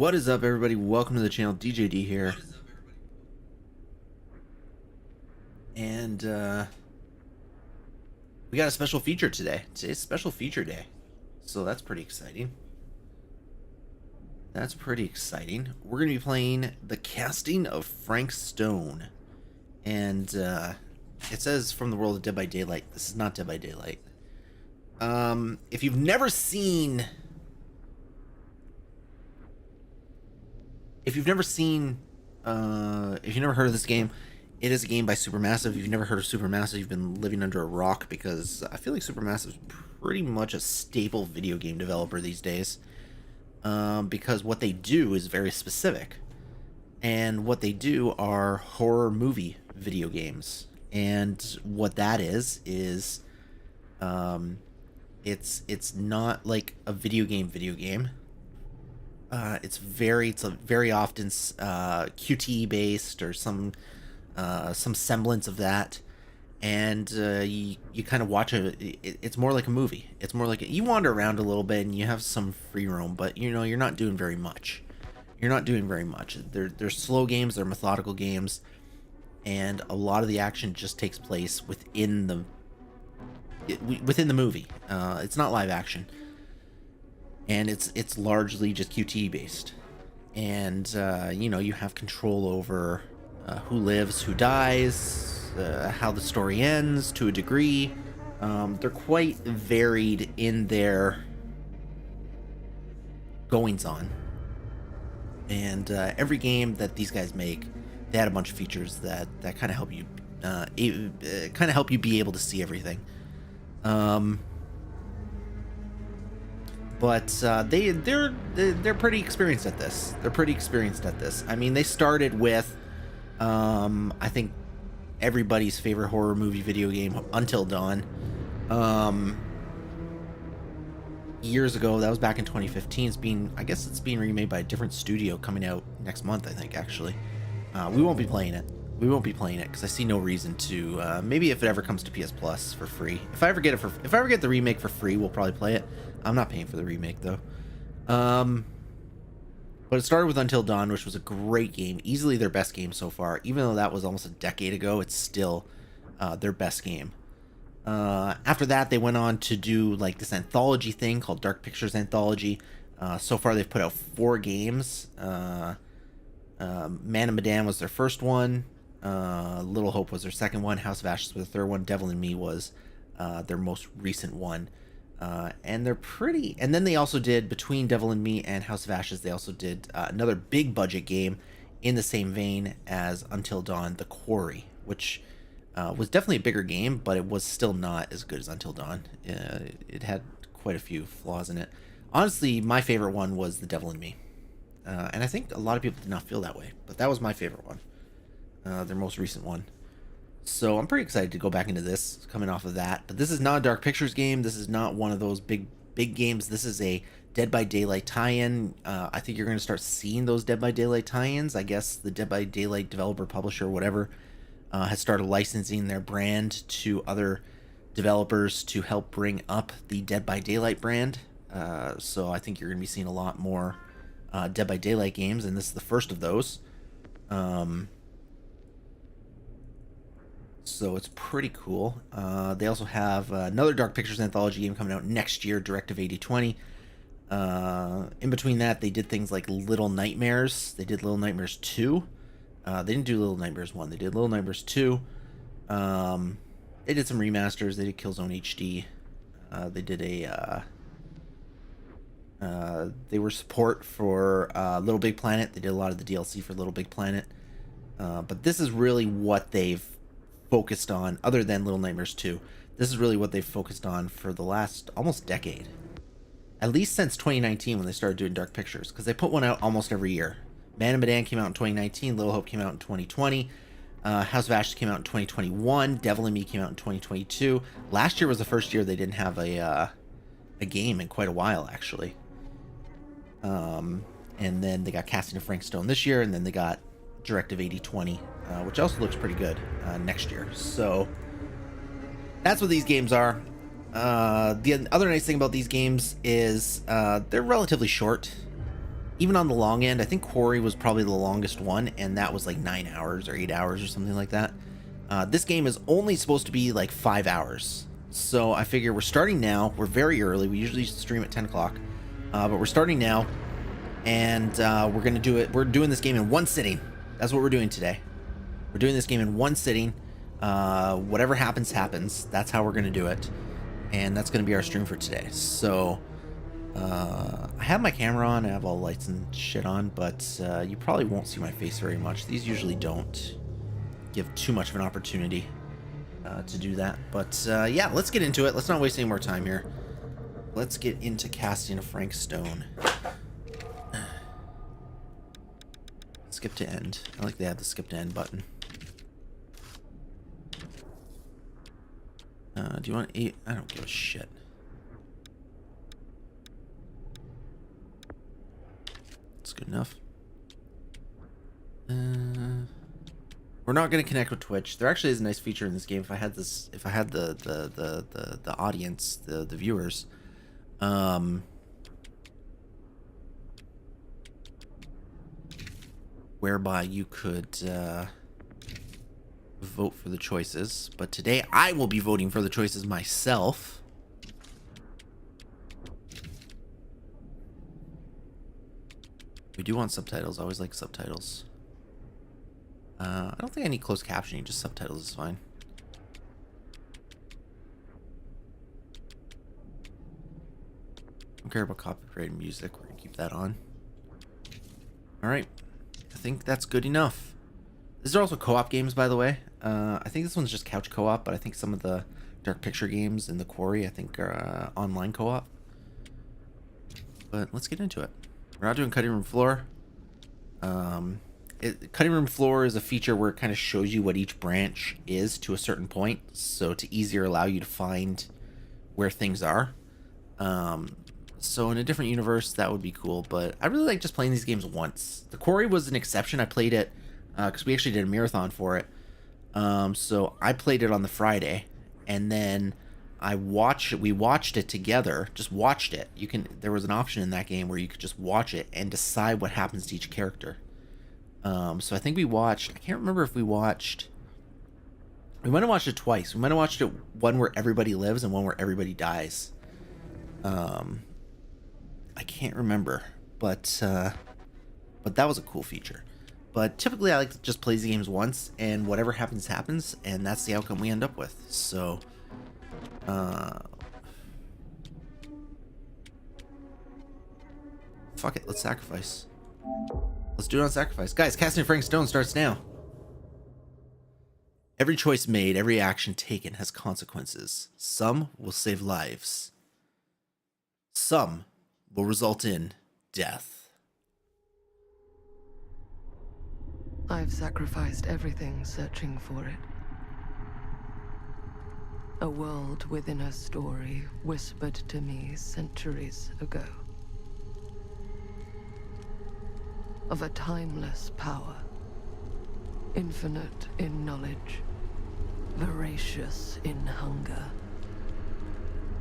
What is up, everybody? Welcome to the channel. DJD here. And we got a special feature today. Today's special feature day. So that's pretty exciting. We're going to be playing The Casting of Frank Stone. And it says from the world of Dead by Daylight. This is not Dead by Daylight. If you've never seen... If you've never heard of this game, it is a game by Supermassive. If you've never heard of Supermassive, you've been living under a rock, because I feel like Supermassive is pretty much a staple video game developer these days. Because what they do is very specific. And what they do are horror movie video games. And what that is it's not like a video game. It's very often QTE based or some semblance of that, and you kind of watch it's more like a movie. It's more like you wander around a little bit and you have some free roam, but you're not doing very much. They're slow games, they're methodical games, and a lot of the action just takes place within the movie. It's not live action. And it's largely just QTE based, and you have control over who lives, who dies, how the story ends to a degree. They're quite varied in their goings on, and every game that these guys make, they add a bunch of features that kind of help you be able to see everything. But they're pretty experienced at this. I mean, they started with I think everybody's favorite horror movie video game, Until Dawn. Years ago, that was back in 2015. I guess it's being remade by a different studio, coming out next month, I think, actually. We won't be playing it because I see no reason to. Maybe if it ever comes to PS Plus for free. If I ever get the remake for free, we'll probably play it. I'm not paying for the remake though. But it started with Until Dawn, which was a great game, easily their best game so far. Even though that was almost a decade ago, it's still their best game. After that, they went on to do like this anthology thing called Dark Pictures Anthology. So far, they've put out 4 games. Man and Madame was their first one. Little Hope was their second one. House of Ashes was their third one. Devil in Me was their most recent one. And they're pretty. And then they also did, between Devil in Me and House of Ashes, they also did another big budget game in the same vein as Until Dawn, The Quarry, which was definitely a bigger game, but it was still not as good as Until Dawn. It had quite a few flaws in it. Honestly, my favorite one was The Devil in Me. And I think a lot of people did not feel that way, but that was my favorite one. Their most recent one. So I'm pretty excited to go back into this, coming off of that. But this is not a Dark Pictures game. This is not one of those big games. This is a Dead by Daylight tie-in. I think you're going to start seeing those Dead by Daylight tie-ins. I guess the Dead by Daylight developer, publisher, whatever, has started licensing their brand to other developers to help bring up the Dead by Daylight brand. So I think you're going to be seeing a lot more Dead by Daylight games, and this is the first of those. So it's pretty cool. They also have another Dark Pictures anthology game coming out next year, Directive 8020. In between that, they did things like Little Nightmares. They did Little Nightmares 2. They didn't do Little Nightmares 1. They did Little Nightmares 2. They did some remasters. They did Killzone HD. They did they were support for Little Big Planet. They did a lot of the DLC for Little Big Planet. But this is really what they've focused on, other than Little Nightmares 2. This is really what they've focused on for the last almost decade. At least since 2019, when they started doing Dark Pictures, because they put one out almost every year. Man and Madame came out in 2019, Little Hope came out in 2020, House of Ashes came out in 2021, Devil in Me came out in 2022. Last year was the first year they didn't have a game in quite a while, actually. And then they got Casting of Frank Stone this year, and then they got Directive 8020, which also looks pretty good next year. So that's what these games are. The other nice thing about these games is they're relatively short. even on the long end, I think Quarry was probably the longest one, and that was like 9 hours or 8 hours or something like that. This game is only supposed to be like 5 hours. So I figure we're starting now. We're very early. We usually stream at 10 o'clock. But we're starting now, and we're going to do it. We're doing this game in one sitting. That's what we're doing today. We're doing this game in one sitting. Whatever happens, happens. That's how we're going to do it. And that's going to be our stream for today. So I have my camera on. I have all the lights and shit on, but you probably won't see my face very much. These usually don't give too much of an opportunity to do that. But yeah, let's get into it. Let's not waste any more time here. Let's get into casting a Frank Stone. Skip to end. I like they have the skip to end button. Do you want 8? I don't give a shit. That's good enough. We're not going to connect with Twitch. There actually is a nice feature in this game. If I had this, if I had the audience, the viewers, whereby you could vote for the choices. But today I will be voting for the choices myself. We do want subtitles. I always like subtitles. I don't think I need closed captioning. Just subtitles is fine. Don't care about copyrighted music. We're gonna keep that on. All right. I think that's good enough. These are also co-op games, by the way. I think this one's just couch co-op, but I think some of the Dark Picture games in the Quarry, I think, are online co-op. But let's get into it. We're not doing cutting room floor. Cutting room floor is a feature where it kind of shows you what each branch is to a certain point, so to easier allow you to find where things are. So in a different universe, that would be cool, but I really like just playing these games once. The Quarry was an exception. I played it because we actually did a marathon for it. So I played it on the Friday, and then we watched it together. Just watched it. There was an option in that game where you could just watch it and decide what happens to each character. So I think we watched, I can't remember if we might have watched it twice. We might have watched it one where everybody lives and one where everybody dies. I can't remember, but that was a cool feature. But typically I like to just play the games once, and whatever happens, happens, and that's the outcome we end up with. So, fuck it, let's sacrifice. Let's do it on sacrifice. Guys, casting Frank Stone starts now. Every choice made, every action taken has consequences. Some will save lives. Some will result in death. I've sacrificed everything searching for it. A world within a story whispered to me centuries ago. Of a timeless power, infinite in knowledge, voracious in hunger.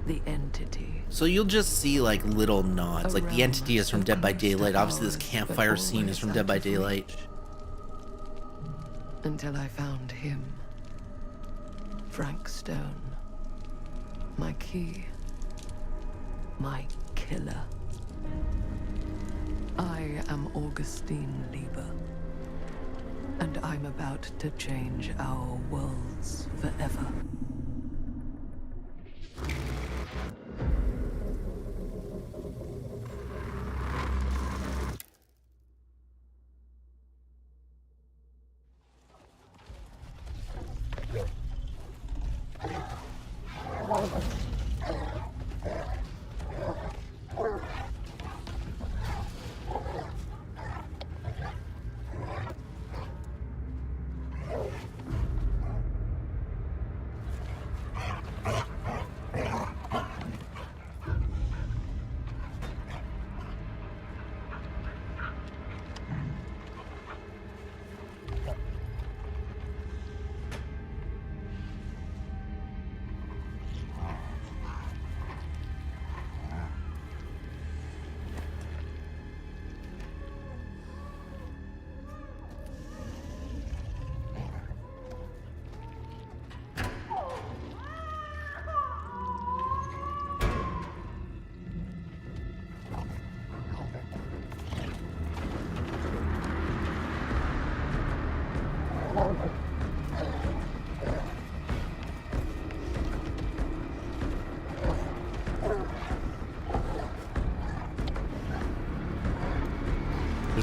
The entity. So you'll just see like little nods, like the entity is from Dead by Daylight. Obviously this campfire scene is from Dead by Daylight. Until I found him. Frank Stone. My key. My killer. I am Augustine Lieber. And I'm about to change our worlds forever.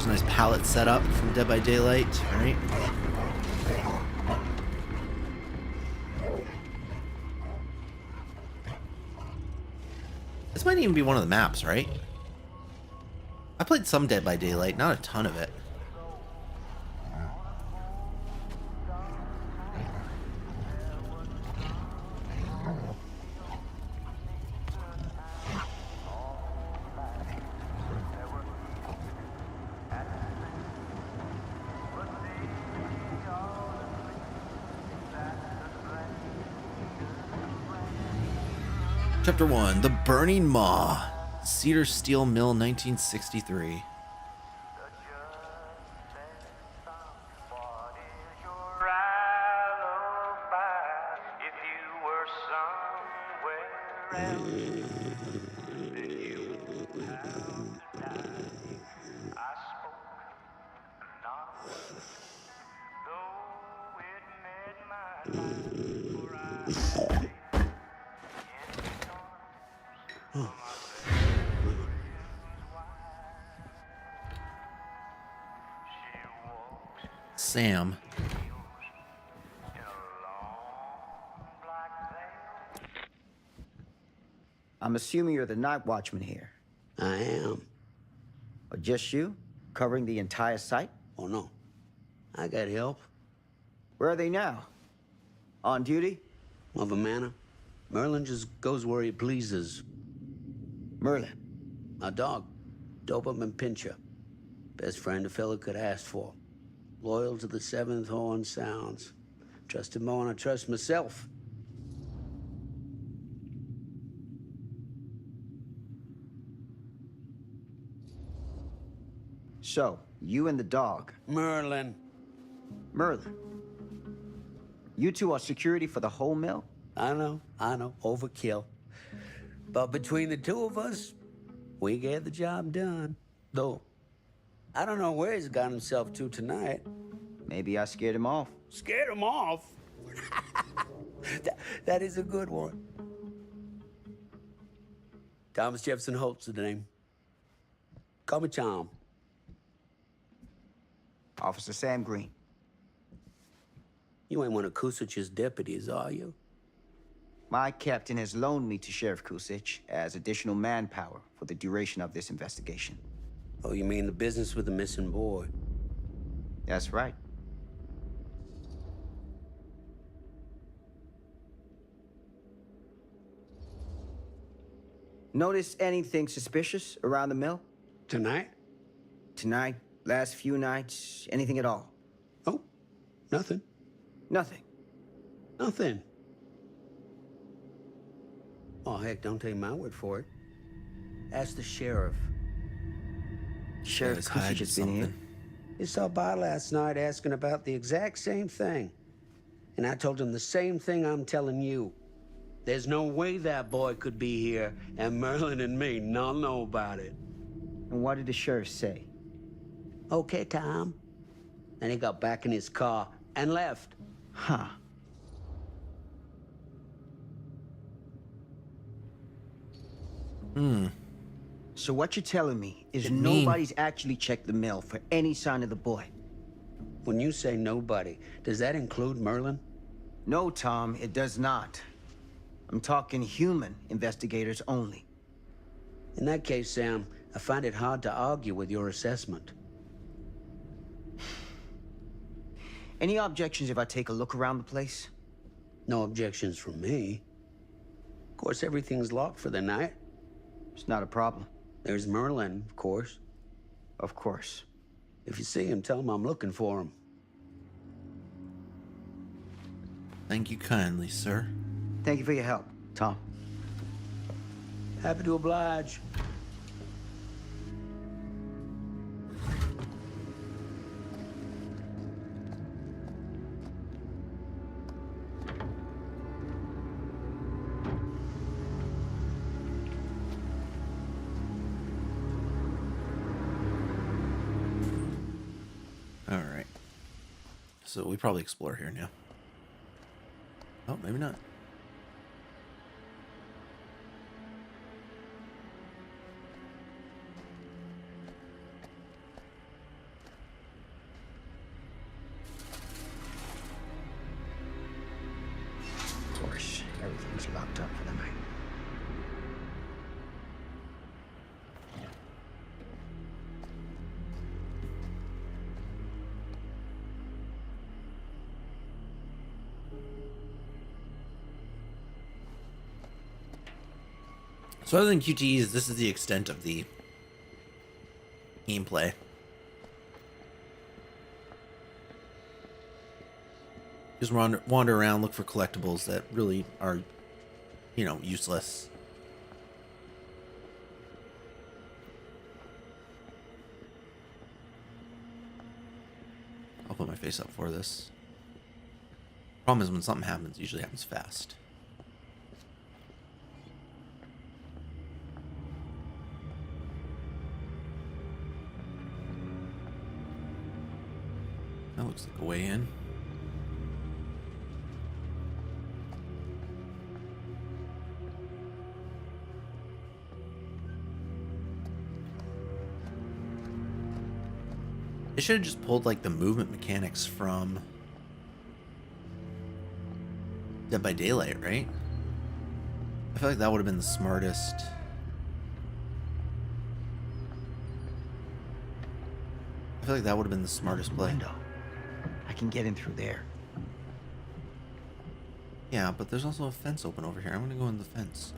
There's a nice palette setup from Dead by Daylight, right? This might even be one of the maps, right? I played some Dead by Daylight, not a ton of it. Chapter 1, The Burning Maw, Cedar Steel Mill, 1963. Sam. I'm assuming you're the night watchman here. I am. Or just you? Covering the entire site? Oh, no. I got help. Where are they now? On duty? Of a manner. Merlin just goes where he pleases. Merlin. My dog. Doberman Pinscher. Best friend a fella could ask for. Loyal to the seventh horn sounds. Trust him more than I trust myself. So, you and the dog. Merlin. Merlin. You two are security for the whole mill? I know. Overkill. But between the two of us, we get the job done. Though, I don't know where he's got himself to tonight. Maybe I scared him off. Scared him off? that is a good one. Thomas Jefferson Holt's the name. Call me Tom. Officer Sam Green. You ain't one of Kusich's deputies, are you? My captain has loaned me to Sheriff Kusich as additional manpower for the duration of this investigation. Oh, you mean the business with the missing boy? That's right. Notice anything suspicious around the mill? Tonight? Tonight, last few nights, anything at all? Oh, nothing. Nothing. Nothing. Oh, heck, don't take my word for it. Ask the sheriff. Sheriff Guys Kusich hiding has been here. something. He stopped by last night asking about the exact same thing. And I told him the same thing I'm telling you. There's no way that boy could be here, and Merlin and me not know about it. And what did the sheriff say? Okay, Tom. And he got back in his car and left. Huh. So what you're telling me is nobody's actually checked the mill for any sign of the boy? When you say nobody, does that include Merlin? No, Tom, it does not. I'm talking human investigators only. In that case, Sam, I find it hard to argue with your assessment. Any objections if I take a look around the place? No objections from me. Of course, everything's locked for the night. It's not a problem. There's Merlin, of course. Of course. If you see him, tell him I'm looking for him. Thank you kindly, sir. Thank you for your help, Tom. Happy to oblige. All right. So we probably explore here now. Oh, maybe not. So other than QTEs, this is the extent of the gameplay. Just wander around, look for collectibles that really are, you know, useless. I'll put my face up for this. Problem is, when something happens, it usually happens fast. That looks like a way in. They should have just pulled like the movement mechanics from Dead by Daylight, right? I feel like that would have been the smartest. I feel like that would have been the smartest play. Window. I can get in through there. Yeah, but there's also a fence open over here. I'm gonna go in the fence.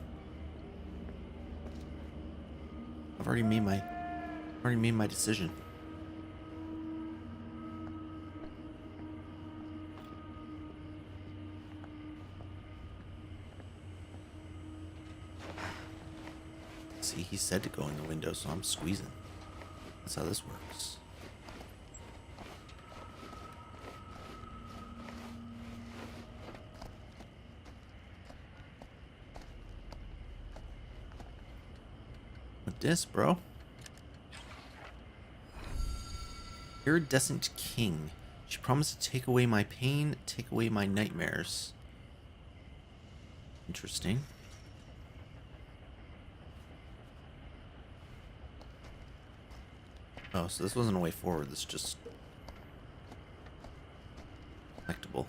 I've already made my decision. See, he said to go in the window, so I'm squeezing. That's how this works. What this, bro? Iridescent King. She promised to take away my pain, take away my nightmares. Interesting. Oh, so this wasn't a way forward, this is just collectible.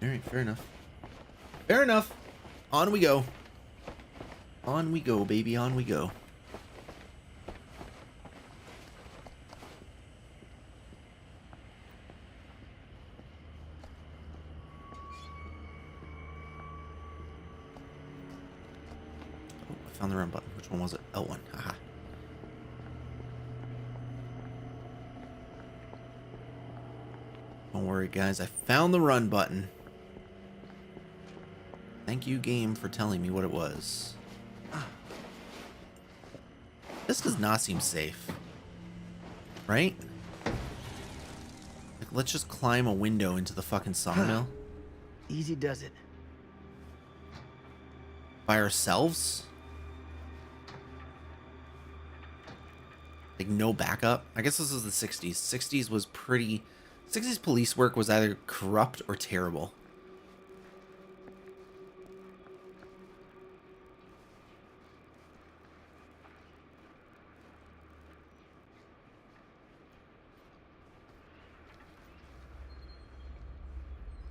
Alright, fair enough. Fair enough! On we go. On we go, baby, on we go. Found the run button. Which one was it? L1. Haha. Don't worry, guys. I found the run button. Thank you, game, for telling me what it was. This does not seem safe. Right? Like, let's just climb a window into the fucking sawmill. Easy does it. By ourselves? Like, no backup? I guess this was the 60s. 60s was pretty... 60s police work was either corrupt or terrible.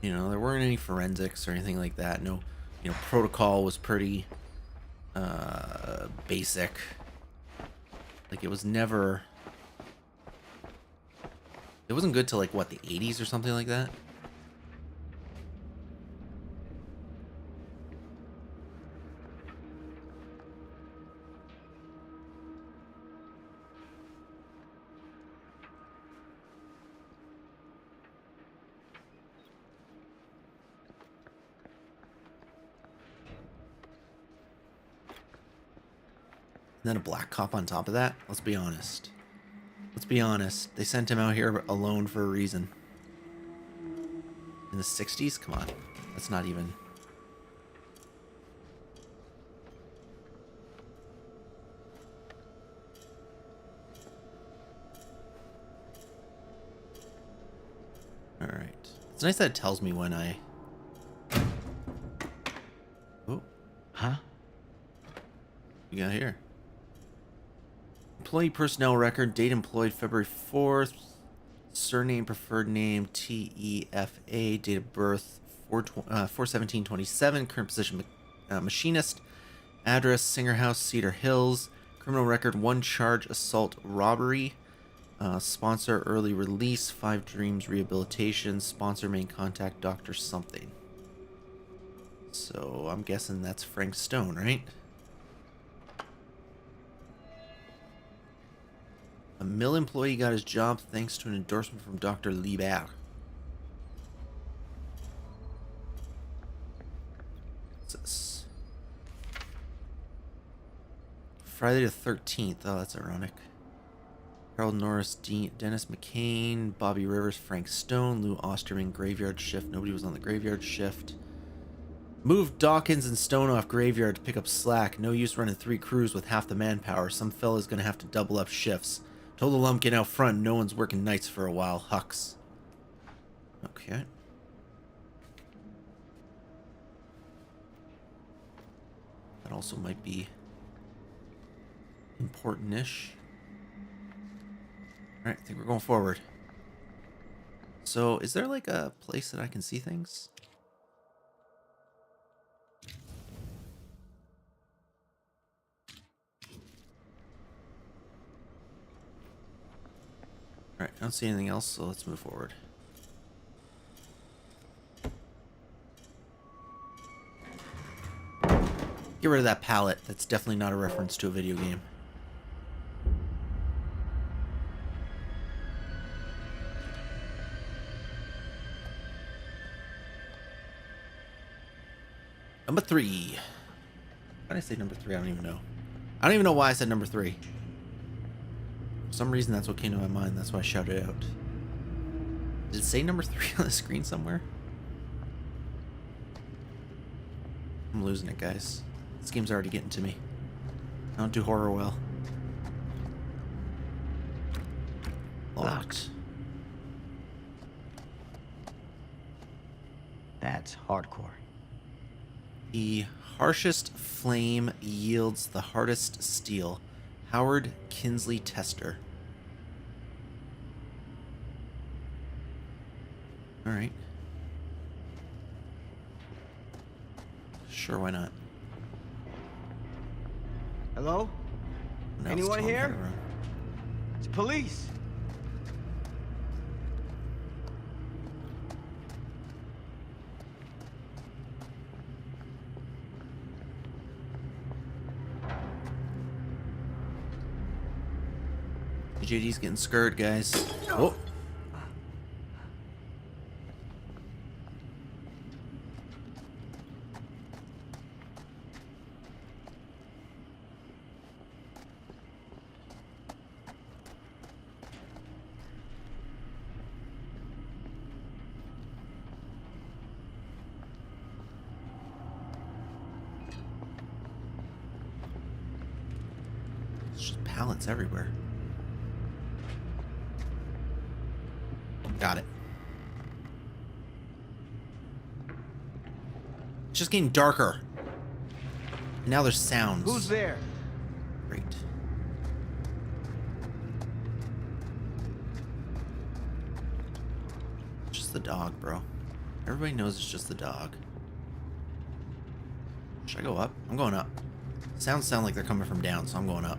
You know, there weren't any forensics or anything like that. No, you know, protocol was pretty basic. Like, it was never... It wasn't good till, like, what, the 80s or something like that? And then a black cop on top of that? Let's be honest. Let's be honest. They sent him out here alone for a reason. In the 60s? Come on. That's not even... Alright. It's nice that it tells me when I... Oh. Huh? We got here. Employee personnel record, date employed February 4th, surname, preferred name, TEFA, date of birth 4/17/27, current position machinist, address Singer House, Cedar Hills, criminal record 1 charge assault robbery, sponsor early release, 5 Dreams rehabilitation, sponsor main contact Dr. something. So I'm guessing that's Frank Stone, right? A mill employee got his job thanks to an endorsement from Dr. Liebert. What's this? Friday the 13th. Oh, that's ironic. Harold Norris, Dennis McCain, Bobby Rivers, Frank Stone, Lou Osterman, graveyard shift. Nobody was on the graveyard shift. Moved Dawkins and Stone off graveyard to pick up slack. No use running 3 crews with half the manpower. Some fella's gonna have to double up shifts. Told the lumpkin out front no one's working nights for a while. Hux. Okay. That also might be important-ish. Alright, I think we're going forward. So, is there like a place that I can see things? Alright, I don't see anything else, so let's move forward. Get rid of that palette. That's definitely not a reference to a video game. Number 3. Why did I say number 3? I don't even know. I don't even know why I said number 3. For some reason, that's what came to my mind. That's why I shouted it out. Did it say number 3 on the screen somewhere? I'm losing it, guys. This game's already getting to me. I don't do horror well. Locked. That's hardcore. The harshest flame yields the hardest steel. Howard Kinsley Tester. Alright. Sure, why not? Hello? Now it's Anyone telling me how here? to run. It's police. DJD's getting scared, guys. Oh! There's just pallets everywhere. Got it. It's just getting darker. And now there's sounds. Who's there? Great. Just the dog, bro. Everybody knows it's just the dog. Should I go up? I'm going up. Sounds sound like they're coming from down, so I'm going up.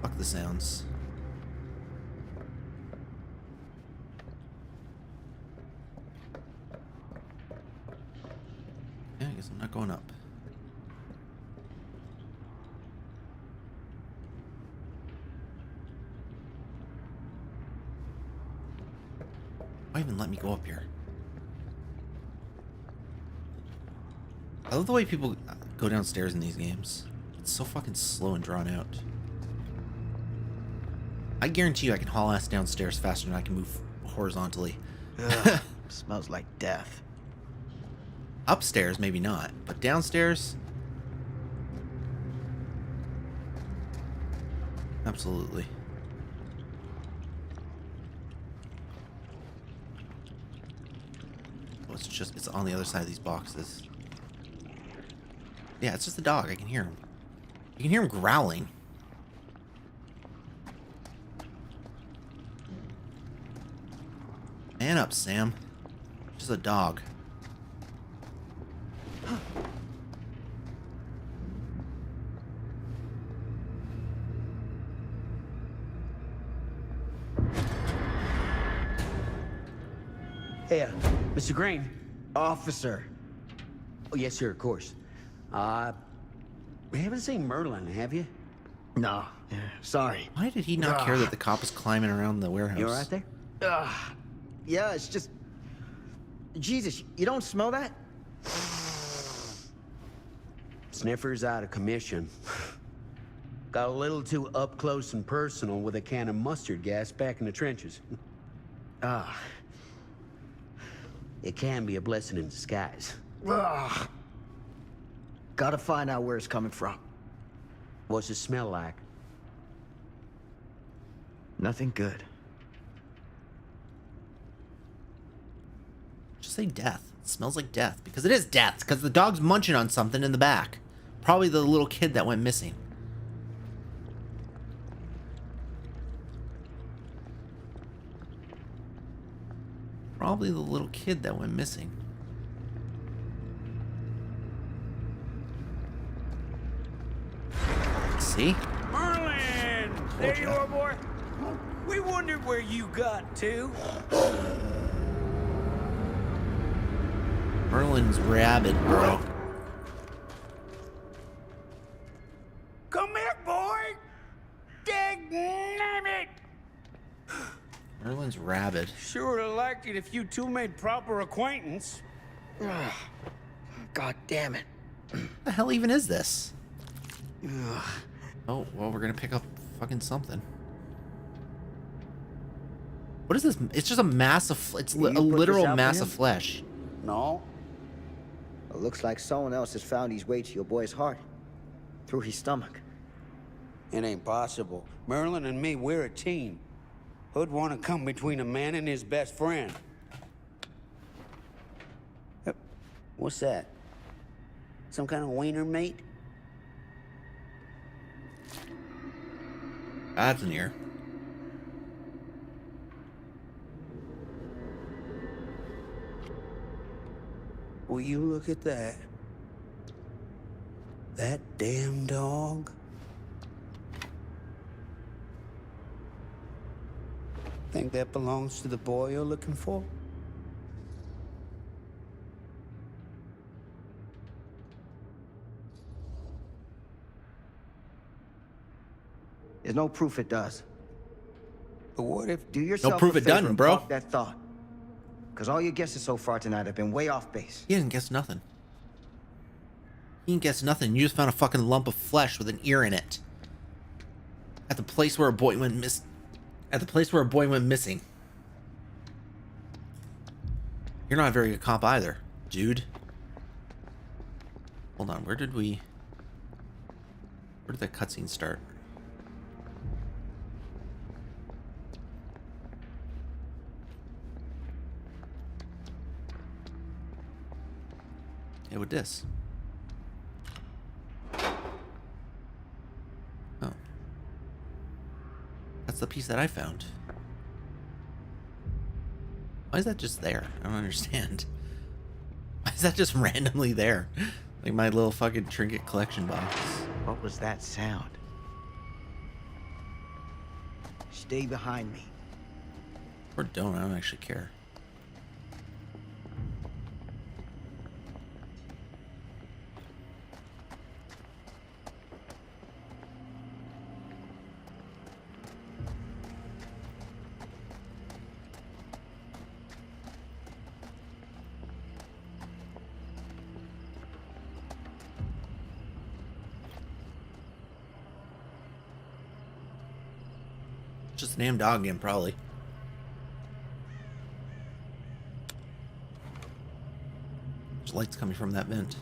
Fuck the sounds. Yeah, I guess I'm not going up. Why even let me go up here? I love the way people go downstairs in these games. It's so fucking slow and drawn out. I guarantee you I can haul ass downstairs faster than I can move horizontally. Ugh, smells like death. Upstairs, maybe not, but downstairs? Absolutely. Oh, it's on the other side of these boxes. Yeah, it's just the dog. I can hear him. You can hear him growling. Man up, Sam. Just a dog. Here, Mr. Green. Officer. Oh, yes, sir, of course. You haven't seen Merlin, have you? No, yeah, sorry. Why did he not care that the cop was climbing around the warehouse? You all right there? Yeah, it's just... Jesus, you don't smell that? Sniffer's out of commission. Got a little too up close and personal with a can of mustard gas back in the trenches. It can be a blessing in disguise. Gotta find out where it's coming from. What's it smell like? Nothing good. Just say death. It smells like death. Because it is death. Because the dog's munching on something in the back. Probably the little kid that went missing. Probably the little kid that went missing. See? Merlin! There you are, boy. We wondered where you got to. Merlin's rabid, bro. Come here, boy! Dang it! Merlin's rabid. Sure would have liked it if you two made proper acquaintance. God damn it. What the hell even is this? Oh, well, we're gonna pick up fucking something. What is this? It's just a mass of... It's You a put this literal out for mass him? of flesh. No. It looks like someone else has found his way to your boy's heart. Through his stomach. It ain't possible. Merlin and me, we're a team. Who'd want to come between a man and his best friend? What's that? Some kind of wiener mate? That's an ear. Will you look at that? That damn dog? Think that belongs to the boy you're looking for? There's no proof it does. But what if... Do yourself proof a it done, favor and bro. park that thought. Because all your guesses so far tonight have been way off base. He didn't guess nothing. He didn't guess nothing. You just found a fucking lump of flesh with an ear in it. At the place where a boy went missing. You're not a very good cop either, dude. Hold on, where did that cutscene start? Yeah, with this. Oh. That's the piece that I found. Why is that just there? I don't understand. Why is that just randomly there? Like my little fucking trinket collection box. What was that sound? Stay behind me. Or don't, I don't actually care. Just a damn dog again, probably. There's lights coming from that vent.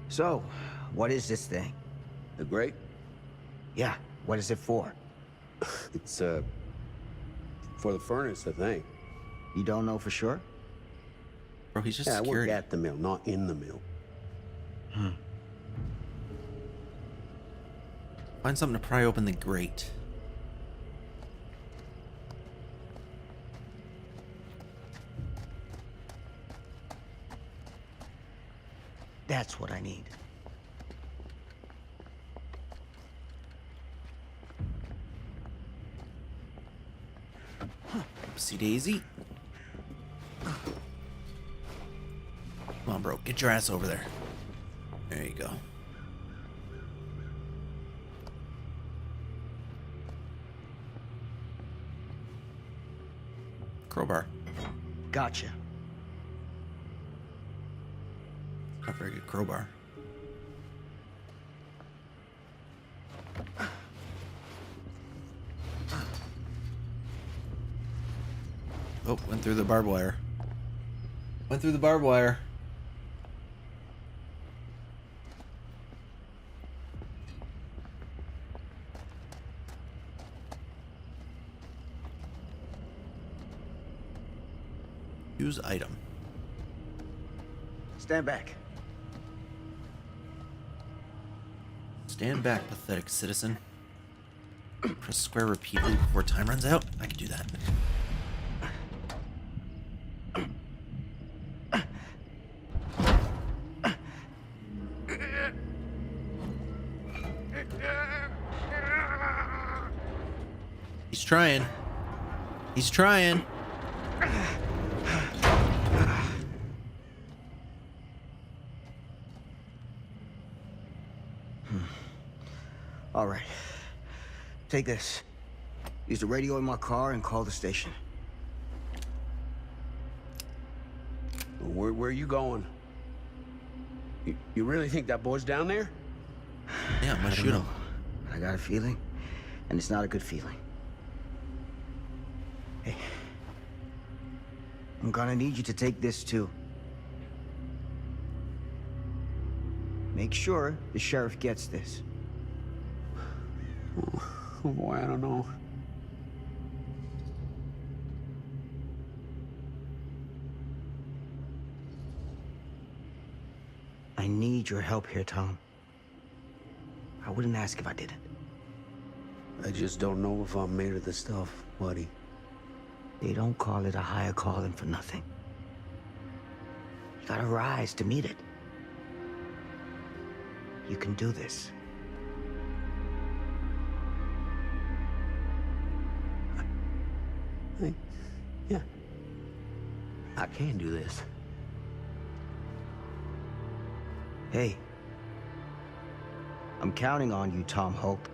So, what is this thing? The grate? Yeah, what is it for? It's, for the furnace, I think. You don't know for sure? Bro, he's just Yeah, I work security. at the mill, not in the mill. Find something to pry open the grate. That's what I need. Oopsie daisy. on, bro. Get your ass over there. There you go. Crowbar. Gotcha. Not very good crowbar. Oh, went through the barbed wire. Went through the barbed wire. Use item. Stand back. Stand back, pathetic citizen. Press square repeatedly before time runs out. I can do that. He's trying. He's trying. All right. Take this. Use the radio in my car and call the station. Where are you going? You really think that boy's down there? Yeah, I'm gonna shoot him. I got a feeling, and it's not a good feeling. Hey. I'm gonna need you to take this too. Make sure the sheriff gets this. Oh boy, I don't know. I need your help here, Tom. I wouldn't ask if I didn't. I just don't know if I'm made of the stuff, buddy. They don't call it a higher calling for nothing. You gotta rise to meet it. You can do this. Yeah. I can do this. Hey. I'm counting on you, Tom Hope.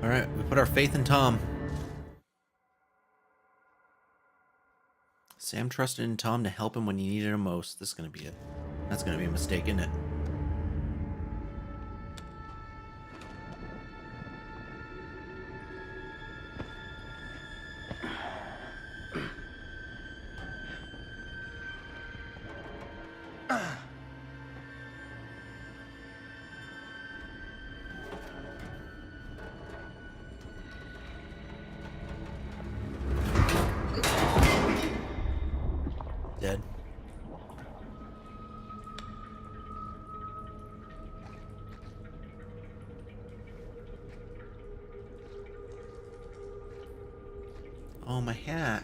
All right, we put our faith in Tom. Sam trusted in Tom to help him when he needed him most. This is gonna be it. That's gonna be a mistake, isn't it? Dead. Oh, my hat.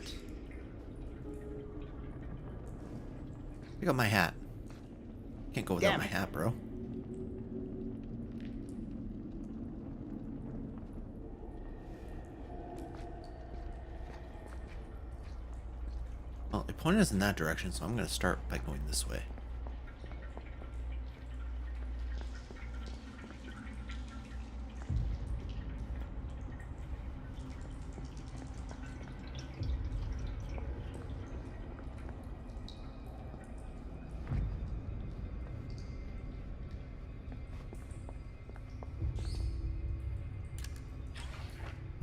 Pick up my hat. Can't go without Damn my it. hat, bro. Well, it pointed us in that direction, so I'm going to start by going this way.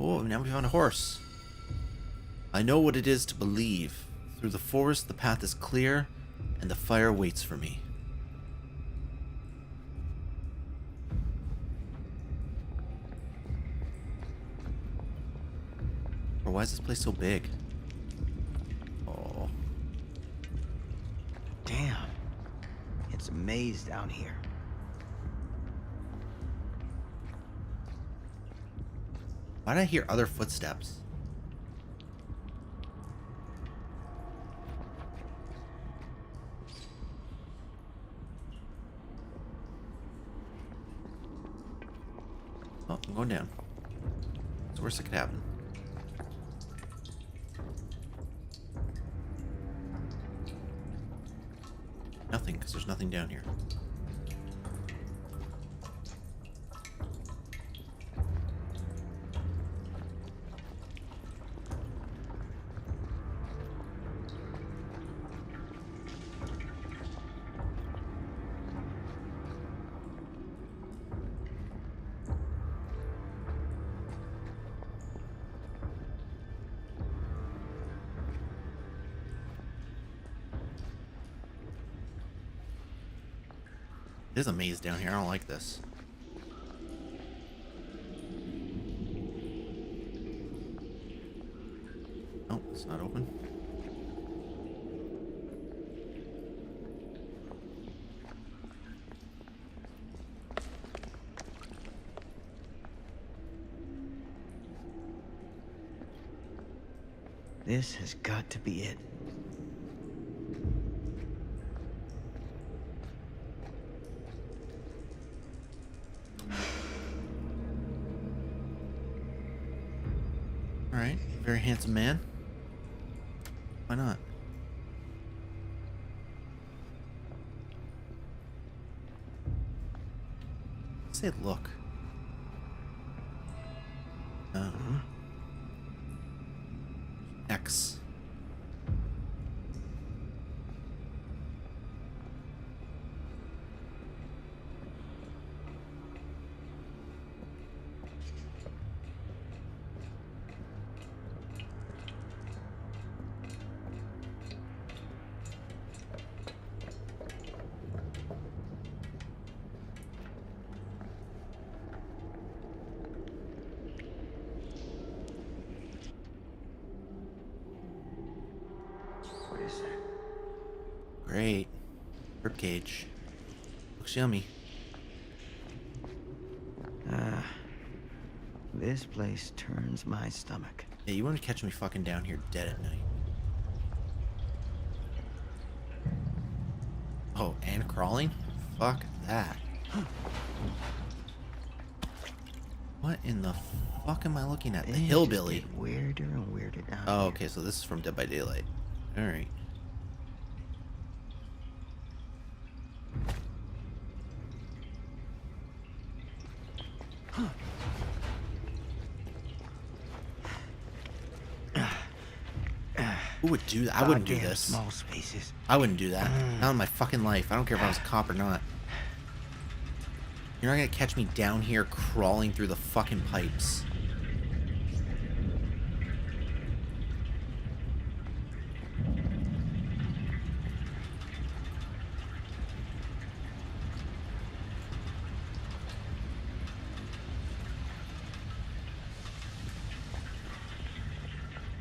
Oh, now we found a horse. I know what it is to believe. Through the forest, the path is clear, and the fire waits for me. Or why is this place so big? Oh. Damn. It's a maze down here. Why did I hear other footsteps? Oh, I'm going down. It's the worst that could happen. Nothing, because there's nothing down here. There's a maze down here. I don't like this. Oh, it's not open. This has got to be it. Alright, very handsome man. Why not? Say look. X. What is that? Great. Ribcage. Looks yummy. This place turns my stomach. Yeah, you want to catch me fucking down here dead at night. Oh, and crawling? Fuck that. What in the fuck am I looking at? The Things hillbilly. just get weirder and weirder down Oh, here. okay, so this is from Dead by Daylight. Alright. Who would do that? I wouldn't do Goddamn this. Small spaces. I wouldn't do that. Not in my fucking life. I don't care if I was a cop or not. You're not gonna catch me down here crawling through the fucking pipes.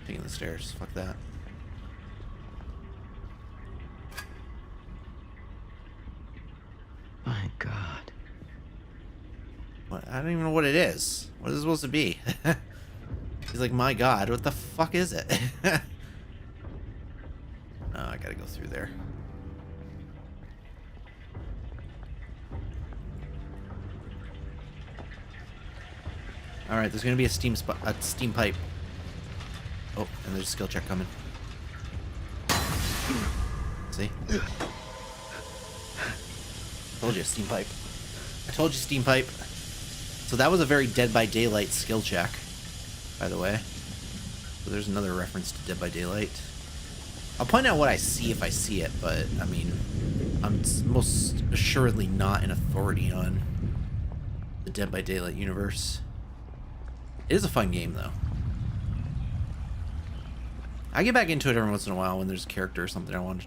Taking the stairs. Fuck that. My God. What? I don't even know what it is. What is it supposed to be? He's like, my God, what the fuck is it? Oh, I gotta go through there. All right, there's gonna be a steam pipe. Oh, and there's a skill check coming. See? Told you, steam pipe. I told you, steam pipe. So that was a very Dead by Daylight skill check, by the way. So there's another reference to Dead by Daylight. I'll point out what I see if I see it, but, I mean, I'm most assuredly not an authority on the Dead by Daylight universe. It is a fun game, though. I get back into it every once in a while when there's a character or something I want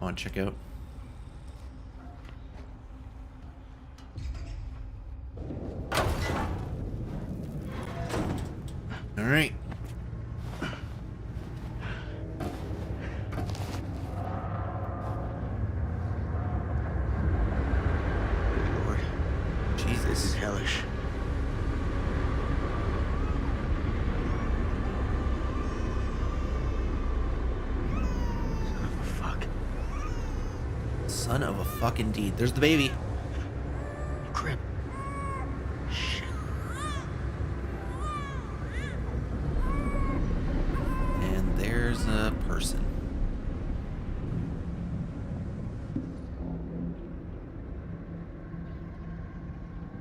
to check out. All right. Good Lord. This Jesus. is hellish. Son of a fuck. Son of a fuck indeed. There's the baby. Crap. Shit.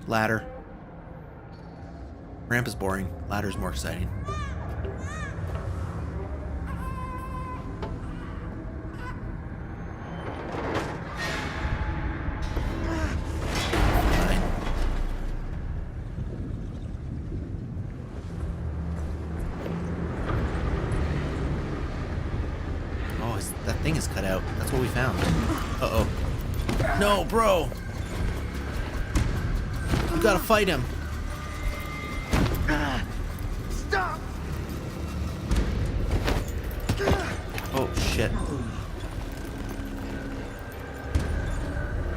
Ladder. Ramp is boring. Ladder's more exciting. Fine. Oh, that thing is cut out. That's what we found. Uh-oh. No, bro! You gotta fight him. Stop! Oh, shit.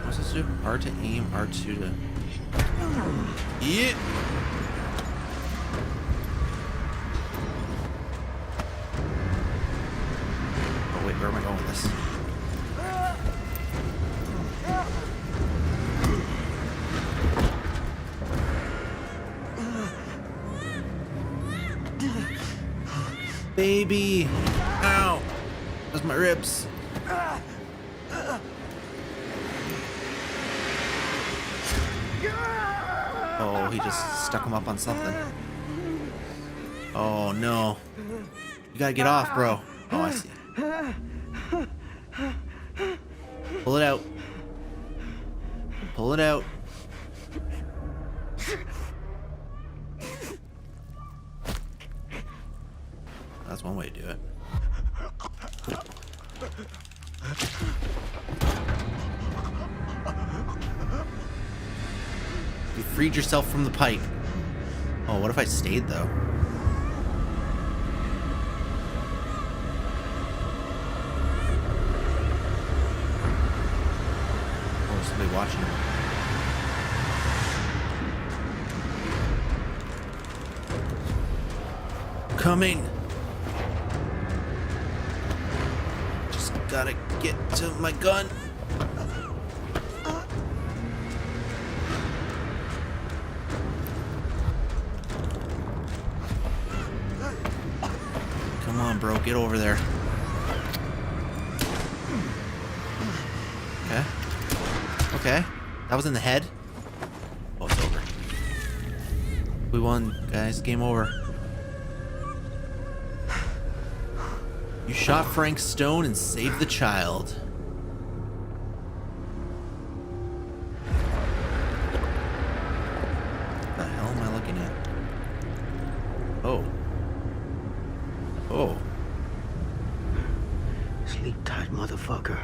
What's this do? R to aim, R2 to... Yeah! Oh, wait, where am I going with this? Baby! Ow! That's my ribs. Oh, he just stuck him up on something. Oh, no. You gotta get off, bro. Oh, I see. Pull it out. Pull it out. That's one way to do it. You freed yourself from the pipe. Oh, what if I stayed though? Oh, there's somebody watching him. Coming. Just gotta get to my gun. Come on, bro, get over there. Okay. Okay. That was in the head. Oh, it's over. We won, guys. Game over. You shot Frank Stone and saved the child. What the hell am I looking at? Oh. Oh. Sleep tight, motherfucker.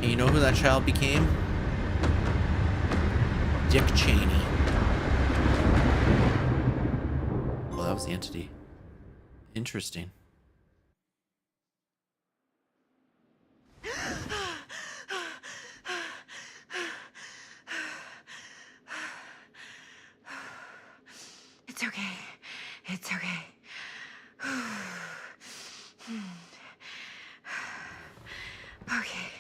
And you know who that child became? Dick Cheney. Well, that was the entity. Interesting. It's okay. It's okay. Okay.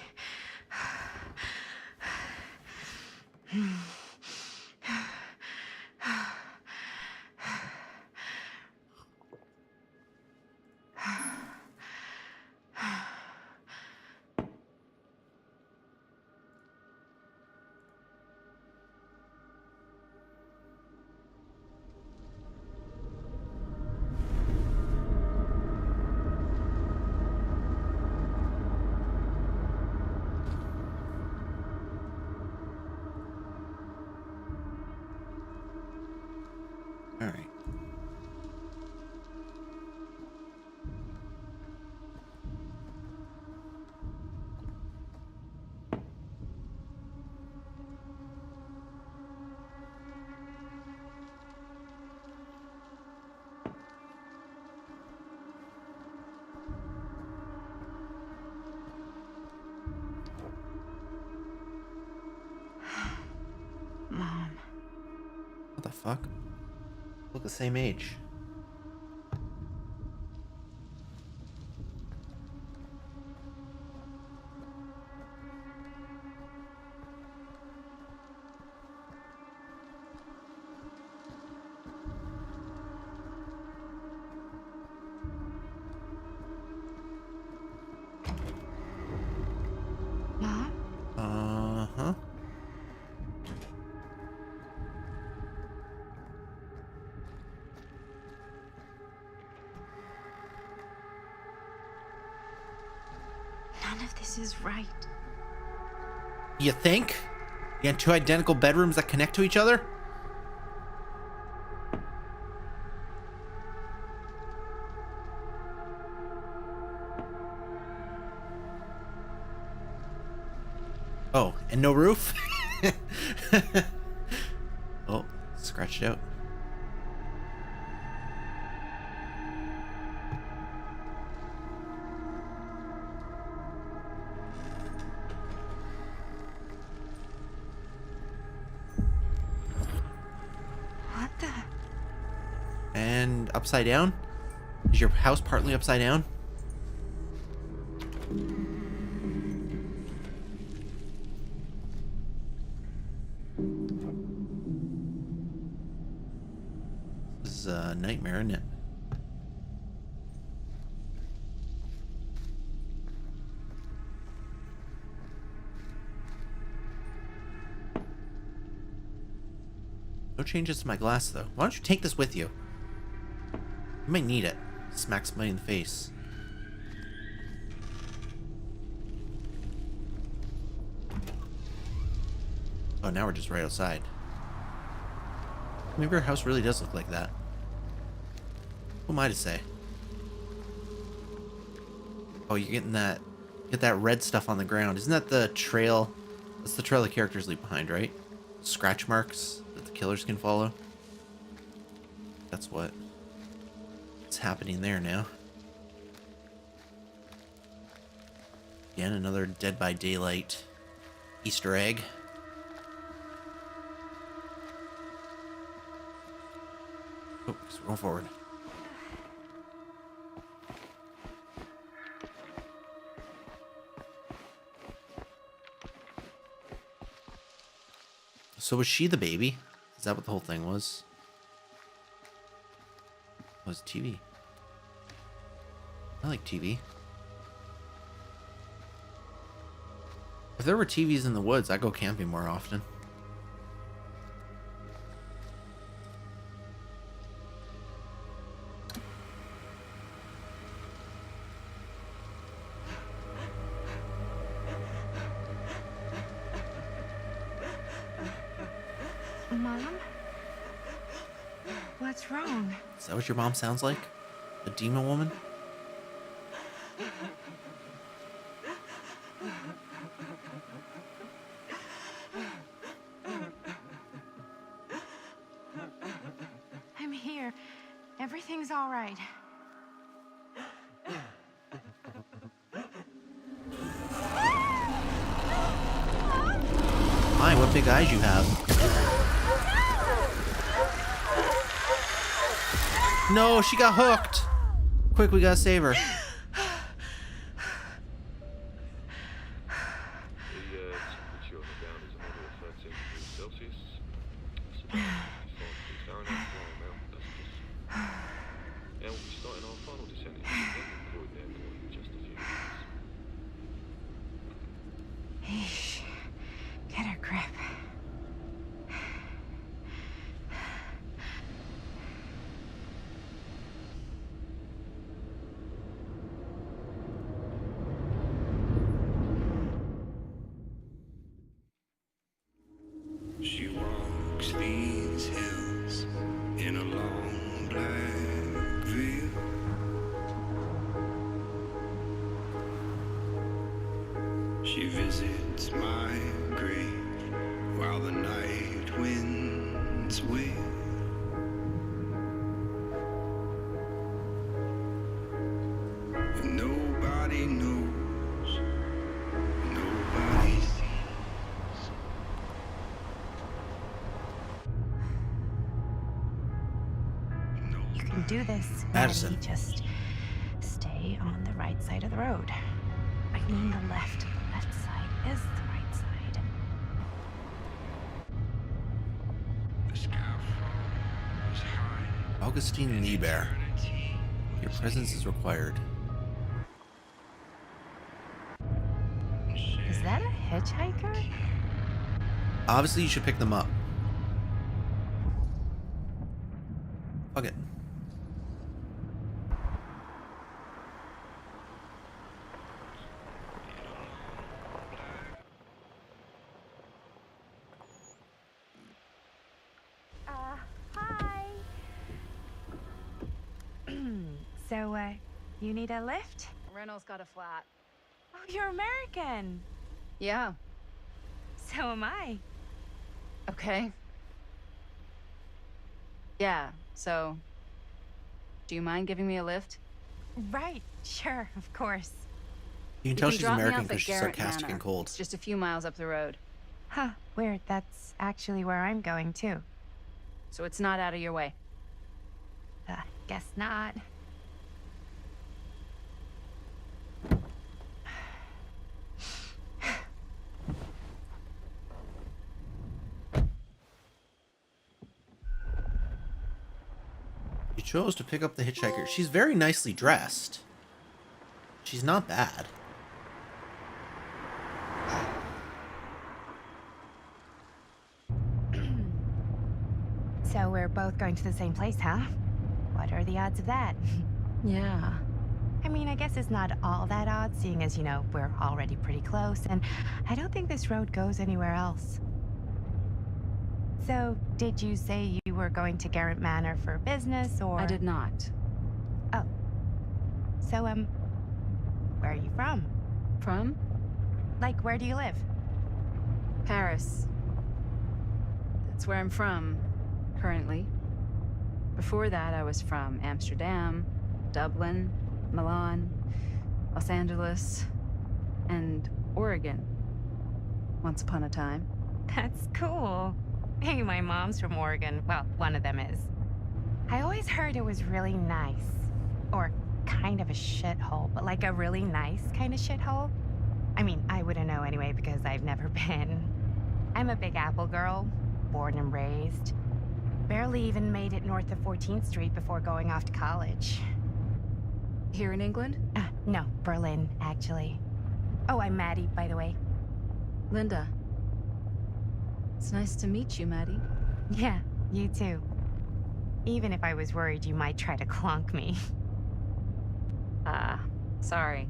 All right. Mom. What the fuck? Look the same age. Mom? Uh-huh. None of this is right. You think? You got two identical bedrooms that connect to each other? Oh, and no roof? Oh, scratched out. What the? And upside down? Is your house partly upside down? This is a nightmare, isn't it? No changes to my glass, though. Why don't you take this with you? You might need it. Smack somebody in the face. Oh, now we're just right outside. Maybe our house really does look like that. Who am I to say? Oh, you're getting that... Get that red stuff on the ground. Isn't that the trail? That's the trail the characters leave behind, right? Scratch marks that the killers can follow. That's what's happening there now. Again, another Dead by Daylight Easter egg. Oh, so we're going forward. So was she the baby? Is that what the whole thing was? It was TV. I like TV. If there were TVs in the woods, I'd go camping more often. Mom? What's wrong? Is that what your mom sounds like? A demon woman? I'm here. Everything's all right. My, what big eyes you have. No, she got hooked. Quick, we gotta save her. The temperature on the ground is another 13 degrees Celsius. And we'll be starting our final descent into the Croydon Airport in just a few minutes. Eesh. Get a grip. She walks these hills in a long black veil. She visits my grave while the night winds wail. And nobody knows, nobody sees. can do this, Madison. Maddie. Just stay on the right side of the road. I mean the left. The left side is the right side. The scaffold was high. Augustine Lieber. Your presence is required. Is that a hitchhiker? Obviously, you should pick them up. Fuck it. Hi. So, you need a lift? Reynolds got a flat. Oh, you're American. Yeah. So am I. Okay. Yeah, so... Do you mind giving me a lift? Right, sure, of course. You can You tell can she's drop me American off at because she's Garrett sarcastic Manor. and cold. It's just a few miles up the road. Huh, weird. That's actually where I'm going, too. So it's not out of your way. Guess not. You chose to pick up the hitchhiker. She's very nicely dressed. She's not bad. So we're both going to the same place, huh? What are the odds of that? Yeah. I mean, I guess it's not all that odd, seeing as, you know, we're already pretty close, and I don't think this road goes anywhere else. So, did you say you were going to Garrett Manor for business, or...? I did not. Oh. So, where are you from? From? Like, where do you live? Paris. That's where I'm from, currently. Before that, I was from Amsterdam, Dublin, Milan, Los Angeles, and Oregon. Once upon a time. That's cool. Hey, my mom's from Oregon. Well, one of them is. I always heard it was really nice. Or kind of a shithole, but like a really nice kind of shithole. I mean, I wouldn't know anyway because I've never been. I'm a Big Apple girl, born and raised. Barely even made it north of 14th Street before going off to college. Here in England? No, Berlin, actually. Oh, I'm Maddie, by the way. Linda. It's nice to meet you, Maddie. Yeah, you too. Even if I was worried you might try to clunk me. Sorry.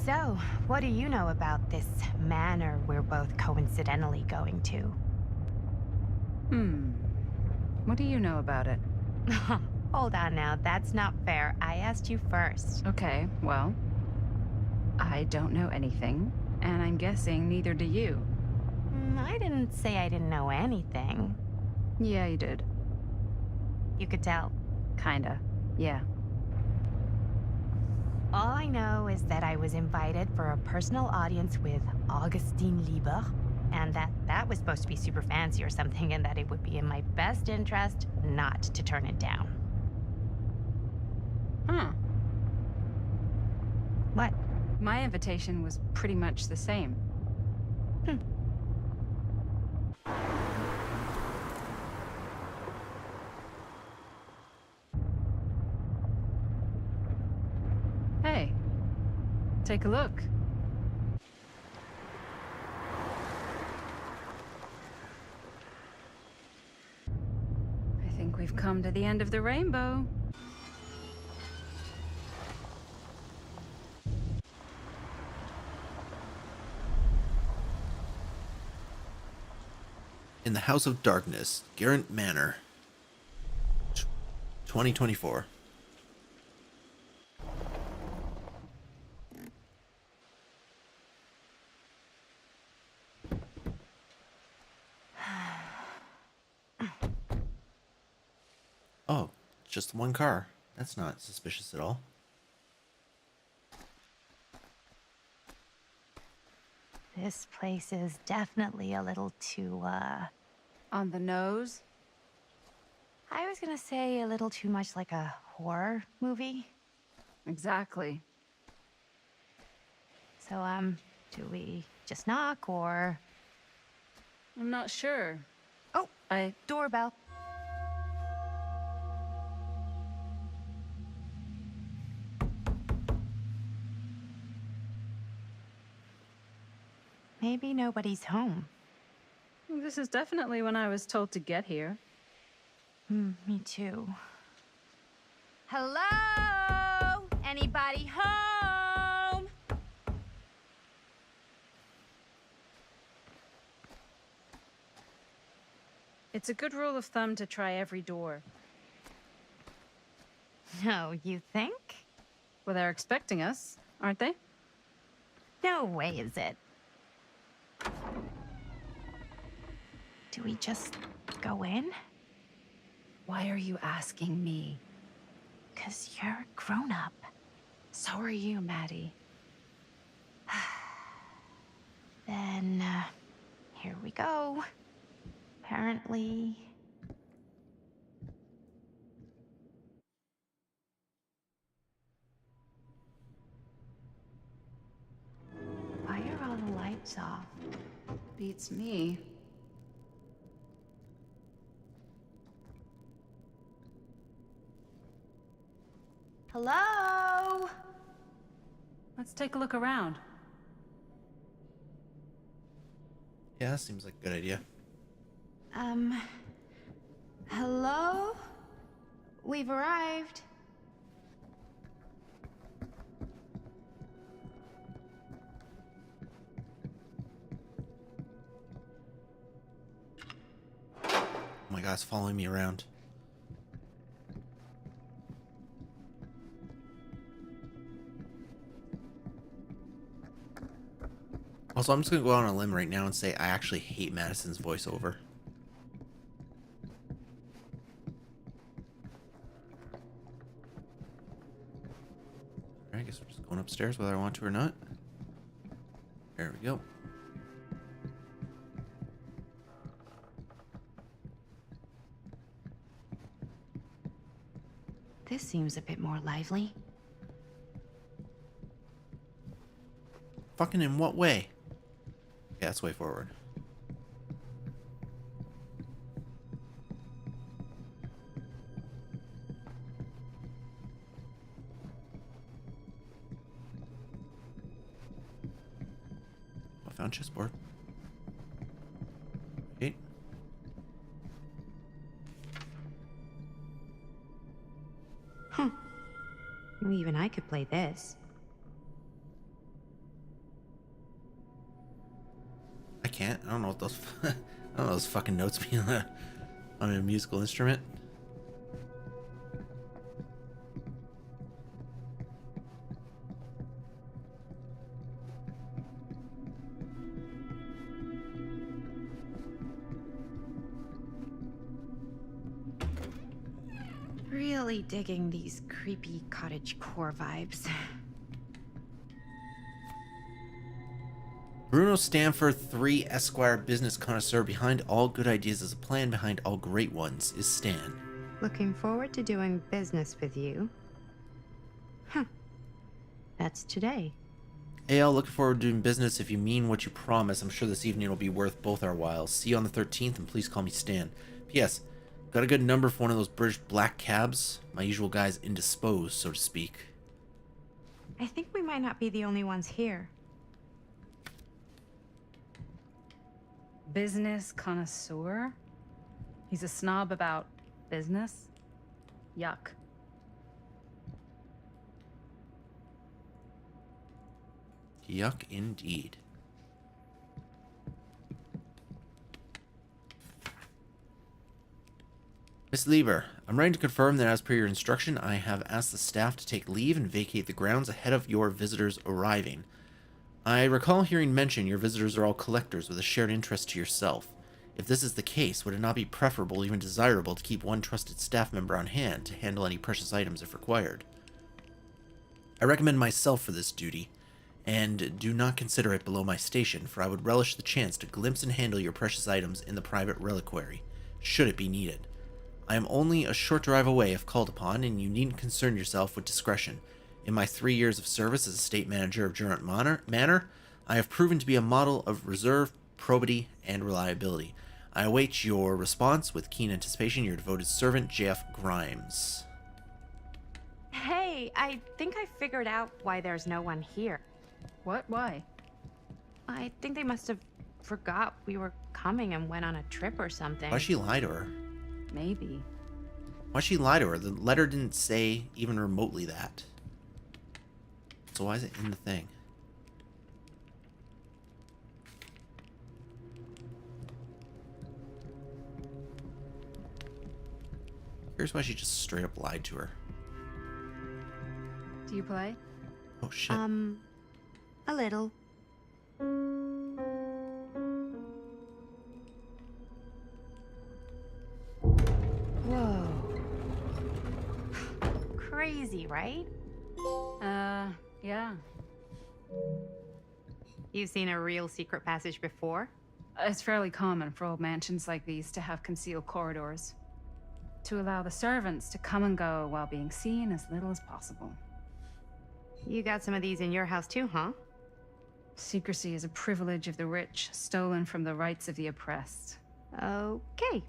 So, what do you know about this manor we're both coincidentally going to? What do you know about it? Hold on now, that's not fair. I asked you first. Okay, well... I don't know anything, and I'm guessing neither do you. I didn't say I didn't know anything. Yeah, you did. You could tell. Kinda. Yeah. All I know is that I was invited for a personal audience with Augustine Lieber, and that was supposed to be super fancy or something, and that it would be in my best interest not to turn it down. Huh. What? My invitation was pretty much the same. Hey, take a look. I think we've come to the end of the rainbow. In the House of Darkness, Garrett Manor. 2024. Oh, just one car. That's not suspicious at all. This place is definitely a little too, On the nose? I was gonna say a little too much like a horror movie. Exactly. So, do we just knock or... I'm not sure. Oh, doorbell. Maybe nobody's home. This is definitely when I was told to get here. Me too. Hello? Anybody home? It's a good rule of thumb to try every door. No, you think? Well, they're expecting us, aren't they? No way is it. Do we just go in? Why are you asking me? 'Cause you're a grown-up. So are you, Maddie. Then, here we go. Apparently... Why are all the lights off? Beats me. Hello? Let's take a look around. Yeah, that seems like a good idea. Hello? We've arrived. Oh my god, it's following me around. Also, I'm just gonna go out on a limb right now and say I actually hate Madison's voiceover. Alright, I guess we're just going upstairs whether I want to or not. There we go. This seems a bit more lively. Fucking in what way? Yeah, that's way forward. I found chessboard. Okay. Huh. Well, even I could play this. I can't. I don't know what those. I don't know those fucking notes mean on a musical instrument. Really digging these creepy cottage core vibes. Bruno Stanford, 3 Esquire business connoisseur. Behind all good ideas is a plan. Behind all great ones is Stan. Looking forward to doing business with you. Huh. That's today. AL, looking forward to doing business. If you mean what you promise, I'm sure this evening will be worth both our whiles. See you on the 13th, and please call me Stan. P.S. Got a good number for one of those British black cabs? My usual guy's indisposed, so to speak. I think we might not be the only ones here. Business connoisseur? He's a snob about business? Yuck. Yuck indeed. Miss Lieber, I'm writing to confirm that as per your instruction, I have asked the staff to take leave and vacate the grounds ahead of your visitors arriving. I recall hearing mention your visitors are all collectors with a shared interest to yourself. If this is the case, would it not be preferable, even desirable, to keep one trusted staff member on hand to handle any precious items if required? I recommend myself for this duty. and do not consider it below my station, for I would relish the chance to glimpse and handle your precious items in the private reliquary, should it be needed. I am only a short drive away if called upon, and you needn't concern yourself with discretion. In my 3 years of service as estate manager of Jurant Manor, I have proven to be a model of reserve, probity, and reliability. I await your response with keen anticipation. Your devoted servant, Jeff Grimes. Hey, I think I figured out why there's no one here. What? Why? I think they must have forgot we were coming and went on a trip or something. Why'd she lie to her? Maybe. Why'd she lie to her? The letter didn't say even remotely that. So why is it in the thing? Here's why she just straight up lied to her. Do you play? Oh shit. A little. Whoa. Crazy, right? Yeah. You've seen a real secret passage before? It's fairly common for old mansions like these to have concealed corridors, to allow the servants to come and go while being seen as little as possible. You got some of these in your house too, huh? Secrecy is a privilege of the rich, stolen from the rights of the oppressed. Okay.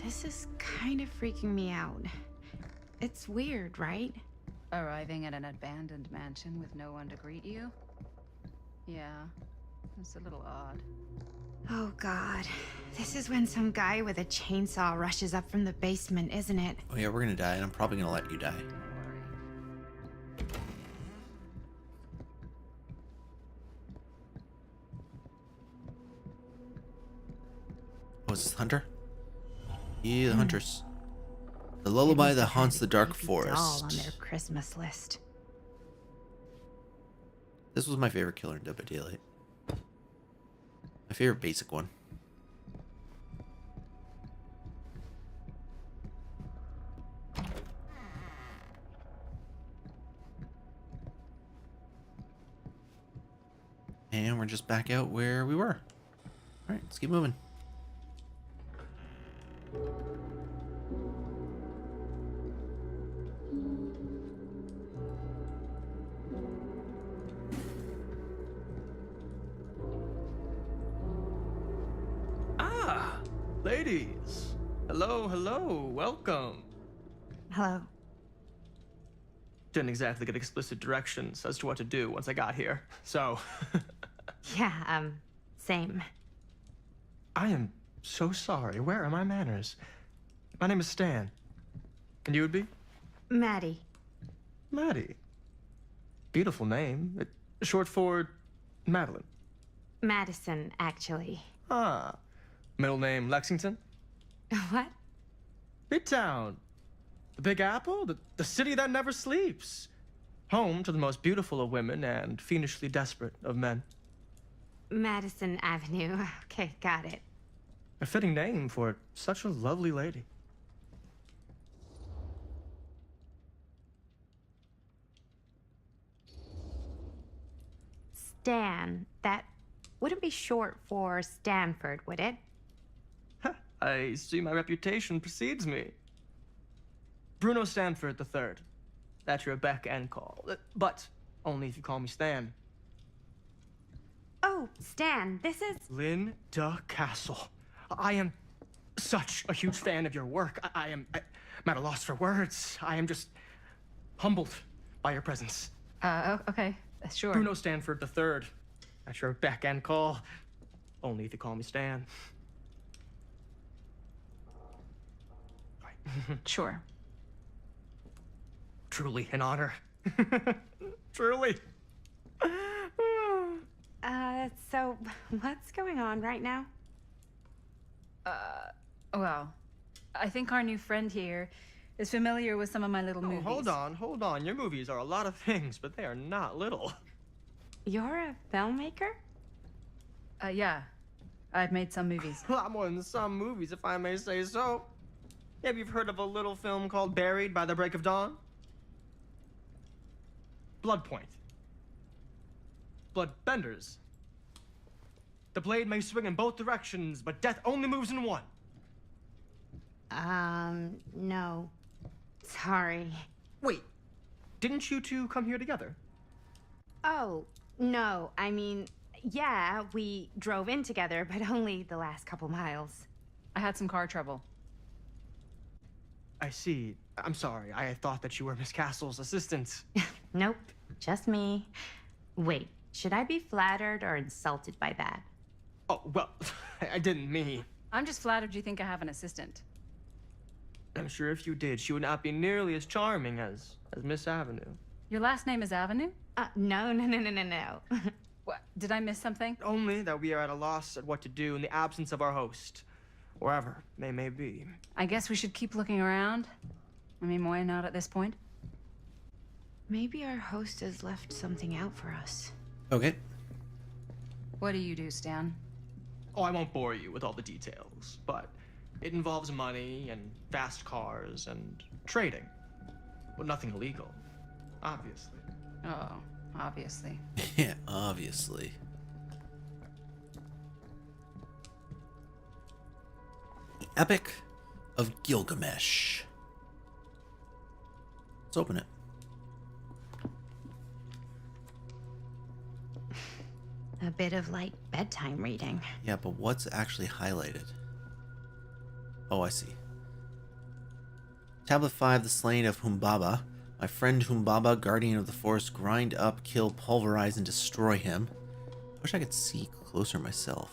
This is kind of freaking me out. It's weird, right? Arriving at an abandoned mansion with no one to greet you? Yeah, it's a little odd. Oh god. This is when some guy with a chainsaw rushes up from the basement, isn't it? Oh yeah, we're gonna die, and I'm probably gonna let you die. Oh, is this the hunter? Yeah, the hunters. The lullaby that haunts the dark Doll on forest. their Christmas list. This was my favorite killer in Dead by Daylight. My favorite basic one. And we're just back out where we were. Alright, let's keep moving. Ah, ladies. Hello, hello, welcome. Hello. Didn't exactly get explicit directions as to what to do once I got here, so. Yeah, same. I am so sorry. Where are my manners? My name is Stan. And you would be? Maddie. Maddie. Beautiful name. Short for Madeline. Madison, actually. Ah. Middle name Lexington? What? Midtown. The Big Apple? The city that never sleeps. Home to the most beautiful of women and fiendishly desperate of men. Madison Avenue. Okay, got it. A fitting name for such a lovely lady. Stan. That wouldn't be short for Stanford, would it? I see my reputation precedes me. Bruno Stanford III. At your beck and call. But only if you call me Stan. Oh, Stan, this is... Linda Castle. I am such a huge fan of your work. I'm at a loss for words. I am just humbled by your presence. Okay, sure. Bruno Stanford III. At your beck and call. Only if you call me Stan. Sure. Truly an honor. Truly. So what's going on right now? Well, I think our new friend here is familiar with some of my little movies. Hold on. Your movies are a lot of things, but they are not little. You're a filmmaker? Yeah. I've made some movies. A lot more than some movies, if I may say so. Maybe you've heard of a little film called Buried by the Break of Dawn? blood point. Blood benders. The blade may swing in both directions, but death only moves in one. No. Sorry. Wait, didn't you two come here together? Oh, no. I mean, yeah, we drove in together, but only the last couple miles. I had some car trouble. I see. I'm sorry. I thought that you were Miss Castle's assistant. Nope, just me. Wait, should I be flattered or insulted by that? Oh, well, I didn't mean. I'm just flattered you think I have an assistant. I'm sure if you did, she would not be nearly as charming as Miss Avenue. Your last name is Avenue? No. What? Did I miss something? Only that we are at a loss at what to do in the absence of our host, wherever they may be. I guess we should keep looking around. I mean, why not at this point? Maybe our host has left something out for us. Okay. What do you do, Stan? Oh, I won't bore you with all the details, but it involves money and fast cars and trading. Well, nothing illegal, obviously. Oh, obviously. Yeah, obviously. The Epic of Gilgamesh. Let's open it. A bit of light bedtime reading. Yeah, but what's actually highlighted? Oh, I see. Tablet 5, The Slaying of Humbaba. My friend Humbaba, guardian of the forest, grind up, kill, pulverize, and destroy him. I wish I could see closer myself.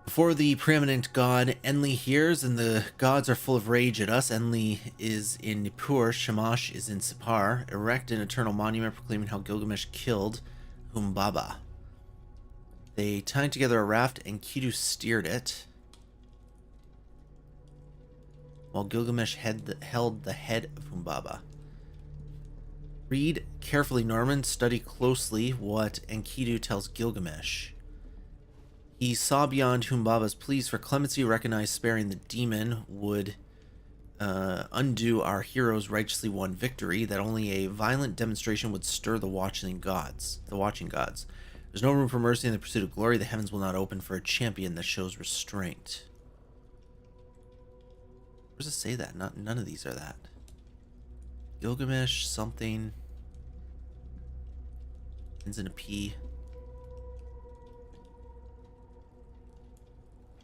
Before the preeminent god, Enli hears, and the gods are full of rage at us. Enli is in Nippur, Shamash is in Sipar. Erect an eternal monument proclaiming how Gilgamesh killed Humbaba. They tied together a raft, and Kidu steered it, while Gilgamesh held the head of Humbaba. Read carefully, Norman. Study closely what Enkidu tells Gilgamesh. He saw beyond Humbaba's pleas for clemency, recognized sparing the demon would undo our hero's righteously won victory, that only a violent demonstration would stir the watching gods. There's no room for mercy in the pursuit of glory. The heavens will not open for a champion that shows restraint. Where does it say that? None of these are that. Gilgamesh something ends in a P.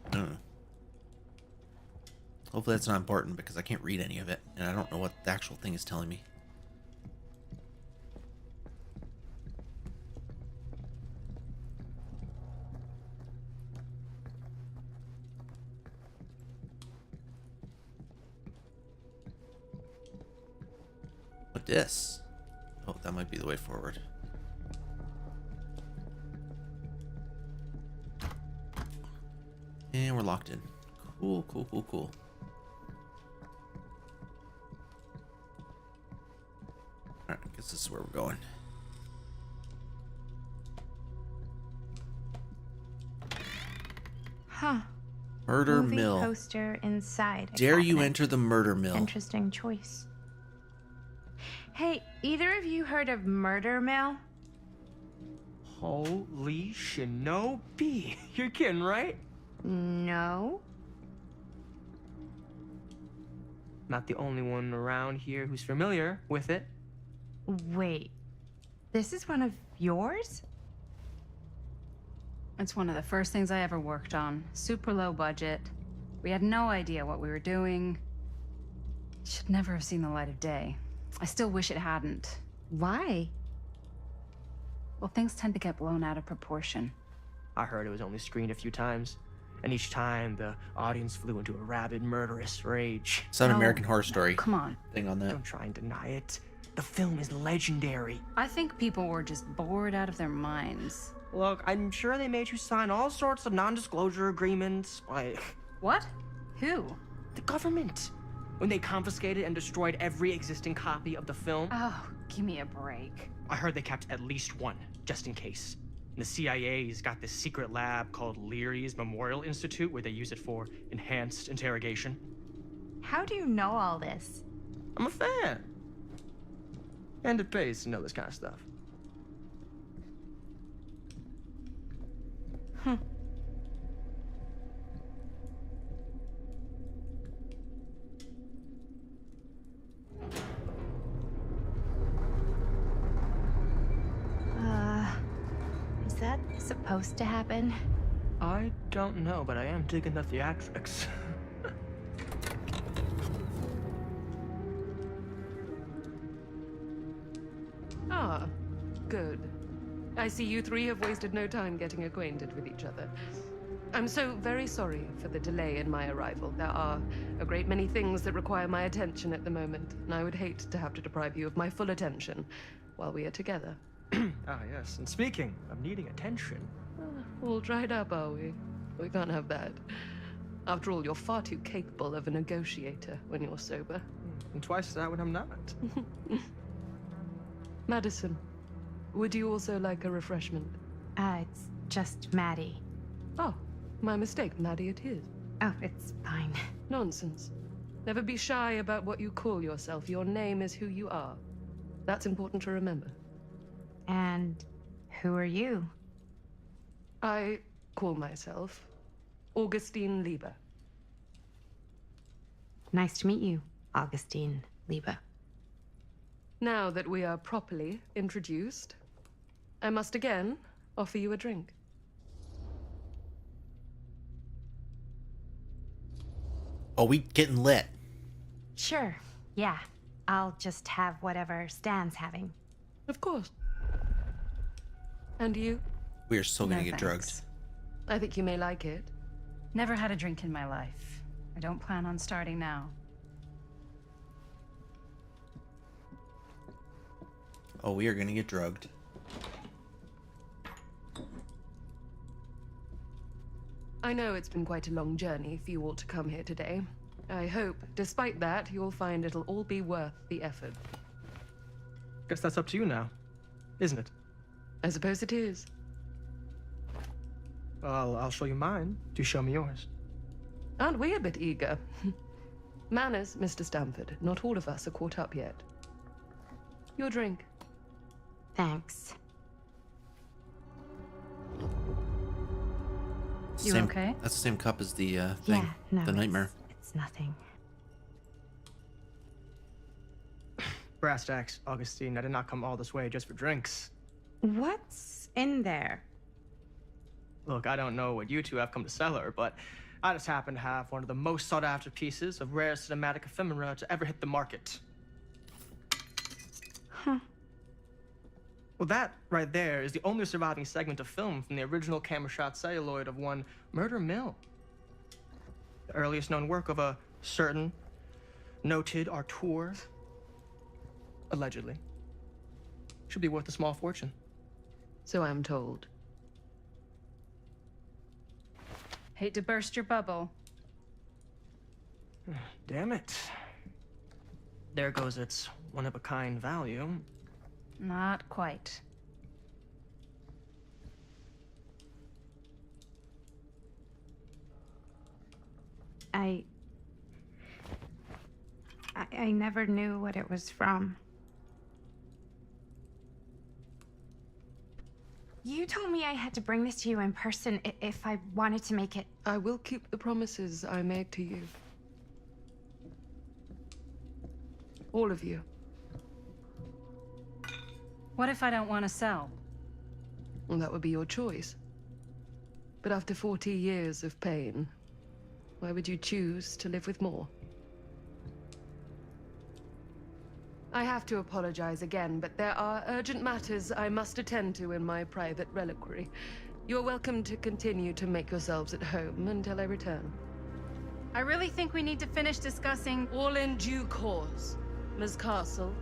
I don't know. Hopefully that's not important because I can't read any of it and I don't know what the actual thing is telling me. What this? Oh, that might be the way forward. And we're locked in. Cool. Alright, I guess this is where we're going. Huh. Murder Movie mill. Poster inside. Dare you cabinet. enter the murder mill? Interesting choice. Hey, either of you heard of Murder Mill? Holy shinobi. You're kidding, right? No. Not the only one around here who's familiar with it. Wait. This is one of yours? It's one of the first things I ever worked on. Super low budget. We had no idea what we were doing. Should never have seen the light of day. I still wish it hadn't. Why? Well, things tend to get blown out of proportion. I heard it was only screened a few times, and each time the audience flew into a rabid, murderous rage. It's not an No, American Horror Story Come on. thing on that. Don't try and deny it. The film is legendary. I think people were just bored out of their minds. Look, I'm sure they made you sign all sorts of non-disclosure agreements, like What? Who? the government, when they confiscated and destroyed every existing copy of the film. Oh, give me a break. I heard they kept at least one, just in case. And the CIA's got this secret lab called Leary's Memorial Institute where they use it for enhanced interrogation. How do you know all this? I'm a fan. And it pays to know this kind of stuff. Is that supposed to happen? I don't know, but I am digging the theatrics. Ah, good. I see you three have wasted no time getting acquainted with each other. I'm so very sorry for the delay in my arrival. There are a great many things that require my attention at the moment, and I would hate to have to deprive you of my full attention while we are together. Ah, yes. And speaking of needing attention. All dried up, are we? We can't have that. After all, you're far too capable of a negotiator when you're sober. And twice that when I'm not. Madison, would you also like a refreshment? It's just Maddie. Oh, my mistake. Maddie it is. Oh, it's fine. Nonsense. Never be shy about what you call yourself. Your name is who you are. That's important to remember. And who are you? I call myself Augustine Lieber. Nice to meet you, Augustine Lieber. Now that we are properly introduced, I must again offer you a drink. Oh, we getting lit. Sure, yeah. I'll just have whatever Stan's having. Of course. And you? We are so gonna No, get thanks. drugged. I think you may like it. Never had a drink in my life. I don't plan on starting now. Oh, we are gonna get drugged. I know it's been quite a long journey for you all to come here today. I hope, despite that, you'll find it'll all be worth the effort. Guess that's up to you now, isn't it? I suppose it is. Well, I'll show you mine. Do show me yours. Aren't we a bit eager? Manners, Mr. Stamford. Not all of us are caught up yet. Your drink. Thanks. You Same, okay? That's the same cup as the thing. Yeah, no, the nightmare. It's nothing. Brass tacks, Augustine. I did not come all this way just for drinks. What's in there? Look, I don't know what you two have come to cellar, but I just happen to have one of the most sought-after pieces of rare cinematic ephemera to ever hit the market. Huh. Well, that right there is the only surviving segment of film from the original camera shot celluloid of one Murder Mill. The earliest known work of a certain noted auteur, allegedly. Should be worth a small fortune. So I'm told. Hate to burst your bubble. Damn it. There goes its one-of-a-kind value. Not quite. I never knew what it was from. You told me I had to bring this to you in person if I wanted to make it. I will keep the promises I made to you. All of you. What if I don't want to sell? Well, that would be your choice. But after 40 years of pain, why would you choose to live with more? I have to apologize again, but there are urgent matters I must attend to in my private reliquary. You're welcome to continue to make yourselves at home until I return. I really think we need to finish discussing. All in due course, Ms. Castle.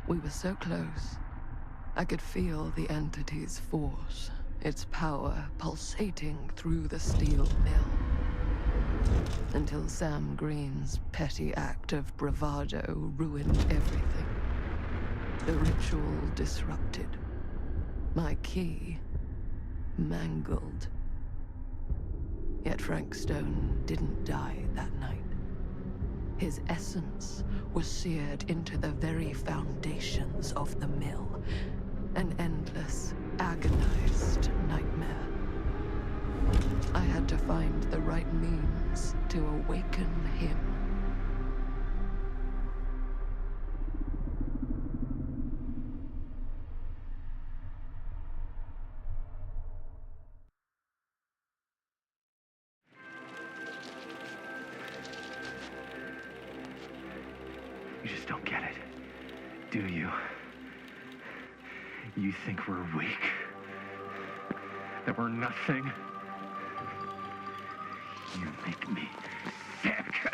We were so close. I could feel the entity's force, its power pulsating through the steel mill. Until Sam Green's petty act of bravado ruined everything. The ritual disrupted. My key mangled. Yet Frank Stone didn't die that night. His essence was seared into the very foundations of the mill. An endless, agonized nightmare. I had to find the right means to awaken him. You just don't get it, do you? You think we're weak? That we're nothing? You make me sick.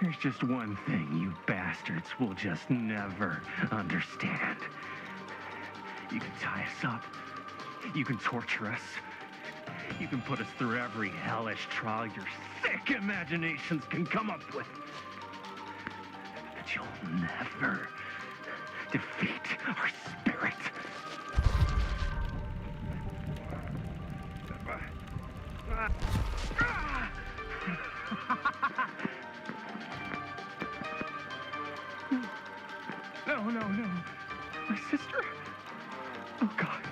There's just one thing you bastards will just never understand. You can tie us up. You can torture us. You can put us through every hellish trial your sick imaginations can come up with. But you'll never defeat our spirit. No. My sister? Oh, God.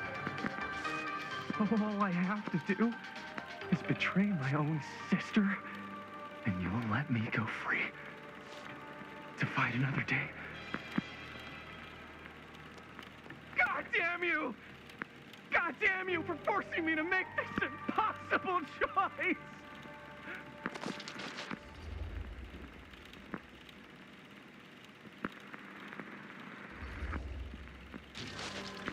All I have to do is betray my own sister, and you'll let me go free to fight another day. God damn you! God damn you for forcing me to make this impossible choice!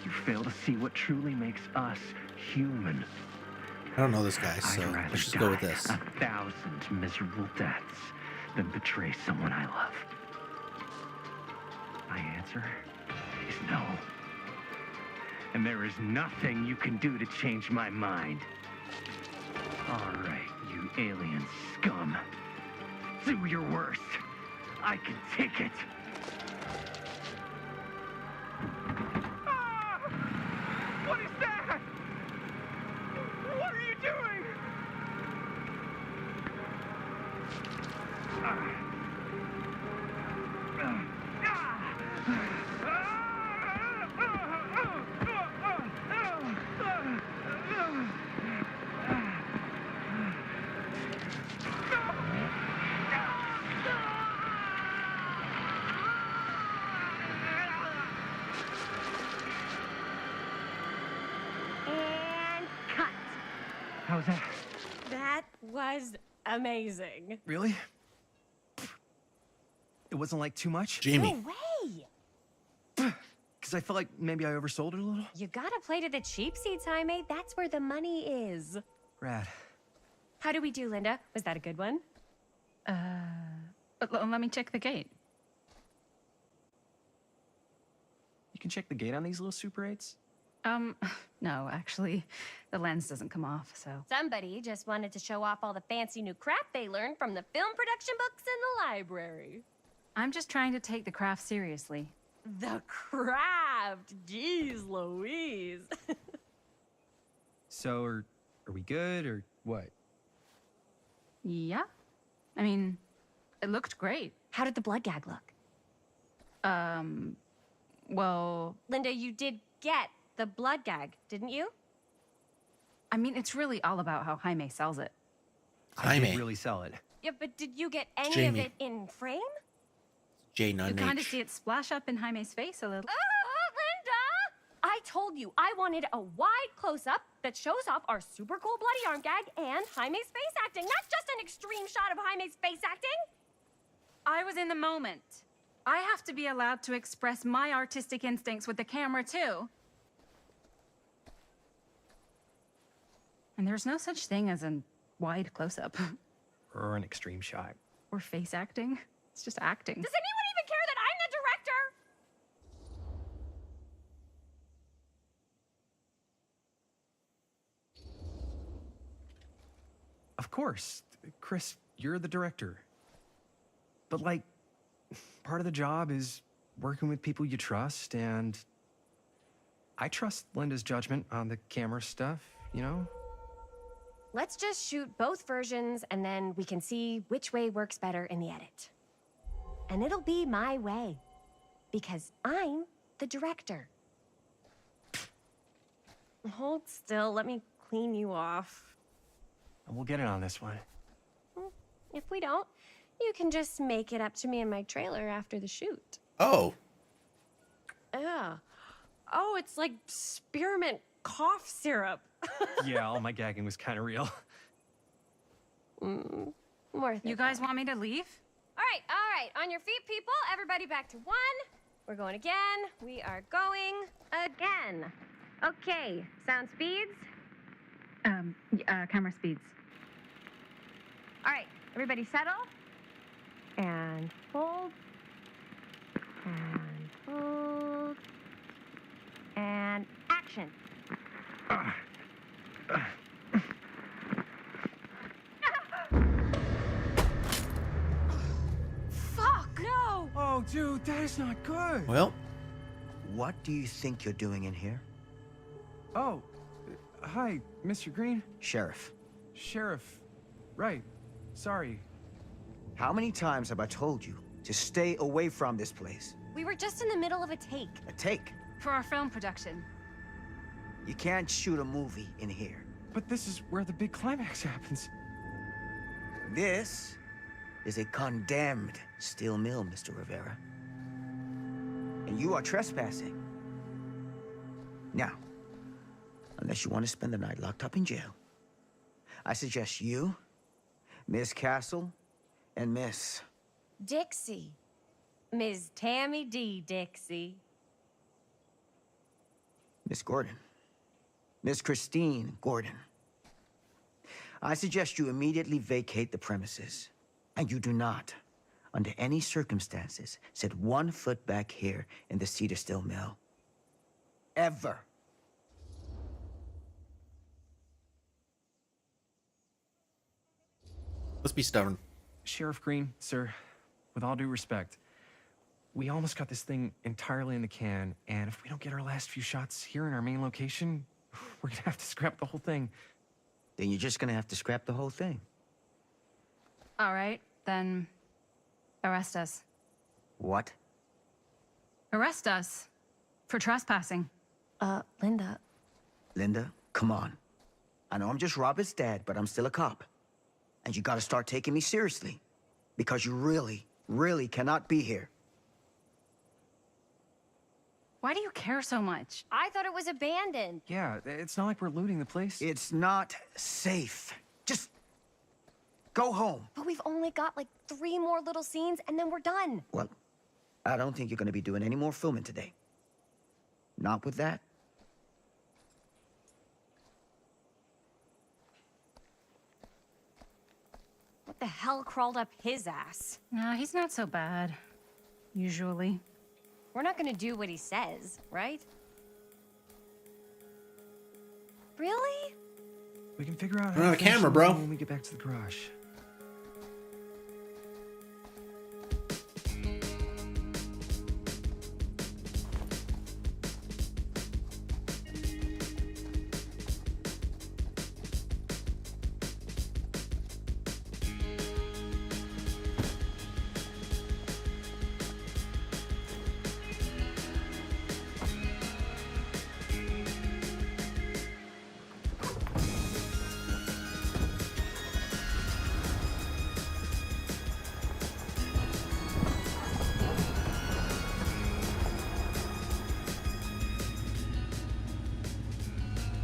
You fail to see what truly makes us human. I don't know this guy, so I'd rather let's just go with die this. 1,000 miserable deaths than betray someone I love. My answer is no. And there is nothing you can do to change my mind. All right, you alien scum. Do your worst. I can take it. Ah! What is that? What are you doing? And cut. How's that? That was amazing. Really? It wasn't like too much? Jamie. No way. Because I felt like maybe I oversold it a little. You gotta play to the cheap seats, Jaime. That's where the money is. Rad. How do we do, Linda? Was that a good one? Let me check the gate. You can check the gate on these little Super 8s? No, actually, the lens doesn't come off, so. Somebody just wanted to show off all the fancy new crap they learned from the film production books in the library. I'm just trying to take the craft seriously. The craft! Jeez Louise. So, are we good, or what? Yeah. I mean, it looked great. How did the blood gag look? Well, Linda, you did get the blood gag, didn't you? I mean, it's really all about how Jaime sells it. I did Jaime. really sell it. Yeah, but did you get any Jamie. of it in frame? J You Nun kind of H. see it splash up in Jaime's face a little. Linda! I told you I wanted a wide close-up that shows off our super cool bloody arm gag and Jaime's face acting, not just an extreme shot of Jaime's face acting. I was in the moment. I have to be allowed to express my artistic instincts with the camera, too. And there's no such thing as a wide close-up. Or an extreme shot. Or face acting. It's just acting. Does anyone even care that I'm the director? Of course. Chris, you're the director. But, like, part of the job is working with people you trust, and I trust Linda's judgment on the camera stuff, you know? Let's just shoot both versions, and then we can see which way works better in the edit. And it'll be my way, because I'm the director. Hold still, let me clean you off. We'll get it on this one. If we don't, you can just make it up to me in my trailer after the shoot. Oh. Yeah. Oh, it's like spearmint cough syrup. Yeah, all my gagging was kind of real. Worth it. You guys want me to leave? All right. On your feet, people. Everybody back to 1. We're going again. We are going again. Okay. Sound speeds. Camera speeds. All right. Everybody settle. And hold. And hold. And action. Fuck! No! Oh, dude, that is not good. Well, What do you think you're doing in here? Oh, hi, Mr. Green. Sheriff. Sheriff. Right. Sorry. How many times have I told you to stay away from this place? We were just in the middle of a take. A take. For our film production. You can't shoot a movie in here. But this is where the big climax happens. This is a condemned steel mill, Mr. Rivera. And you are trespassing. Now, unless you want to spend the night locked up in jail, I suggest you, Miss Castle, and Miss... Dixie. Ms. Tammy D. Dixie. Miss Gordon. Miss Christine Gordon. I suggest you immediately vacate the premises. And you do not, under any circumstances, set 1 foot back here in the Cedar Still Mill. Ever. let's be stubborn. Sheriff Green, sir, with all due respect, we almost got this thing entirely in the can, and if we don't get our last few shots here in our main location, we're gonna have to scrap the whole thing. Then you're just gonna have to scrap the whole thing. All right, then arrest us. What? Arrest us for trespassing. Linda. Linda, come on. I know I'm just Robert's dad, but I'm still a cop. And you gotta start taking me seriously. Because you really, really cannot be here. Why do you care so much? I thought it was abandoned. Yeah, it's not like we're looting the place. It's not safe. Just go home. But we've only got like 3 more little scenes and then we're done. Well, I don't think you're gonna be doing any more filming today. Not with that. What the hell crawled up his ass? No, he's not so bad. Usually. We're not gonna do what he says, right? Really? We can figure out I don't have a to finish camera, the bro. movie when we get back to the garage.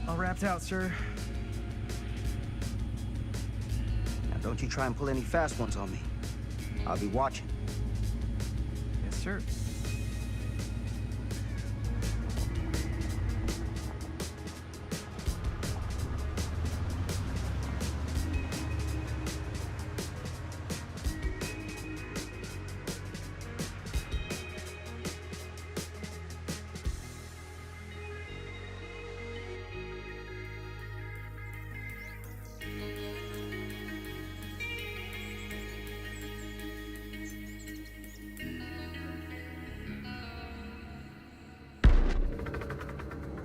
All wrapped out, sir. Now don't you try and pull any fast ones on me. I'll be watching. Yes, sir.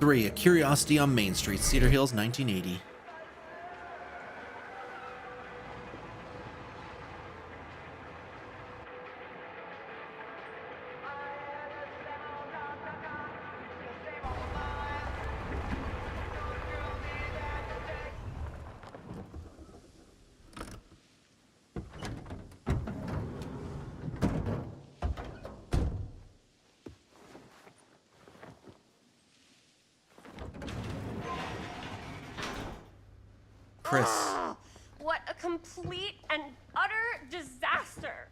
3, A Curiosity on Main Street, Cedar Hills, 1980. Chris. What a complete and utter disaster.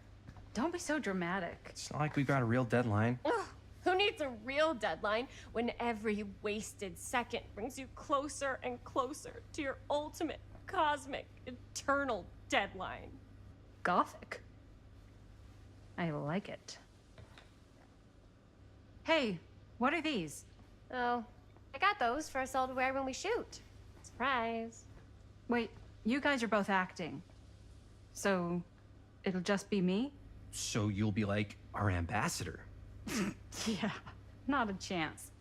Don't be so dramatic. It's not like we've got a real deadline. Ugh, who needs a real deadline when every wasted second brings you closer and closer to your ultimate, cosmic, eternal deadline? Gothic. I like it. Hey, what are these? Oh, I got those for us all to wear when we shoot. Surprise. Wait, you guys are both acting. So, it'll just be me? So you'll be like our ambassador. Yeah, not a chance.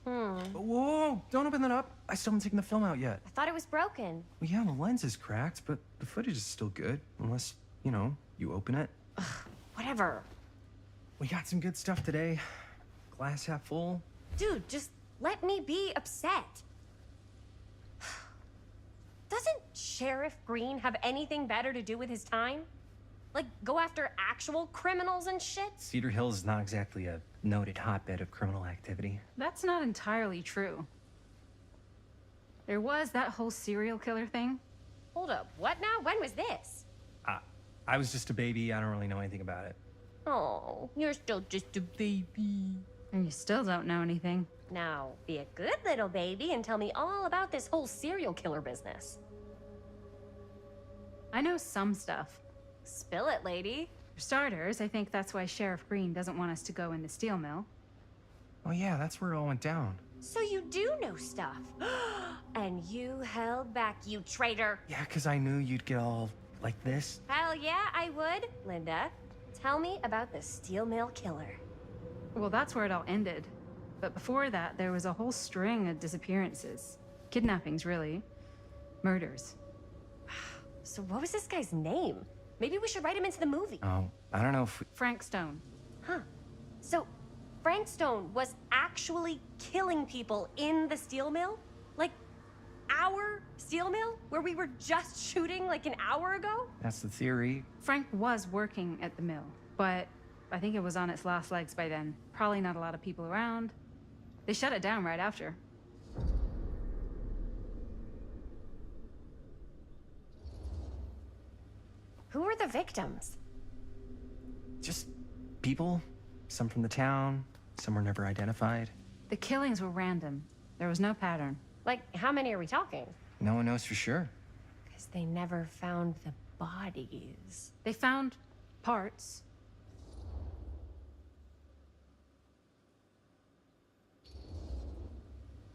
Whoa, don't open that up. I still haven't taken the film out yet. I thought it was broken. Well, yeah, the lens is cracked, but the footage is still good. Unless, you know, you open it. Whatever. We got some good stuff today. Glass half full. Dude, just let me be upset. Doesn't Sheriff Green have anything better to do with his time? Like, go after actual criminals and shit? Cedar Hills is not exactly a noted hotbed of criminal activity. That's not entirely true. There was that whole serial killer thing. Hold up, what now? When was this? I was just a baby. I don't really know anything about it. Oh, you're still just a baby. And you still don't know anything. Now, be a good little baby and tell me all about this whole serial killer business. I know some stuff. Spill it, lady. For starters, I think that's why Sheriff Green doesn't want us to go in the steel mill. Oh yeah, that's where it all went down. So you do know stuff. And you held back, you traitor. Yeah, because I knew you'd get all like this. Hell yeah, I would. Linda, tell me about the steel mill killer. Well, that's where it all ended. But before that, there was a whole string of disappearances. Kidnappings, really. Murders. So what was this guy's name? Maybe we should write him into the movie. Oh, I don't know if we... Frank Stone. Huh. So Frank Stone was actually killing people in the steel mill? Like, our steel mill? Where we were just shooting like an hour ago? That's the theory. Frank was working at the mill, but I think it was on its last legs by then. Probably not a lot of people around. They shut it down right after. Who were the victims? Just people. Some from the town. Some were never identified. The killings were random. There was no pattern. Like, how many are we talking? No one knows for sure. Because they never found the bodies. They found parts.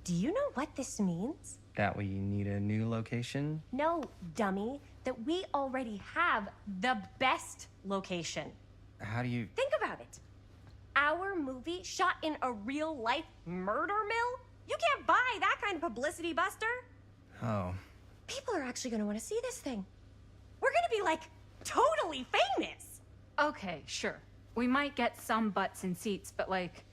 Do you know what this means? That we need a new location? No, dummy. That we already have the best location. How do you... Think about it. Our movie shot in a real-life murder mill? You can't buy that kind of publicity, Buster. Oh. People are actually gonna want to see this thing. We're gonna be, like, totally famous. Okay, sure. We might get some butts in seats, but like,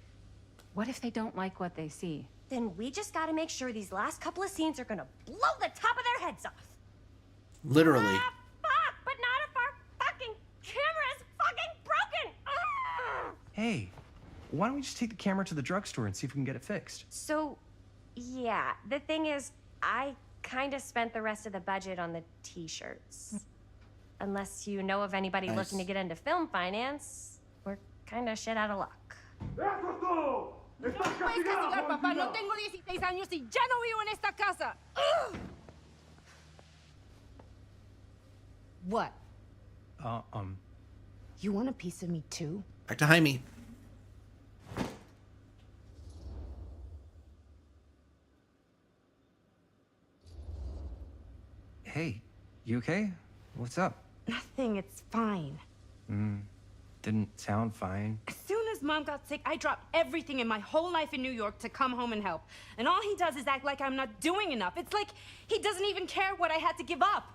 what if they don't like what they see? Then we just gotta make sure these last couple of scenes are gonna blow the top of their heads off. Literally. Ah, fuck, but not if our fucking camera is fucking broken. Ugh. Hey, why don't we just take the camera to the drugstore and see if we can get it fixed? So, yeah, the thing is, I kind of spent the rest of the budget on the t-shirts. Unless you know of anybody looking to get into film finance, we're kind of shit out of luck. No me puedes castigar, papá. No tengo 16 años y ya no vivo en esta casa. Ugh. What? You want a piece of me too? Back to Jaime. Hey, you okay? What's up? Nothing, it's fine. Didn't sound fine. As soon as Mom got sick, I dropped everything in my whole life in New York to come home and help. And all he does is act like I'm not doing enough. It's like he doesn't even care what I had to give up.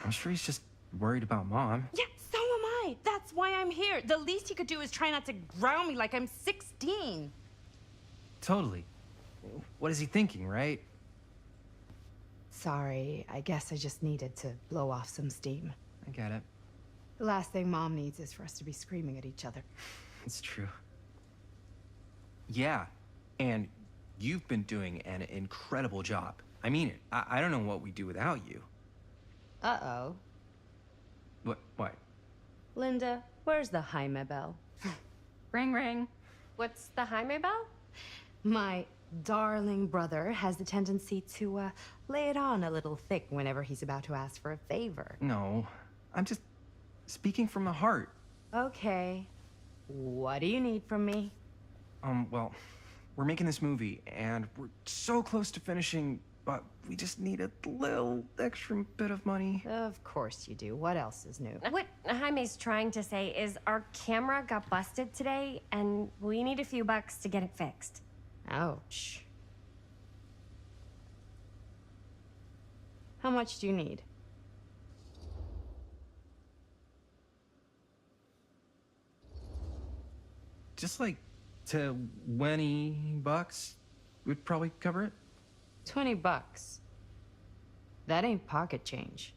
I'm sure he's just worried about Mom. Yeah, so am I. That's why I'm here. The least he could do is try not to ground me like I'm 16. Totally. What is he thinking, right? Sorry, I guess I just needed to blow off some steam. I get it. The last thing Mom needs is for us to be screaming at each other. It's true. Yeah, and you've been doing an incredible job. I mean it. I don't know what we'd do without you. Uh-oh. What? Linda, where's the Jaime bell? Ring, ring. What's the Jaime bell? My darling brother has the tendency to, lay it on a little thick whenever he's about to ask for a favor. No, I'm just speaking from the heart. Okay. What do you need from me? Well, we're making this movie, and we're so close to finishing, but we just need a little extra bit of money. Of course you do. What else is new? What Jaime's trying to say is our camera got busted today, and we need a few bucks to get it fixed. Ouch. How much do you need? Just like $20 would probably cover it. $20. That ain't pocket change.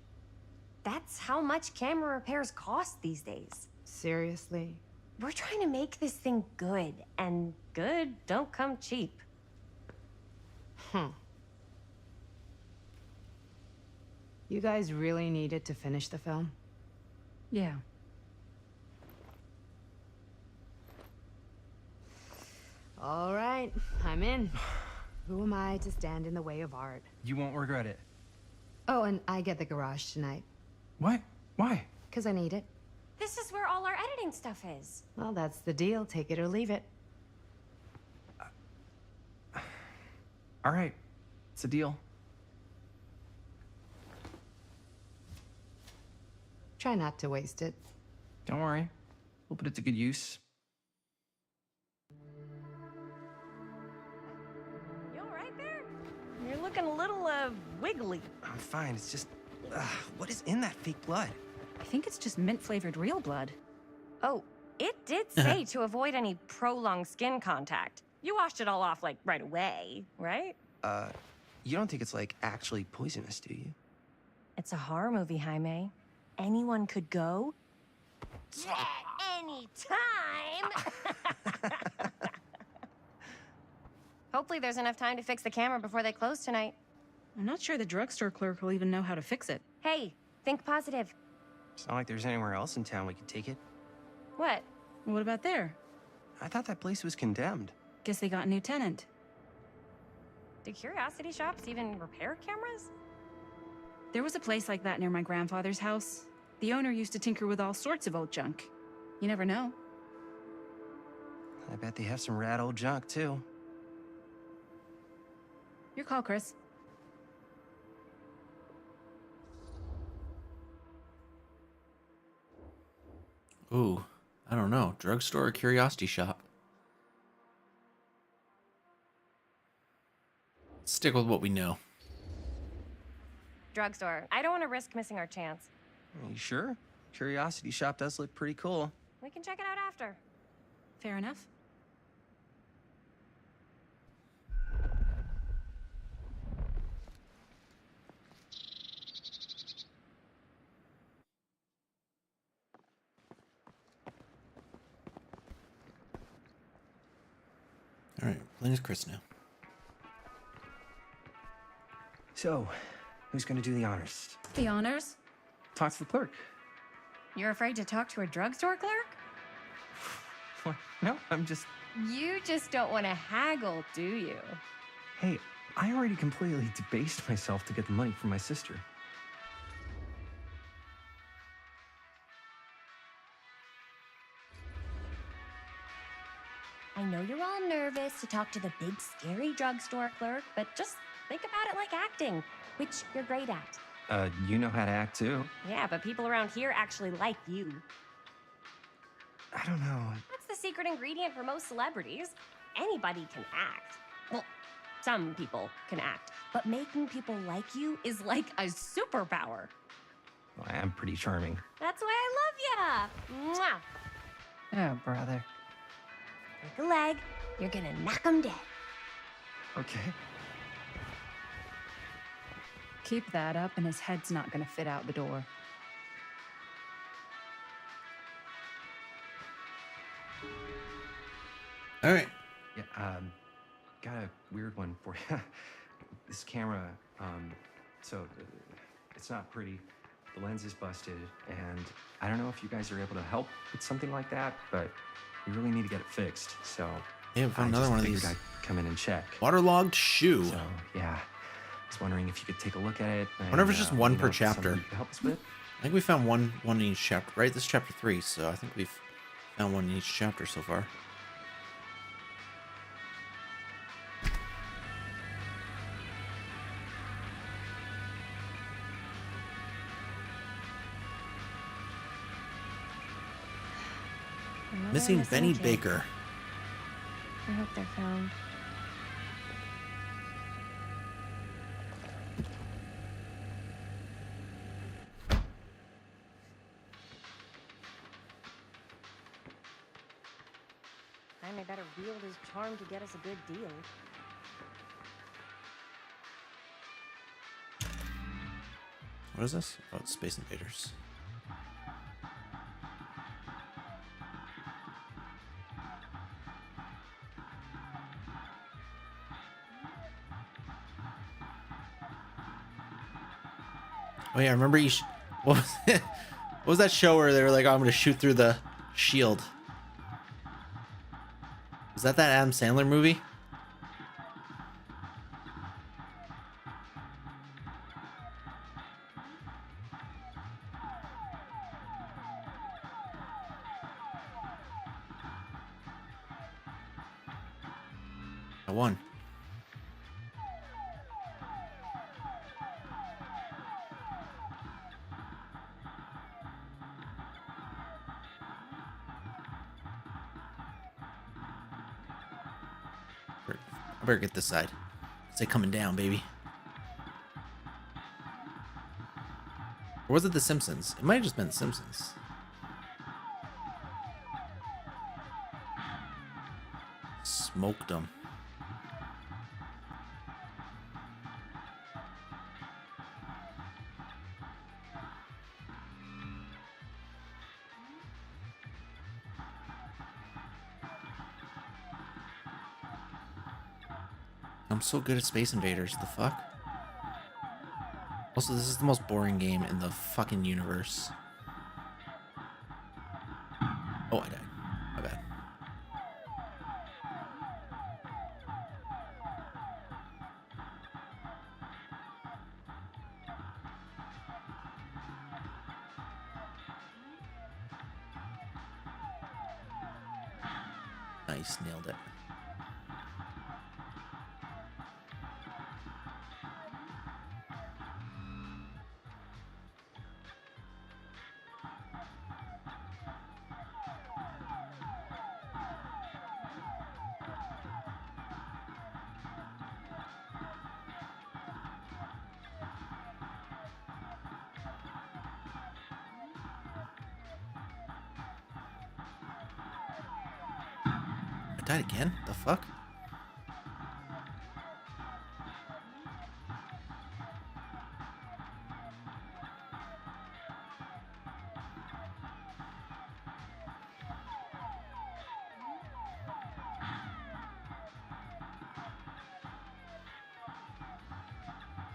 That's how much camera repairs cost these days. Seriously? We're trying to make this thing good, and good don't come cheap. You guys really needed to finish the film? Yeah. All right, I'm in. Who am I to stand in the way of art? You won't regret it. Oh, and I get the garage tonight. What? Why? Because I need it. This is where all our editing stuff is. Well, that's the deal. Take it or leave it. All right, it's a deal. Try not to waste it. Don't worry. We'll put it to good use. You all right there? You're looking a little, wiggly. I'm fine. It's just, what is in that fake blood? I think it's just mint-flavored real blood. Oh, it did say to avoid any prolonged skin contact. You washed it all off, like, right away, right? You don't think it's, like, actually poisonous, do you? It's a horror movie, Jaime. Anyone could go. Yeah, anytime! Hopefully there's enough time to fix the camera before they close tonight. I'm not sure the drugstore clerk will even know how to fix it. Hey, think positive. It's not like there's anywhere else in town we could take it. What? What about there? I thought that place was condemned. Guess they got a new tenant. Do curiosity shops even repair cameras? There was a place like that near my grandfather's house. The owner used to tinker with all sorts of old junk. You never know. I bet they have some rad old junk, too. Your call, Chris. Ooh, I don't know. Drugstore or curiosity shop? Stick with what we know. Drugstore. I don't want to risk missing our chance. Are you sure? Curiosity shop does look pretty cool. We can check it out after. Fair enough. All right, playing as Chris now. So, who's gonna do the honors? The honors? Talk to the clerk. You're afraid to talk to a drugstore clerk? What? No, I'm just... You just don't want to haggle, do you? Hey, I already completely debased myself to get the money from my sister. I know you're all nervous to talk to the big, scary drugstore clerk, but just think about it like acting, which you're great at. You know how to act, too. Yeah, but people around here actually like you. I don't know. That's the secret ingredient for most celebrities. Anybody can act. Well, some people can act. But making people like you is like a superpower. Well, I am pretty charming. That's why I love ya. Mwah. Oh, brother. Break a leg, you're gonna knock 'em dead. Okay. Keep that up and his head's not gonna fit out the door. All right. Yeah, got a weird one for you. This camera, it's not pretty. The lens is busted, and I don't know if you guys are able to help with something like that, but we really need to get it fixed. So Yeah, we found another one of these. I'd come in and check. Waterlogged shoe. So yeah, I was wondering if you could take a look at it. I wonder if it's just one per if it's something chapter. you could help us with. I think we found one in each chapter, right? This is chapter 3, so I think we've found one in each chapter so far. Missing Benny kid. Baker. I hope they're found. Jaime better wield his charm to get us a good deal. What is this? Oh, it's Space Invaders. Oh yeah, I remember you. What was it? What was that show where they were like, "Oh, I'm gonna shoot through the shield"? Was that Adam Sandler movie? I won. I better get this side. Say coming down, baby. Or was it The Simpsons? It might have just been The Simpsons. Smoked them. I'm so good at Space Invaders. The fuck? Also, this is the most boring game in the fucking universe. Oh, I died. My bad. Nice, nailed it. I died again? The fuck?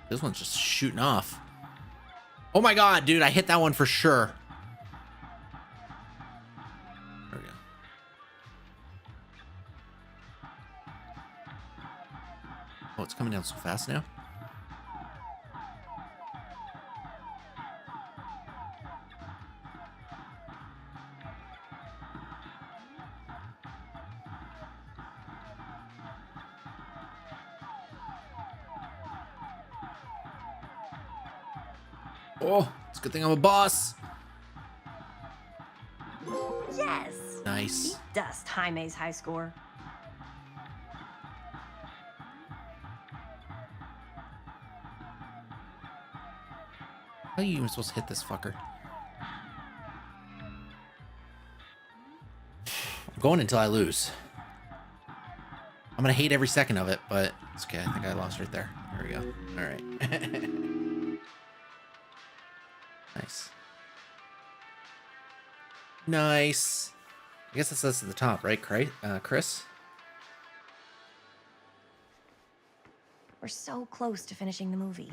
This one's just shooting off. Oh my god, dude, I hit that one for sure. There we go. Oh, it's coming down so fast now. Oh, it's a good thing I'm a boss. Yes. Nice. dust Jaime's high score. How are you even supposed to hit this fucker? I'm going until I lose. I'm gonna hate every second of it, but it's okay. I think I lost right there. There we go. All right. Nice. Nice. I guess that's at the top, right, Chris? We're so close to finishing the movie.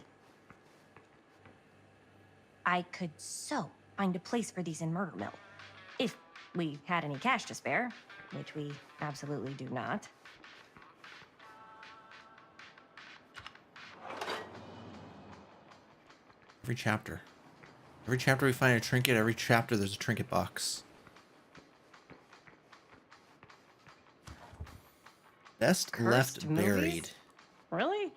I could so find a place for these in Murder Mill. If we had any cash to spare, which we absolutely do not. Every chapter. Every chapter we find a trinket, every chapter there's a trinket box. Best left buried. Really?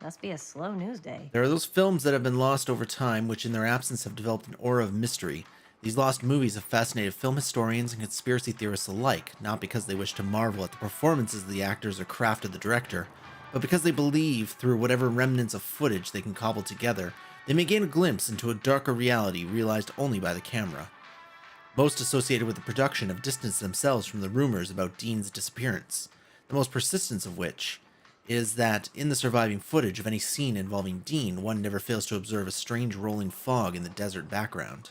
Must be a slow news day. There are those films that have been lost over time, which in their absence have developed an aura of mystery. These lost movies have fascinated film historians and conspiracy theorists alike, not because they wish to marvel at the performances of the actors or craft of the director, but because they believe, through whatever remnants of footage they can cobble together, they may gain a glimpse into a darker reality realized only by the camera. Most associated with the production have distanced themselves from the rumors about Dean's disappearance, the most persistent of which is that in the surviving footage of any scene involving Dean, one never fails to observe a strange rolling fog in the desert background.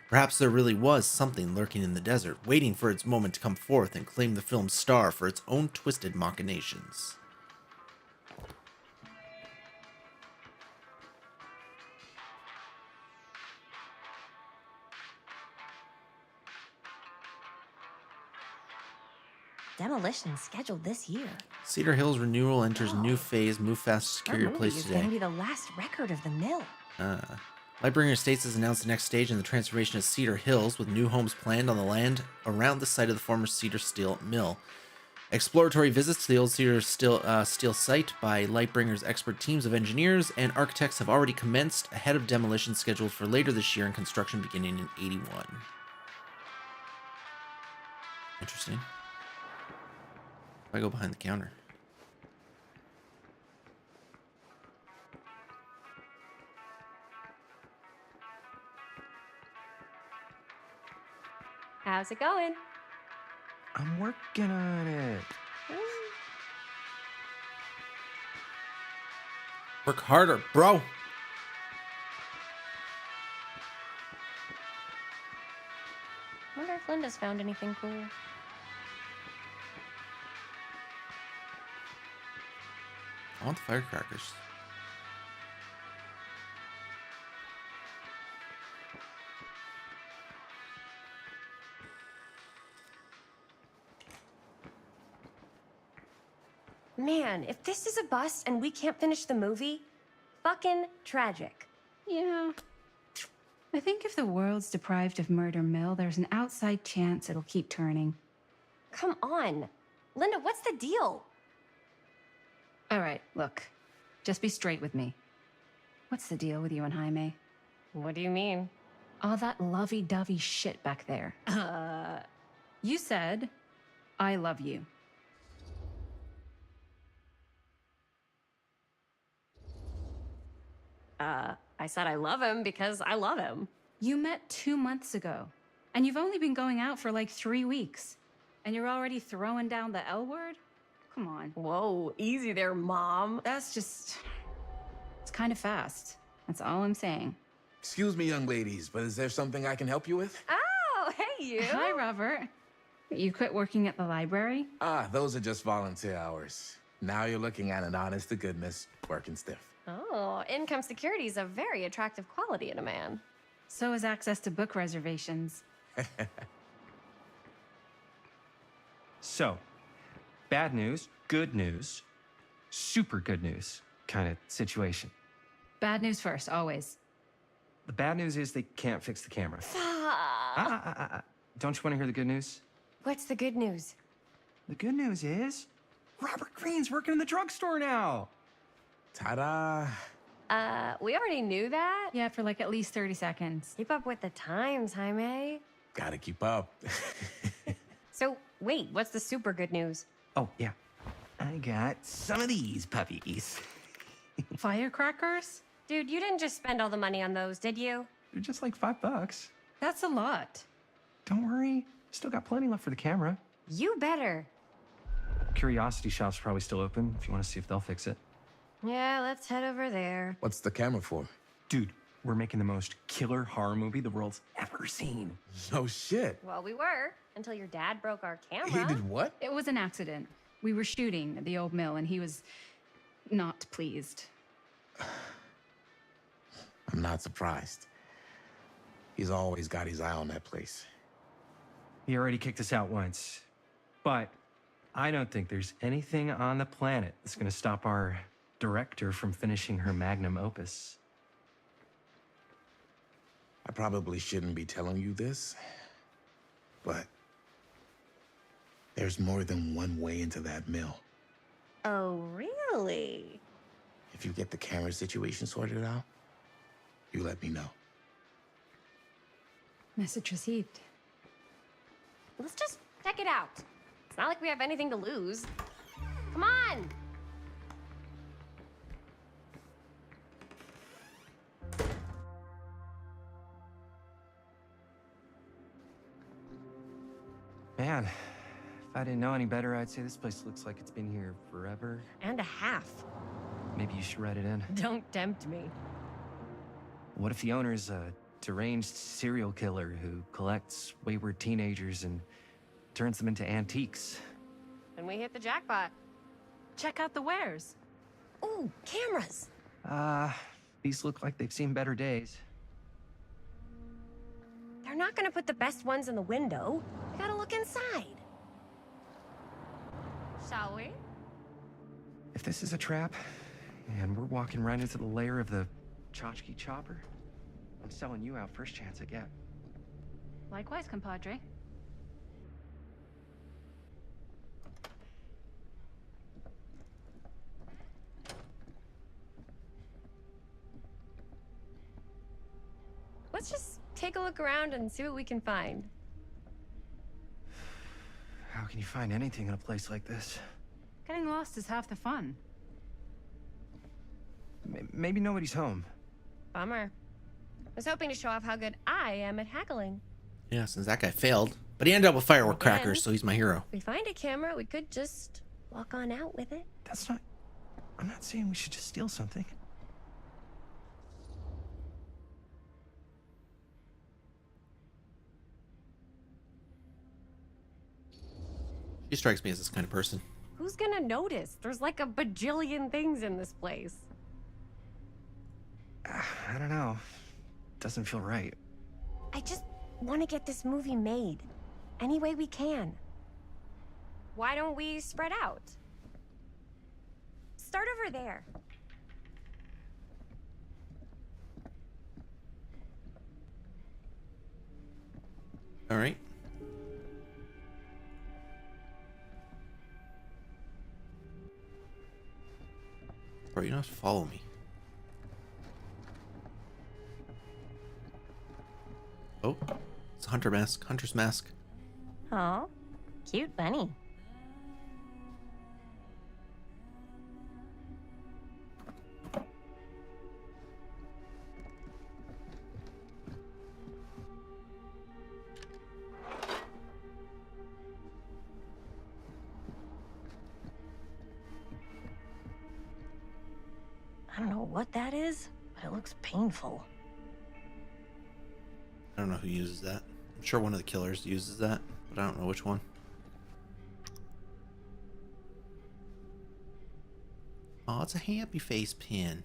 Perhaps there really was something lurking in the desert, waiting for its moment to come forth and claim the film's star for its own twisted machinations. Demolition scheduled this year. Cedar Hills renewal enters a new phase. Move fast, secure your place It's today. going to be the last record of the mill. Lightbringer Estates has announced the next stage in the transformation of Cedar Hills, with new homes planned on the land around the site of the former Cedar Steel Mill. Exploratory visits to the old Cedar Steel site by Lightbringer's expert teams of engineers and architects have already commenced, ahead of demolition scheduled for later this year and construction beginning in 81. Interesting. If I go behind the counter. How's it going? I'm working on it. Work harder, bro. Wonder if Linda's found anything cool. I want the firecrackers. Man, if this is a bust and we can't finish the movie, fucking tragic. Yeah. I think if the world's deprived of Murder Mill, there's an outside chance it'll keep turning. Come on. Linda, what's the deal? All right, look. Just be straight with me. What's the deal with you and Jaime? What do you mean? All that lovey-dovey shit back there. You said, I love you. I said I love him because I love him. You met 2 months ago, and you've only been going out for like 3 weeks. And you're already throwing down the L word? Come on. Whoa, easy there, Mom. That's just... It's kind of fast. That's all I'm saying. Excuse me, young ladies, but is there something I can help you with? Oh, hey, you. Hi, Robert. You quit working at the library? Ah, those are just volunteer hours. Now you're looking at an honest-to-goodness working stiff. Oh, income security is a very attractive quality in a man. So is access to book reservations. So, bad news, good news, super good news kind of situation. Bad news first, always. The bad news is they can't fix the camera. Ah. Don't you want to hear the good news? What's the good news? The good news is Robert Greene's working in the drugstore now. Ta-da! We already knew that? Yeah, for like at least 30 seconds. Keep up with the times, Jaime. Gotta keep up. So, wait, what's the super good news? Oh, yeah. I got some of these puppies. Firecrackers? Dude, you didn't just spend all the money on those, did you? They're just like $5. That's a lot. Don't worry. Still got plenty left for the camera. You better. Curiosity Shop's probably still open if you want to see if they'll fix it. Yeah, let's head over there. What's the camera for? Dude, we're making the most killer horror movie the world's ever seen. No shit. Well, we were, until your dad broke our camera. He did what? It was an accident. We were shooting at the old mill, and he was not pleased. I'm not surprised. He's always got his eye on that place. He already kicked us out once. But I don't think there's anything on the planet that's gonna stop our director from finishing her magnum opus. I probably shouldn't be telling you this, but there's more than one way into that mill. Oh, really? If you get the camera situation sorted out, you let me know. Message received. Let's just check it out. It's not like we have anything to lose. Come on! Man, if I didn't know any better, I'd say this place looks like it's been here forever. And a half. Maybe you should write it in. Don't tempt me. What if the owner's a deranged serial killer who collects wayward teenagers and turns them into antiques? And we hit the jackpot. Check out the wares. Ooh, cameras. These look like they've seen better days. They're not gonna put the best ones in the window. We gotta look inside. Shall we? If this is a trap, and we're walking right into the lair of the tchotchke chopper, I'm selling you out first chance I get. Likewise, compadre. Let's just take a look around and see what we can find. How can you find anything in a place like this? Getting lost is half the fun. Maybe nobody's home. Bummer. I was hoping to show off how good I am at haggling. Yeah, since that guy failed. But he ended up with firework crackers, so he's my hero. If we find a camera, we could just walk on out with it. That's not... I'm not saying we should just steal something. She strikes me as this kind of person. Who's gonna notice? There's like a bajillion things in this place. I don't know. Doesn't feel right. I just want to get this movie made. Any way we can. Why don't we spread out? Start over there. All right. Bro, you don't have to follow me. Oh, it's a hunter's mask. Oh, cute bunny. I don't know what that is, but it looks painful. I don't know who uses that. I'm sure one of the killers uses that, but I don't know which one. Oh, it's a happy face pin.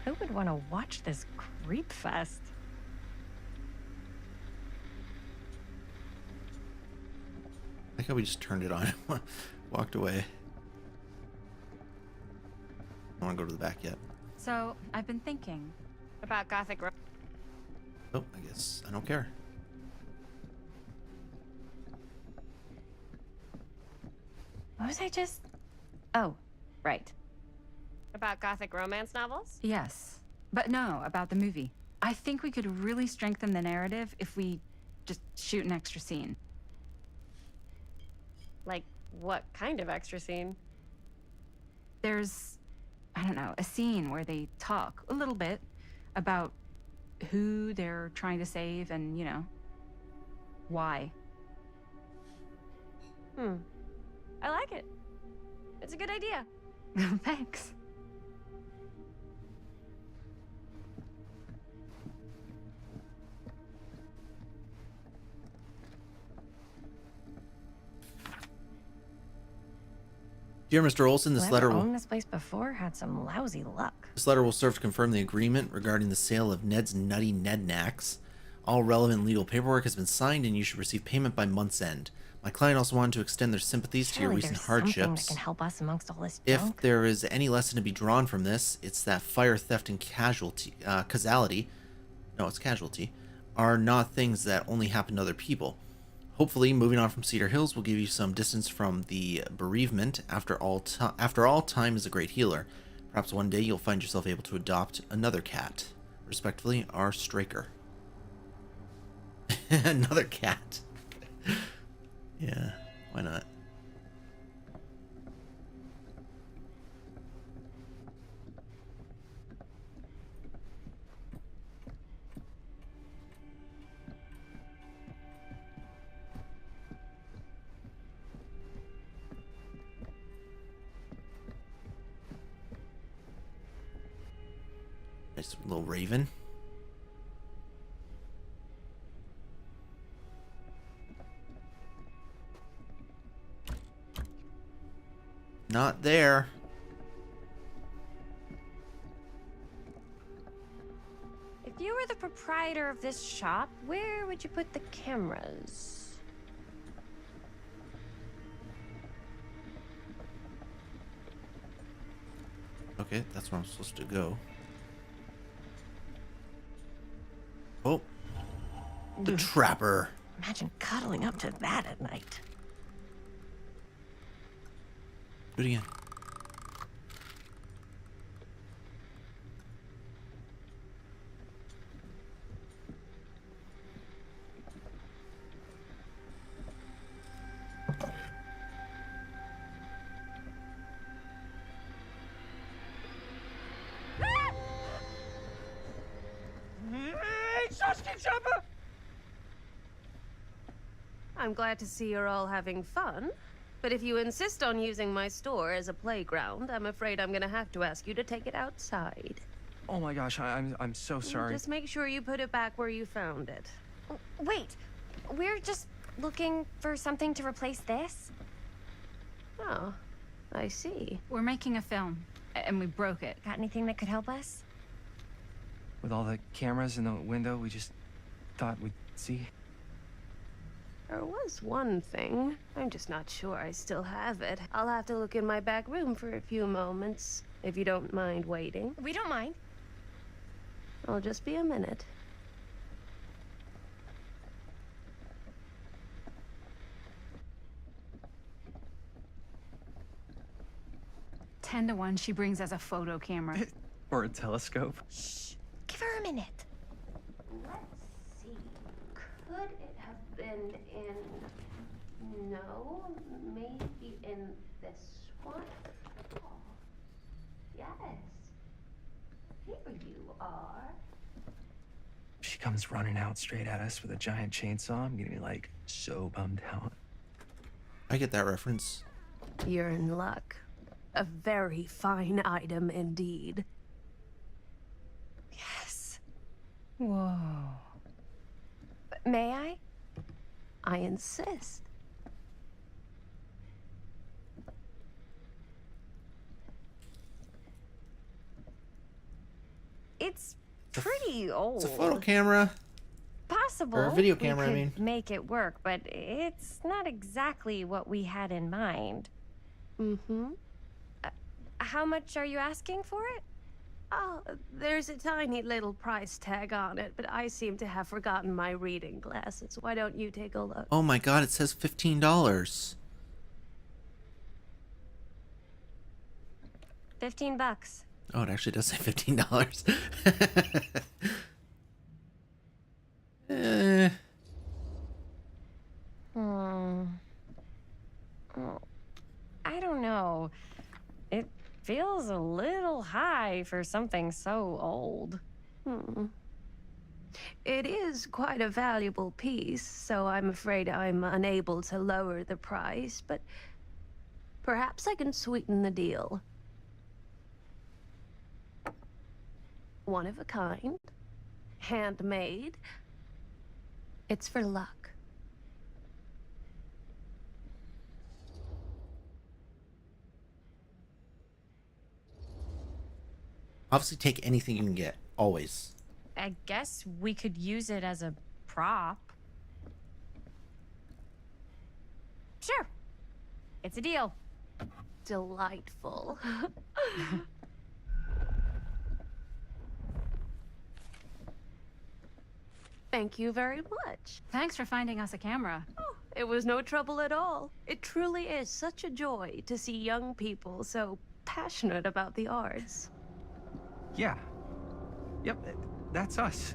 Who would want to watch this creep fest? I think we just turned it on and walked away. I don't want to go to the back yet. So, I've been thinking. About Gothic Oh, I guess I don't care. What was I just... Oh, right. About gothic romance novels? Yes. But no, about the movie. I think we could really strengthen the narrative if we just shoot an extra scene. Like, what kind of extra scene? There's, I don't know, a scene where they talk a little bit about who they're trying to save and, you know, why. I like it. It's a good idea. Thanks. Dear Mr. Olson, this Whoever letter will... owned this place before had some lousy luck. This letter will serve to confirm the agreement regarding the sale of Ned's Nutty Nednacks. All relevant legal paperwork has been signed and you should receive payment by month's end. My client also wanted to extend their sympathies to your Surely recent there's something that hardships. can help us amongst all this If junk. there is any lesson to be drawn from this, it's that fire, theft, and casualty, casualty, are not things that only happen to other people. Hopefully, moving on from Cedar Hills will give you some distance from the bereavement. After all, time is a great healer. Perhaps one day you'll find yourself able to adopt another cat. Respectfully, R. Straker. Another cat. Yeah, why not? Nice little raven. Not there. If you were the proprietor of this shop, where would you put the cameras? Okay, that's where I'm supposed to go. Oh. The trapper. Imagine cuddling up to that at night. Do it again. I'm glad to see you're all having fun. But if you insist on using my store as a playground, I'm afraid I'm gonna have to ask you to take it outside. Oh my gosh, I'm so sorry. Just make sure you put it back where you found it. Wait, we're just looking for something to replace this? Oh, I see. We're making a film, and we broke it. Got anything that could help us? With all the cameras in the window, we just thought we'd see. There was one thing. I'm just not sure I still have it. I'll have to look in my back room for a few moments, if you don't mind waiting. We don't mind. I'll just be a minute. Ten to 1, she brings us a photo camera. Or a telescope. Shh. Give her a minute. Let's see. Could it have been in... No, maybe in this one? Oh, yes. Here you are. She comes running out straight at us with a giant chainsaw. I'm gonna be like so bummed out. I get that reference. You're in luck. A very fine item indeed. Yes. Whoa. May I? I insist. It's pretty old. It's a photo camera. Possible. Or a video we camera, I could mean. make it work, but it's not exactly what we had in mind. Mm-hmm. How much are you asking for it? Oh, there's a tiny little price tag on it, but I seem to have forgotten my reading glasses. Why don't you take a look? Oh my god, it says $15. $15. Oh, it actually does say $15. eh. Oh, I don't know. It feels a little high for something so old. It is quite a valuable piece, so I'm afraid I'm unable to lower the price, but perhaps I can sweeten the deal. One of a kind, handmade. It's for luck. Obviously, take anything you can get. Always. I guess we could use it as a prop. Sure. It's a deal. Delightful. Thank you very much. Thanks for finding us a camera. Oh, it was no trouble at all. It truly is such a joy to see young people so passionate about the arts. Yeah. Yep, that's us.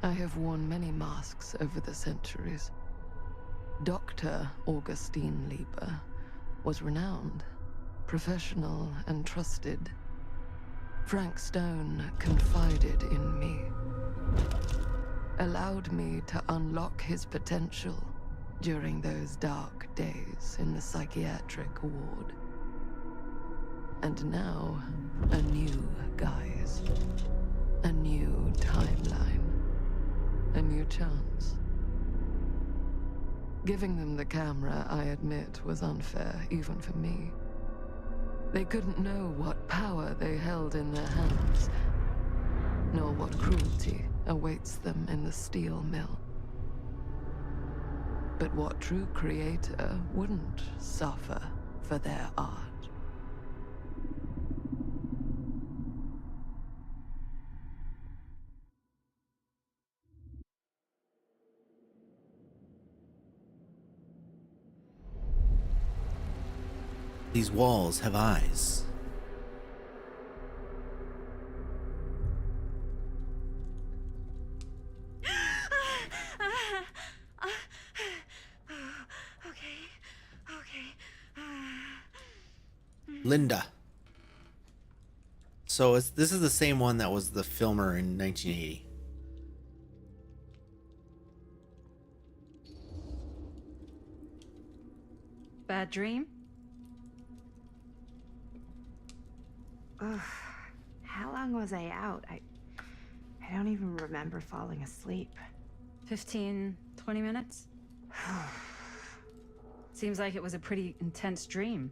I have worn many masks over the centuries. Dr. Augustine Lieber was renowned, professional, and trusted. Frank Stone confided in me, allowed me to unlock his potential during those dark days in the psychiatric ward. And now, a new guise, a new timeline, a new chance. Giving them the camera, I admit, was unfair, even for me. They couldn't know what power they held in their hands, nor what cruelty awaits them in the steel mill. But what true creator wouldn't suffer for their art? These walls have eyes. Linda. So this is the same one that was the filmer in 1980. Bad dream? Ugh. How long was I out? I don't even remember falling asleep. 15, 20 minutes? Seems like it was a pretty intense dream.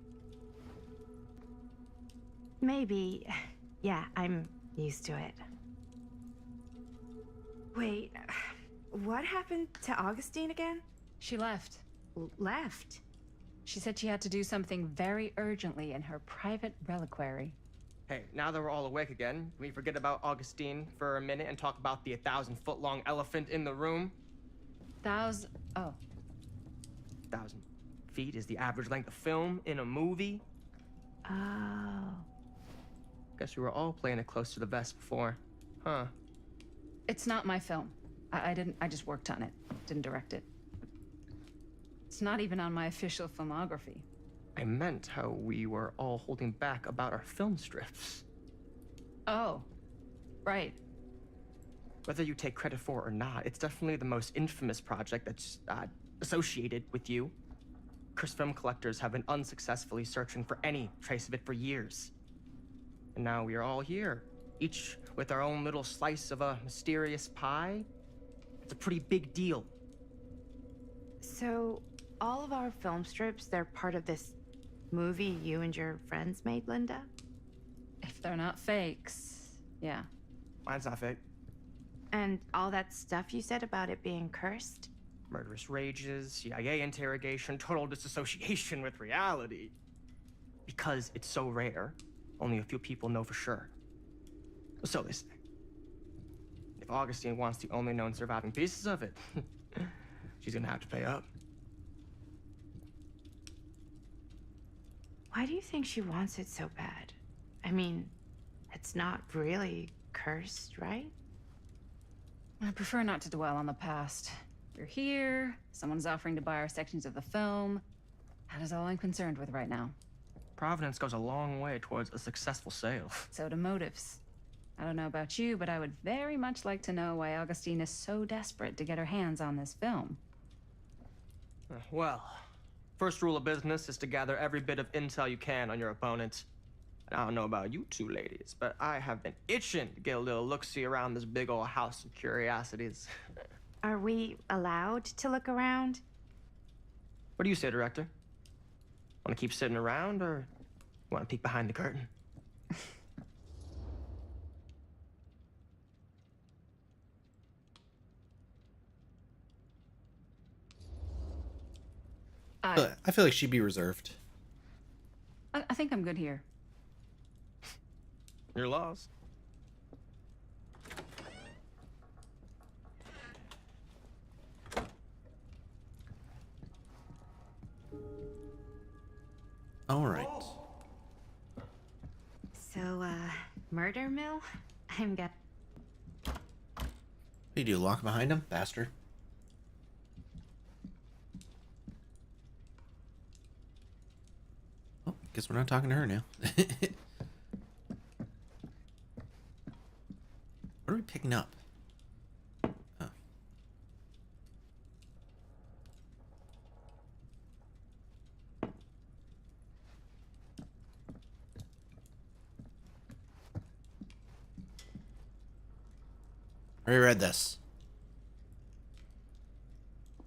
Maybe. Yeah, I'm used to it. Wait, what happened to Augustine again? She left. Left? She said she had to do something very urgently in her private reliquary. Hey, now that we're all awake again, can we forget about Augustine for a minute and talk about the 1,000-foot-long elephant in the room? Oh. 1,000 feet is the average length of film in a movie. Oh. Guess we were all playing it close to the vest before, huh? It's not my film. I just worked on it. Didn't direct it. It's not even on my official filmography. I meant how we were all holding back about our film strips. Oh, right. Whether you take credit for it or not, it's definitely the most infamous project that's associated with you. Cursed film collectors have been unsuccessfully searching for any trace of it for years. And now we are all here, each with our own little slice of a mysterious pie. It's a pretty big deal. So, all of our film strips, they're part of this movie you and your friends made, Linda? If they're not fakes, yeah. Mine's not fake. And all that stuff you said about it being cursed? murderous rages, CIA interrogation, total disassociation with reality. Because it's so rare, only a few people know for sure. So they say. If Augustine wants the only known surviving pieces of it, she's gonna have to pay up. Why do you think she wants it so bad? I mean, it's not really cursed, right? I prefer not to dwell on the past. We're here, someone's offering to buy our sections of the film. That is all I'm concerned with right now. Providence goes a long way towards a successful sale. So do motives. I don't know about you, but I would very much like to know why Augustine is so desperate to get her hands on this film. Well, first rule of business is to gather every bit of intel you can on your opponent. And I don't know about you two ladies, but I have been itching to get a little look-see around this big old house of curiosities. Are we allowed to look around? What do you say, director? Want to keep sitting around, or want to peek behind the curtain? I feel like she'd be reserved. I think I'm good here. Your loss. All right. So, murder mill? I'm get. What do you do? Lock behind him, bastard? Oh, guess we're not talking to her now. What are we picking up? Oh. I already read this.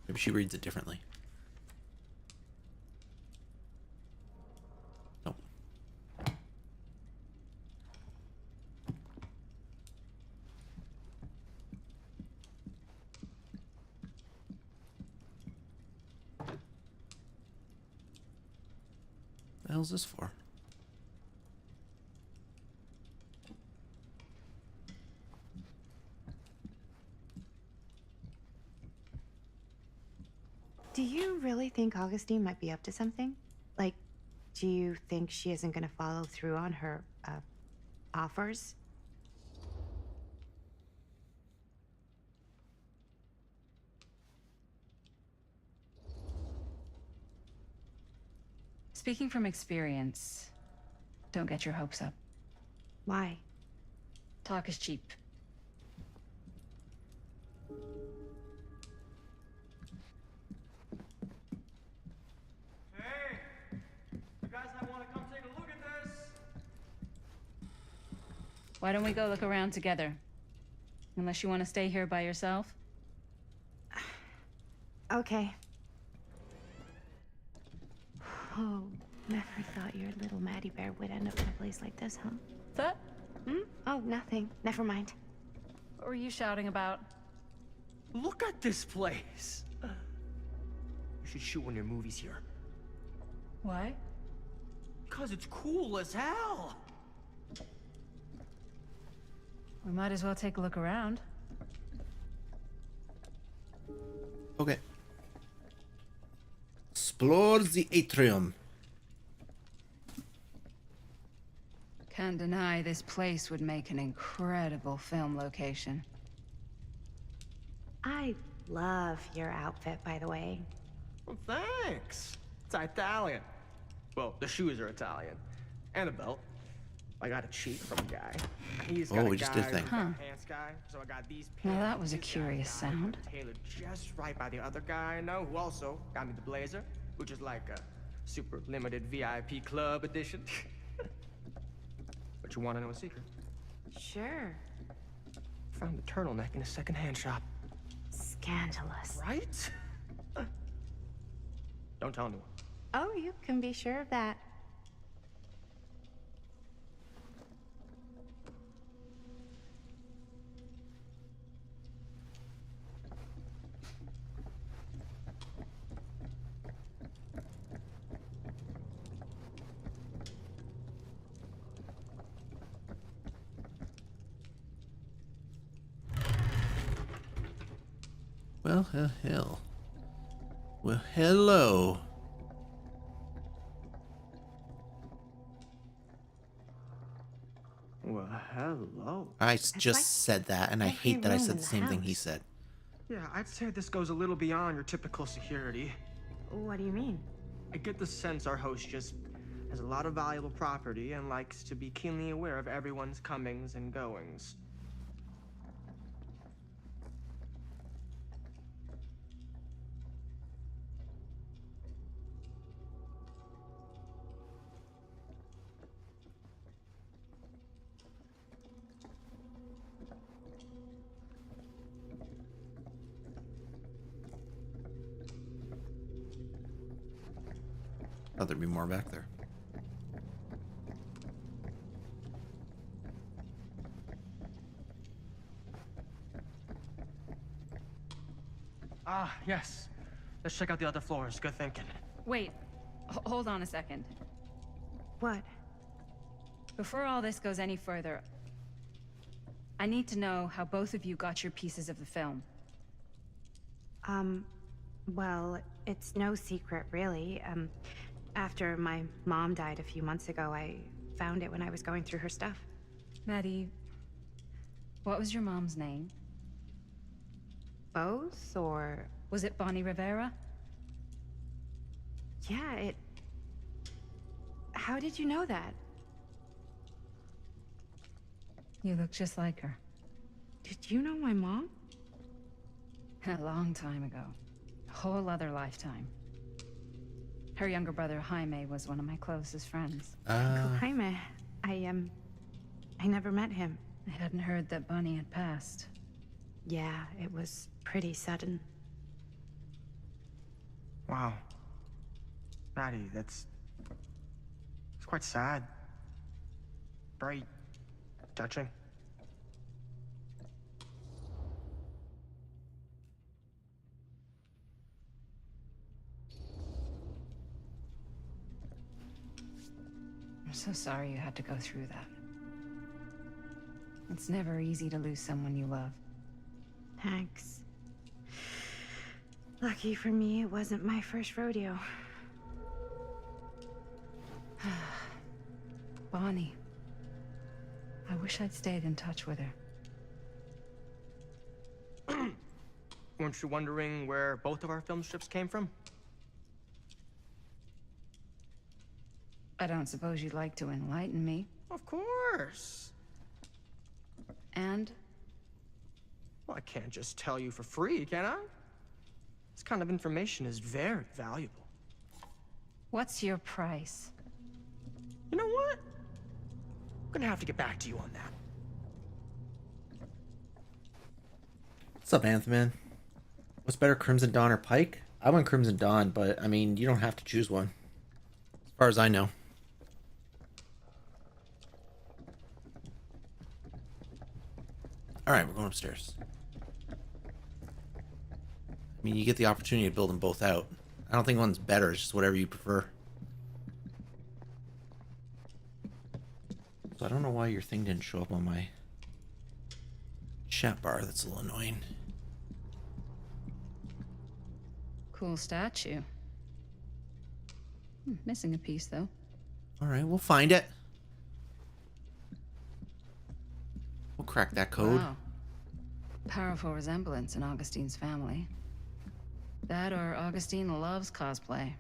Maybe she reads it differently. Nope. What the hell is this for? Do you really think Augustine might be up to something? Like, do you think she isn't gonna follow through on her, offers? Speaking from experience, don't get your hopes up. Why? Talk is cheap. Hey! You guys might want to come take a look at this! Why don't we go look around together? Unless you want to stay here by yourself? Okay. Oh, never thought your little Maddie Bear would end up in a place like this, huh? That? Hmm? Oh, nothing. Never mind. What were you shouting about? Look at this place! You should shoot one of your movies here. Why? Because it's cool as hell! We might as well take a look around. Okay. Explore the atrium. Can't deny this place would make an incredible film location. I love your outfit, by the way. Well, thanks. It's Italian. Well, the shoes are Italian. And the belt. I got a cheat from a guy. He's got we just did a thing. Huh. Pants guy, so I got these pants. Now that was a This curious guy's got sound. Tailored just right by the other guy I know, who also got me the blazer, which is like a super limited VIP club edition. But you want to know a secret? Sure. Found the turtleneck in a secondhand shop. Scandalous. Right? Don't tell anyone. Oh, you can be sure of that. Well, hell. Well, hello. Well, hello. Just said that, and I hate that I said the same thing he said. Yeah, I'd say this goes a little beyond your typical security. What do you mean? I get the sense our host just has a lot of valuable property and likes to be keenly aware of everyone's comings and goings. Thought there'd be more back there. Ah, yes. Let's check out the other floors. Good thinking. Wait, hold on a second. What? Before all this goes any further, I need to know how both of you got your pieces of the film. Well, it's no secret, really. After my mom died a few months ago, I found it when I was going through her stuff. Maddie, what was your mom's name? Both, or... Was it Bonnie Rivera? Yeah, How did you know that? You look just like her. Did you know my mom? A long time ago. A whole other lifetime. Her younger brother, Jaime, was one of my closest friends. Uncle Jaime. I never met him. I hadn't heard that Bonnie had passed. Yeah, it was pretty sudden. Wow. Maddie, it's quite sad. Very touching. I'm so sorry you had to go through that. It's never easy to lose someone you love. Thanks. Lucky for me, it wasn't my first rodeo. Bonnie. I wish I'd stayed in touch with her. Weren't you wondering where both of our film strips came from? I don't suppose you'd like to enlighten me. Of course. And? Well, I can't just tell you for free, can I? This kind of information is very valuable. What's your price? You know what? I'm gonna have to get back to you on that. What's up, Anthman? What's better, Crimson Dawn or Pike? I went Crimson Dawn, but I mean, you don't have to choose one. As far as I know. Alright, we're going upstairs. I mean, you get the opportunity to build them both out. I don't think one's better, it's just whatever you prefer. So I don't know why your thing didn't show up on my chat bar. That's a little annoying. Cool statue. Missing a piece, though. Alright, we'll find it. We'll crack that code. Wow. Powerful resemblance in Augustine's family. That or Augustine loves cosplay. I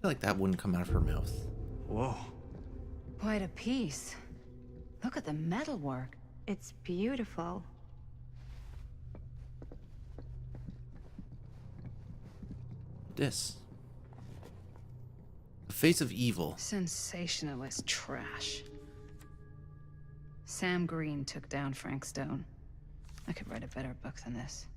feel like that wouldn't come out of her mouth. Whoa. Quite a piece. Look at the metalwork. It's beautiful. This. The face of evil. Sensationalist trash. Sam Green took down Frank Stone. I could write a better book than this.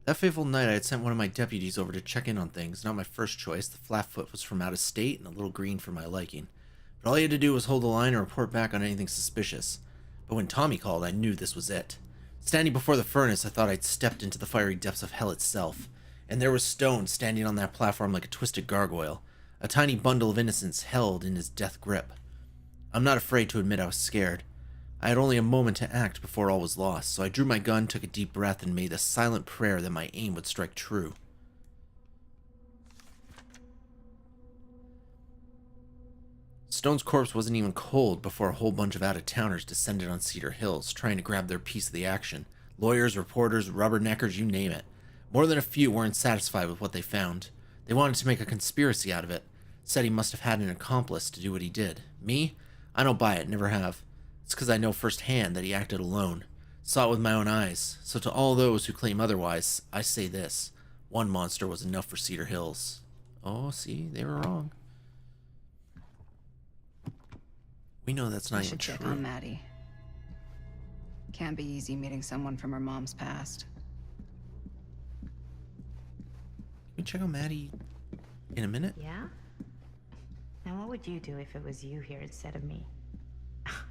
That fateful night, I had sent one of my deputies over to check in on things. Not my first choice. The Flatfoot was from out of state and a little green for my liking. But all he had to do was hold the line and report back on anything suspicious. But when Tommy called, I knew this was it. Standing before the furnace, I thought I'd stepped into the fiery depths of hell itself. And there was Stone standing on that platform like a twisted gargoyle. A tiny bundle of innocence held in his death grip. I'm not afraid to admit I was scared. I had only a moment to act before all was lost, so I drew my gun, took a deep breath, and made a silent prayer that my aim would strike true. Stone's corpse wasn't even cold before a whole bunch of out-of-towners descended on Cedar Hills, trying to grab their piece of the action. Lawyers, reporters, rubberneckers, you name it. More than a few weren't satisfied with what they found. They wanted to make a conspiracy out of it. Said he must have had an accomplice to do what he did. Me? I don't buy it, never have. It's because I know firsthand that he acted alone. Saw it with my own eyes. So to all those who claim otherwise, I say this. One monster was enough for Cedar Hills. Oh, see, they were wrong. We know that's not I even should true. check on Maddie. Can't be easy meeting someone from her mom's past. Can we check on Maddie in a minute? Yeah? Now what would you do if it was you here instead of me?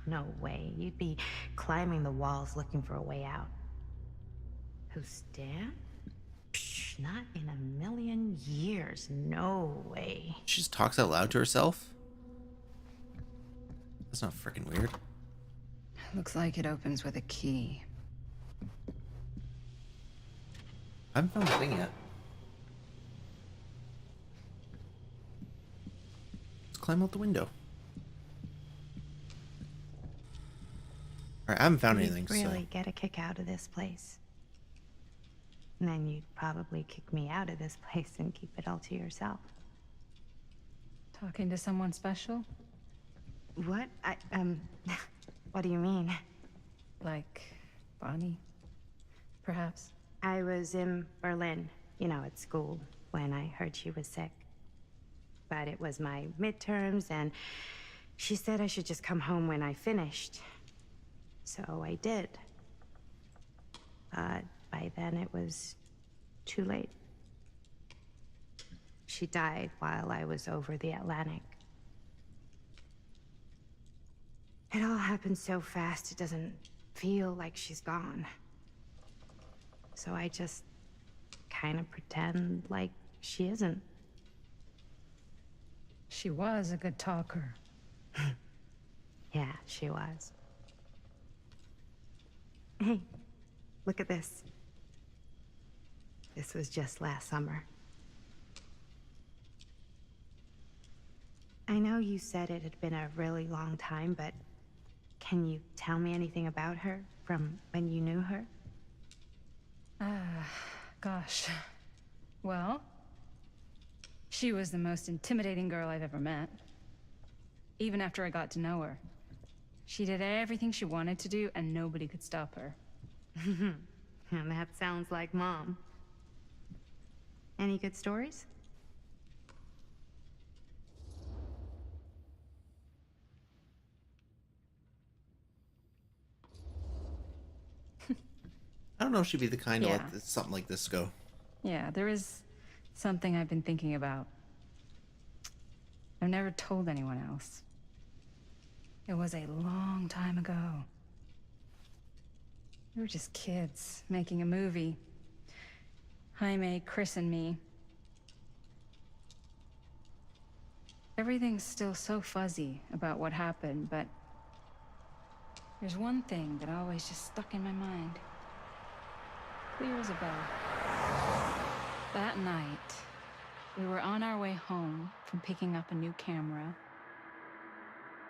No way. You'd be climbing the walls looking for a way out. Who, Stan? Psh, not in a million years. No way. She just talks out loud to herself? That's not freaking weird. Looks like it opens with a key. I haven't found the thing yet. Let's climb out the window. Alright, I haven't found anything, You'd really so... get a kick out of this place. And then you'd probably kick me out of this place and keep it all to yourself. Talking to someone special? What? What do you mean? Like Bonnie, perhaps? I was in Berlin, at school, when I heard she was sick. But it was my midterms, and she said I should just come home when I finished. So I did. But by then it was too late. She died while I was over the Atlantic. It all happened so fast, it doesn't feel like she's gone. So I just kind of pretend like she isn't. She was a good talker. Yeah, she was. Hey, look at this. This was just last summer. I know you said it had been a really long time, but can you tell me anything about her from when you knew her? Gosh. Well, she was the most intimidating girl I've ever met. Even after I got to know her. She did everything she wanted to do, and nobody could stop her. And that sounds like Mom. Any good stories? I don't know if she'd be the kind to Yeah. let something like this go. Yeah, there is something I've been thinking about. I've never told anyone else. It was a long time ago. We were just kids making a movie. Jaime, Chris, and me. Everything's still so fuzzy about what happened, but there's one thing that always just stuck in my mind. Clear as a bell. That night, we were on our way home from picking up a new camera.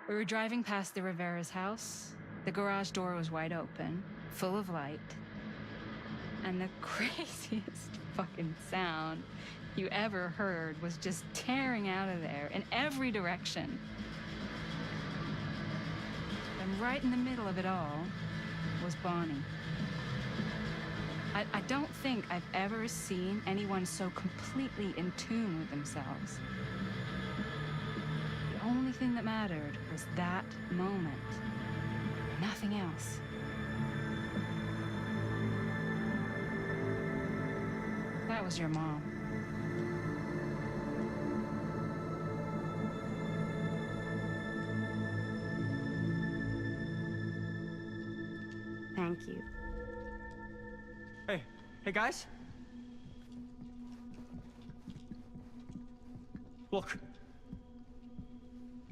We were driving past the Rivera's house. The garage door was wide open, full of light. And the craziest fucking sound you ever heard was just tearing out of there in every direction. And right in the middle of it all was Bonnie. I don't think I've ever seen anyone so completely in tune with themselves. The only thing that mattered was that moment. Nothing else. That was your mom. Thank you. Hey guys. Look.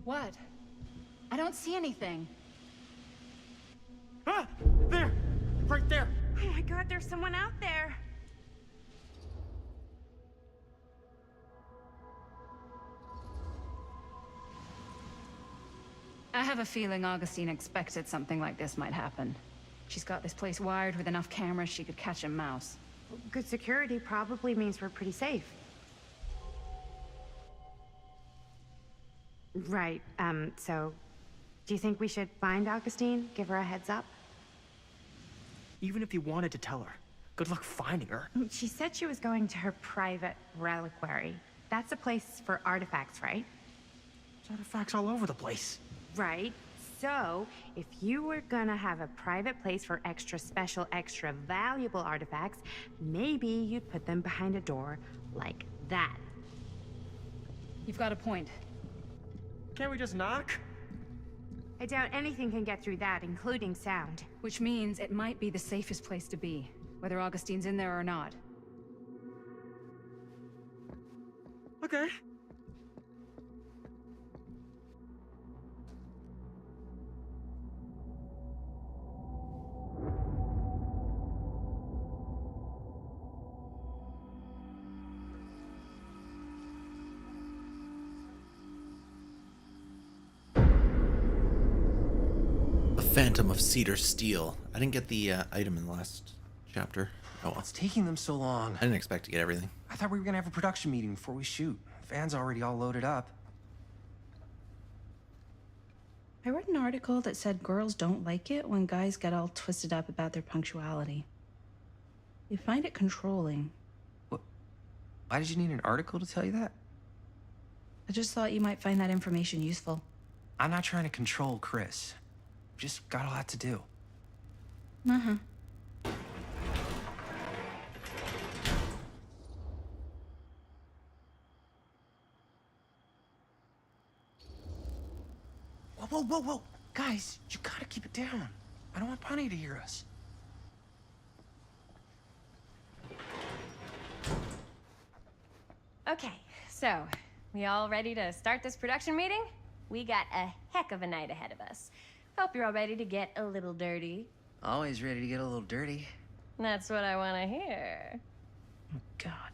What? I don't see anything. Ah! There! Right there! Oh my god, there's someone out there. I have a feeling Augustine expected something like this might happen. She's got this place wired with enough cameras she could catch a mouse. Good security probably means we're pretty safe. Right, so do you think we should find Augustine? Give her a heads up? Even if you wanted to tell her, good luck finding her. She said she was going to her private reliquary. That's a place for artifacts, right? There's artifacts all over the place. Right. So, if you were gonna have a private place for extra special, extra valuable artifacts, maybe you'd put them behind a door like that. You've got a point. Can't we just knock? I doubt anything can get through that, including sound. Which means it might be the safest place to be, whether Augustine's in there or not. Okay. Phantom of Cedar Steel. I didn't get the item in the last chapter. Oh well. What's taking them so long? I didn't expect to get everything. I thought we were gonna have a production meeting before we shoot. Van's already all loaded up. I read an article that said girls don't like it when guys get all twisted up about their punctuality. They find it controlling. What? Why did you need an article to tell you that? I just thought you might find that information useful. I'm not trying to control Chris. Just got a lot to do. Uh-huh. Whoa, whoa, whoa, whoa. Guys, you gotta keep it down. I don't want Bunny to hear us. Okay, so, we all ready to start this production meeting? We got a heck of a night ahead of us. Hope you're all ready to get a little dirty. Always ready to get a little dirty. That's what I want to hear. Oh, God.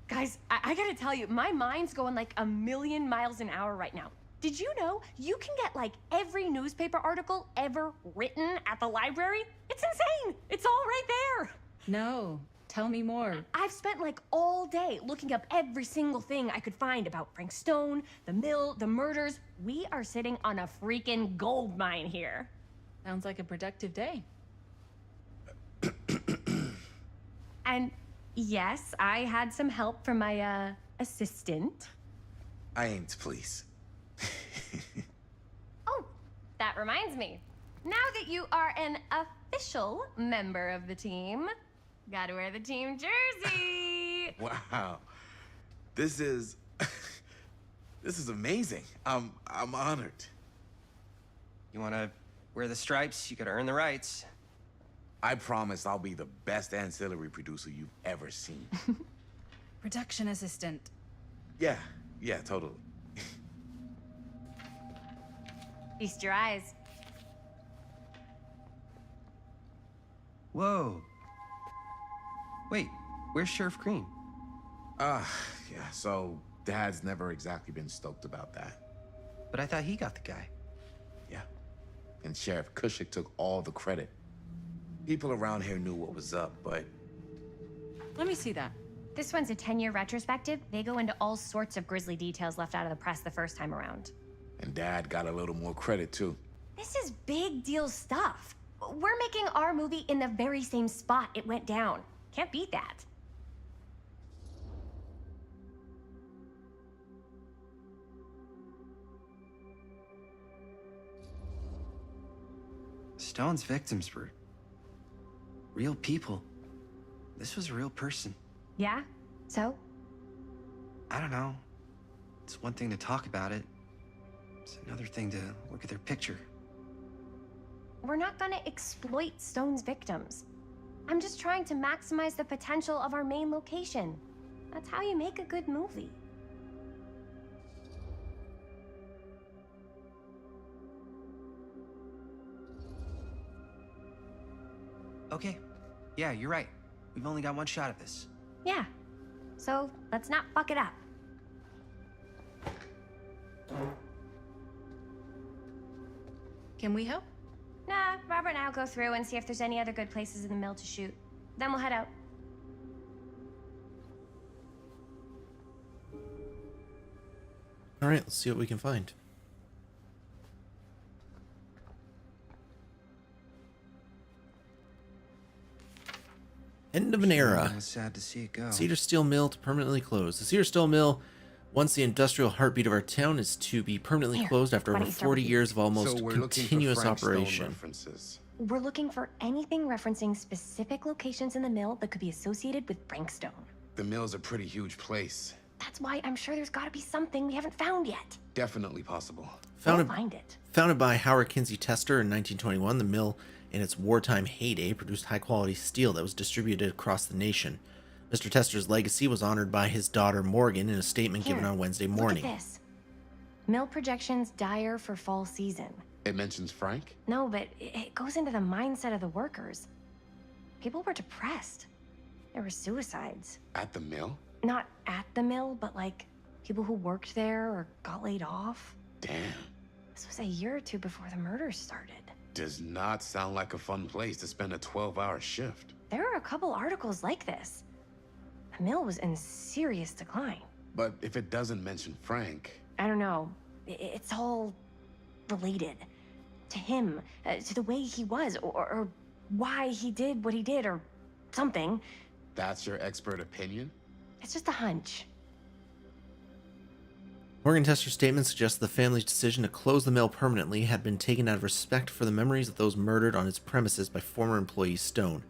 Guys, I gotta tell you, my mind's going like 1,000,000 miles an hour right now. Did you know you can get like every newspaper article ever written at the library? It's insane! It's all right there! No. Tell me more. I've spent like all day looking up every single thing I could find about Frank Stone, the mill, the murders. We are sitting on a freaking gold mine here. Sounds like a productive day. And yes, I had some help from my assistant. I aim to please. Oh, that reminds me. Now that you are an official member of the team, gotta wear the team jersey. Wow. This is this is amazing. I'm honored. You wanna wear the stripes? You gotta earn the rights. I promise I'll be the best ancillary producer you've ever seen. Production assistant. Yeah, totally. Feast your eyes. Whoa. Wait, where's Sheriff Green? Yeah, so Dad's never exactly been stoked about that. But I thought he got the guy. Yeah. And Sheriff Cushik took all the credit. People around here knew what was up, but... Let me see that. This one's a 10-year retrospective. They go into all sorts of grisly details left out of the press the first time around. And Dad got a little more credit, too. This is big deal stuff. We're making our movie in the very same spot it went down. Can't beat that. Stone's victims were real people. This was a real person. Yeah? So? I don't know. It's one thing to talk about it. It's another thing to look at their picture. We're not gonna exploit Stone's victims. I'm just trying to maximize the potential of our main location. That's how you make a good movie. Okay. Yeah, you're right. We've only got one shot at this. Yeah. So let's not fuck it up. Can we help? Nah, Robert and I'll go through and see if there's any other good places in the mill to shoot. Then we'll head out. All right, let's see what we can find. End of an era. It was sad to see it go. Cedar Steel Mill to permanently close. The Cedar Steel Mill, once the industrial heartbeat of our town, is to be permanently closed after why over don't you start 40 with years of almost So we're looking for continuous Frank Stone operation. references. We're looking for anything referencing specific locations in the mill that could be associated with Frank Stone. The mill's a pretty huge place. That's why I'm sure there's gotta be something we haven't found yet. Definitely possible. Founded, We'll find it. founded by Howard Kinsey Tester in 1921, the mill, in its wartime heyday, produced high-quality steel that was distributed across the nation. Mr. Tester's legacy was honored by his daughter Morgan in a statement given Here, on Wednesday Look morning. at this. Mill projections dire for fall season. It mentions Frank? No, but it goes into the mindset of the workers. People were depressed. There were suicides. At the mill? Not at the mill, but like people who worked there or got laid off. Damn. This was a year or two before the murders started. Does not sound like a fun place to spend a 12-hour shift. There were a couple articles like this. The mill was in serious decline. But if it doesn't mention Frank, I don't know. It's all related to him, to the way he was, or why he did what he did, or something. that's your expert opinion? It's just a hunch. Morgan Tester's statement suggests the family's decision to close the mill permanently had been taken out of respect for the memories of those murdered on its premises by former employee Stone.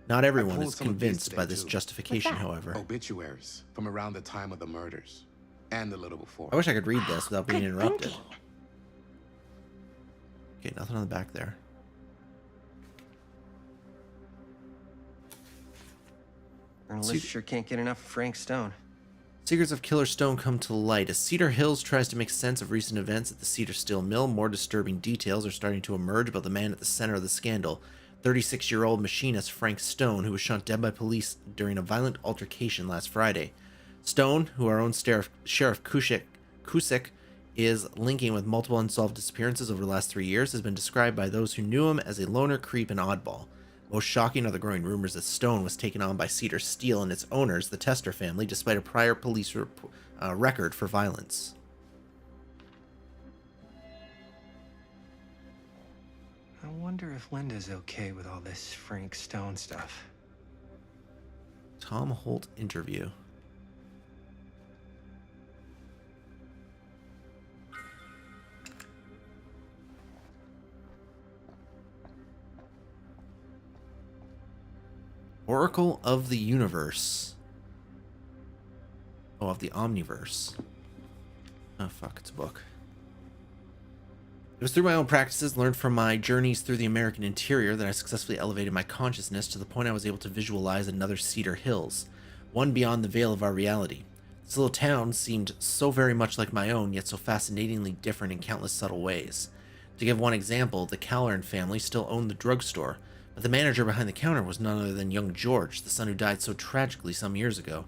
Not everyone pulled is some of these convinced today, by this too. justification, What's that? however. Obituaries from around the time of the murders. And a little before. I wish I could read this without being Good interrupted. thinking. Okay, nothing on the back there. Journalists sure can't get enough of Frank Stone. Secrets of Killer Stone come to light. As Cedar Hills tries to make sense of recent events at the Cedar Steel Mill, more disturbing details are starting to emerge about the man at the center of the scandal. 36-year-old machinist Frank Stone, who was shot dead by police during a violent altercation last Friday. Stone, who our own Sheriff Cusick is linking with multiple unsolved disappearances over the last 3 years, has been described by those who knew him as a loner, creep, and oddball. Most shocking are the growing rumors that Stone was taken on by Cedar Steel and its owners, the Tester family, despite a prior police record for violence. I wonder if Linda's okay with all this Frank Stone stuff. Tom Holt interview. Oracle of the Universe. Oh, of the Omniverse. Oh, fuck, it's a book. It was through my own practices, learned from my journeys through the American interior, that I successfully elevated my consciousness to the point I was able to visualize another Cedar Hills, one beyond the veil of our reality. This little town seemed so very much like my own, yet so fascinatingly different in countless subtle ways. To give one example, the Calleran family still owned the drugstore, but the manager behind the counter was none other than young George, the son who died so tragically some years ago.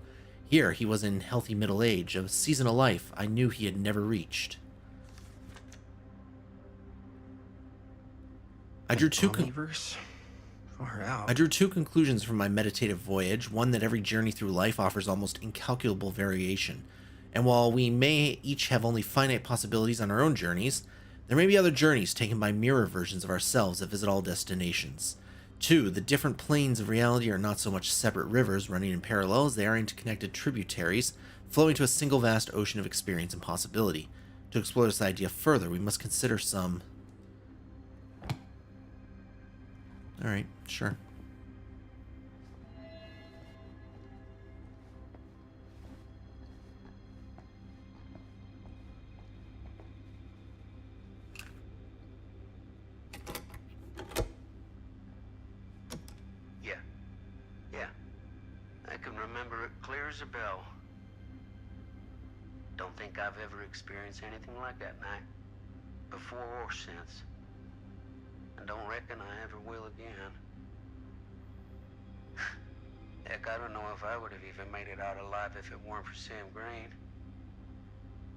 Here, he was in healthy middle age, a season of life I knew he had never reached. I drew two conclusions from my meditative voyage, one that every journey through life offers almost incalculable variation. And while we may each have only finite possibilities on our own journeys, there may be other journeys taken by mirror versions of ourselves that visit all destinations. 2. The different planes of reality are not so much separate rivers running in parallel as they are interconnected tributaries flowing to a single vast ocean of experience and possibility. To explore this idea further, we must consider some... Alright, sure. Yeah. I can remember it clear as a bell. Don't think I've ever experienced anything like that night, before or since. And don't reckon I ever will again. I don't know if I would have even made it out alive if it weren't for Sam Green.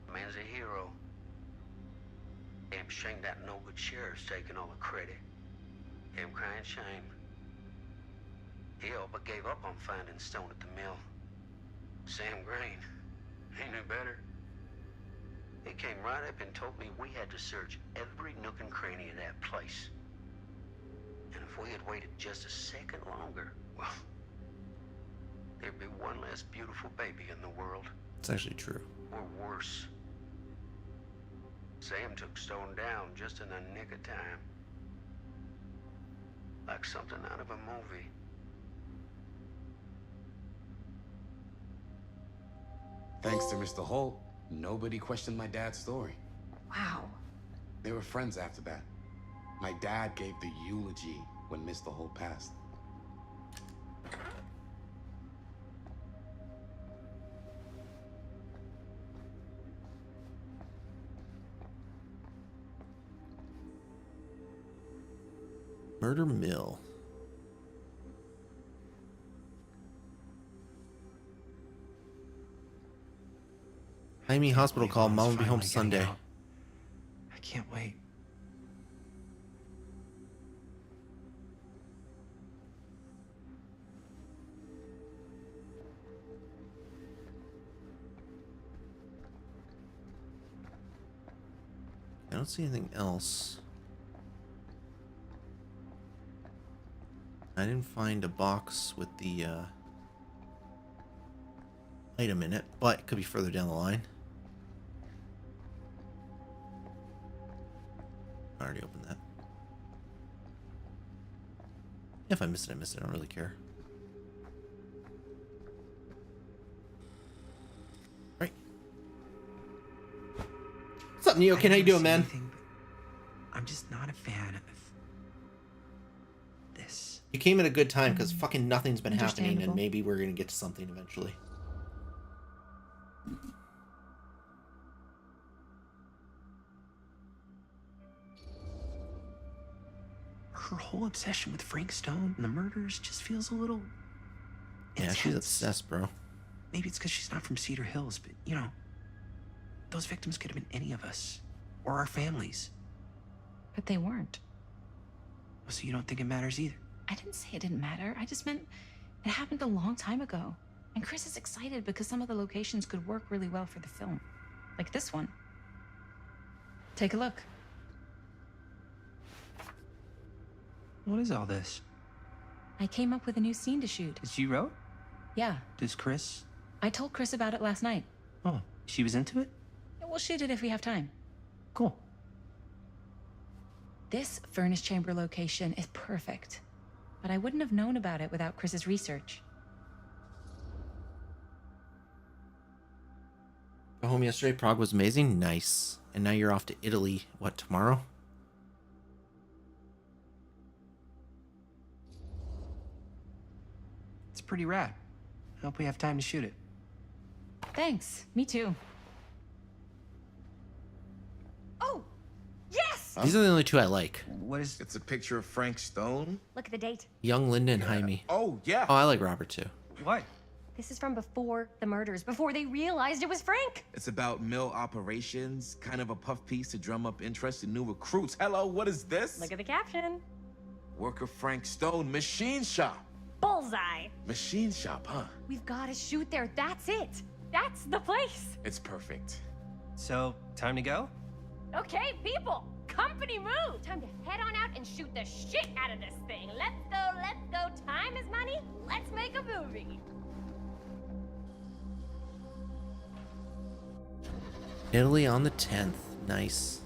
The man's a hero. Damn shame that no-good sheriff's taking all the credit. Damn crying shame. He all but gave up on finding Stone at the mill. Sam Green, he knew better. He came right up and told me we had to search every nook and cranny of that place. And if we had waited just a second longer, well, there'd be one less beautiful baby in the world. It's actually true. Or worse. Sam took Stone down just in the nick of time. Like something out of a movie. Thanks to Mr. Holt, nobody questioned my dad's story. Wow. They were friends after that. My dad gave the eulogy when Mr. Holt passed. Murder Mill. Jaime hospital call. Mom will be home Sunday. I can't wait. I don't see anything else. I didn't find a box with the item in it, but it could be further down the line. I already opened that. If I missed it, I missed it. I don't really care. Right. What's up, Neo? How you doing, man? I'm just not a fan of this. You came at a good time because fucking nothing's been happening, and Understandable. maybe we're gonna get to something eventually. Her whole obsession with Frank Stone and the murders just feels a little Yeah, she's intense. obsessed, bro. Maybe it's because she's not from Cedar Hills, but you know, those victims could have been any of us or our families. But they weren't. So you don't think it matters either? I didn't say it didn't matter. I just meant it happened a long time ago. And Chris is excited because some of the locations could work really well for the film. Like this one. Take a look. What is all this? I came up with a new scene to shoot. That you wrote? Yeah. Does Chris? I told Chris about it last night. Oh, she was into it? We'll shoot it if we have time. Cool. This furnace chamber location is perfect. But I wouldn't have known about it without Chris's research. Go home yesterday. Prague was amazing. Nice. And now you're off to Italy. What, tomorrow? It's pretty rad. I hope we have time to shoot it. Thanks. Me too. Oh, yes! These are the only two I like. What is? It's a picture of Frank Stone. Look at the date. Young Linda and Jaime. Oh, yeah. Oh, I like Robert too. What? This is from before the murders, before they realized it was Frank. It's about mill operations, kind of a puff piece to drum up interest in new recruits. Hello, what is this? Look at the caption. Work of Frank Stone, machine shop. Bullseye. Machine shop, huh? We've got to shoot there. That's it. That's the place. It's perfect. So, time to go? Okay, people. Company move. Time to head on out and shoot the shit out of this thing. Let's go, let's go. Time is money. Let's make a movie. Italy on the 10th. Nice.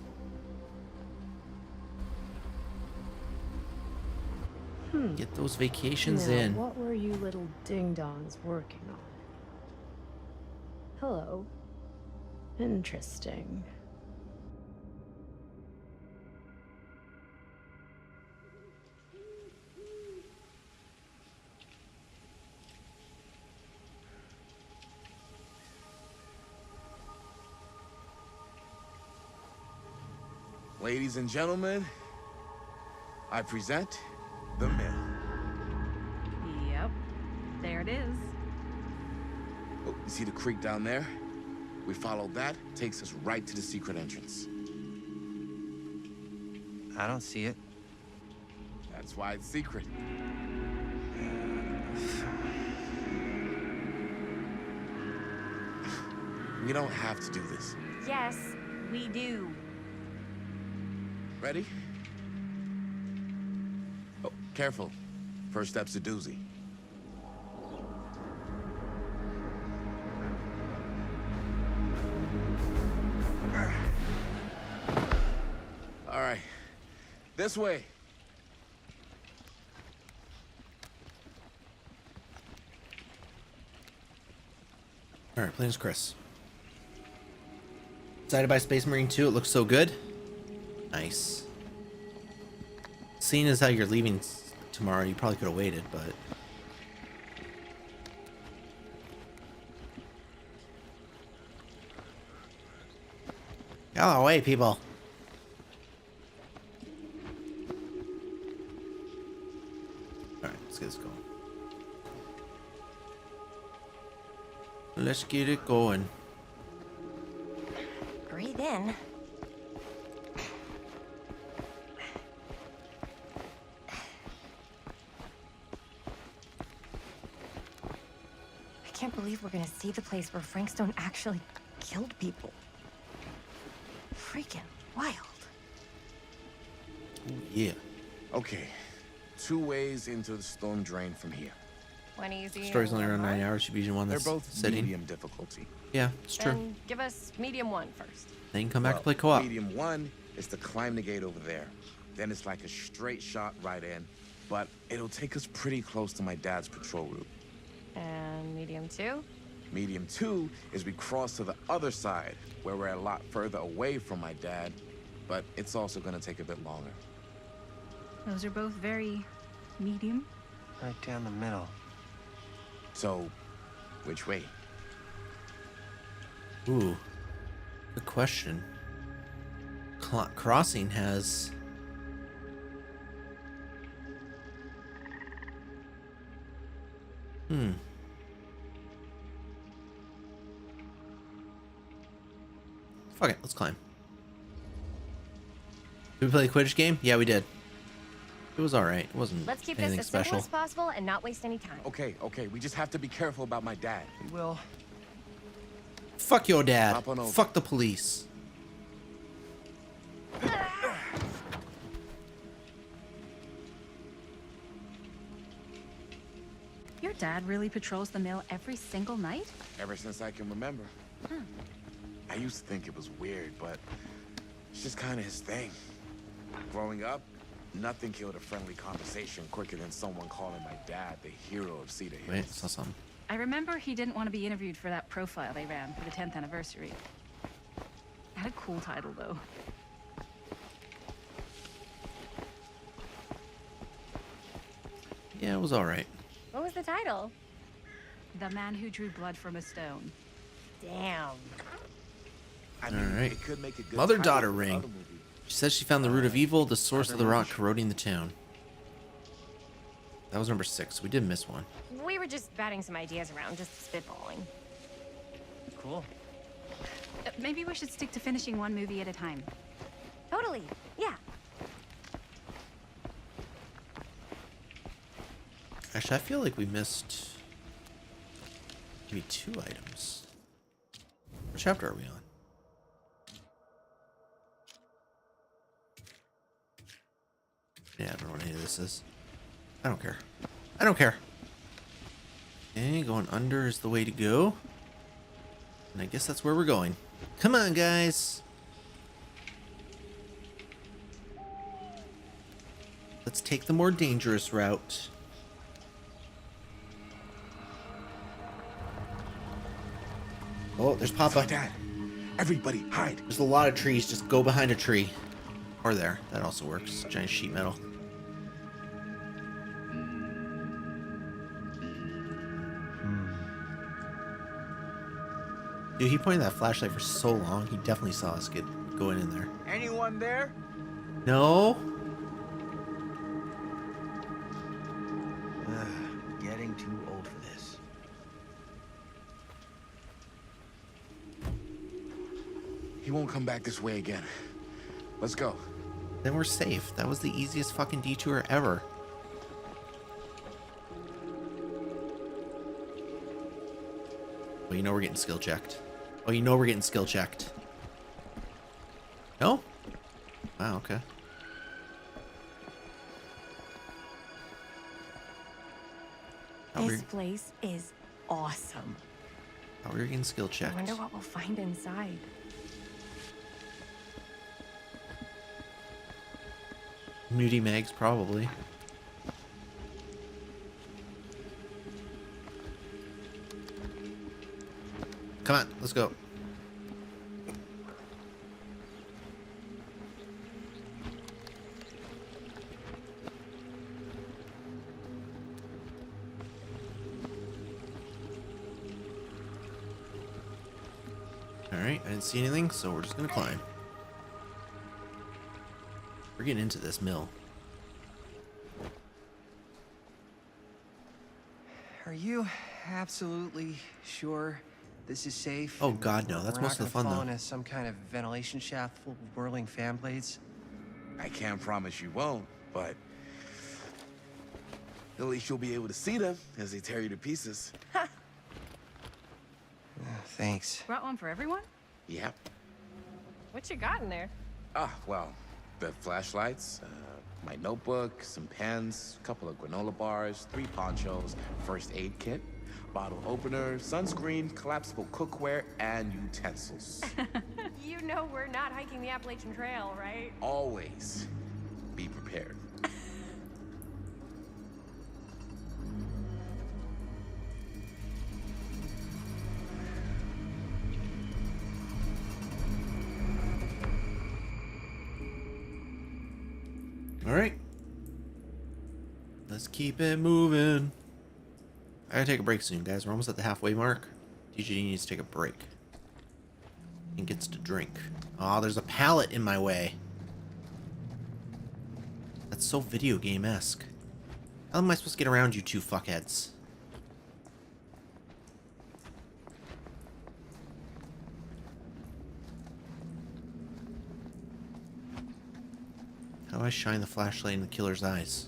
Get those vacations Now, in. What were you little ding-dongs working on? Hello. Interesting. Ladies and gentlemen, I present The Mill. Yep. There it is. Oh, you see the creek down there? We follow that, takes us right to the secret entrance. I don't see it. That's why it's secret. We don't have to do this. Yes, we do. Ready? Oh, careful. First step's a doozy. All right. This way. All right, plane's Chris. Excited by Space Marine 2. It looks so good. Nice. Seeing as how you're leaving tomorrow, you probably could have waited, but... Get out of the way, people. Alright, let's get this going. Let's get it going. Breathe in. I can't believe we're gonna see the place where Frank Stone actually killed people. Freaking wild. Ooh, yeah. Okay. 2 ways into the storm drain from here. One easy. Story's only around 9 hours. Should be the one They're that's both sitting. medium difficulty. Yeah, it's true. Then give us medium 1 first. Then you can come back and play co-op. Medium 1 is to climb the gate over there. Then it's like a straight shot right in, but it'll take us pretty close to my dad's patrol route. And medium 2? Medium 2 is we cross to the other side, where we're a lot further away from my dad, but it's also gonna take a bit longer. Those are both very medium. Right down the middle. So, which way? Ooh, good question. Crossing has... Fuck it, let's climb. Did we play the Quidditch game? Yeah, we did. It was alright. It wasn't Let's keep anything this as special. simple as possible and not waste any time. Okay, we just have to be careful about my dad. We will. Fuck your dad. Hop on over. Fuck the police. Your dad really patrols the mill every single night? Ever since I can remember. Huh. I used to think it was weird, but it's just kind of his thing. Growing up, nothing killed a friendly conversation quicker than someone calling my dad the hero of Cedar Hills. Wait, I saw something. I remember he didn't want to be interviewed for that profile they ran for the 10th anniversary. Had a cool title, though. Yeah, it was alright. What was the title? The Man Who Drew Blood from a Stone. Damn. I mean, Alright. it could make a good Mother-daughter title for ring. other movies. She says she found the root of evil, the source of the rock corroding the town. That was number 6. We did miss one. We were just batting some ideas around, just spitballing. Cool. Maybe we should stick to finishing one movie at a time. Totally. Yeah. Actually, I feel like we missed maybe 2 items. What chapter are we on? Yeah, I don't know what any of this is. I don't care. I don't care. Okay, going under is the way to go. And I guess that's where we're going. Come on, guys. Let's take the more dangerous route. Oh, there's Papa. Dad, everybody hide. There's a lot of trees. Just go behind a tree. Or there. That also works. Giant sheet metal. Dude, he pointed that flashlight for so long. He definitely saw us get going in there. Anyone there? No? Getting too old for this. He won't come back this way again. Let's go. Then we're safe. That was the easiest fucking detour ever. Oh, you know we're getting skill checked. Oh, you know we're getting skill checked. No? Wow, okay. This place is awesome. Oh, we're getting skill I checked. wonder what we'll find inside. Nudie Megs, probably. Come on, let's go. Alright, I didn't see anything, so we're just gonna climb. We're getting into this mill. Are you absolutely sure this is safe? Oh god, no. That's We're most not of the gonna fun, fall though. into some kind of ventilation shaft full of whirling fan blades? I can't promise you won't, but at least you'll be able to see them as they tear you to pieces. Thanks. Brought one for everyone? Yep. What you got in there? Ah, well, the flashlights, my notebook, some pens, a couple of granola bars, 3 ponchos, first aid kit, bottle opener, sunscreen, collapsible cookware, and utensils. You know we're not hiking the Appalachian Trail, right? Always be prepared. Alright. Let's keep it moving. I gotta take a break soon, guys. We're almost at the halfway mark. DJD needs to take a break. And gets to drink. Oh, there's a pallet in my way. That's so video game-esque. How am I supposed to get around you two fuckheads? How do I shine the flashlight in the killer's eyes?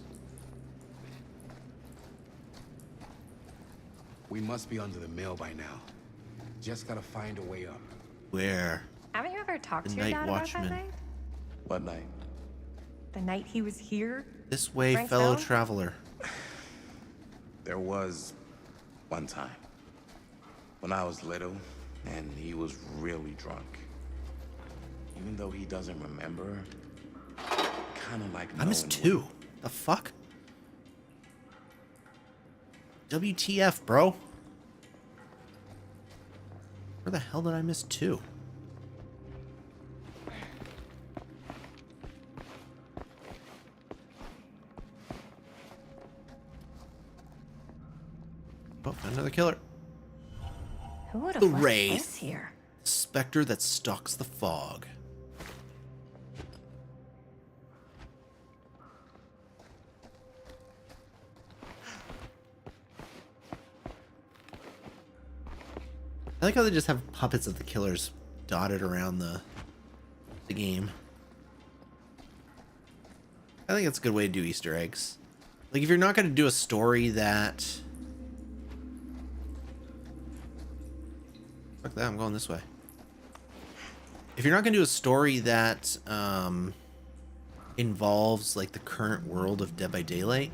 We must be under the mill by now. Just gotta find a way up. Where? Haven't you ever talked The to your Night dad Watchman. about that night? What night? The night he was here? This way, Frank fellow Stone? traveler. There was one time when I was little and he was really drunk. Even though he doesn't remember, kind of like I missed 2. The fuck? WTF, bro? Where the hell did I miss 2? Oh, found another killer. Who would have The left Wraith. this here? Spectre that stalks the fog. I like how they just have puppets of the killers dotted around the game. I think that's a good way to do Easter eggs. Like, if you're not going to do a story that... Fuck that, I'm going this way. If you're not going to do a story that involves, like, the current world of Dead by Daylight,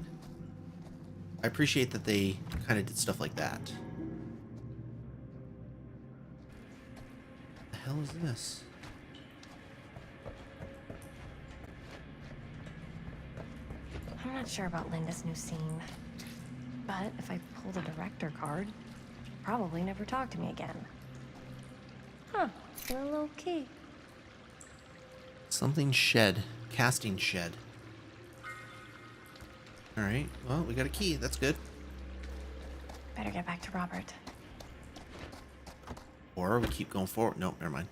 I appreciate that they kind of did stuff like that. What the hell is this? I'm not sure about Linda's new scene. But if I pulled a director card, probably never talk to me again. Huh, real low key. Something shed. Casting shed. Alright, well, we got a key. That's good. Better get back to Robert. Or we keep going forward. Nope, never mind.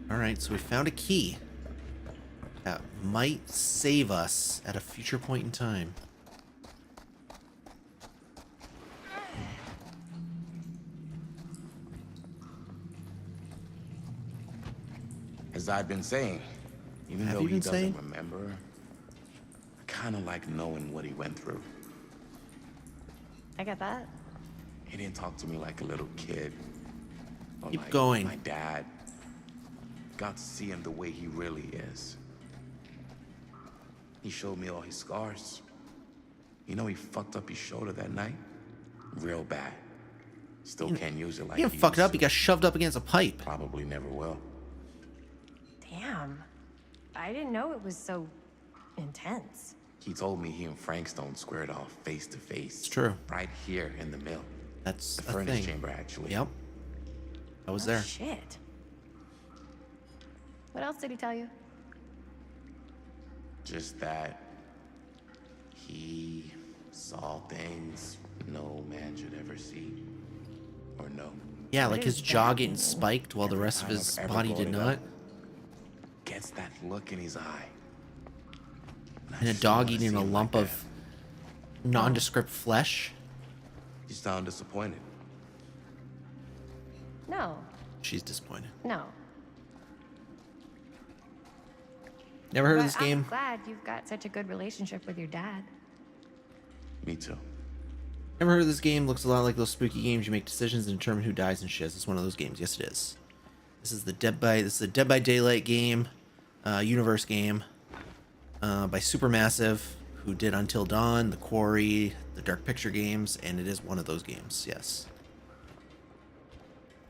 Alright, so we found a key that might save us at a future point in time. As I've been saying, even Have though you he been doesn't saying? remember, I kind of like knowing what he went through. I get that. He didn't talk to me like a little kid. Or Keep like going. my dad. Got to see him the way he really is. He showed me all his scars. You know he fucked up his shoulder that night? Real bad. Still can't use it like He didn't fuck it up. He got shoved up against a pipe. Probably never will. Damn. I didn't know it was so intense. He told me he and Frankstone squared off face to face. It's true. Right here in the mill. That's the a furnace thing. chamber, actually. Yep. I was Oh, there. Shit. What else did he tell you? Just that he saw things no man should ever see or know. Yeah, like his jaw getting spiked while the rest of his body did not. Gets that look in his eye. And a dog eating a lump of nondescript flesh. You sound disappointed. No. She's disappointed. No. Never heard of But this game. I'm glad you've got such a good relationship with your dad. Me too. Never heard of this game. Looks a lot like those spooky games. You make decisions and determine who dies and shit. It's one of those games. Yes, it is. This is a Dead by Daylight game, universe game, by Supermassive, who did Until Dawn, The Quarry, the Dark Picture games, and it is one of those games. Yes.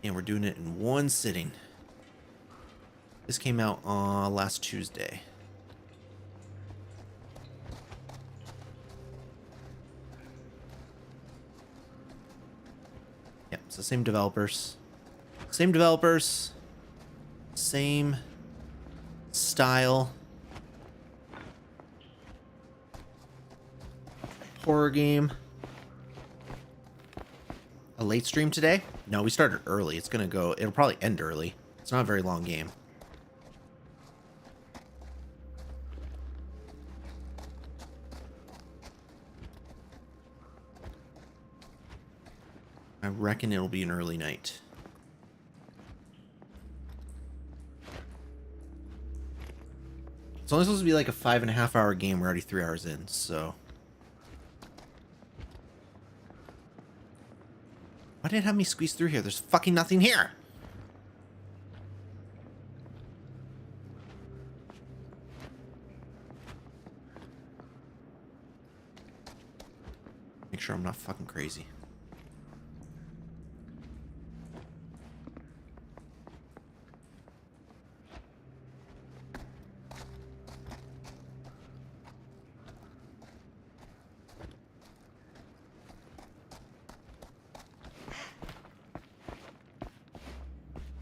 And we're doing it in one sitting. This came out last Tuesday. Yep, it's the same developers. Same developers. Same style. Horror game. A late stream today? No, we started early. It's gonna go, it'll probably end early. It's not a very long game. I reckon it'll be an early night. It's only supposed to be like a 5.5 hour game. We're already 3 hours in, so. Why did it have me squeeze through here? There's fucking nothing here. Make sure I'm not fucking crazy.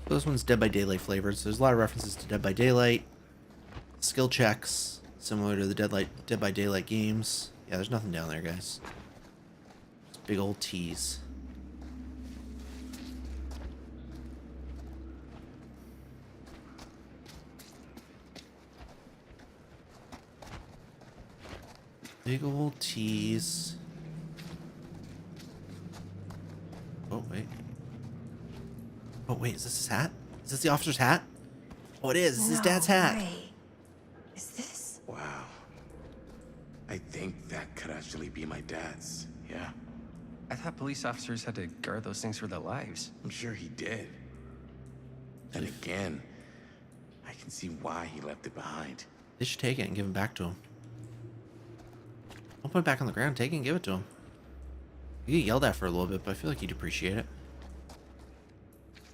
So this one's Dead by Daylight flavored, so there's a lot of references to Dead by Daylight. Skill checks, similar to the Dead by Daylight games. Yeah, there's nothing down there, guys. Just big old T's. Big old T's. Oh, wait. Oh, wait, is this his hat? Is this the officer's hat? Oh, it is. This is his dad's hat. Is this? Wow. I think that could actually be my dad's. Yeah. I thought police officers had to guard those things for their lives. I'm sure he did. And again, I can see why he left it behind. They should take it and give it back to him. Don't put it back on the ground. Take it and give it to him. You get yelled at for a little bit, but I feel like you'd appreciate it.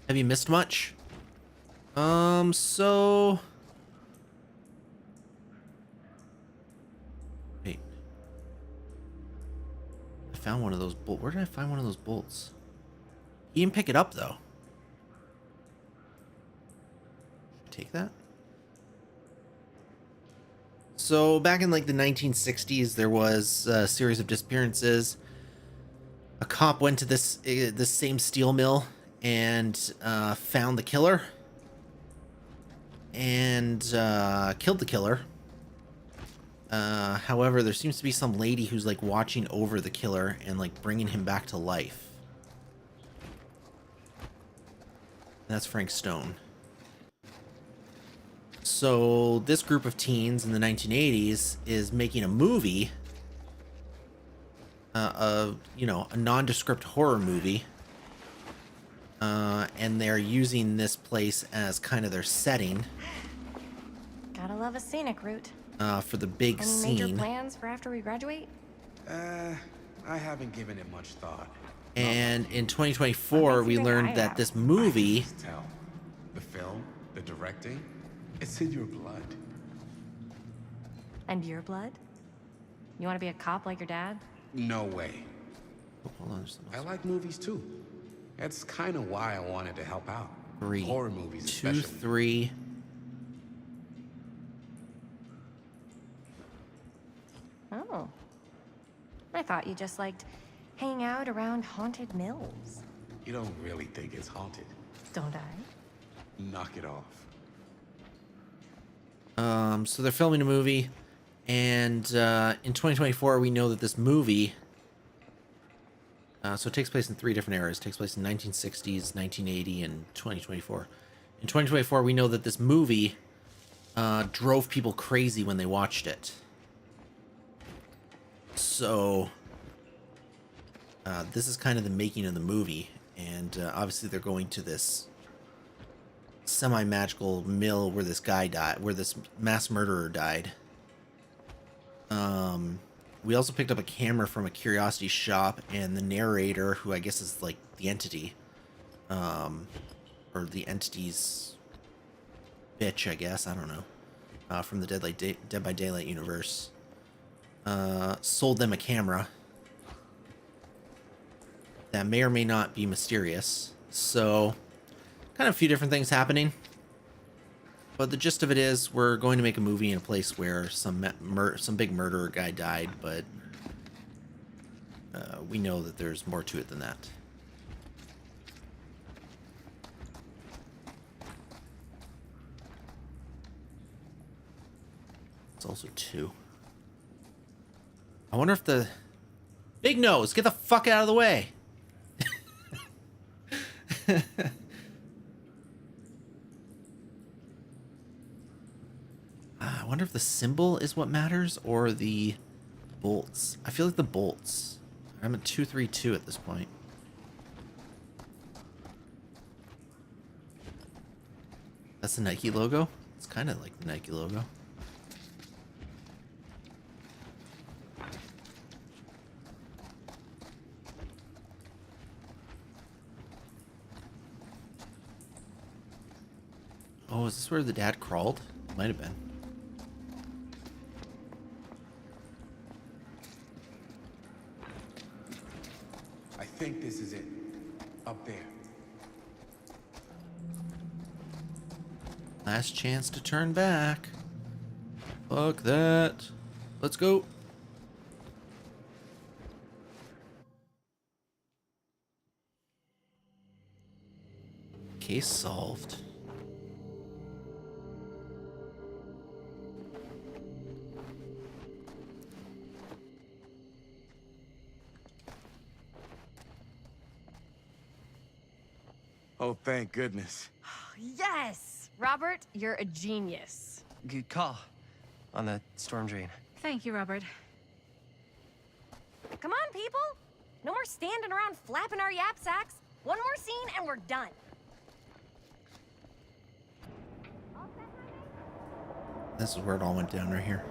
Have you missed much? So... Wait. I found one of those bolts. Where did I find one of those bolts? He didn't pick it up, though. Take that? So, back in, like, the 1960s, there was a series of disappearances. A cop went to this same steel mill and found the killer and killed the killer. However, there seems to be some lady who's like watching over the killer and like bringing him back to life. And that's Frank Stone. So this group of teens in the 1980s is making a movie, a nondescript horror movie, and they're using this place as kind of their setting. Gotta love a scenic route. For the big Any scene. major plans for after we graduate? I haven't given it much thought. And in 2024, we learned that this movie. Tell. The film, the directing, it's in your blood. And your blood? You want to be a cop like your dad? No way. Hold on, I like movies too. That's kind of why I wanted to help out. 3, Horror movies, 2, especially. 3. Oh. I thought you just liked hanging out around haunted mills. You don't really think it's haunted. Don't I? Knock it off. So they're filming a movie, and in 2024, we know that this movie. So it takes place in 3 different eras. It takes place in 1960s, 1980, and 2024. In 2024, we know that this movie drove people crazy when they watched it. So this is kind of the making of the movie, and obviously they're going to this semi-magical mill where this guy died, where this mass murderer died. We also picked up a camera from a curiosity shop, and the narrator, who I guess is like the entity, or the entity's bitch, I guess, I don't know, from the Dead by Daylight universe, sold them a camera that may or may not be mysterious. So, kind of a few different things happening. But the gist of it is, we're going to make a movie in a place where some big murderer guy died, but we know that there's more to it than that. It's also 2. I wonder if the... Big nose, get the fuck out of the way! I wonder if the symbol is what matters, or the bolts. I feel like the bolts. I'm at 232 at this point. That's the Nike logo? It's kind of like the Nike logo. Oh, is this where the dad crawled? Might have been. I think this is it. Up there. Last chance to turn back. Fuck that. Let's go. Case solved. Oh, thank goodness. Yes! Robert, you're a genius. Good call on the storm drain. Thank you, Robert. Come on, people! No more standing around flapping our yap sacks. One more scene and we're done. This is where it all went down right here.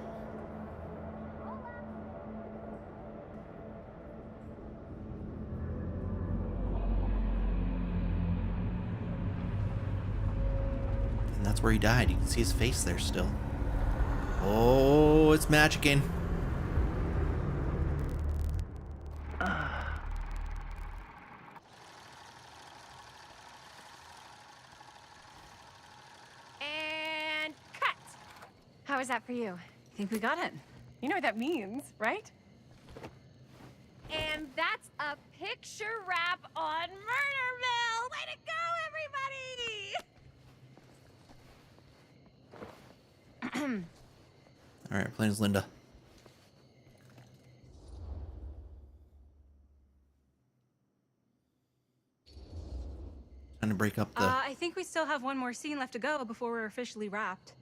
And that's where he died. You can see his face there still. Oh, it's magicking. And cut! How is that for you? I think we got it. You know what that means, right? And that's a picture wrap on Murder Mill! Way to go, everybody! All right, playing as Linda. Trying to break up the... I think we still have one more scene left to go before we're officially wrapped.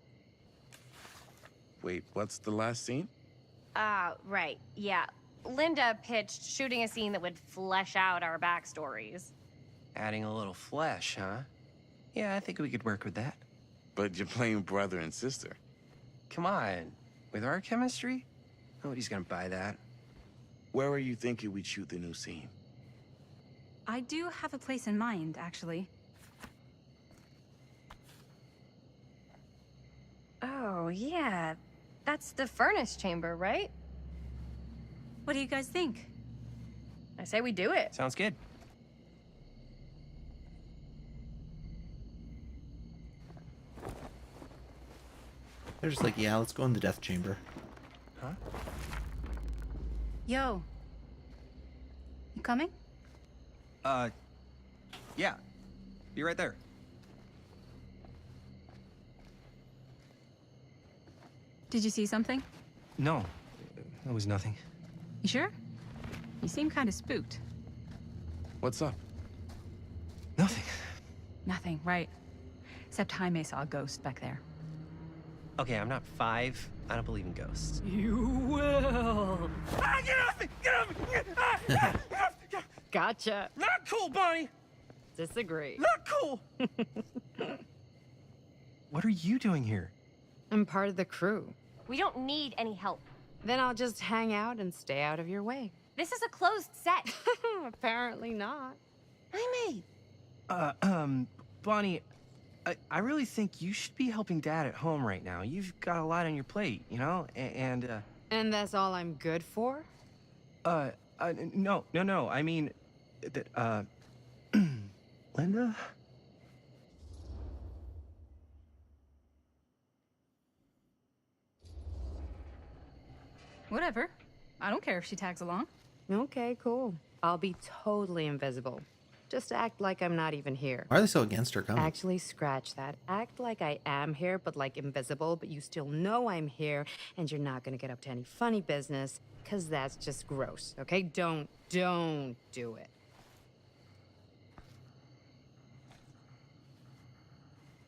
Wait, what's the last scene? Right. Yeah. Linda pitched shooting a scene that would flesh out our backstories. Adding a little flesh, huh? Yeah, I think we could work with that. But you're playing brother and sister. Come on. With our chemistry? Nobody's gonna buy that. Where are you thinking we'd shoot the new scene? I do have a place in mind, actually. Oh, yeah. That's the furnace chamber, right? What do you guys think? I say we do it. Sounds good. They're just like, yeah, let's go in the death chamber. Huh? Yo. You coming? Yeah. Be right there. Did you see something? No, that was nothing. You sure? You seem kind of spooked. What's up? Nothing. Nothing, right. Except Jaime saw a ghost back there. Okay, I'm not 5. I don't believe in ghosts. You will. Ah, get off me! Get off me! Gotcha. Not cool, Bonnie! Disagree. Not cool! What are you doing here? I'm part of the crew. We don't need any help. Then I'll just hang out and stay out of your way. This is a closed set. Apparently not. Jaime! Bonnie, I really think you should be helping Dad at home right now. You've got a lot on your plate, you know? And that's all I'm good for? No. I mean, that, Linda? Whatever. I don't care if she tags along. Okay, cool. I'll be totally invisible. Just act like I'm not even here. Why are they so against her coming? Actually, scratch that. Act like I am here, but like invisible, but you still know I'm here, and you're not gonna get up to any funny business, because that's just gross, okay? Don't do it.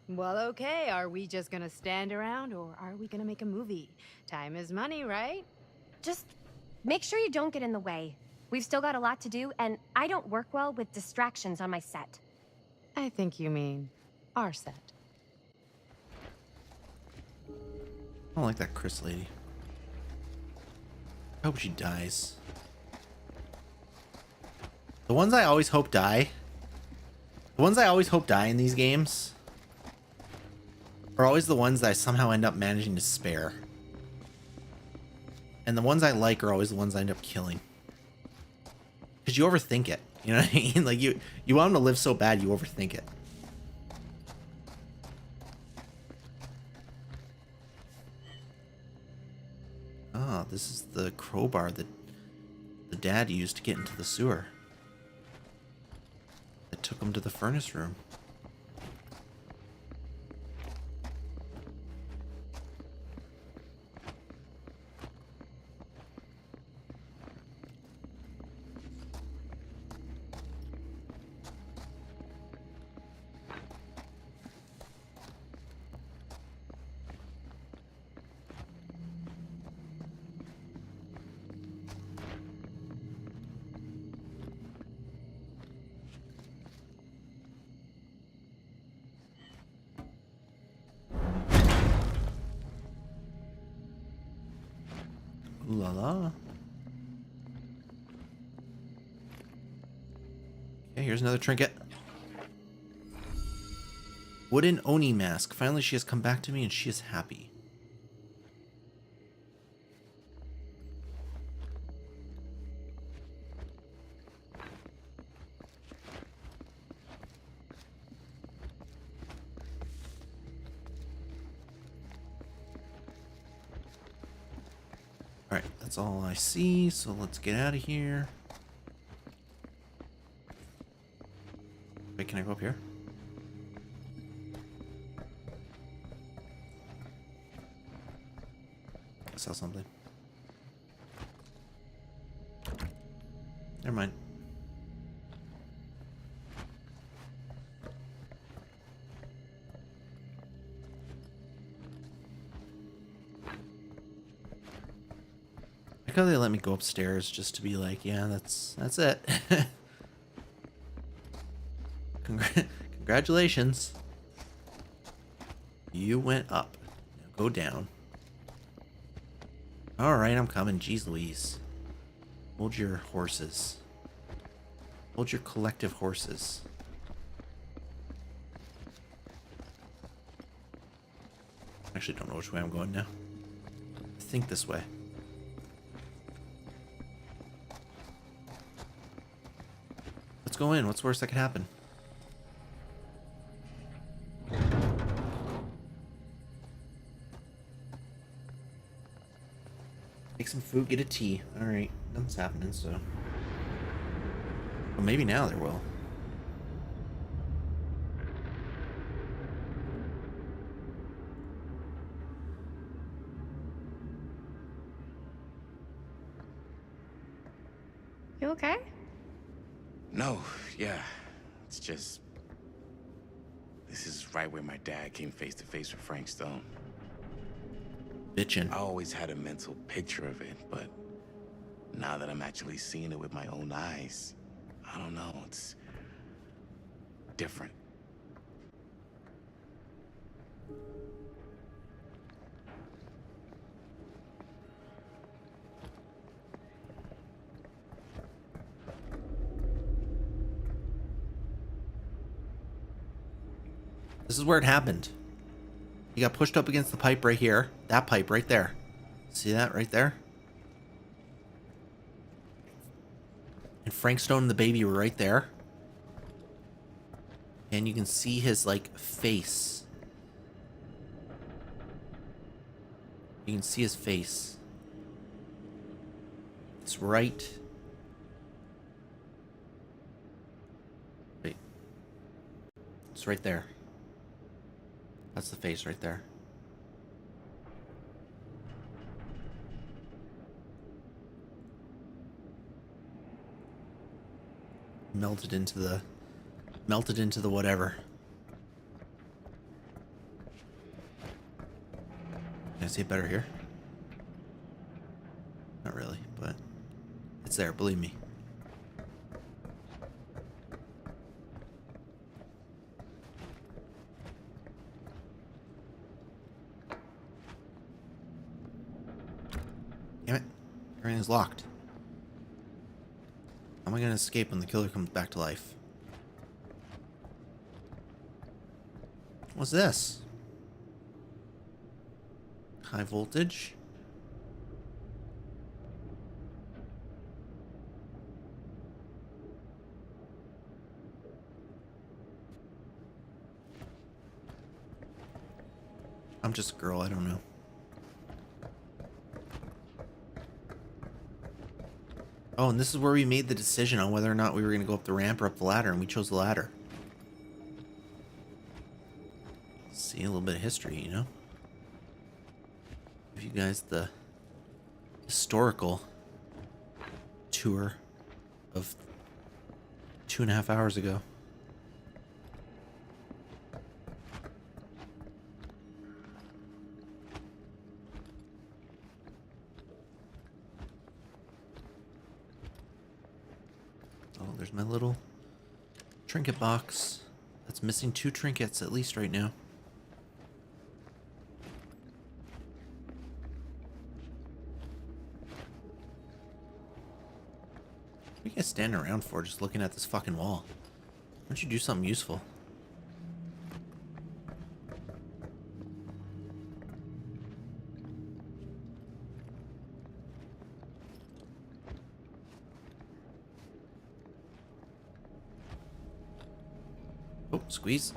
Well, okay, are we just gonna stand around, or are we gonna make a movie? Time is money, right? Just make sure you don't get in the way. We've still got a lot to do, and I don't work well with distractions on my set. I think you mean our set. I don't like that Chris lady. I hope she dies. The ones I always hope die. The ones I always hope die in these games are always the ones that I somehow end up managing to spare. And the ones I like are always the ones I end up killing. Because you overthink it. You know what I mean? Like, you want them to live so bad, you overthink it. Ah, this is the crowbar that the dad used to get into the sewer. That took him to the furnace room. Ooh la la. Okay, here's another trinket. Wooden Oni mask. Finally, she has come back to me and she is happy. Alright, that's all I see, so let's get out of here. Wait, can I go up here? I saw something. Never mind. how they let me go upstairs just to be like, yeah, that's it. Congratulations. You went up. Now go down. Alright, I'm coming. Jeez Louise. Hold your horses. Hold your collective horses. Actually, don't know which way I'm going now. I think this way. Let's go in. What's worse that could happen? Make some food, get a tea. Alright, nothing's happening, so... Well, maybe now there will. You okay? No, yeah. It's just... This is right where my dad came face to face with Frank Stone. Bitchin'. I always had a mental picture of it, but now that I'm actually seeing it with my own eyes, I don't know, it's different. This is where it happened. He got pushed up against the pipe right here. That pipe right there. See that right there? And Frank Stone and the baby were right there. And you can see his, like, face. You can see his face. It's right... Wait. It's right there. That's the face right there. Melted into the whatever. Can I see it better here? Not really, but it's there, believe me. Damn it. Everything's locked. How am I gonna escape when the killer comes back to life? What's this? High voltage? I'm just a girl, I don't know. Oh, and this is where we made the decision on whether or not we were going to go up the ramp or up the ladder, and we chose the ladder. See, a little bit of history, you know? Give you guys the historical tour of 2.5 hours ago. Oh, there's my little trinket box. That's missing 2 trinkets at least right now. What are you guys standing around for, just looking at this fucking wall? Why don't you do something useful? Oh, squeeze.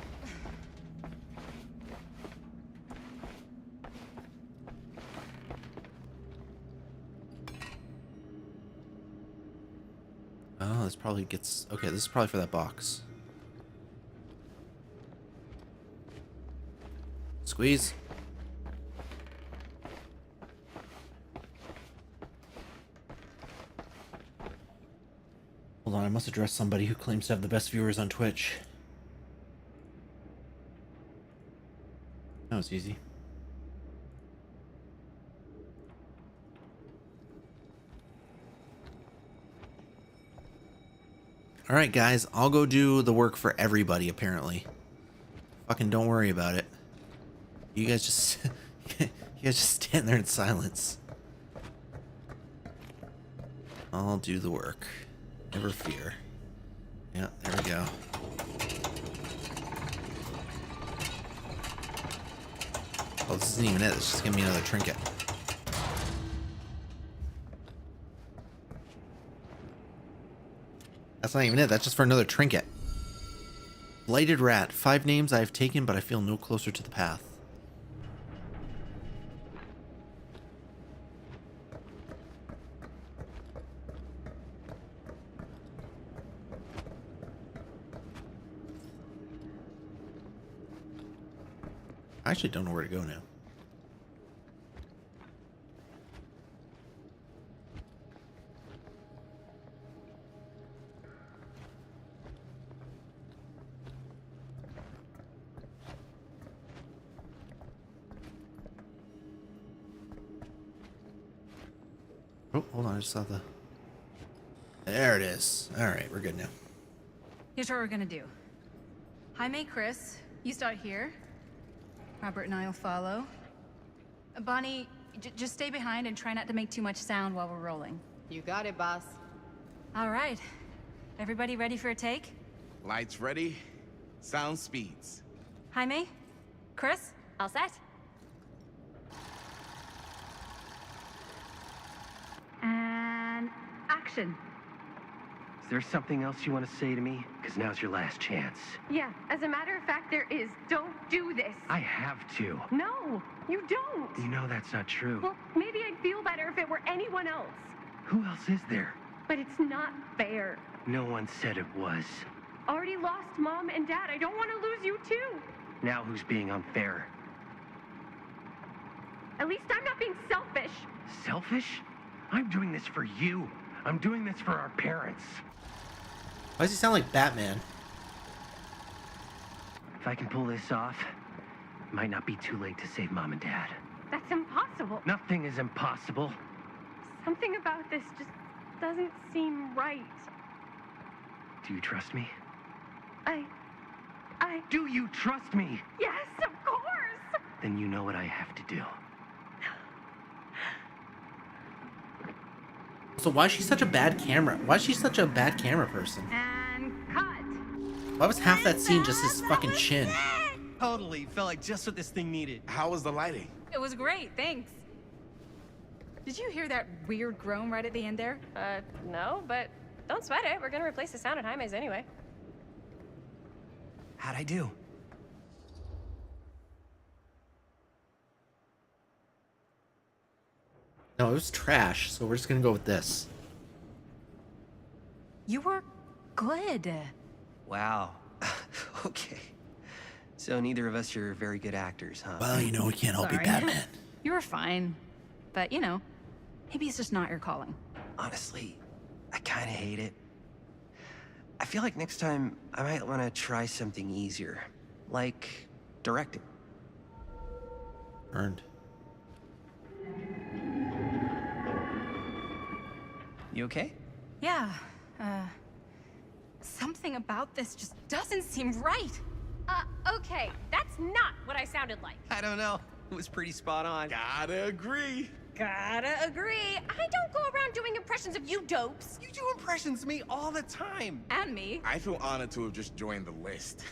Oh, this probably gets... Okay, this is probably for that box. Squeeze. Hold on, I must address somebody who claims to have the best viewers on Twitch. That was easy. All right, guys, I'll go do the work for everybody, apparently. Fucking don't worry about it. You guys just you guys just stand there in silence. I'll do the work. Never fear. Yeah, there we go. Oh, this isn't even it. It's just gonna be another trinket. That's not even it. That's just for another trinket. Blighted rat. 5 names I have taken, but I feel no closer to the path. I actually don't know where to go now. Oh, hold on, I just saw the... There it is. Alright, we're good now. Here's what we're gonna do. Jaime, Chris, you start here. Robert and I will follow. Bonnie, just stay behind and try not to make too much sound while we're rolling. You got it, boss. All right. Everybody ready for a take? Lights ready. Sound speeds. Jaime? Chris? All set? And action. Is there something else you want to say to me? Because now's your last chance. Yeah, as a matter of fact, there is. Don't do this. I have to. No, you don't. You know that's not true. Well, maybe I'd feel better if it were anyone else. Who else is there? But it's not fair. No one said it was. Already lost Mom and Dad. I don't want to lose you too. Now who's being unfair? At least I'm not being selfish. Selfish? I'm doing this for you. I'm doing this for our parents. Why does he sound like Batman? If I can pull this off, it might not be too late to save Mom and Dad. That's impossible. Nothing is impossible. Something about this just doesn't seem right. Do you trust me? I... Do you trust me? Yes, of course! Then you know what I have to do. So why is she such a bad camera? Why is she such a bad camera person? And cut. Why was half that scene just his fucking chin? Totally. Felt like just what this thing needed. How was the lighting? It was great, thanks. Did you hear that weird groan right at the end there? No, but don't sweat it. We're gonna replace the sound at Jaime's anyway. How'd I do? No, it was trash, so we're just gonna go with this. You were good. Wow. Okay. So neither of us are very good actors, huh? Well, you know we can't all be Sorry. Batman. You were fine. But, you know, maybe it's just not your calling. Honestly, I kind of hate it. I feel like next time I might want to try something easier, like directing. Earned. You okay? Yeah, something about this just doesn't seem right. Okay, that's not what I sounded like. I don't know. It was pretty spot on. Gotta agree. Gotta agree. I don't go around doing impressions of you dopes. You do impressions of me all the time. And me. I feel honored to have just joined the list.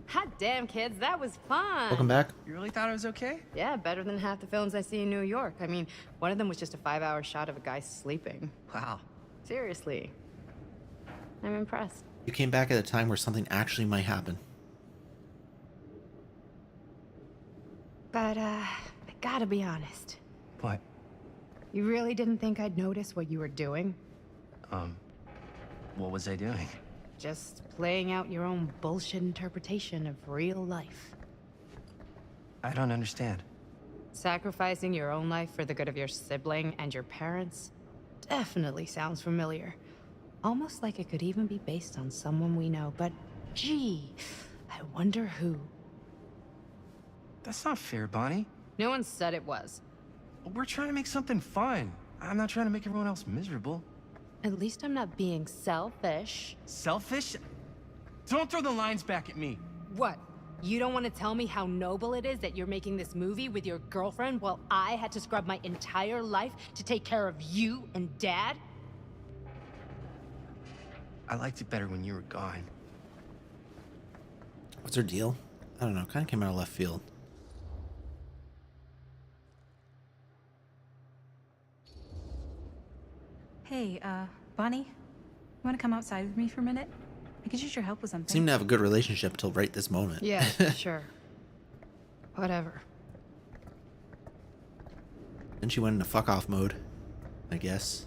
Hot damn, kids, that was fun. Welcome back. You really thought it was okay? Yeah, better than half the films I see in New York. I mean, one of them was just a 5-hour shot of a guy sleeping. Wow. Seriously. I'm impressed. You came back at a time where something actually might happen. But, I gotta be honest. What? You really didn't think I'd notice what you were doing? What was I doing? Just playing out your own bullshit interpretation of real life. I don't understand. Sacrificing your own life for the good of your sibling and your parents definitely sounds familiar. Almost like it could even be based on someone we know, but gee, I wonder who. That's not fair, Bonnie. No one said it was. We're trying to make something fun. I'm not trying to make everyone else miserable. At least I'm not being selfish. Selfish? Don't throw the lines back at me. What? You don't want to tell me how noble it is that you're making this movie with your girlfriend while I had to scrub my entire life to take care of you and Dad? I liked it better when you were gone. What's her deal? I don't know. Kind of came out of left field. Hey, Bonnie, you want to come outside with me for a minute? I could use your help with something. Seemed to have a good relationship till right this moment. Yeah, sure. Whatever. Then she went into fuck off mode, I guess.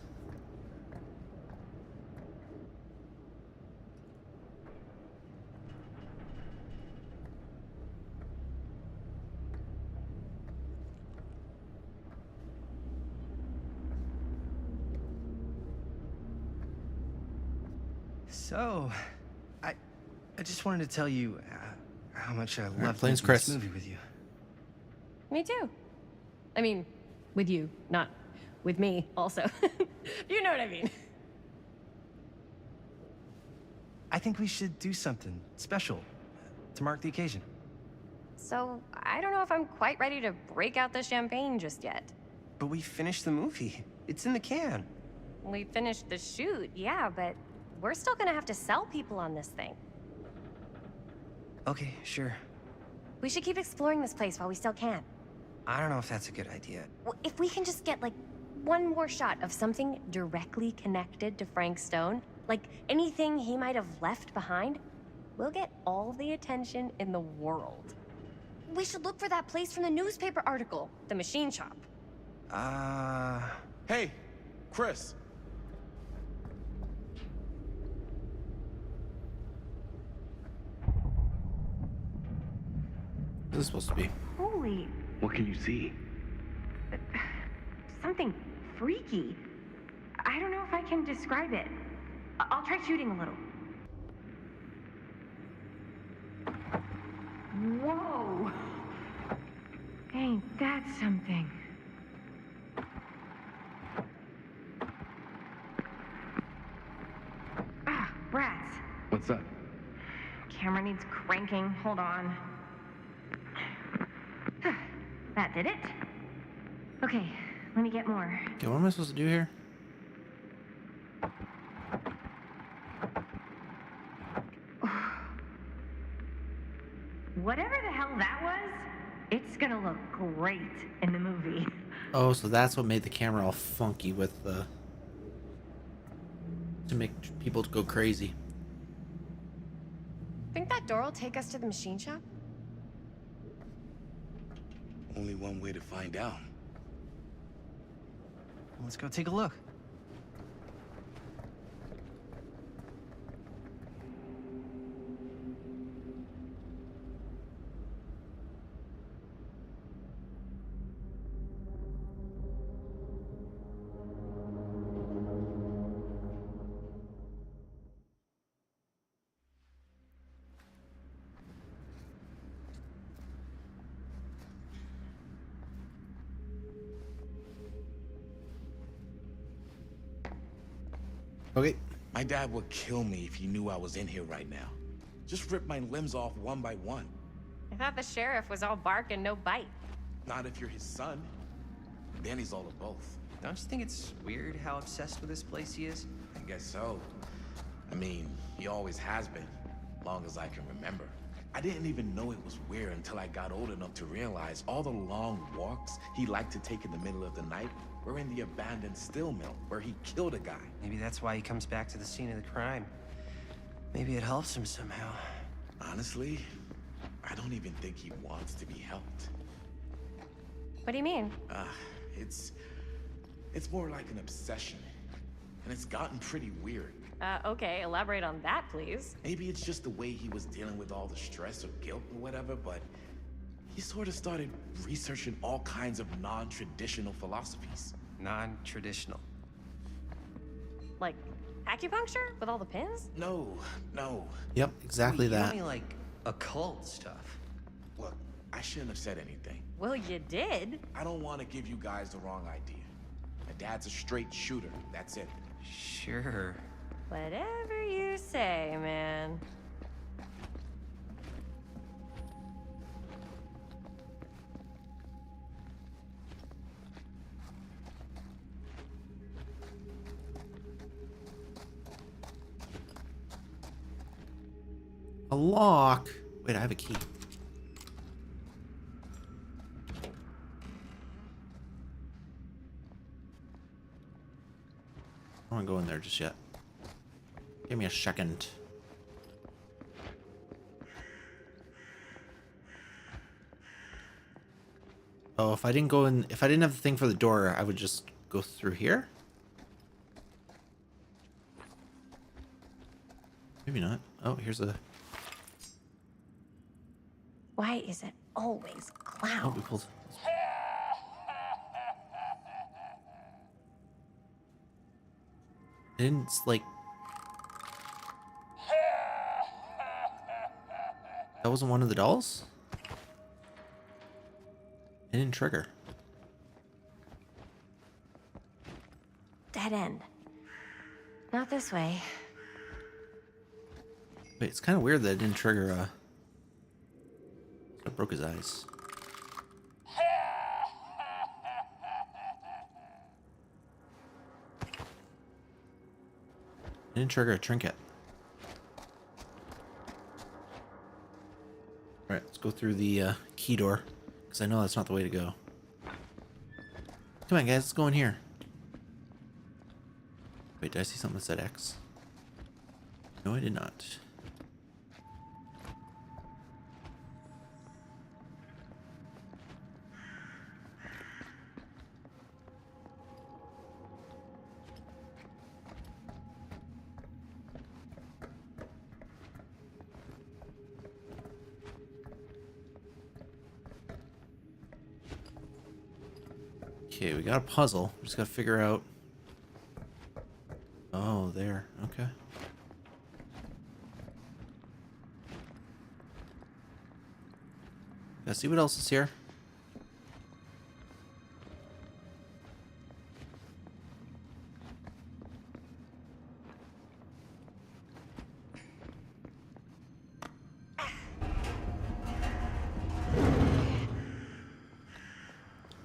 So, I just wanted to tell you how much I loved plane's making Chris. this movie with you. Me too. I mean, with you, not with me, also. You know what I mean. I think we should do something special to mark the occasion. So, I don't know if I'm quite ready to break out the champagne just yet. But we finished the movie. It's in the can. We finished the shoot, yeah, but we're still gonna have to sell people on this thing. Okay, sure. We should keep exploring this place while we still can. I don't know if that's a good idea. Well, if we can just get, like, one more shot of something directly connected to Frank Stone, like anything he might have left behind, we'll get all the attention in the world. We should look for that place from the newspaper article, the machine shop. Hey, Chris. What's this supposed to be? Holy, What can you see? something freaky. I don't know if I can describe it. I'll try shooting a little. Whoa! Ain't that something? Ah, rats. What's up? Camera needs cranking. Hold on. That did it. Okay, let me get more. Okay, what am I supposed to do here? Whatever the hell that was, it's gonna look great in the movie. Oh, so that's what made the camera all funky with the... to make people go crazy. Think that door will take us to the machine shop? Only one way to find out. Let's go take a look. Okay. My dad would kill me if he knew I was in here right now. Just rip my limbs off one by one. I thought the sheriff was all bark and no bite. Not if you're his son. Then he's all of both. Don't you think it's weird how obsessed with this place he is? I guess so. I mean, he always has been, long as I can remember. I didn't even know it was weird until I got old enough to realize all the long walks he liked to take in the middle of the night were in the abandoned steel mill where he killed a guy. Maybe that's why he comes back to the scene of the crime. Maybe it helps him somehow. Honestly, I don't even think he wants to be helped. What do you mean? It's more like an obsession. And it's gotten pretty weird. Okay, elaborate on that, please. Maybe it's just the way he was dealing with all the stress or guilt or whatever, but he sort of started researching all kinds of non-traditional philosophies. Non-traditional? Like acupuncture with all the pins? No. Yep, exactly Wait, that. You mean like occult stuff? Look, I shouldn't have said anything. Well, you did. I don't want to give you guys the wrong idea. My dad's a straight shooter, that's it. Sure. Whatever you say, man. A lock. Wait, I have a key. I don't want to go in there just yet. Give me a second. Oh, if I didn't go in, if I didn't have the thing for the door, I would just go through here? Maybe not. Oh, here's a... Why is it always clowns? Oh, we pulled... I didn't, like... That wasn't one of the dolls? It didn't trigger. Dead end. Not this way. Wait, it's kind of weird that it didn't trigger, It broke his eyes. It didn't trigger a trinket. Alright, let's go through the key door. Because I know that's not the way to go. Come on, guys, let's go in here. Wait, did I see something that said X? No, I did not. Okay, we got a puzzle. We just gotta figure out... Oh, there. Okay. Let's see what else is here.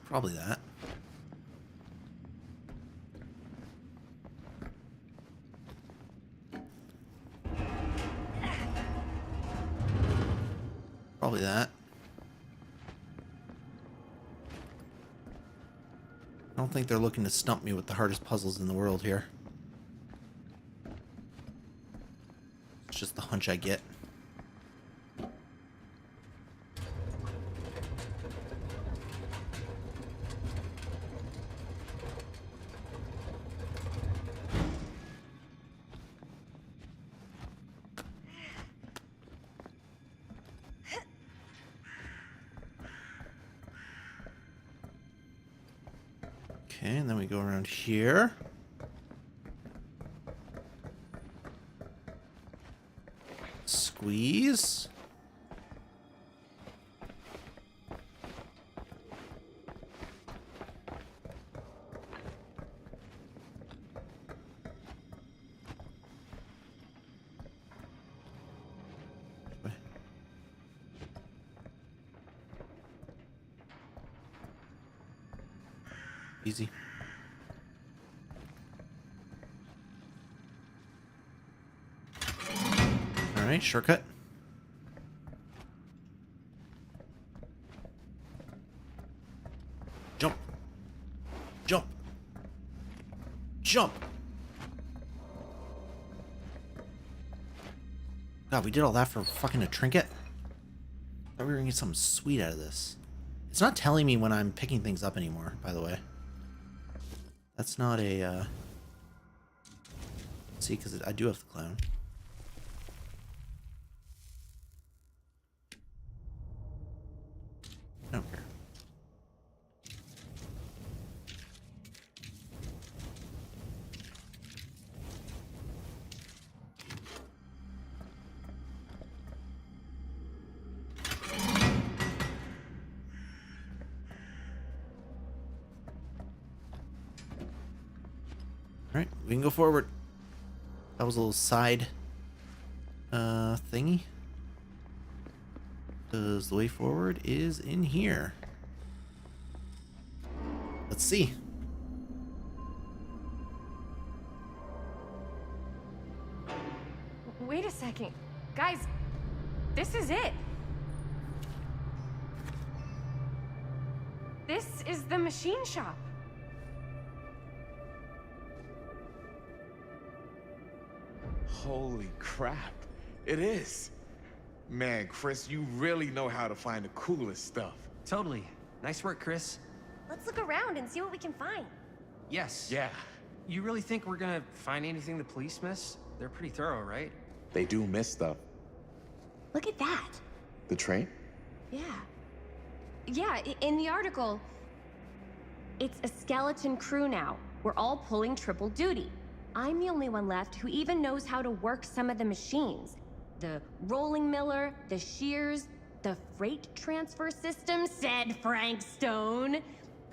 Probably that. Probably that. I don't think they're looking to stump me with the hardest puzzles in the world here. It's just the hunch I get. Okay, and then we go around here. Squeeze. Easy. All right, shortcut. Jump. Jump. Jump. God, we did all that for fucking a trinket? I thought we were gonna get something sweet out of this. It's not telling me when I'm picking things up anymore, by the way. That's not a, see, because I do have the clown. I don't care. All right, we can go forward. That was a little side thingy. Because the way forward is in here. Let's see. Wait a second. Guys, this is it. This is the machine shop. Holy crap. It is. Man, Chris, you really know how to find the coolest stuff. Totally. Nice work, Chris. Let's look around and see what we can find. Yes. Yeah. You really think we're gonna find anything the police miss? They're pretty thorough, right? They do miss stuff. Look at that. The train? Yeah. Yeah, in the article, it's a skeleton crew now. We're all pulling triple duty. I'm the only one left who even knows how to work some of the machines. The rolling miller, the shears, the freight transfer system, said Frank Stone.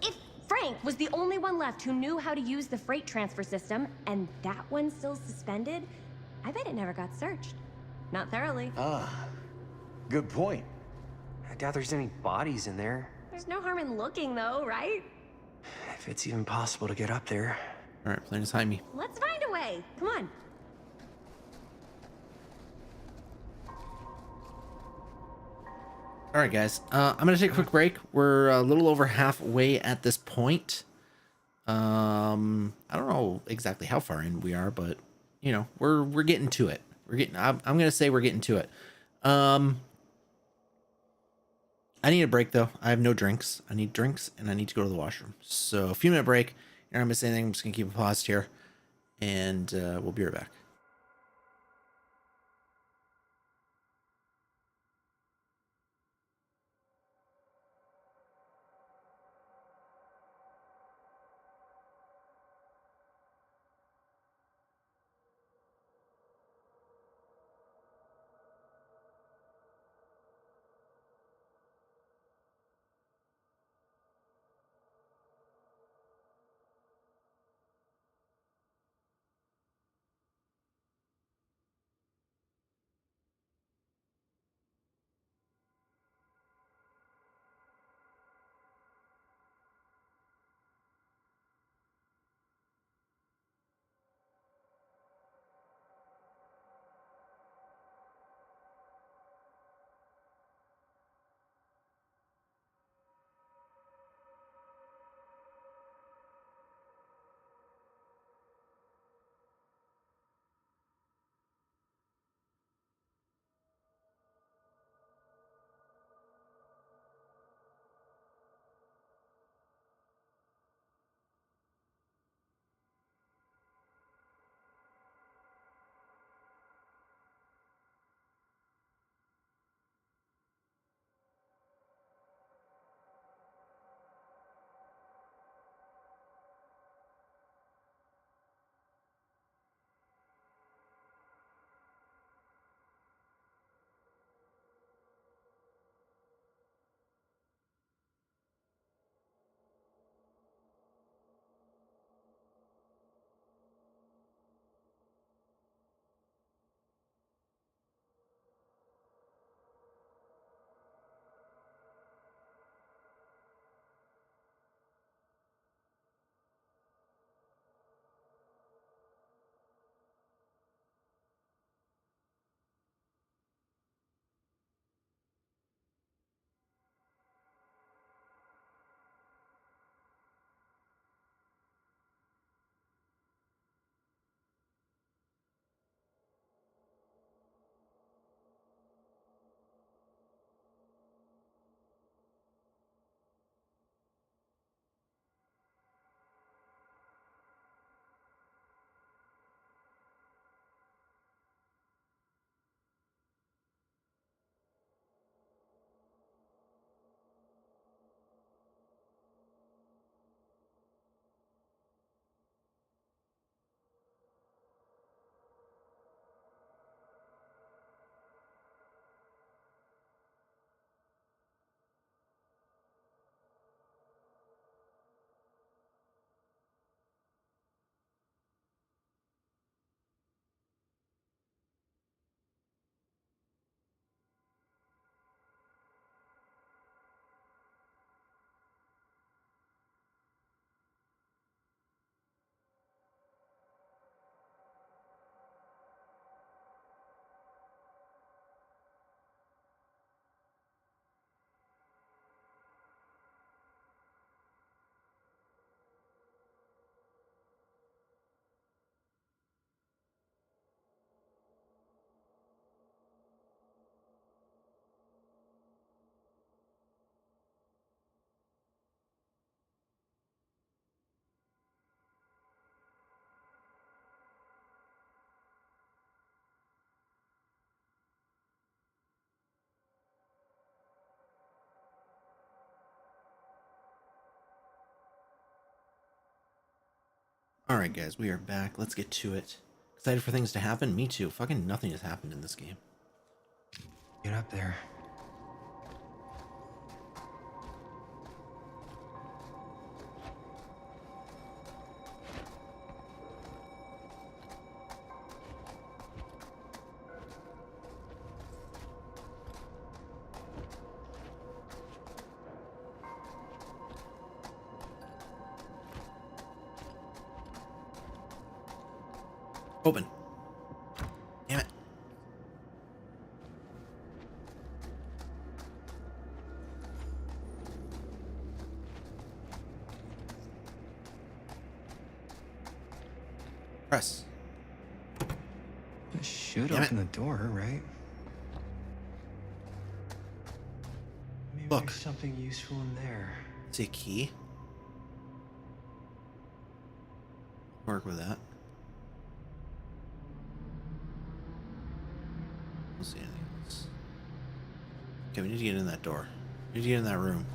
If Frank was the only one left who knew how to use the freight transfer system, and that one's still suspended, I bet it never got searched. Not thoroughly. Ah, good point. I doubt there's any bodies in there. There's no harm in looking, though, right? If it's even possible to get up there. All right, plane is behind me. Let's find a way. Come on. All right, guys. I'm gonna take a quick break. We're a little over halfway at this point. I don't know exactly how far in we are, but you know, we're getting to it. I'm gonna say we're getting to it. I need a break though. I have no drinks. I need drinks and I need to go to the washroom. So a few minute break. You're not gonna miss anything. I'm just gonna keep it paused here, and we'll be right back. Alright guys, we are back. Let's get to it. Excited for things to happen? Me too. Fucking nothing has happened in this game. Get up there. Open. Damn it. Press. This should Damn open the door, right? Maybe Look. there's something useful in there. See a key? Work with that. Don't see anything else. Okay, we need to get in that door. We need to get in that room.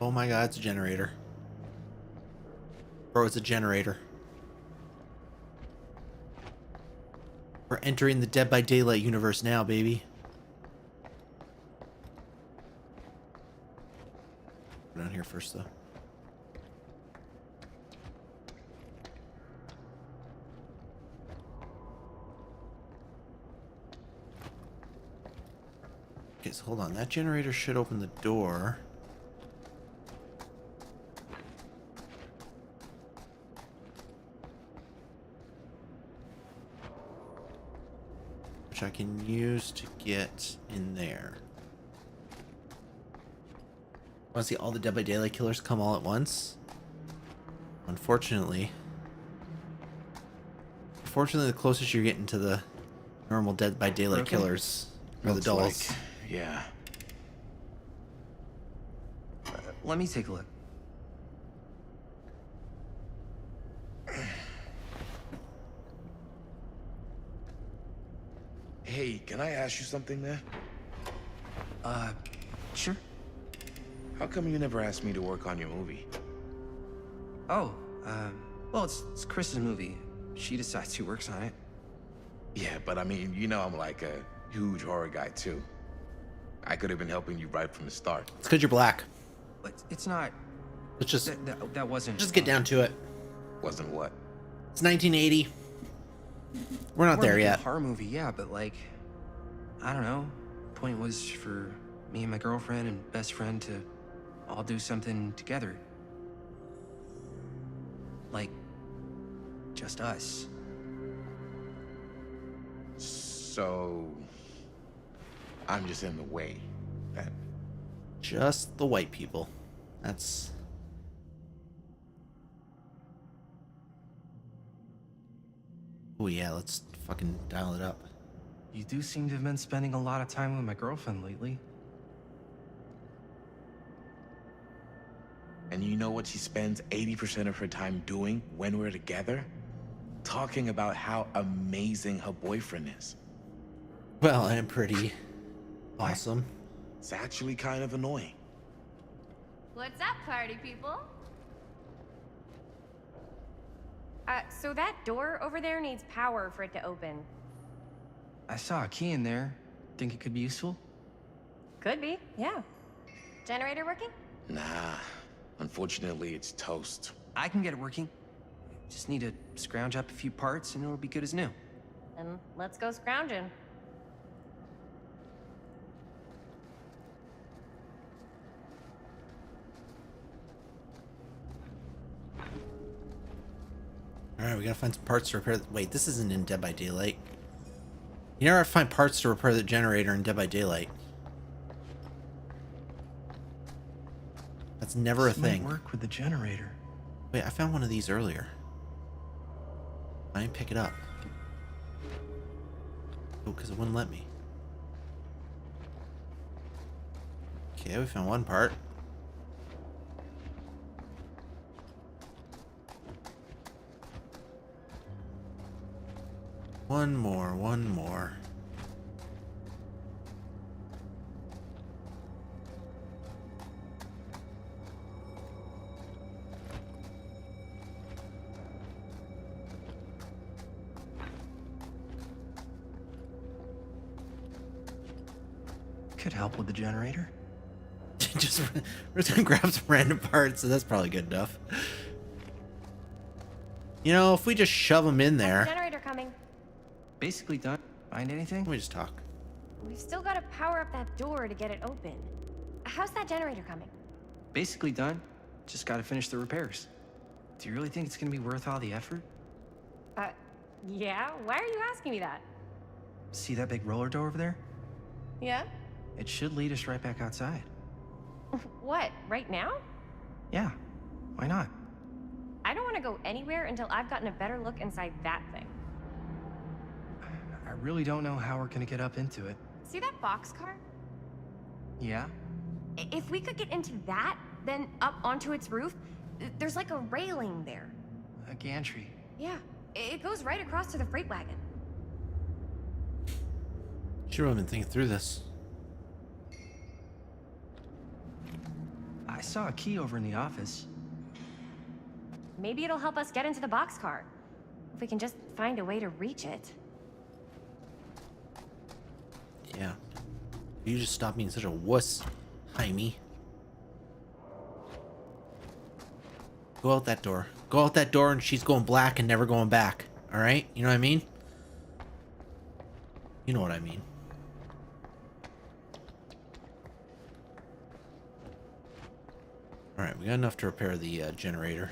Oh my god, it's a generator. Bro, it's a generator. We're entering the Dead by Daylight universe now, baby. Go down here first, though. Okay, so hold on. That generator should open the door. Which I can use to get in there. Want to see all the Dead by Daylight killers come all at once? Unfortunately, the closest you're getting to the normal Dead by Daylight killers are the dolls. Yeah. Let me take a look. Hey, can I ask you something, man? Sure. How come you never asked me to work on your movie? Oh, well, it's Chris's movie. She decides who works on it. Yeah, but I mean, you know I'm like a huge horror guy, too. I could have been helping you right from the start. It's because you're black. But it's not... Let's just... That wasn't... Just get down to it. Wasn't what? It's 1980. We're not there yet. Horror movie, yeah, but like... I don't know. Point was for me and my girlfriend and best friend to all do something together. Like... just us. So... I'm just in the way, then. Just the white people. That's... Oh yeah, let's fucking dial it up. You do seem to have been spending a lot of time with my girlfriend lately. And you know what she spends 80% of her time doing when we're together? Talking about how amazing her boyfriend is. Well, I'm pretty awesome. It's actually kind of annoying. What's up, party people? So that door over there needs power for it to open. I saw a key in there. Think it could be useful? Could be, yeah. Generator working? Nah, unfortunately it's toast. I can get it working. Just need to scrounge up a few parts and it'll be good as new. Then let's go scrounging. Alright, we gotta find some parts to repair... Wait, this isn't in Dead by Daylight. You never have to find parts to repair the generator in Dead by Daylight. That's never a thing. Might work with the generator. Wait, I found one of these earlier. I didn't pick it up. Oh, because it wouldn't let me. Okay, we found one part. One more, one more. Could help with the generator. Just we're just gonna grab some random parts, so that's probably good enough. You know, if we just shove them in there. Generator coming. Basically done. Find anything? Let me just talk. We've still got to power up that door to get it open. How's that generator coming? Basically done. Just gotta finish the repairs. Do you really think it's gonna be worth all the effort? Yeah? Why are you asking me that? See that big roller door over there? Yeah? It should lead us right back outside. What, right now? Yeah, why not? I don't want to go anywhere until I've gotten a better look inside that thing. I really don't know how we're gonna get up into it. See that boxcar? Yeah? If we could get into that, then up onto its roof, there's like a railing there. A gantry. Yeah, it goes right across to the freight wagon. Should have been thinking through this. I saw a key over in the office. Maybe it'll help us get into the boxcar. If we can just find a way to reach it. Yeah. You just stop being such a wuss, Jaime. Go out that door. Go out that door and she's going black and never going back. Alright? You know what I mean? You know what I mean. Alright, we got enough to repair the generator.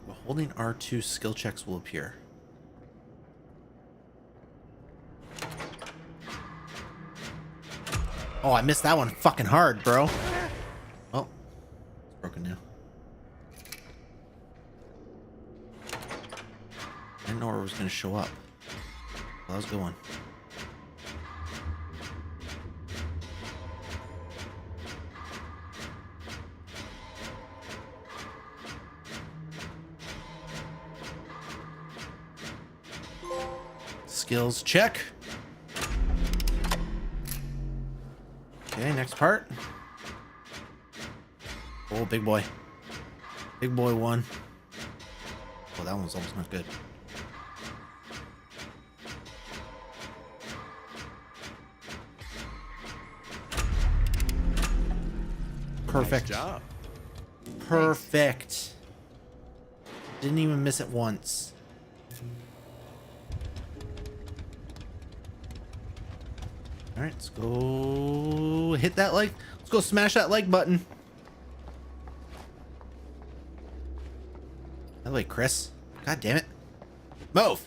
While holding R2, skill checks will appear. Oh, I missed that one fucking hard, bro. Oh, it's broken now. I didn't know where it was going to show up. That was a good one. Skills check. Okay, next part. Oh, big boy. Big boy one. Oh, that one's almost not good. Perfect. Nice job. Perfect. Didn't even miss it once. All right, let's go hit that like. Let's go smash that like button. By the way, Chris. God damn it. Move.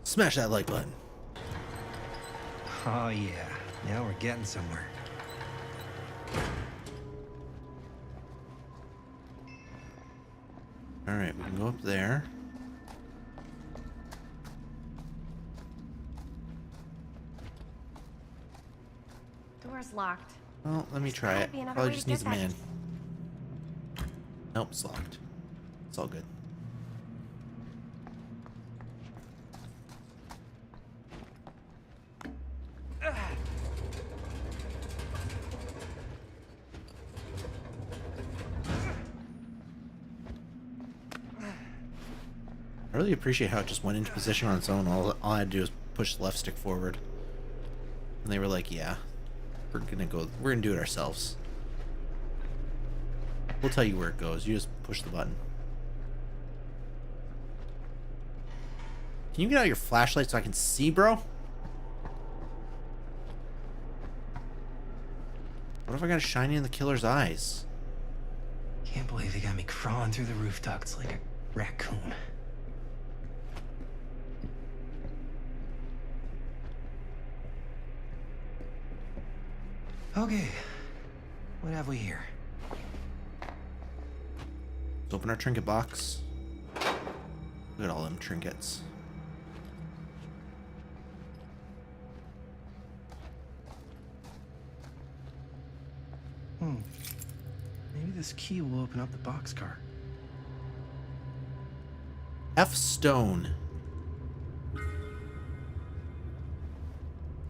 Smash that like button. Oh yeah, now we're getting somewhere. All right, we can go up there. Door's locked. Well, let me try it. be another Probably way just to needs a get back. man. Nope, it's locked. It's all good. I really appreciate how it just went into position on its own. All I had to do was push the left stick forward. And they were like, yeah, we're gonna do it ourselves. We'll tell you where it goes. You just push the button. Can you get out your flashlight so I can see, bro? What if I got a shiny in the killer's eyes? Can't believe they got me crawling through the roof ducts like a raccoon. Okay, what have we here? Let's open our trinket box. Look at all them trinkets. this key will open up the boxcar. F. Stone.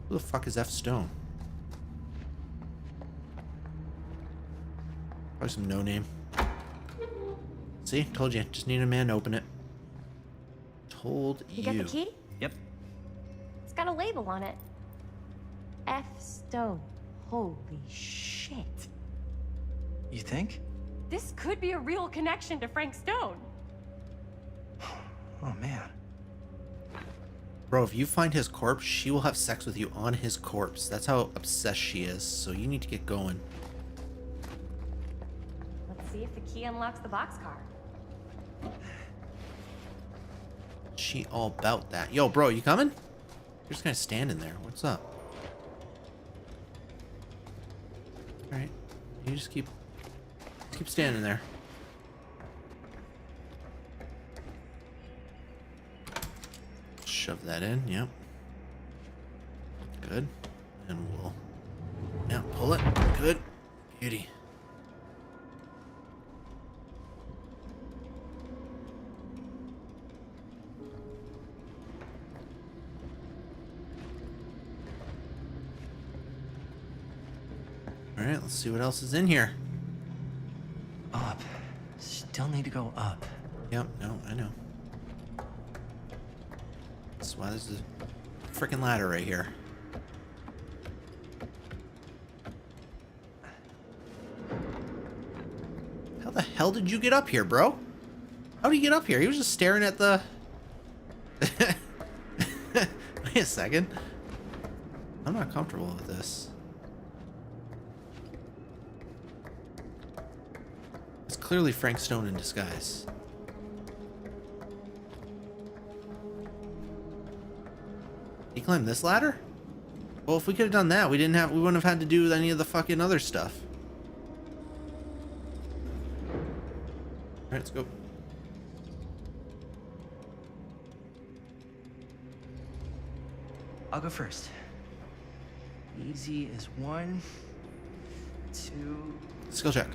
Who the fuck is F. Stone? Probably some no-name. See? Told you. Just need a man to open it. Told you. You get the key? Yep. It's got a label on it. F. Stone. Holy shit. You think? This could be a real connection to Frank Stone. Oh, man. Bro, if you find his corpse, she will have sex with you on his corpse. That's how obsessed she is, so you need to get going. Let's see if the key unlocks the boxcar. She all about that. Yo, bro, you coming? You're just kind of standing there. What's up? Alright. You just keep standing there. Shove that in, yep. Good. And we'll now pull it. Good. Beauty. Alright, let's see what else is in here. Up. Still need to go up. Yep, no, I know. That's why there's a freaking ladder right here. How the hell did you get up here, bro? How did you get up here? He was just staring at the... Wait a second. I'm not comfortable with this. It's clearly Frank Stone in disguise. He climbed this ladder? Well, if we could have done that, we wouldn't have had to do any of the fucking other stuff. Alright, let's go. I'll go first. Easy as 1, 2... Skill check.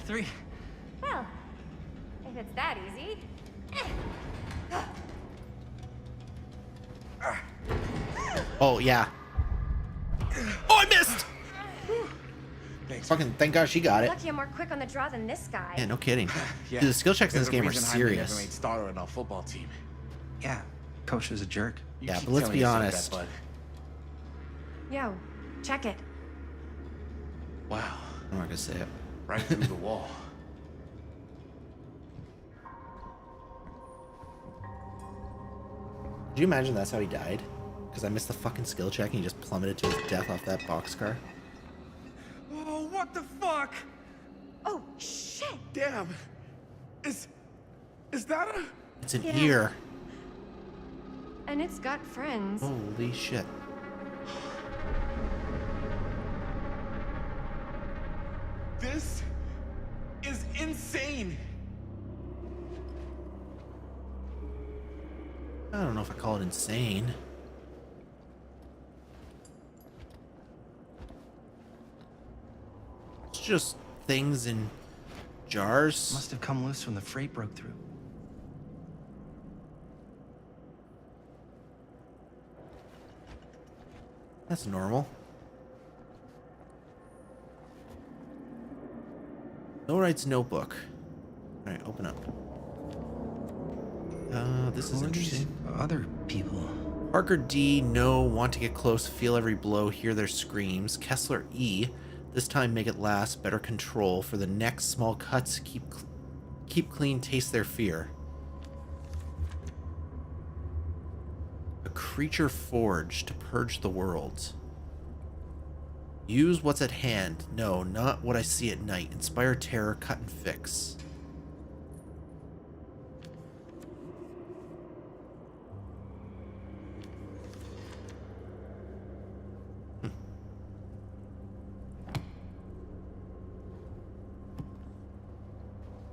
3. Well, if it's that easy. Oh, yeah. Oh, I missed! Fucking thank God she got it. Lucky I'm more quick on the draw than this guy. Yeah, no kidding. Yeah. Dude, the skill checks in There's this a game are reason Jaime serious. never made starter in our football team. Yeah, coach was a jerk. You Yeah, keep but let's telling be yourself honest. that, bud. Yo, check it. Wow. I'm not gonna say it. Right through the wall. Could you imagine that's how he died? Because I missed the fucking skill check and he just plummeted to his death off that boxcar. Oh, what the fuck? Oh, shit! Damn. Is that a... It's an Yeah. ear. And it's got friends. Holy shit. This is insane. I don't know if I call it insane. It's just things in jars. Must have come loose when the freight broke through. That's normal. No Wright's notebook. Alright, open up. This is Who are these interesting. other people? Parker D, no, want to get close, feel every blow, hear their screams. Kessler E, this time make it last, better control. For the next small cuts, keep clean, taste their fear. A creature forged to purge the world. Use what's at hand. No, not what I see at night. Inspire terror, cut and fix.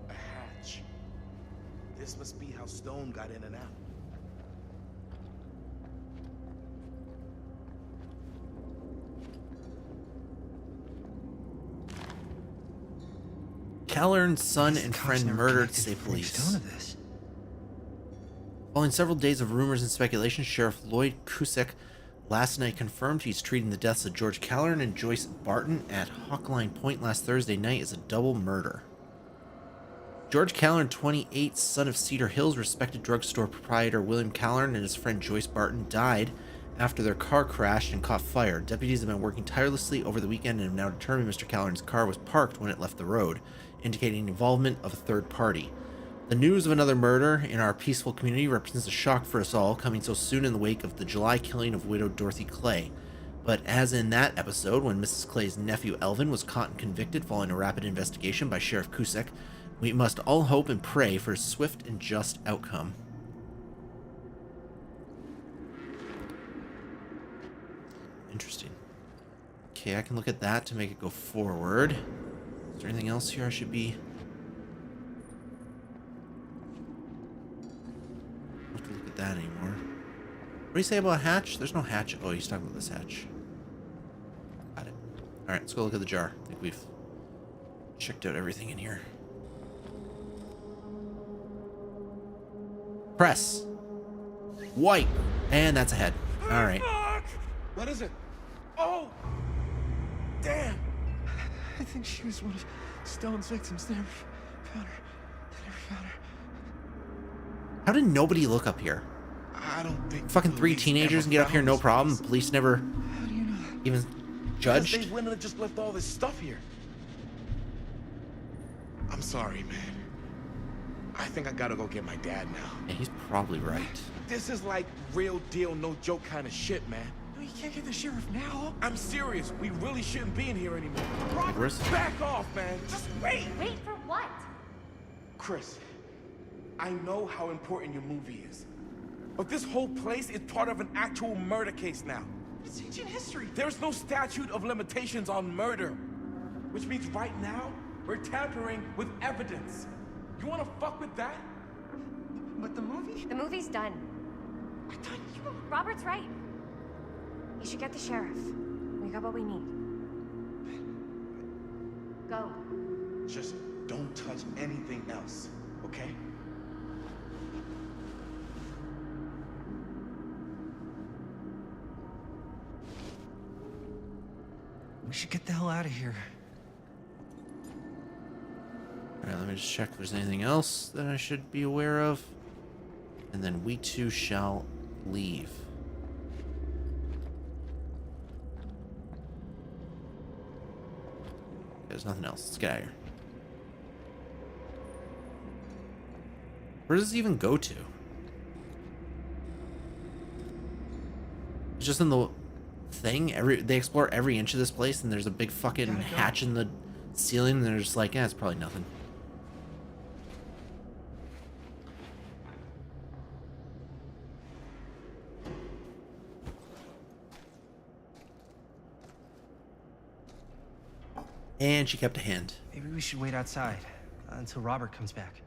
A hatch. This must be how Stone got in and out. Callern's son and Cops friend never murdered, connected say Frank police. Stone to this. Following several days of rumors and speculation, Sheriff Lloyd Cusick last night confirmed he's treating the deaths of George Callern and Joyce Barton at Hawkline Point last Thursday night as a double murder. George Callern, 28, son of Cedar Hills, respected drugstore proprietor William Callern and his friend Joyce Barton died after their car crashed and caught fire. Deputies have been working tirelessly over the weekend and have now determined Mr. Callern's car was parked when it left the road, indicating involvement of a third party. The news of another murder in our peaceful community represents a shock for us all, coming so soon in the wake of the July killing of widow Dorothy Clay. But as in that episode, when Mrs. Clay's nephew Elvin was caught and convicted following a rapid investigation by Sheriff Cusick, we must all hope and pray for a swift and just outcome. Interesting. Okay, I can look at that to make it go forward. Is there anything else here I should be... I don't have to look at that anymore. What do you say about a hatch? There's no hatch. Oh, he's talking about this hatch. Got it. Alright, let's go look at the jar. I think we've checked out everything in here. Press. White. And that's a head. Alright. What is it? Oh! Damn! I think she was one of Stone's victims. They never found her. They never found her. How did nobody look up here? I don't think... Fucking 3 teenagers can get up here no problem. Police never even judged. Because they wouldn't have just left all this stuff here. I'm sorry, man. I think I gotta go get my dad now. Yeah, he's probably right. This is like real deal, no joke kind of shit, man. No, you can't get the sheriff now. I'm serious. We really shouldn't be in here anymore. Where's... Back off, man. Just wait. Wait for what? Chris, I know how important your movie is. But this whole place is part of an actual murder case now. It's ancient history. There's no statute of limitations on murder. Which means right now, we're tampering with evidence. You wanna fuck with that? But the movie? The movie's done. I thought you... Robert's right. You should get the sheriff. We got what we need. Go. Just don't touch anything else, okay? We should get the hell out of here. Alright, let me just check if there's anything else that I should be aware of. And then we too shall leave. There's nothing else. Let's get out of here. Where does this even go to? It's just in the thing. They explore every inch of this place, and there's a big fucking hatch in the ceiling, and they're just like, yeah, it's probably nothing. And she kept a hand. Maybe we should wait outside until Robert comes back.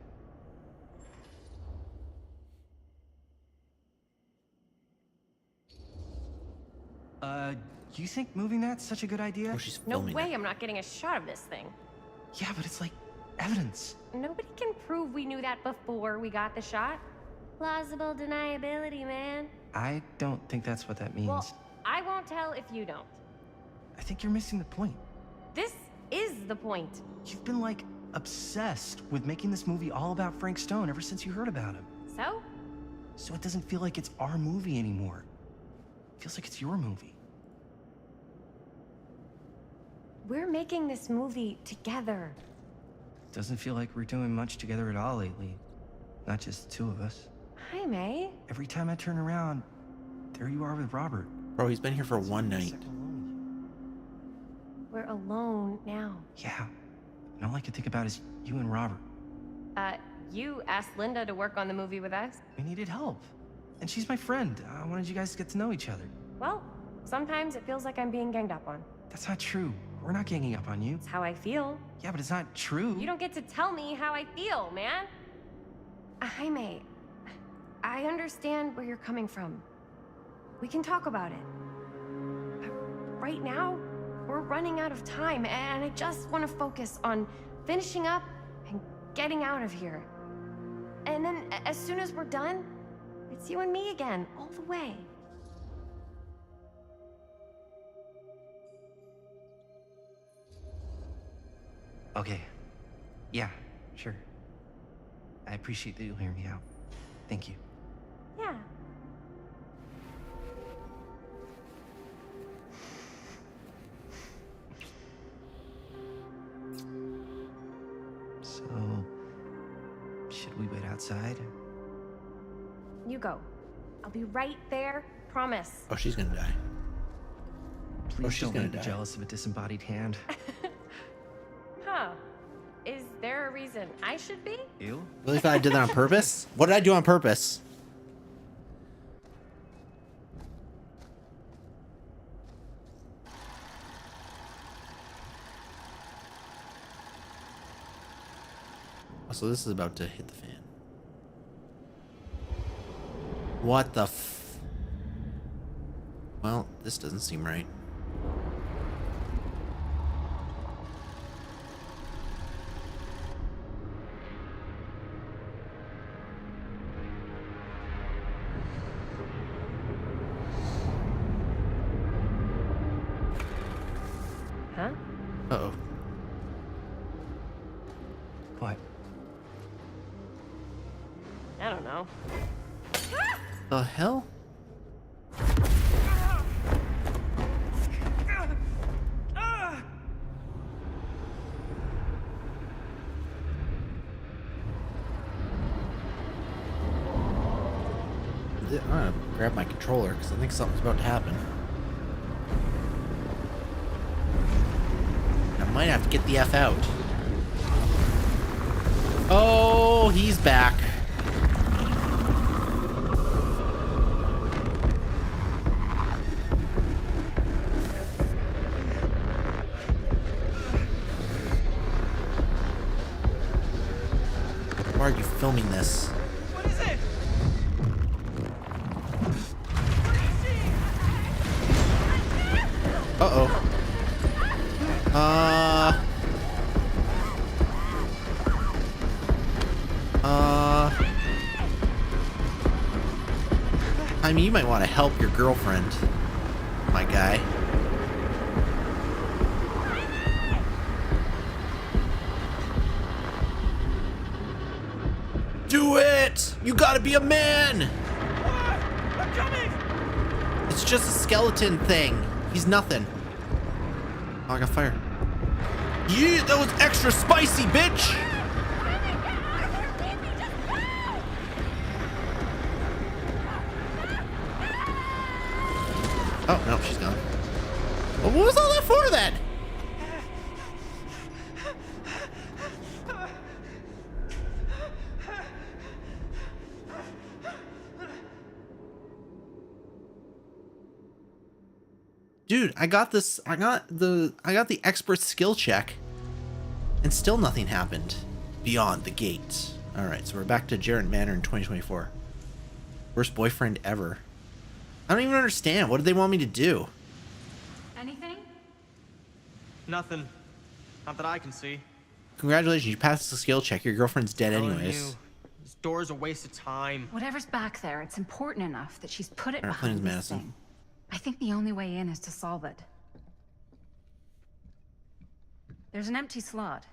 Do you think moving that's such a good idea? Oh, she's No way I'm not getting a shot of this thing. Yeah, but it's like evidence. Nobody can prove we knew that before we got the shot. Plausible deniability, man. I don't think that's what that means. Well, I won't tell if you don't. I think you're missing the point. This is the point. You've been like obsessed with making this movie all about Frank Stone ever since you heard about him. So? So it doesn't feel like it's our movie anymore. It feels like it's your movie. We're making this movie together. Doesn't feel like we're doing much together at all lately. Not just the two of us. Hi, May. Every time I turn around, there you are with Robert. Bro, he's been here for one night. We're alone now. Yeah. And all I can think about is you and Robert. You asked Linda to work on the movie with us? We needed help. And she's my friend. I wanted you guys to get to know each other. Well, sometimes it feels like I'm being ganged up on. That's not true. We're not ganging up on you. It's how I feel. Yeah, but it's not true. You don't get to tell me how I feel, man. Jaime, I understand where you're coming from. We can talk about it. But right now, we're running out of time, and I just want to focus on finishing up getting out of here. And then as soon as we're done, it's you and me again, all the way. Okay. Yeah, sure. I appreciate that you'll hear me out. Thank you. Yeah. So, should we wait outside? You go. I'll be right there, promise. Oh, she's gonna die. Please she's don't gonna make me die. jealous of a disembodied hand. Huh. Is there a reason I should be? You? Really thought I did that on purpose? What did I do on purpose? Oh, so this is about to hit the fan. What the f... Well, this doesn't seem right. Huh? Uh-oh. What? I don't know. The hell? I'm gonna grab my controller because I think something's about to happen. I might have to get the F out. Oh, he's back. Why are you filming this? What is it? Uh-oh. I mean, you might want to help your girlfriend, my guy. Do it! You gotta be a man! I'm coming! It's just a skeleton thing. He's nothing. Oh, I got fire. Yeah, that was extra spicy, bitch! Oh, no, she's gone. Well, what was all that for then? Dude, I got this. I got the expert skill check, and still nothing happened beyond the gate. All right, so we're back to Jared Manor in 2024. Worst boyfriend ever. I don't even understand. What did they want me to do? Anything? Nothing. Not that I can see. Congratulations, you passed the skill check. Your girlfriend's dead Telling anyways. you, this door's a waste of time. Whatever's back there, it's important enough that she's put it Our behind plan's this Madison. thing. I think the only way in is to solve it. There's an empty slot,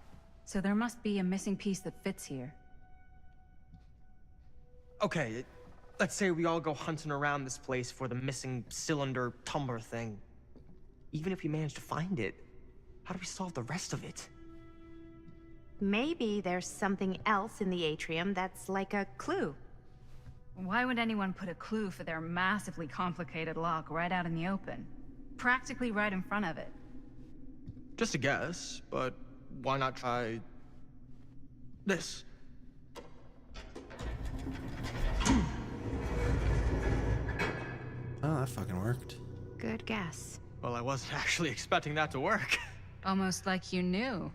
so there must be a missing piece that fits here. Okay, let's say we all go hunting around this place for the missing cylinder tumbler thing. Even if we manage to find it, how do we solve the rest of it? Maybe there's something else in the atrium that's like a clue. Why would anyone put a clue for their massively complicated lock right out in the open? Practically right in front of it. Just a guess, but why not try this? Oh, that fucking worked. Good guess. Well, I wasn't actually expecting that to work. Almost like you knew.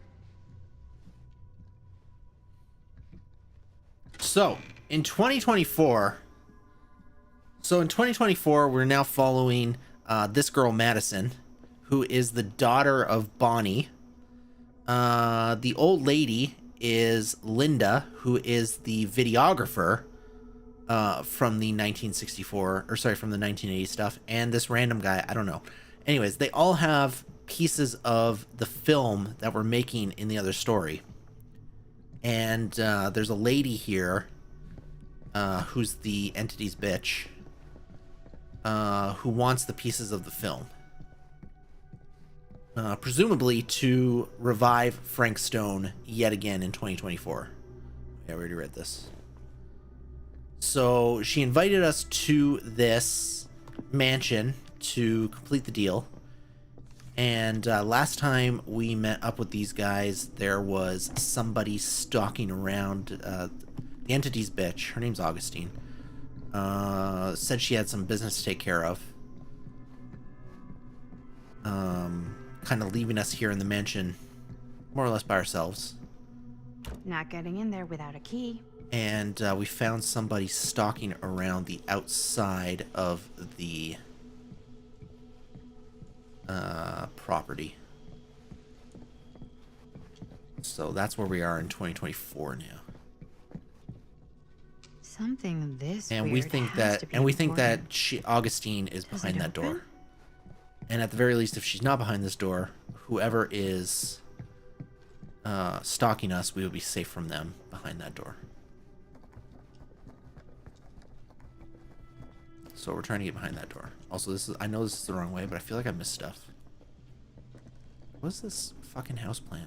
So, in 2024, we're now following this girl, Madison, who is the daughter of Bonnie. The old lady is Linda, who is the videographer from the 1964, or sorry, from the 1980 stuff, and this random guy, I don't know. Anyways, they all have pieces of the film that we're making in the other story. And there's a lady here who's the entity's bitch who wants the pieces of the film. Presumably to revive Frank Stone yet again in 2024. Yeah, we already read this. So she invited us to this mansion to complete the deal. And last time we met up with these guys, there was somebody stalking around the entity's bitch. Her name's Augustine. Said she had some business to take care of. Kind of leaving us here in the mansion more or less by ourselves. Not getting in there without a key. And we found somebody stalking around the outside of the property. So that's where we are in 2024 now. Something this And we weird think has that to be and we think that important. Augustine is Does behind it that open? door. And at the very least, if she's not behind this door, whoever is stalking us, we will be safe from them behind that door. So we're trying to get behind that door. Also, I know this is the wrong way, but I feel like I missed stuff. What's this fucking houseplant?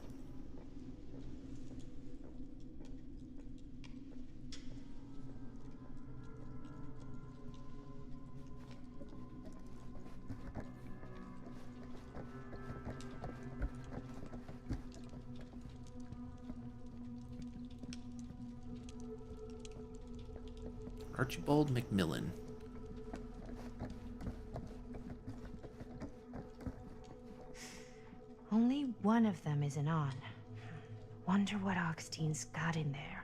Archibald McMillan. Only one of them isn't on. Wonder what Augustine's got in there.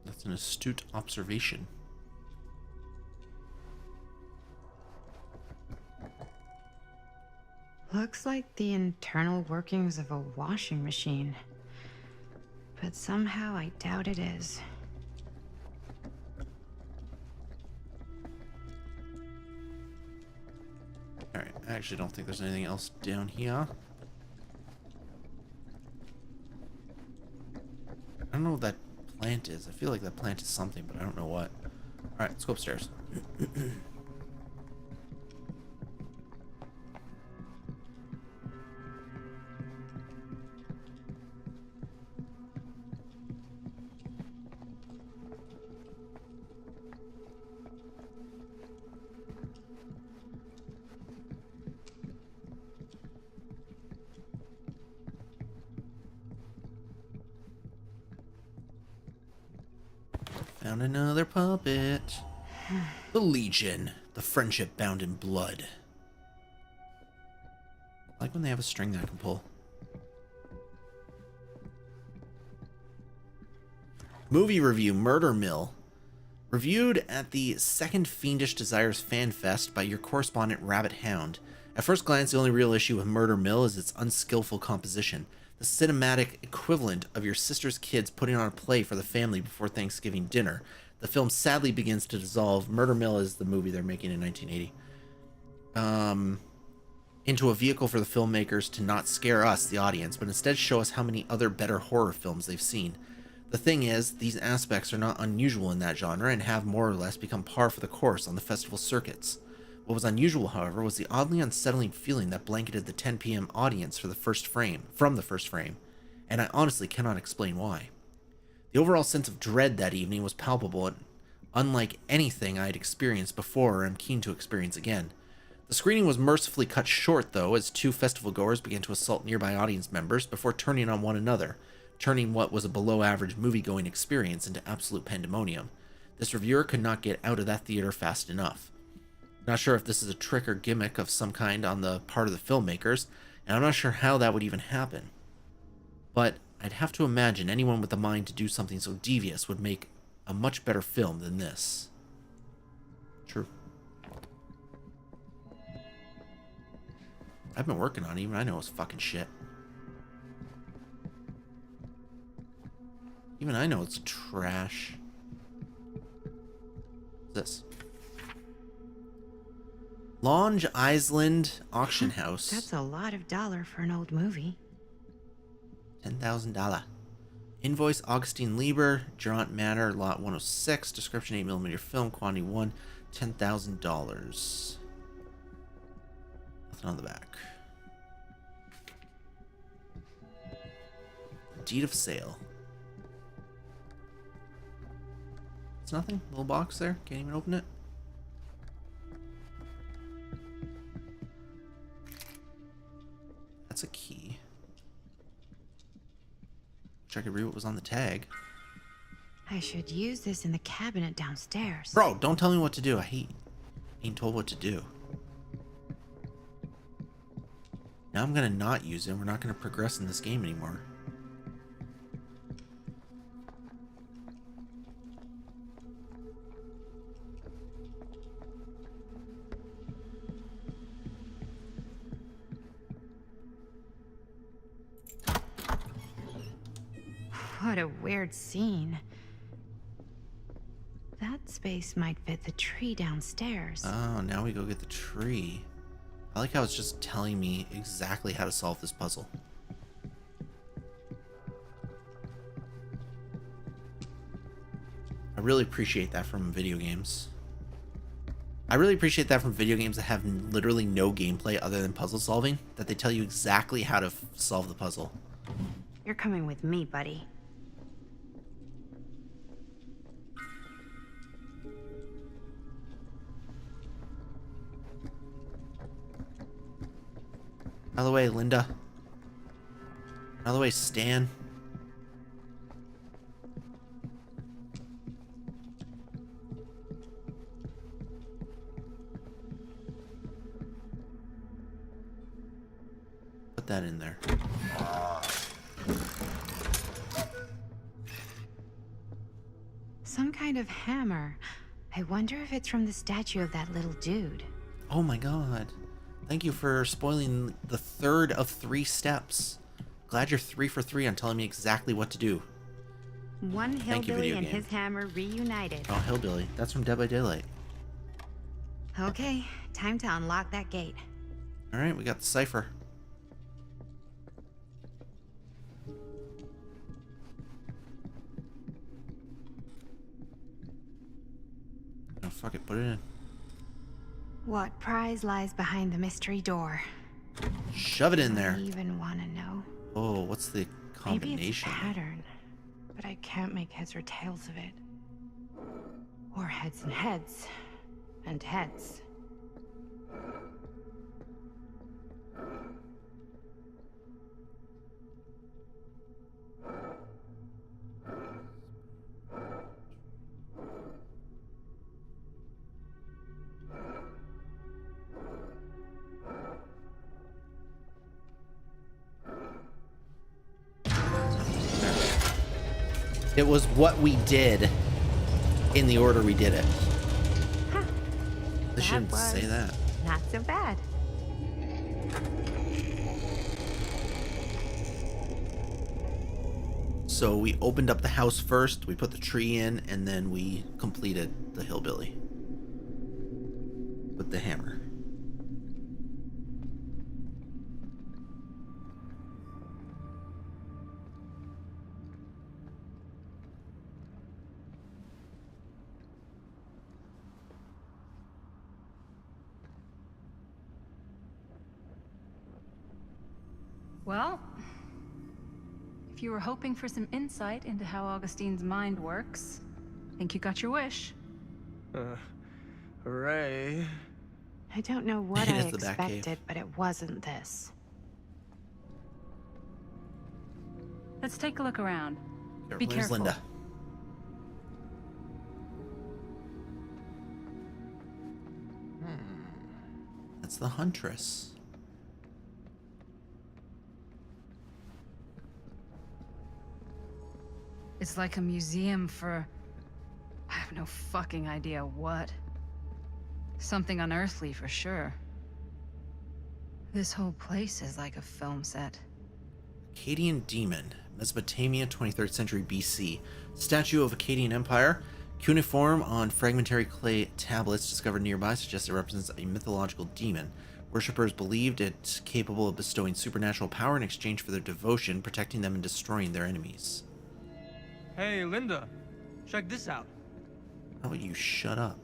That's an astute observation. Looks like the internal workings of a washing machine. But somehow I doubt it is. Alright, I actually don't think there's anything else down here. I don't know what that plant is. I feel like that plant is something, but I don't know what. Alright, let's go upstairs. Found another puppet. The Legion. The friendship bound in blood. I like when they have a string that I can pull. Movie review, Murder Mill. Reviewed at the second Fiendish Desires Fan Fest by your correspondent Rabbit Hound. At first glance, the only real issue with Murder Mill is its unskillful composition. The cinematic equivalent of your sister's kids putting on a play for the family before Thanksgiving dinner. The film sadly begins to dissolve. Murder Mill is the movie they're making in 1980. Into a vehicle for the filmmakers to not scare us, the audience, but instead show us how many other better horror films they've seen. The thing is, these aspects are not unusual in that genre and have more or less become par for the course on the festival circuits. What was unusual, however, was the oddly unsettling feeling that blanketed the 10 p.m. audience from the first frame, and I honestly cannot explain why. The overall sense of dread that evening was palpable and unlike anything I had experienced before or am keen to experience again. The screening was mercifully cut short, though, as two festival goers began to assault nearby audience members before turning on one another, turning what was a below-average movie-going experience into absolute pandemonium. This reviewer could not get out of that theater fast enough. Not sure if this is a trick or gimmick of some kind on the part of the filmmakers, and I'm not sure how that would even happen. But I'd have to imagine anyone with the mind to do something so devious would make a much better film than this. True. I've been working on it, even I know it's fucking shit. Even I know it's trash. What's this? Longe Island Auction House. That's a lot of dollar for an old movie. $10,000. Invoice Augustine Lieber, Durant Manor, Lot 106, description 8mm film, quantity 1, $10,000. Nothing on the back. Deed of sale. It's nothing? Little box there? Can't even open it? That's a key. Wish I could read what was on the tag. I should use this in the cabinet downstairs. Bro, don't tell me what to do. I hate being told what to do. Now I'm gonna not use it. We're not gonna progress in this game anymore. What a weird scene. That space might fit the tree downstairs. Oh, now we go get the tree. I like how it's just telling me exactly how to solve this puzzle. I really appreciate that from video games. I really appreciate that from video games that have literally no gameplay other than puzzle solving, that they tell you exactly how to solve the puzzle. You're coming with me, buddy. Out of the way, Linda. Out of the way, Stan. Put that in there. Some kind of hammer. I wonder if it's from the statue of that little dude. Oh my god. Thank you for spoiling the third of 3 steps. Glad you're 3 for 3 on telling me exactly what to do. One Thank you, hillbilly video and game. his hammer reunited. Oh, Hillbilly. That's from Dead by Daylight. Okay, time to unlock that gate. Alright, we got the cipher. Oh, fuck it. Put it in. What prize lies behind the mystery door? Shove it in there. I even want to know. Oh, what's the Maybe it's a combination? pattern, but I can't make heads or tails of it. Or heads and heads. And heads. It was what we did in the order we did it. They shouldn't say that. Not so bad. So we opened up the house first, we put the tree in, and then we completed the hillbilly with the hammer. Well, if you were hoping for some insight into how Augustine's mind works, I think you got your wish. Hooray. I don't know what It I is the Batcave. expected, but it wasn't this. Let's take a look around. Be Where's careful. Linda? That's the Huntress. It's like a museum for... I have no fucking idea what. Something unearthly for sure. This whole place is like a film set. Acadian Demon. Mesopotamia, 23rd century BC. Statue of Akkadian Empire. Cuneiform on fragmentary clay tablets discovered nearby suggests it represents a mythological demon. Worshippers believed it capable of bestowing supernatural power in exchange for their devotion, protecting them and destroying their enemies. Hey, Linda, check this out. How about you shut up?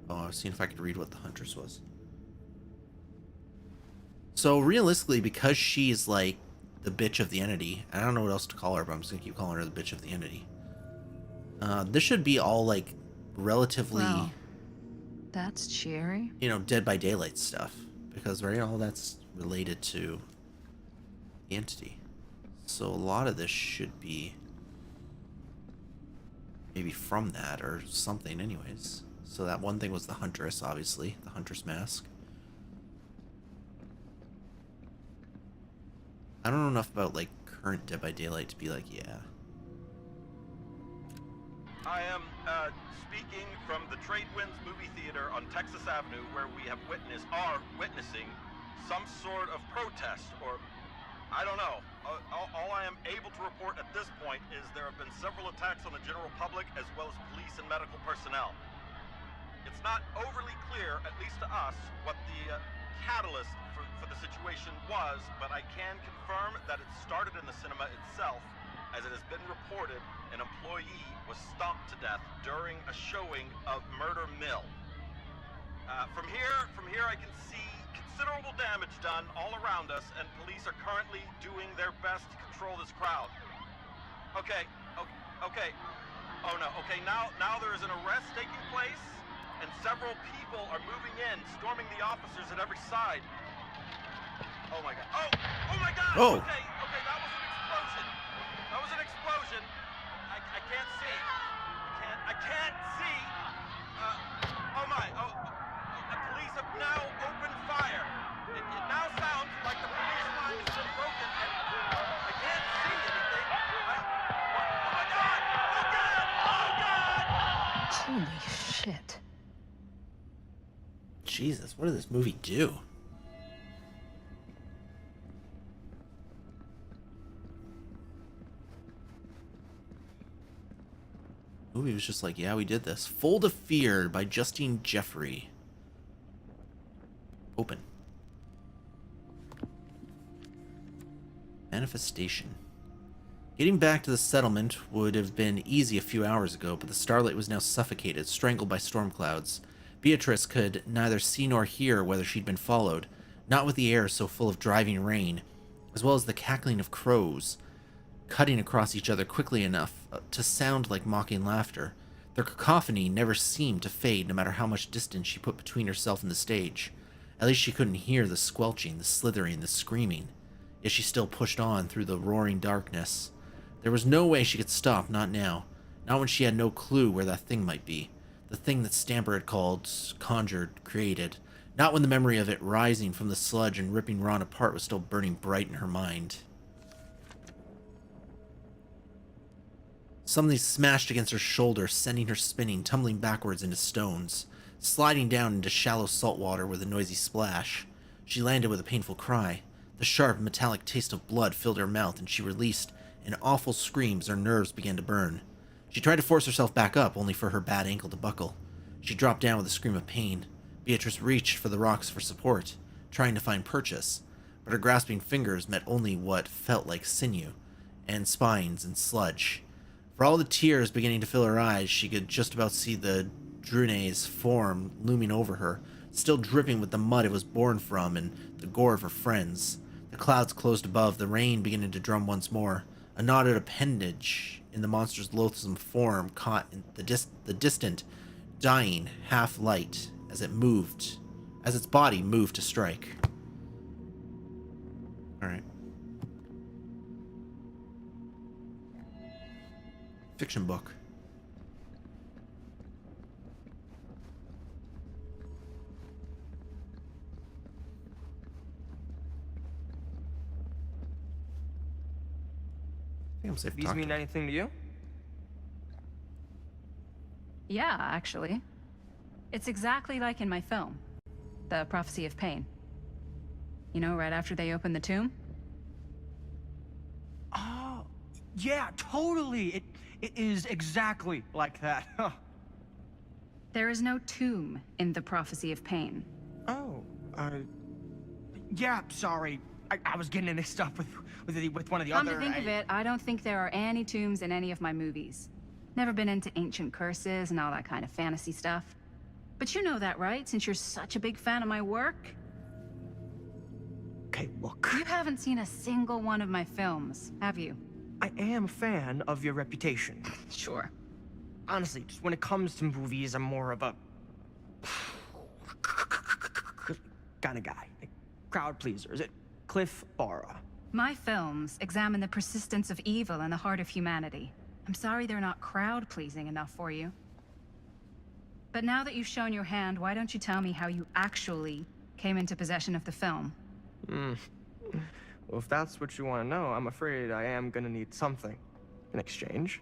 Oh, I was seeing if I could read what the Huntress was. So realistically, because she's like the bitch of the entity, I don't know what else to call her, but I'm just gonna keep calling her the bitch of the entity. This should be all like relatively, Wow. That's cheery. you know, Dead by Daylight stuff, because right, all that's related to the entity. So a lot of this should be maybe from that or something, anyways. So that one thing was the Huntress, obviously, the Huntress mask. I don't know enough about like current Dead by Daylight to be like, yeah. I am speaking from the Trade Winds Movie Theater on Texas Avenue, where we are witnessing some sort of protest, or I don't know. All I am able to report at this point is there have been several attacks on the general public as well as police and medical personnel. It's not overly clear, at least to us, what the catalyst for the situation was, but I can confirm that it started in the cinema itself, as it has been reported an employee was stomped to death during a showing of Murder Mill. From here I can see considerable damage done all around us, and police are currently doing their best to control this crowd. Okay. Oh no, okay, now there is an arrest taking place, and several people are moving in, storming the officers at every side. Oh my god. Oh my god! Oh. Okay, that was an explosion. I can't see. I can't see. Oh my. The police have now opened fire. It now sounds like the police line has been broken, and I can't see anything. Oh my god! Oh god! Holy shit. Jesus, what did this movie do? Movie was just like, yeah, we did this. Fold of Fear by Justine Jeffrey. Open. Manifestation. Getting back to the settlement would have been easy a few hours ago, but the starlight was now suffocated, strangled by storm clouds. Beatrice could neither see nor hear whether she'd been followed, not with the air so full of driving rain, as well as the cackling of crows, cutting across each other quickly enough to sound like mocking laughter. Their cacophony never seemed to fade, no matter how much distance she put between herself and the stage. At least she couldn't hear the squelching, the slithering, the screaming. Yet she still pushed on through the roaring darkness. There was no way she could stop, not now. Not when she had no clue where that thing might be. The thing that Stamper had called, conjured, created. Not when the memory of it rising from the sludge and ripping Ron apart was still burning bright in her mind. Something smashed against her shoulder, sending her spinning, tumbling backwards into stones, sliding down into shallow salt water with a noisy splash. She landed with a painful cry. The sharp, metallic taste of blood filled her mouth, and she released an awful scream as her nerves began to burn. She tried to force herself back up, only for her bad ankle to buckle. She dropped down with a scream of pain. Beatrice reached for the rocks for support, trying to find purchase, but her grasping fingers met only what felt like sinew, and spines and sludge. For all the tears beginning to fill her eyes, she could just about see the Drune's form looming over her, still dripping with the mud it was born from and the gore of her friends. The clouds closed above, the rain beginning to drum once more. A knotted appendage in the monster's loathsome form caught in the distant, dying half-light as its body moved to strike. Alright. Fiction book. I think I'm safe to These talk mean to. anything to you? Yeah, actually. It's exactly like in my film, The Prophecy of Pain. You know, right after they open the tomb? Yeah, totally. It is exactly like that. Huh. There is no tomb in the Prophecy of Pain. Oh, yeah, sorry. I was getting mixed up with one of the Come other... to think of it, I don't think there are any tombs in any of my movies. Never been into ancient curses and all that kind of fantasy stuff. But you know that, right? Since you're such a big fan of my work? Okay, look. You haven't seen a single one of my films, have you? I am a fan of your reputation. Sure. Honestly, just when it comes to movies, I'm more of a... kind of guy. Like, crowd pleaser. Is it Cliff Barra? My films examine the persistence of evil in the heart of humanity. I'm sorry they're not crowd-pleasing enough for you. But now that you've shown your hand, why don't you tell me how you actually came into possession of the film? Well, if that's what you want to know, I'm afraid I am gonna need something in exchange.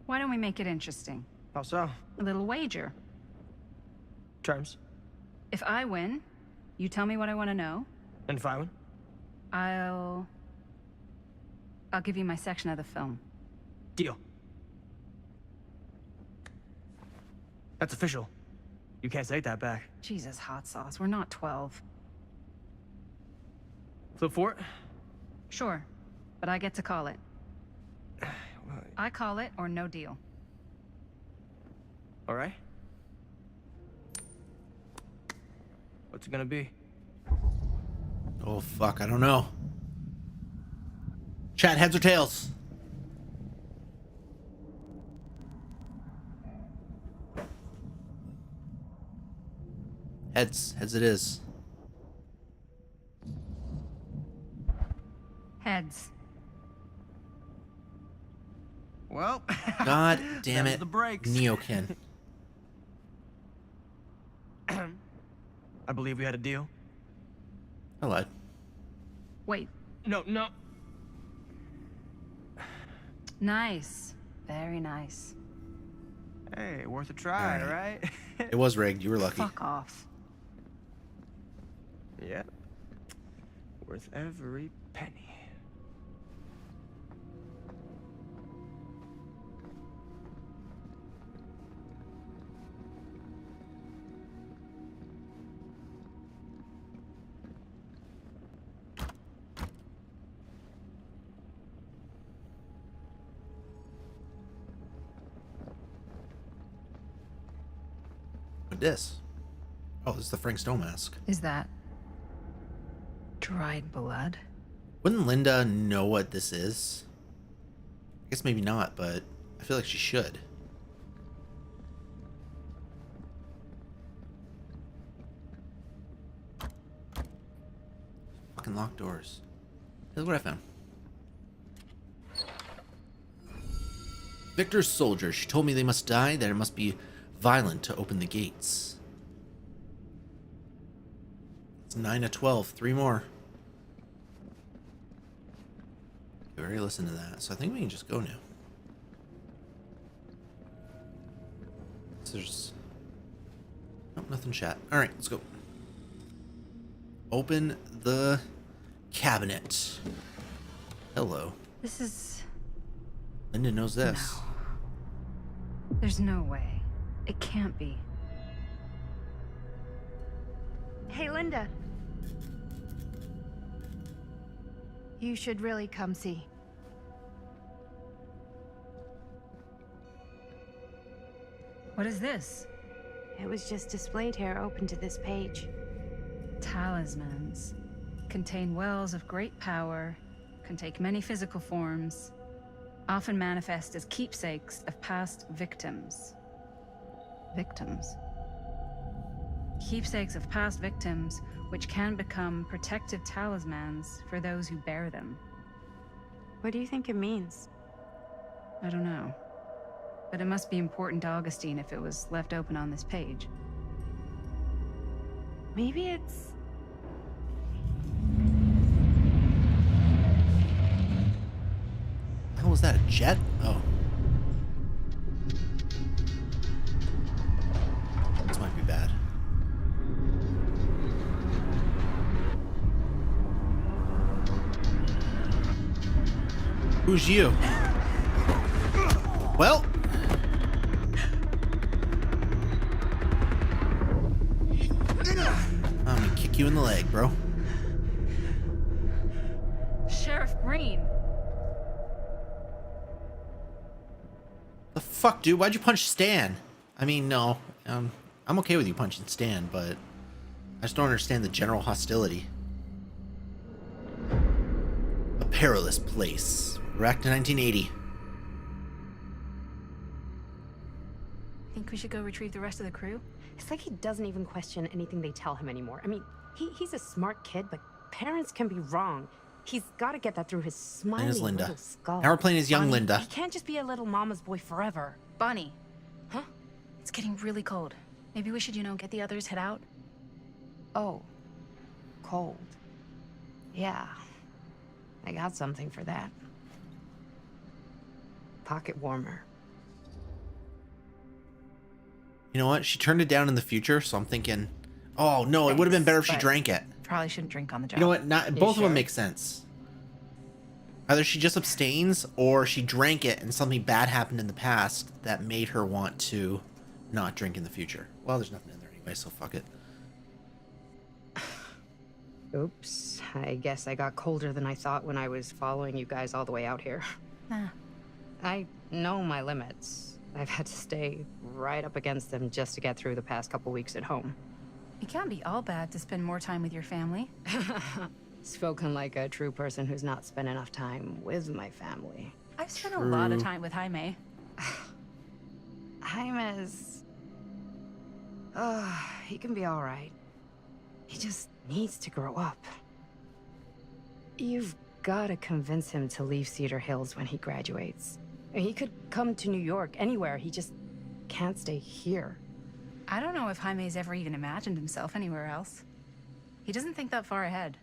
Why don't we make it interesting? How so? A little wager. Terms? If I win, you tell me what I want to know. And if I win? I'll give you my section of the film. Deal. That's official. You can't take that back. Jesus, hot sauce. We're not 12. Flip for it? Sure, but I get to call it. I call it or no deal. All right. What's it gonna be? Oh, fuck. I don't know. Chat, heads or tails? Heads. Heads it is. Heads. Well, God damn it. The brakes. Neokin. I believe we had a deal. I lied. Wait. No. Nice. Very nice. Hey, worth a try, All right? It was rigged. You were lucky. Fuck off. Yeah. Worth every penny. What this? Oh, this is the Frank Stone mask. Is that dried blood? Wouldn't Linda know what this is? I guess maybe not, but I feel like she should. Fucking locked doors. Here's what I found. Victor's soldier. She told me they must die, that it must be violent to open the gates. It's 9 of 12. 3 more. We already listened to that, so I think we can just go now. So there's... Nope, nothing chat. Alright, let's go. Open the cabinet. Hello. This is... Linda knows this. No. There's no way. It can't be. Hey, Linda. You should really come see. What is this? It was just displayed here, open to this page. Talismans. Contain wells of great power, can take many physical forms, often manifest as keepsakes of past victims. Victims? Keepsakes of past victims, which can become protective talismans for those who bear them. What do you think it means? I don't know. But it must be important to Augustine if it was left open on this page. Maybe it's... How was that? A jet? Oh. Who's you? Well. I'm gonna kick you in the leg, bro. Sheriff Green. The fuck, dude? Why'd you punch Stan? I mean, no. I'm okay with you punching Stan, but I just don't understand the general hostility. A perilous place. We're back to 1980. Think we should go retrieve the rest of the crew? It's like he doesn't even question anything they tell him anymore. I mean, he's a smart kid, but parents can be wrong. He's got to get that through his smiley And his Linda. little skull. Now we're playing as young Bonnie, Linda. He can't just be a little mama's boy forever. Bonnie. Huh? It's getting really cold. Maybe we should, get the others, head out? Oh. Cold. Yeah. I got something for that. Pocket warmer. You know what? She turned it down in the future, so I'm thinking, oh no, it would have been better if she but drank it. Probably shouldn't drink on the job. You know what? Not You both of sure? them make sense. Either she just abstains, or she drank it and something bad happened in the past that made her want to not drink in the future. Well, there's nothing in there anyway, so fuck it. Oops. I guess I got colder than I thought when I was following you guys all the way out here. Nah. I know my limits. I've had to stay right up against them just to get through the past couple weeks at home. It can't be all bad to spend more time with your family. Spoken like a true person who's not spent enough time with my family. I've spent a lot of time with Jaime. Jaime's... he can be all right. He just needs to grow up. You've got to convince him to leave Cedar Hills when he graduates. He could come to New York, anywhere. He just can't stay here. I don't know if Jaime's ever even imagined himself anywhere else. He doesn't think that far ahead.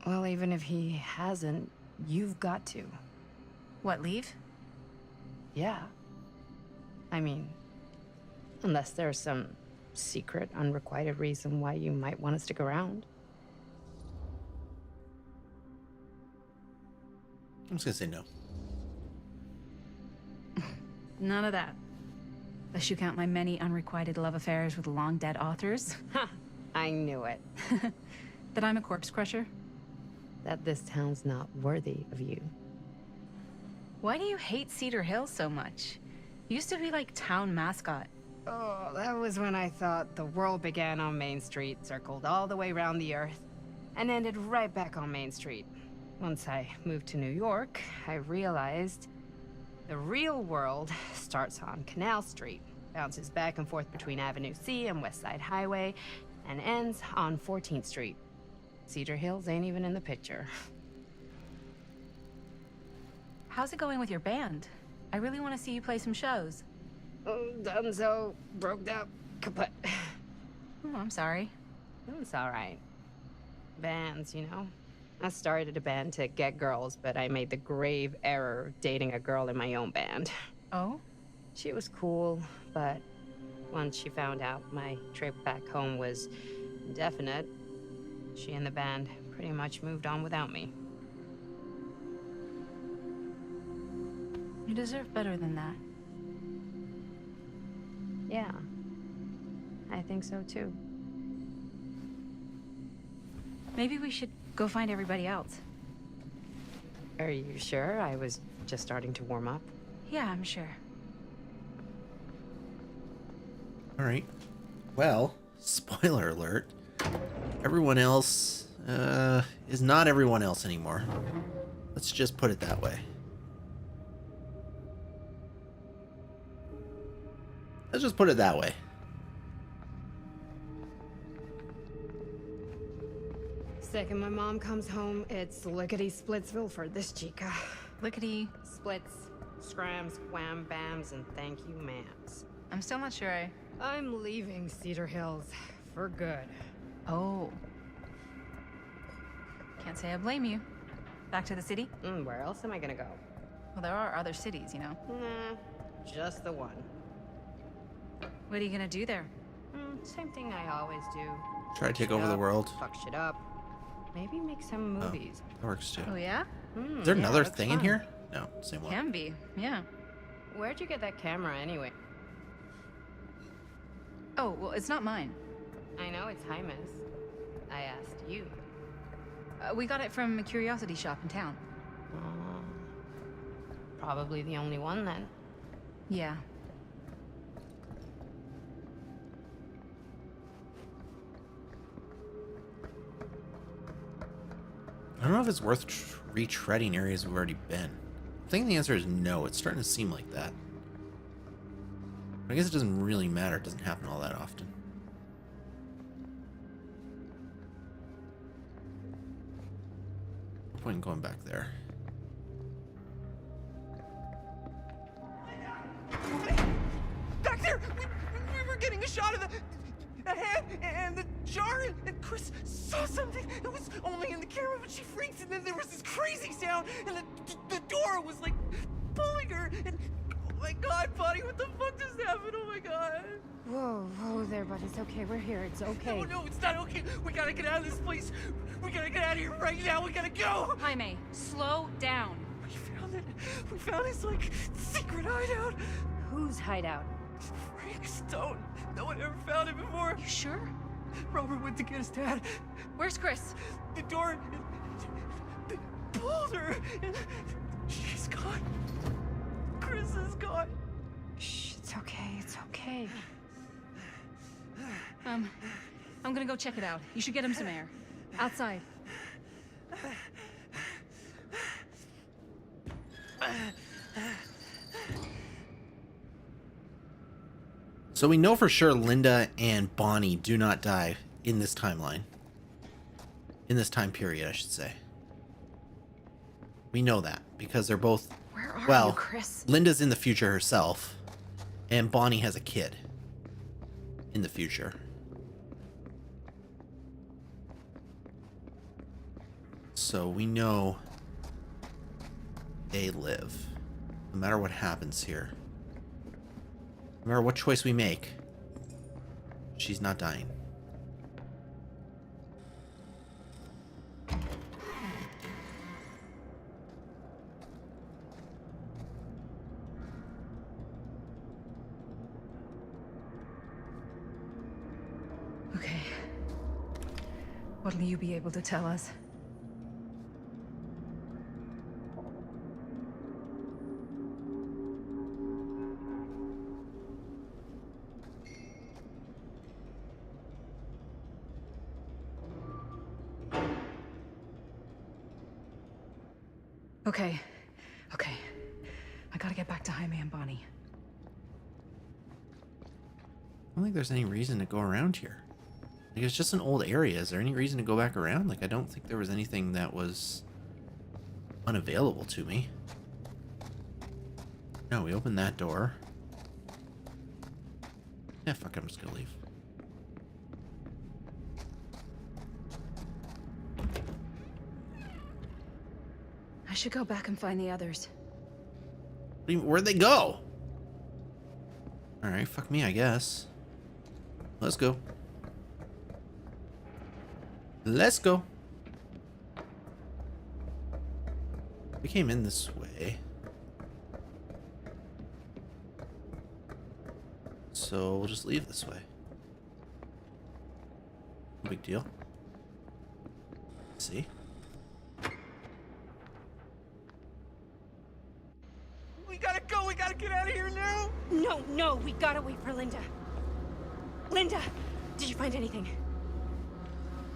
Well, even if he hasn't, you've got to. What, leave? Yeah. I mean, unless there's some secret, unrequited reason why you might want to stick around. I'm just gonna say no. None of that. Unless you count my many unrequited love affairs with long-dead authors. I knew it. That I'm a corpse crusher. That this town's not worthy of you. Why do you hate Cedar Hills so much? You used to be like town mascot. Oh, that was when I thought the world began on Main Street, circled all the way around the earth, and ended right back on Main Street. Once I moved to New York, I realized the real world starts on Canal Street, bounces back and forth between Avenue C and West Side Highway, and ends on 14th Street. Cedar Hills ain't even in the picture. How's it going with your band? I really want to see you play some shows. Oh, done so, broke up, kaput. Oh, I'm sorry. It's all right. Bands, you know? I started a band to get girls, but I made the grave error of dating a girl in my own band. Oh? She was cool, but once she found out my trip back home was indefinite, she and the band pretty much moved on without me. You deserve better than that. Yeah. I think so too. Maybe we should go find everybody else. Are you sure? I was just starting to warm up. Yeah, I'm sure. All right. Well, spoiler alert. Everyone else is not everyone else anymore. Let's just put it that way. Let's just put it that way. Second my mom comes home, it's lickety-splitsville for this chica. Lickety. Splits, scrams, wham bams, and thank you ma'ams. I'm still not sure I'm leaving Cedar Hills for good. Oh. Can't say I blame you. Back to the city? Where else am I gonna go? Well, there are other cities, you know. Nah, just the one. What are you gonna do there? Same thing I always do. Try to take over the world. Fuck shit up. Maybe make some movies. That works too. Oh, yeah? Is there Yeah, another that's thing in fun. here? No, same one. Can be, yeah. Where'd you get that camera anyway? Oh, well, it's not mine. I know it's Jaime's. I asked you. We got it from a curiosity shop in town. Probably the only one then. Yeah. I don't know if it's worth retreading areas we've already been. I think the answer is no. It's starting to seem like that. I guess it doesn't really matter. It doesn't happen all that often. No point in going back there. Back there! We were getting a shot of the head and the jar, and Chris saw something. It was only in the camera, but she freaked, and then there was this crazy sound, and the door was like pulling her, and oh my god, buddy, what the fuck just happened? Oh my god. Whoa, there, bud. It's okay. We're here. It's okay. No, it's not okay. We gotta get out of this place. We gotta get out of here right now. We gotta go. Jaime, slow down. We found it. We found his, like, secret hideout. Whose hideout? Freaks don't. No one ever found it before. You sure? Robert went to get his dad. Where's Chris? The door. They pulled her. And she's gone. Chris is gone. Shh, it's okay. It's okay. I'm gonna go check it out. You should get him some air. Outside. So we know for sure Linda and Bonnie do not die in this timeline. In this time period, I should say. We know that because they're both... Where are you, Chris? Linda's in the future herself, and Bonnie has a kid in the future. So we know they live, no matter what happens here. No matter what choice we make, she's not dying. Okay. What'll you be able to tell us? Okay. I gotta get back to Jaime and Bonnie. I don't think there's any reason to go around here. Like, it's just an old area. Is there any reason to go back around? Like, I don't think there was anything that was unavailable to me. No, we opened that door. Yeah, fuck it, I'm just gonna leave. I should go back and find the others. Where'd they go? Alright, fuck me, I guess. Let's go. Let's go. We came in this way. So we'll just leave this way. No big deal. See? We gotta go. We gotta get out of here now. No, we gotta wait for Linda. Linda, did you find anything?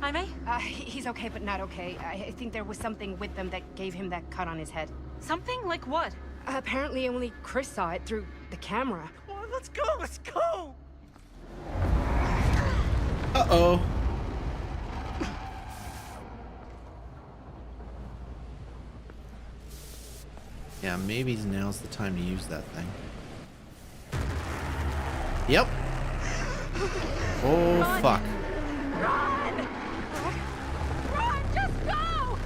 Jaime? He's okay, but not okay. I think there was something with them that gave him that cut on his head. Something? Like what? Apparently only Chris saw it through the camera. Come on, let's go. Let's go. Uh-oh. Yeah, maybe now's the time to use that thing. Yep. Oh, Run. fuck. Run! Run! Just go!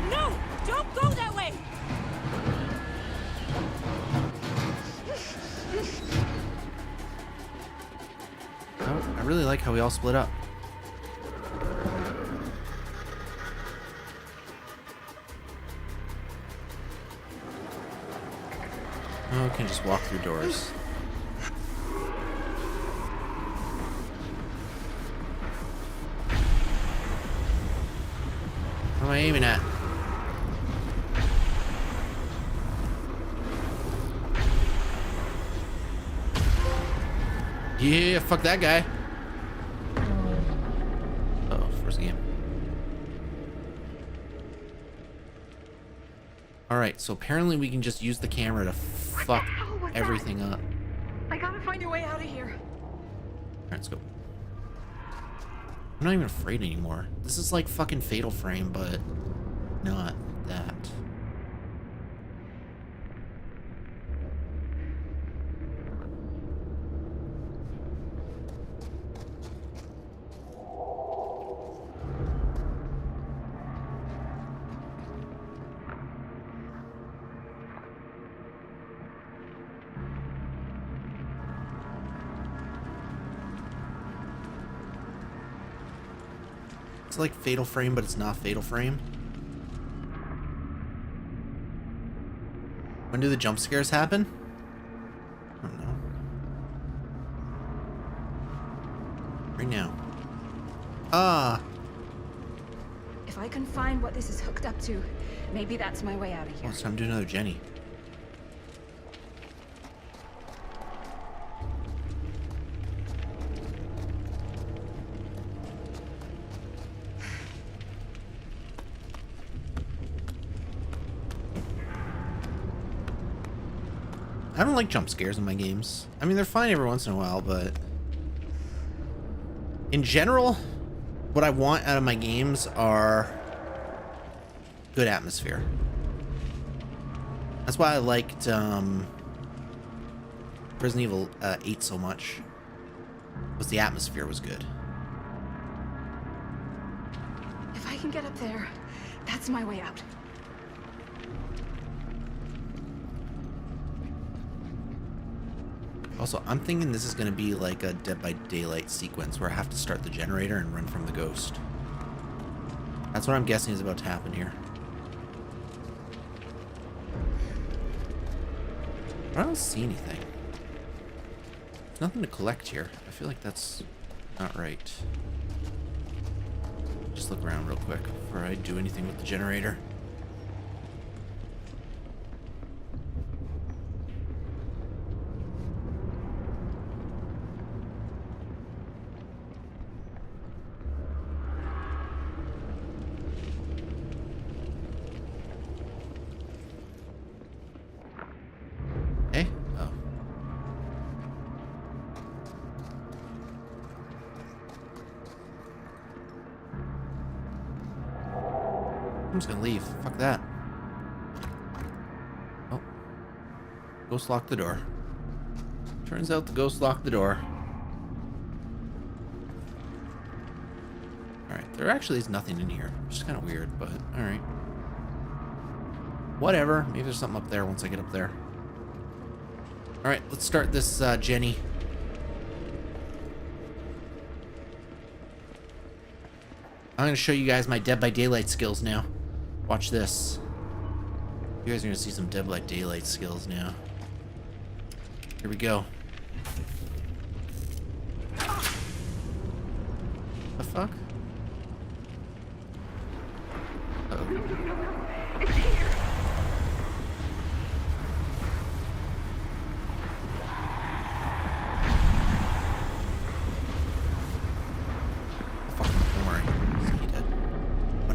No! Don't go that way! Oh, I really like how we all split up. can just walk through doors. What am I aiming at? Yeah, fuck that guy. Uh-oh, first game. Alright, so apparently we can just use the camera to fuck everything up. I gotta find a way out of here. Alright, let's go. I'm not even afraid anymore. This is like fucking Fatal Frame, but not that. It's like Fatal Frame, but it's not Fatal Frame. When do the jump scares happen? I don't know. Right now. Ah! If I can find what this is hooked up to, maybe that's my way out of here. Oh, it's time to do another Jenny. I don't like jump scares in my games. I mean, they're fine every once in a while, but in general, what I want out of my games are good atmosphere. That's why I liked Resident Evil 8 so much, was the atmosphere was good. If I can get up there, that's my way out. Also, I'm thinking this is going to be like a Dead by Daylight sequence where I have to start the generator and run from the ghost. That's what I'm guessing is about to happen here. I don't see anything. There's nothing to collect here. I feel like that's not right. Just look around real quick before I do anything with the generator. Hey? Oh. I'm just gonna leave. Fuck that. Oh. Ghost locked the door. Turns out the ghost locked the door. Alright, there actually is nothing in here. Which is kind of weird, but alright. Whatever. Maybe there's something up there once I get up there. Alright, let's start this Jenny. I'm going to show you guys my Dead by Daylight skills now. Watch this. You guys are going to see some Dead by Daylight skills now. Here we go. The fuck? Uh-oh. It's here.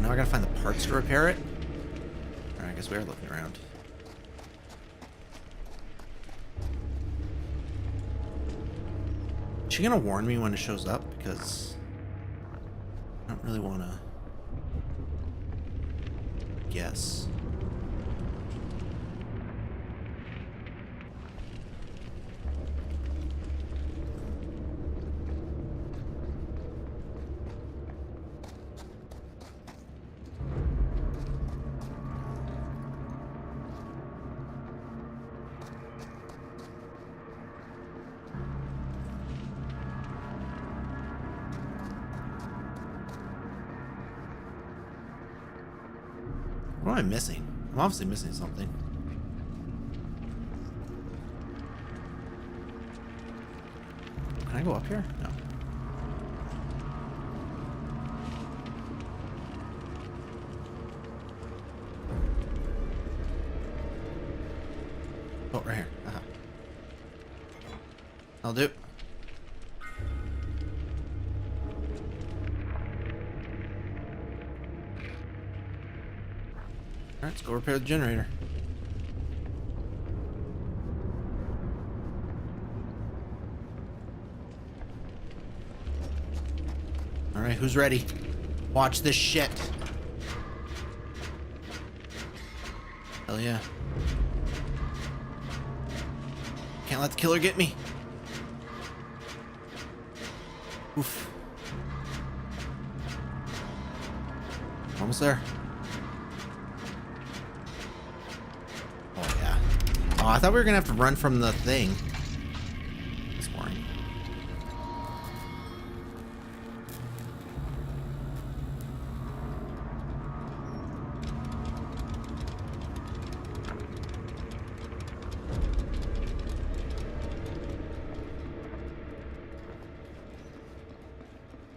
Now I gotta find the parts to repair it. Alright, I guess we are looking around. Is she gonna warn me when it shows up? Because I don't really wanna guess. What am I missing? I'm obviously missing something. I go up here? No. Oh, right here. I'll do. Alright, let's go repair the generator. Alright, who's ready? Watch this shit. Hell yeah. Can't let the killer get me. Oof. Almost there. Oh yeah. Oh, I thought we were gonna have to run from the thing. It's boring.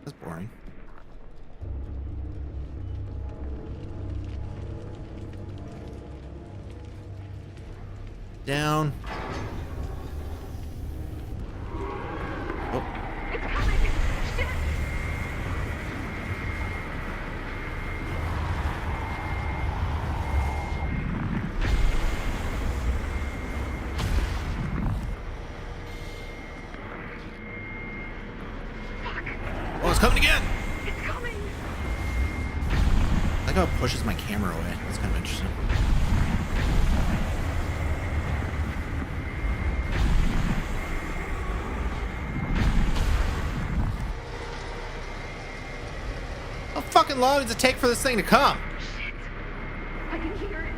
That's boring. Down. Oh. Oh, it's coming again! It's coming! I like how it pushes my camera away. That's kind of interesting. How fucking long does it take for this thing to come? Shit. I can hear it.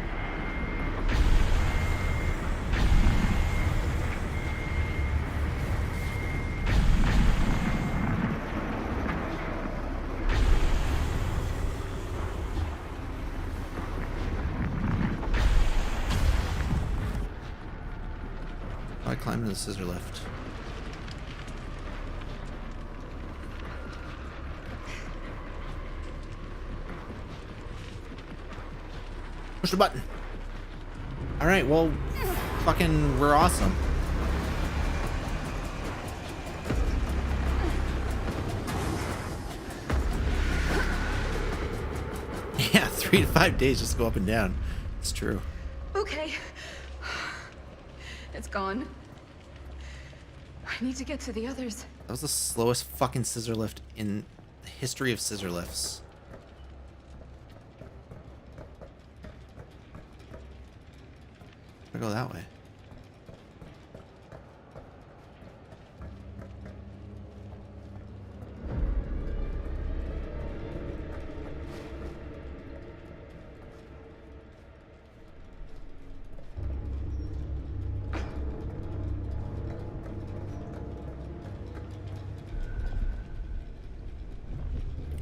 Oh, I climbed into the scissor lift. Push the button. All right, well, fucking, we're awesome. Yeah, 3 to 5 days just go up and down. It's true. Okay. It's gone. I need to get to the others. That was the slowest fucking scissor lift in the history of scissor lifts. I go that way.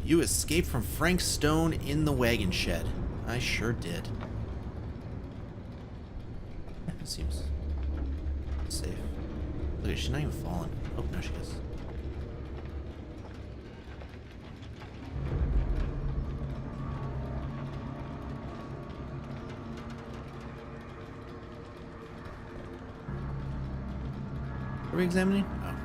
You escaped from Frank Stone in the wagon shed. I sure did. Seems safe. Look, she's not even falling. Oh, no, she is. What are we examining? Oh.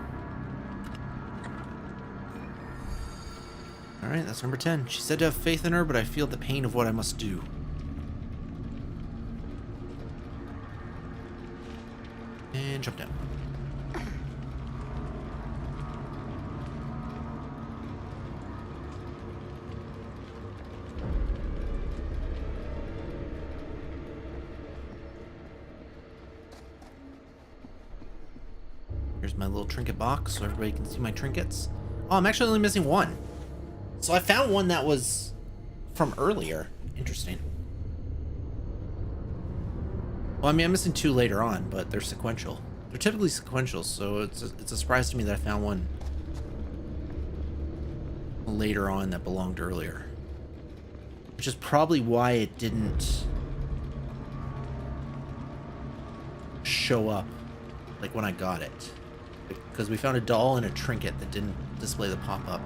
Alright, that's number 10. She said to have faith in her, but I feel the pain of what I must do. And jump down. Here's my little trinket box so everybody can see my trinkets. Oh, I'm actually only missing one. So I found one that was from earlier. Interesting. Well, I mean, I'm missing 2 later on, but they're sequential. They're typically sequential, so it's a surprise to me that I found one later on that belonged earlier. Which is probably why it didn't show up, like, when I got it. Because we found a doll and a trinket that didn't display the pop-up.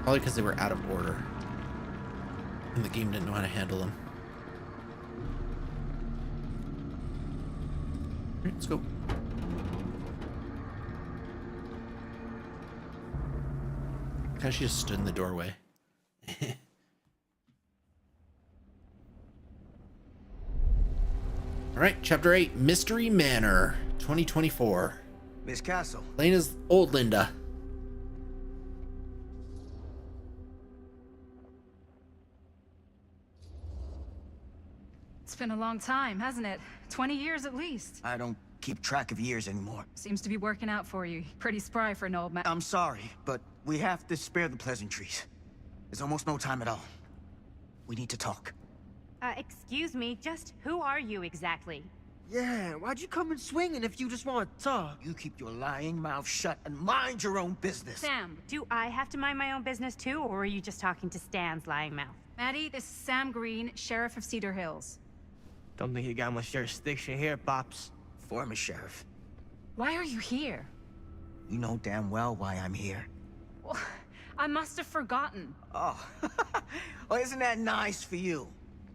Probably because they were out of order. And the game didn't know how to handle them. Alright, let's go. She just stood in the doorway. Alright, Chapter 8, Mystery Manor, 2024. Miss Castle. Playing as old Linda. It's been a long time, hasn't it? 20 years at least. I don't keep track of years anymore. Seems to be working out for you. Pretty spry for an old man. I'm sorry, but we have to spare the pleasantries. There's almost no time at all. We need to talk. Excuse me, just who are you exactly? Yeah, why'd you come in swinging if you just want to talk? You keep your lying mouth shut and mind your own business. Sam. Do I have to mind my own business too, or are you just talking to Stan's lying mouth? Maddie, this is Sam Green, Sheriff of Cedar Hills. Don't think you got much jurisdiction here, Pops. Former sheriff. Why are you here? You know damn well why I'm here. Well, I must have forgotten. Oh, well, isn't that nice for you?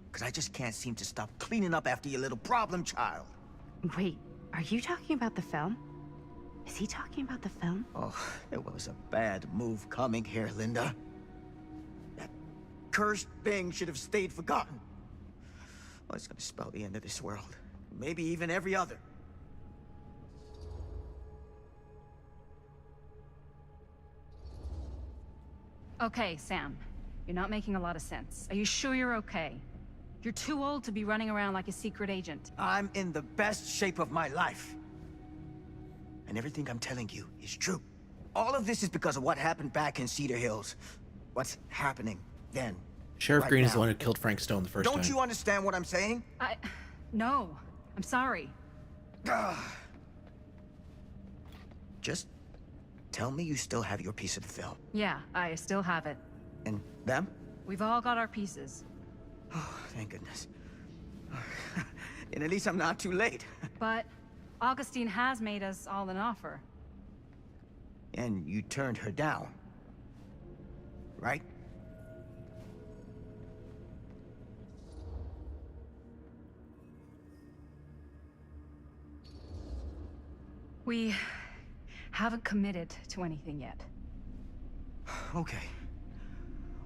Because I just can't seem to stop cleaning up after your little problem child. Wait, are you talking about the film? Is he talking about the film? Oh, it was a bad move coming here, Linda. That cursed thing should have stayed forgotten. Well, it's gonna spell the end of this world. Maybe even every other. Okay, Sam. You're not making a lot of sense. Are you sure you're okay? You're too old to be running around like a secret agent. I'm in the best shape of my life. And everything I'm telling you is true. All of this is because of what happened back in Cedar Hills. What's happening then. Sheriff right Green now. is the one who killed Frank Stone the first time. Don't you understand what I'm saying? No. I'm sorry. Just tell me you still have your piece of the film. Yeah, I still have it. And them? We've all got our pieces. Oh, thank goodness. And at least I'm not too late. But Augustine has made us all an offer. And you turned her down. Right? We haven't committed to anything yet. Okay.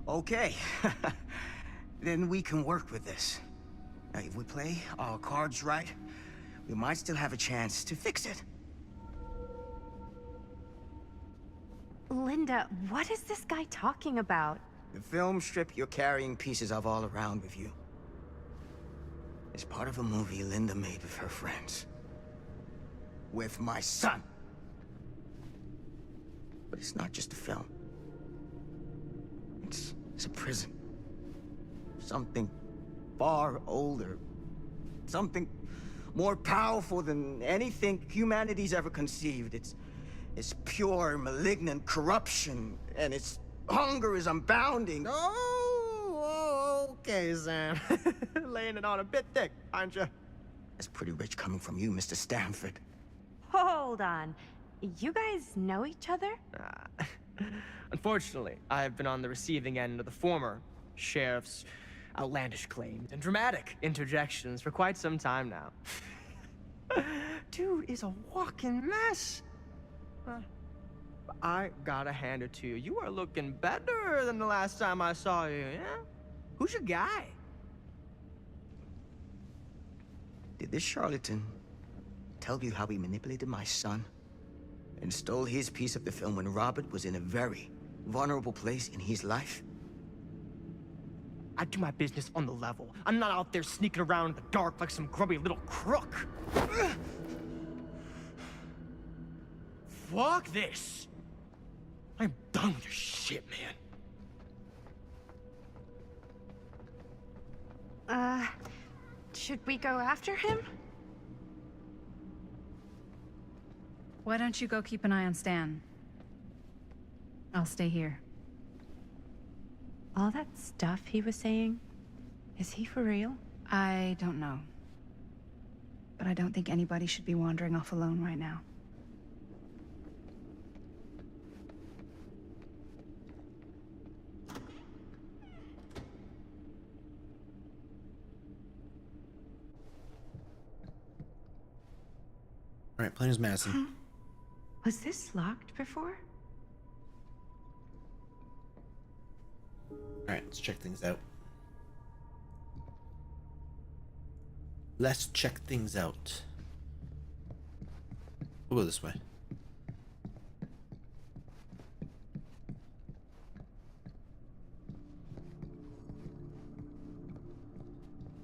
Okay. Then we can work with this. Now, if we play our cards right, we might still have a chance to fix it. Linda, what is this guy talking about? The film strip you're carrying pieces of all around with you is part of a movie Linda made with her friends. With my son. But it's not just a film. It's a prison. Something far older. Something more powerful than anything humanity's ever conceived. It's pure, malignant corruption, and its hunger is unbounding. Oh, okay, Sam. Laying it on a bit thick, aren't you? That's pretty rich coming from you, Mr. Stanford. Hold on. You guys know each other? Unfortunately, I've been on the receiving end of the former sheriff's outlandish claims and dramatic interjections for quite some time now. Dude is a walking mess. I gotta hand it to you. You are looking better than the last time I saw you, yeah? Who's your guy? Did this charlatan tell you how he manipulated my son and stole his piece of the film when Robert was in a very vulnerable place in his life? I do my business on the level. I'm not out there sneaking around in the dark like some grubby little crook. Fuck this. I'm done with your shit, man. Should we go after him? Why don't you go keep an eye on Stan? I'll stay here. All that stuff he was saying, is he for real? I don't know. But I don't think anybody should be wandering off alone right now. Alright, Plains Madison. Was this locked before? Alright, let's check things out. Let's check things out. We'll go this way.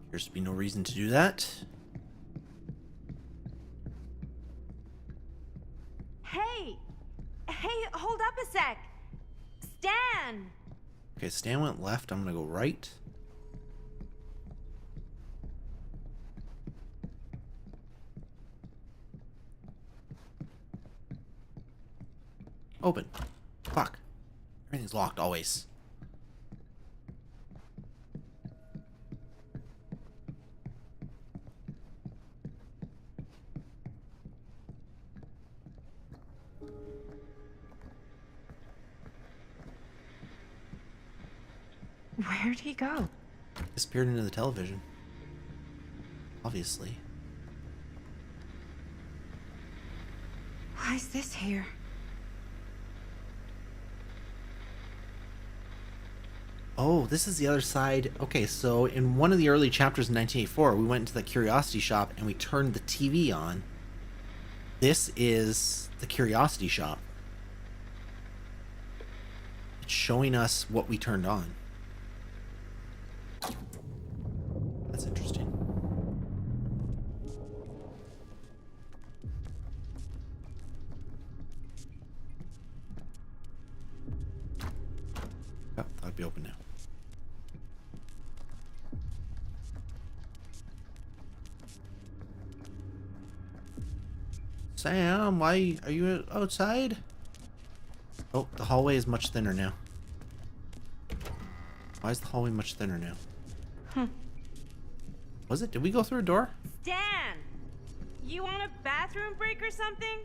Appears to be no reason to do that. Hey! Hey, hold up a sec! Stan! Okay, Stan went left. I'm gonna go right. Open. Fuck. Everything's locked always. Where'd he go? Disappeared into the television. Obviously. Why is this here? Oh, this is the other side. Okay, so in one of the early chapters in 1984, we went into the Curiosity Shop and we turned the TV on. This is the Curiosity Shop. It's showing us what we turned on. That's interesting. Oh, that'd be open now. Sam, why are you outside? Oh, the hallway is much thinner now. Why is the hallway much thinner now? Was it? Did we go through a door? Stan! You want a bathroom break or something?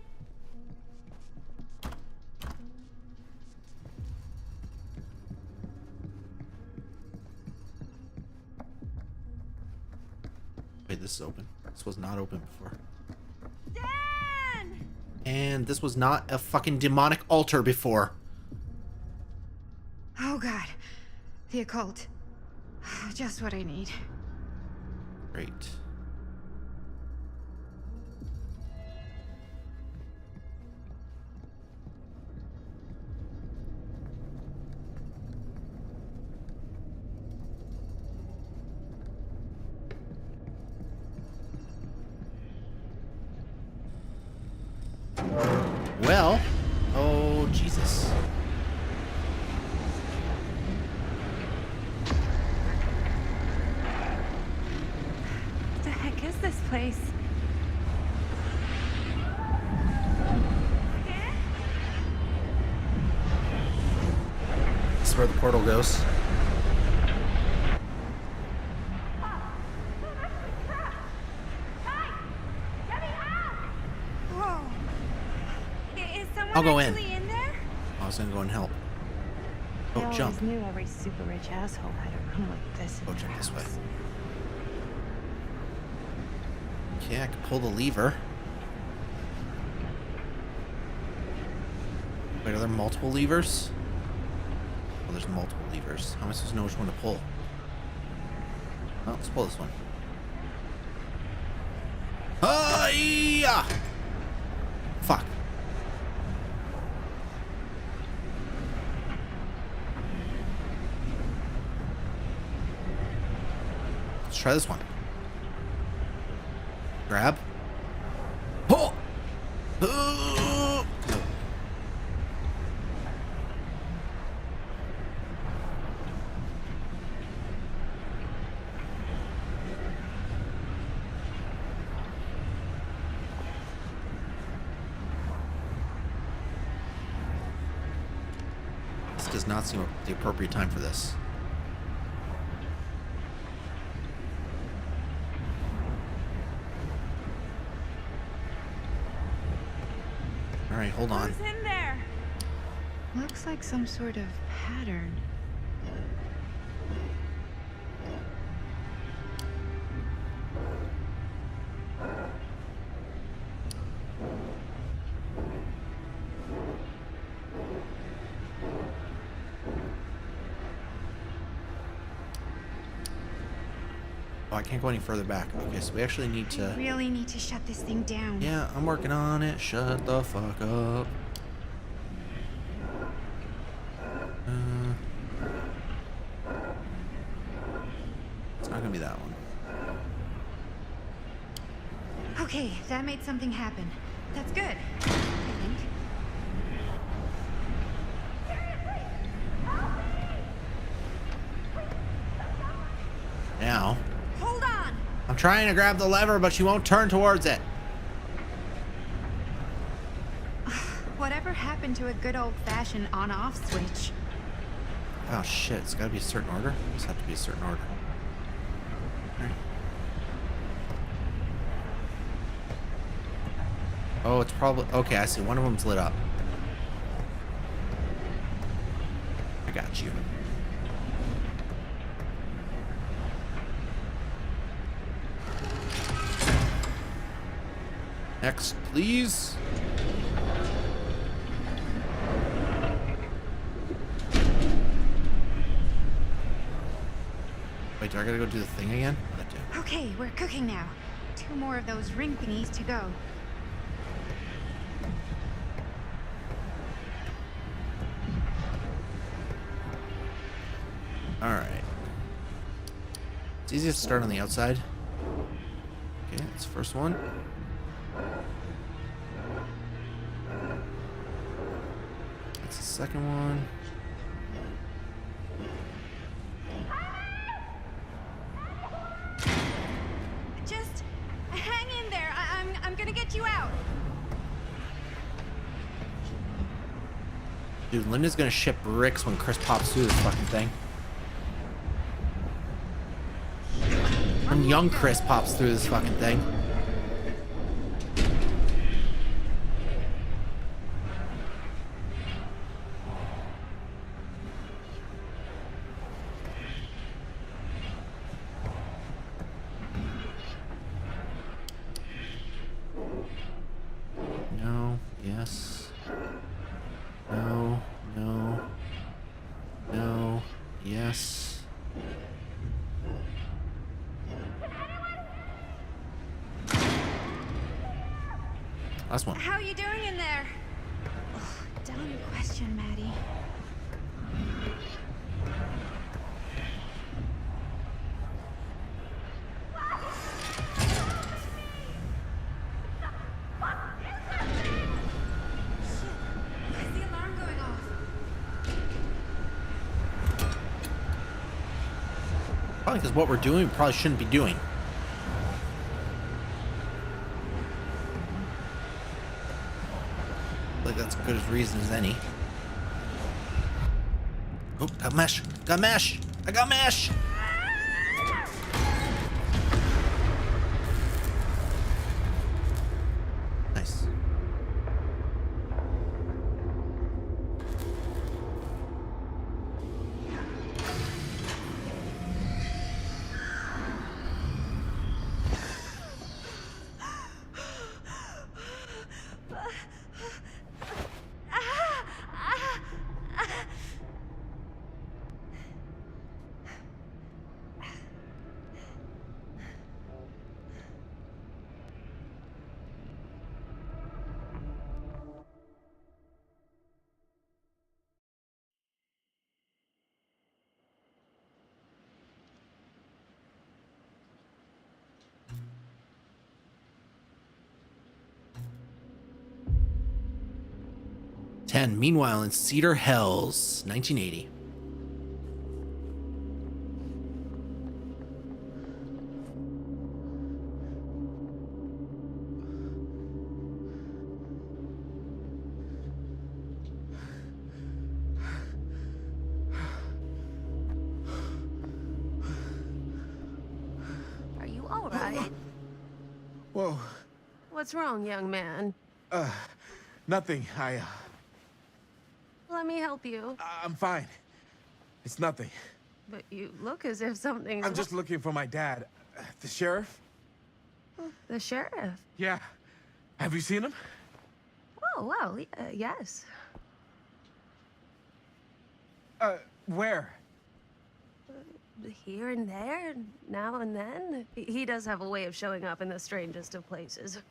Wait, this is open. This was not open before. Stan! And this was not a fucking demonic altar before. Oh god. The occult. Just what I need. Great. Well, oh Jesus. What the heck is this place? This is where the portal goes. Whoa. Is someone I'll go in. actually in there? I was gonna go and help. Oh, I jump. always knew every super rich asshole had a room like this in Go their jump this way. house. Okay, I can pull the lever. Wait, are there multiple levers? Oh, there's multiple levers. How am I supposed to know which one to pull? Oh, let's pull this one. Hi-ya! Fuck. Let's try this one. Grab. Pull! No. This does not seem the appropriate time for this. Alright, hold on. Who's in there? Looks like some sort of pattern. Oh, I can't go any further back. Okay, so we actually need to... We really need to shut this thing down. Yeah, I'm working on it. Shut the fuck up. It's not gonna be that one. Okay, that made something happen. That's good, I think. Now. Hold on! I'm trying to grab the lever, but she won't turn towards it. Whatever happened to a good old-fashioned on-off switch? Oh shit, it's gotta be a certain order? It's have to be a certain order. Alright. Oh, it's probably... Okay, I see. One of them's lit up. I got you. Next, please. Wait, do I gotta go do the thing again? I do. Okay, we're cooking now. 2 more of those ring thingies to go. Alright. It's easiest to start on the outside. Okay, that's the first one. That's the second one. Just hang in there. I'm gonna get you out. Dude, Linda's gonna ship bricks when Chris pops through this fucking thing. When young Chris pops through this fucking thing. No, yes. No, no. No, yes. Last one. How are you doing in there? Oh, dumb question, Maddie. Why is the alarm going off? Probably because what we're doing, we probably shouldn't be doing. Like that's as good as reason as any. Oh, got mesh! Got mesh! I got mesh! Nice. Meanwhile, in Cedar Hills, 1980. Are you all right? Whoa. What's wrong, young man? Nothing. Let me help you. I'm fine. It's nothing. But you look as if something's... I'm just looking for my dad. The sheriff? The sheriff? Yeah. Have you seen him? Oh, well, yes. Where? here and there, now and then. He does have a way of showing up in the strangest of places.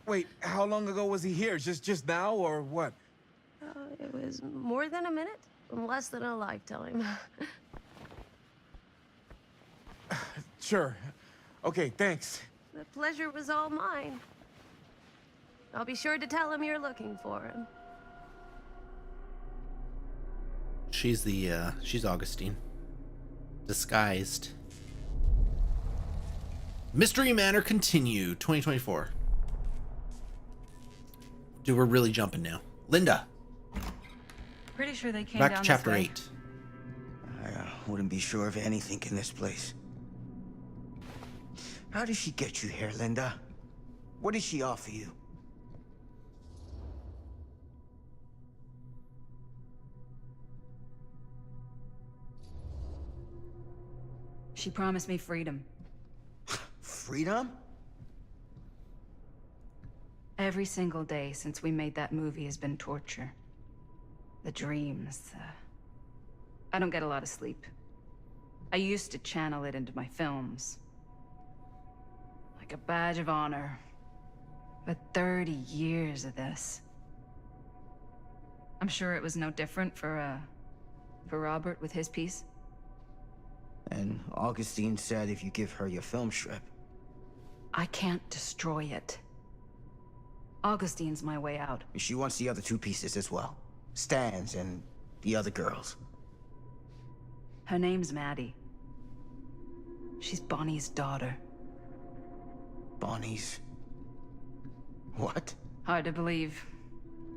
Wait, how long ago was he here? Just now, or what? It was more than a minute, less than a lifetime. Sure. Okay, thanks. The pleasure was all mine. I'll be sure to tell him you're looking for him. She's Augustine. Disguised. Mystery Manor continued, 2024. Dude, we're really jumping now. Linda. Pretty sure they came Back down to chapter this way. 8. I wouldn't be sure of anything in this place. How did she get you here, Linda? What did she offer you? She promised me freedom. Freedom? Every single day since we made that movie has been torture. The dreams, I don't get a lot of sleep. I used to channel it into my films. Like a badge of honor. But 30 years of this. I'm sure it was no different for Robert with his piece. And Augustine said if you give her your film strip. I can't destroy it. Augustine's my way out. She wants the other 2 pieces as well. Stan's and the other girls. Her name's Maddie. She's Bonnie's daughter. Bonnie's... what? Hard to believe.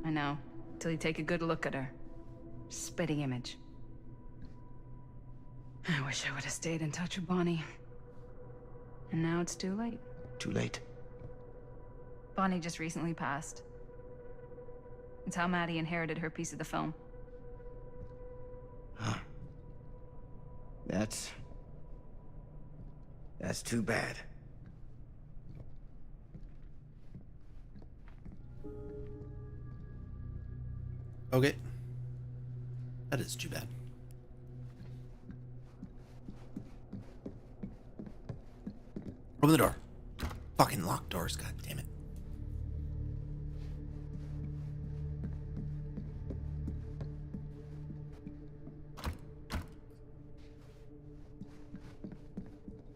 I know. Till you take a good look at her. Spitting image. I wish I would have stayed in touch with Bonnie. And now it's too late. Too late. Bonnie just recently passed. It's how Maddie inherited her piece of the film. Huh. That's too bad. Okay. That is too bad. Open the door. Fucking locked doors, god damn it.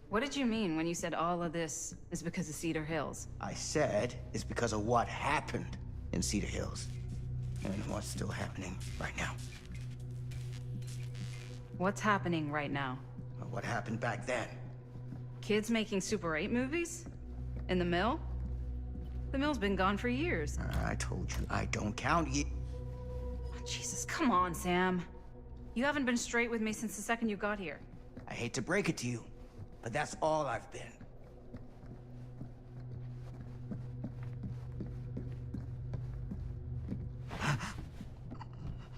What did you mean when you said all of this is because of Cedar Hills? I said it's because of what happened in Cedar Hills. And what's still happening right now. What's happening right now? What happened back then? Kids making Super 8 movies? In the mill? The mill's been gone for years. I told you, I don't count you. Oh, Jesus, come on, Sam. You haven't been straight with me since the second you got here. I hate to break it to you, but that's all I've been.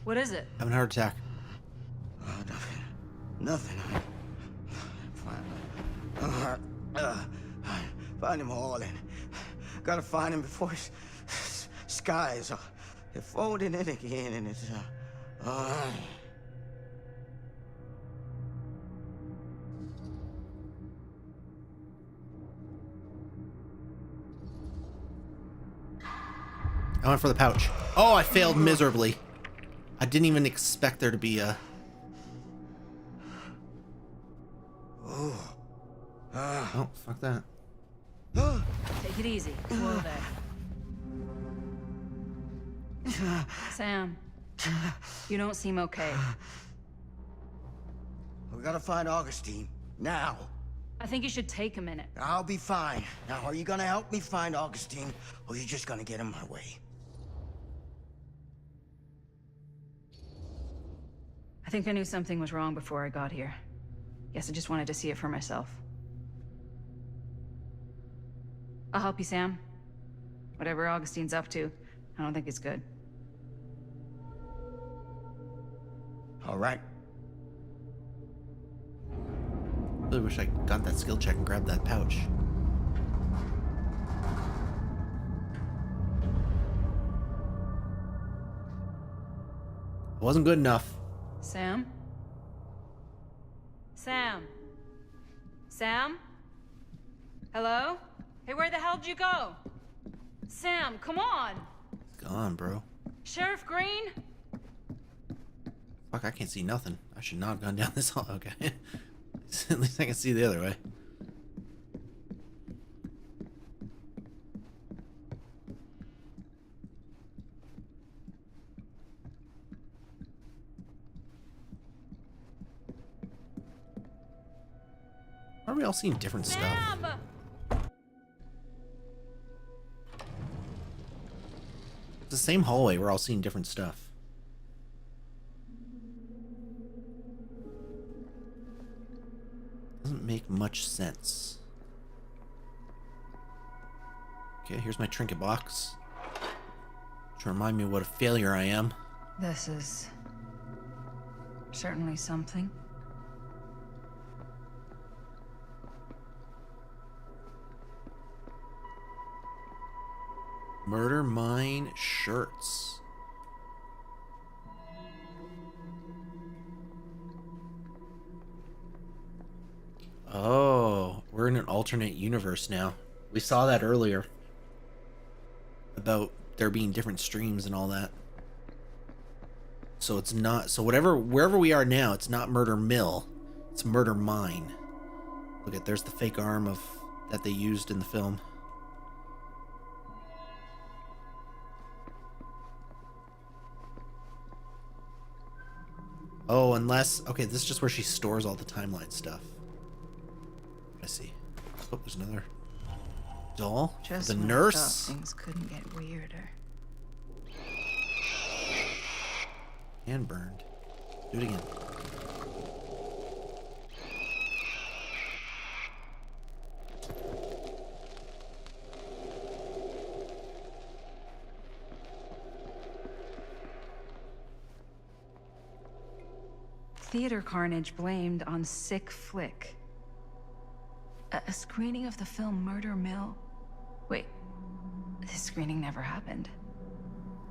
What is it? Having a heart attack. Nothing. Nothing. Find him all and gotta find him before his skies are folding in again and it's I went for the pouch. Oh, I failed miserably. I didn't even expect there to be a... Oh, fuck that. Take it easy. Whoa there. Sam, you don't seem okay. We gotta find Augustine. Now. I think you should take a minute. I'll be fine. Now, are you gonna help me find Augustine, or are you just gonna get in my way? I think I knew something was wrong before I got here. Guess I just wanted to see it for myself. I'll help you, Sam. Whatever Augustine's up to, I don't think it's good. All right. Really wish I got that skill check and grabbed that pouch. Wasn't good enough. Sam? Sam? Sam? Hello? Hey, where the hell did you go? Sam, come on! It's gone, bro. Sheriff Green? Fuck, I can't see nothing. I should not have gone down this hall. Okay. At least I can see the other way. Why are we all seeing different stuff? It's the same hallway. We're all seeing different stuff. Doesn't make much sense. Okay, here's my trinket box. To remind me what a failure I am. This is certainly something. Murder Mine shirts. Oh, we're in an alternate universe now. We saw that earlier. About there being different streams and all that. So it's not, so wherever we are now, it's not Murder Mill. It's Murder Mine. Look at, there's the fake arm that they used in the film. Oh, unless... Okay, this is just where she stores all the timeline stuff. I see. Oh, there's another doll. Just the when I nurse. thought things couldn't get weirder. And burned. Do it again. Theater carnage blamed on sick flick. A screening of the film Murder Mill. Wait, this screening never happened.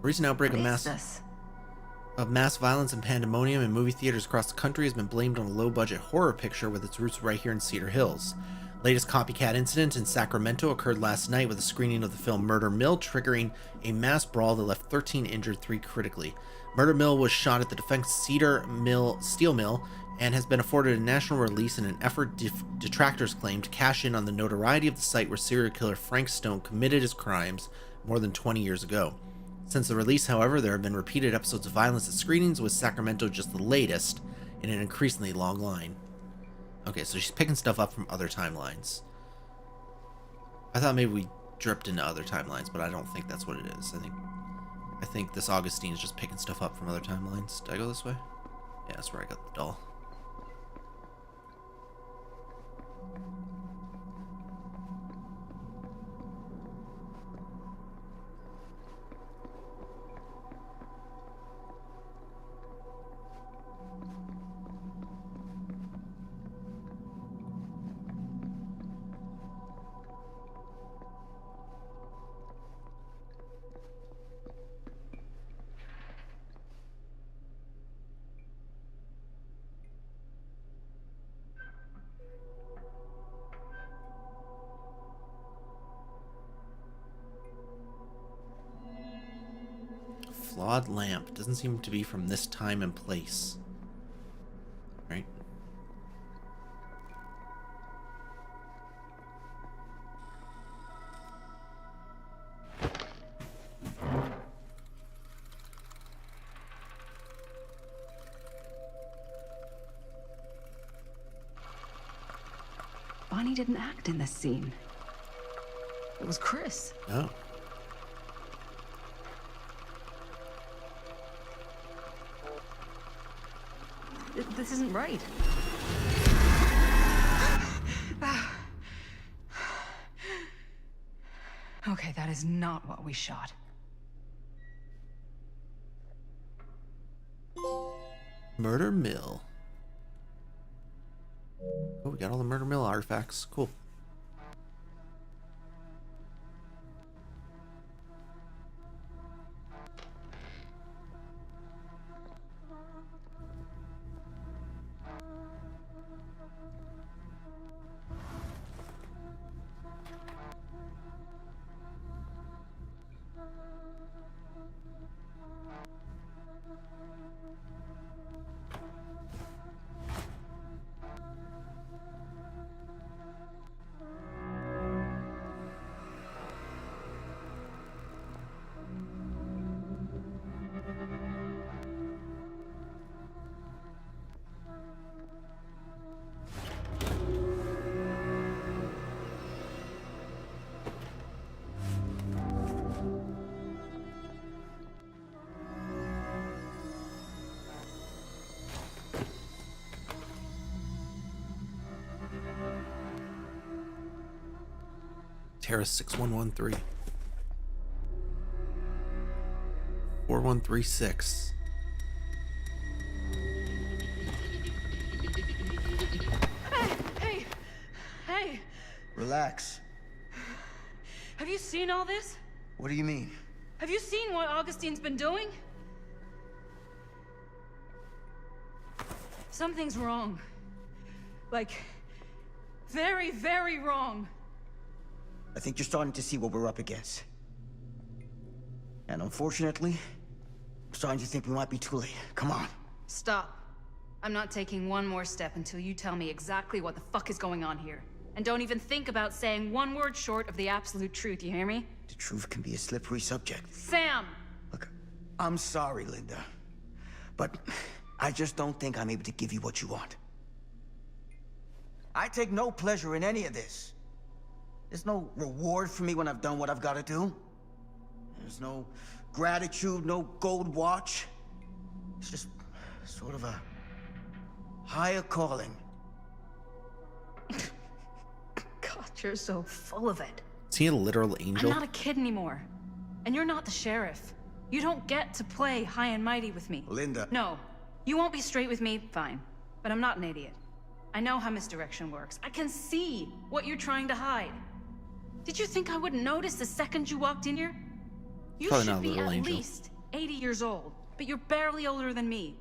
Recent outbreak What of is this? mass violence and pandemonium in movie theaters across the country has been blamed on a low-budget horror picture with its roots right here in Cedar Hills. Latest copycat incident in Sacramento occurred last night with a screening of the film Murder Mill, triggering a mass brawl that left 13 injured, 3 critically. Murder Mill was shot at the Defense Cedar Mill Steel Mill and has been afforded a national release in an effort, detractors claim, to cash in on the notoriety of the site where serial killer Frank Stone committed his crimes more than 20 years ago. Since the release, however, there have been repeated episodes of violence at screenings, with Sacramento just the latest in an increasingly long line. Okay, so she's picking stuff up from other timelines. I thought maybe we dripped into other timelines, but I don't think that's what it is. I think this Augustine is just picking stuff up from other timelines. Did I go this way? Yeah, that's where I got the doll. Flawed lamp. Doesn't seem to be from this time and place. Right? Bonnie didn't act in this scene. It was Chris. Oh. This isn't right. Okay, that is not what we shot. Murder Mill. Oh, we got all the Murder Mill artifacts. Cool. Terrace 6113. 4136. Hey! Relax. Have you seen all this? What do you mean? Have you seen what Augustine's been doing? Something's wrong. Like, very, very wrong. I think you're starting to see what we're up against. And unfortunately, I'm starting to think we might be too late. Come on. Stop. I'm not taking one more step until you tell me exactly what the fuck is going on here. And don't even think about saying one word short of the absolute truth, you hear me? The truth can be a slippery subject. Sam! Look, I'm sorry, Linda. But I just don't think I'm able to give you what you want. I take no pleasure in any of this. There's no reward for me when I've done what I've got to do. There's no gratitude, no gold watch. It's just sort of a higher calling. God, you're so full of it. Is he a literal angel? I'm not a kid anymore. And you're not the sheriff. You don't get to play high and mighty with me. Linda. No. You won't be straight with me, fine. But I'm not an idiot. I know how misdirection works. I can see what you're trying to hide. Did you think I wouldn't notice the second you walked in here? You Probably should not a be little at angel. least 80 years old, but you're barely older than me.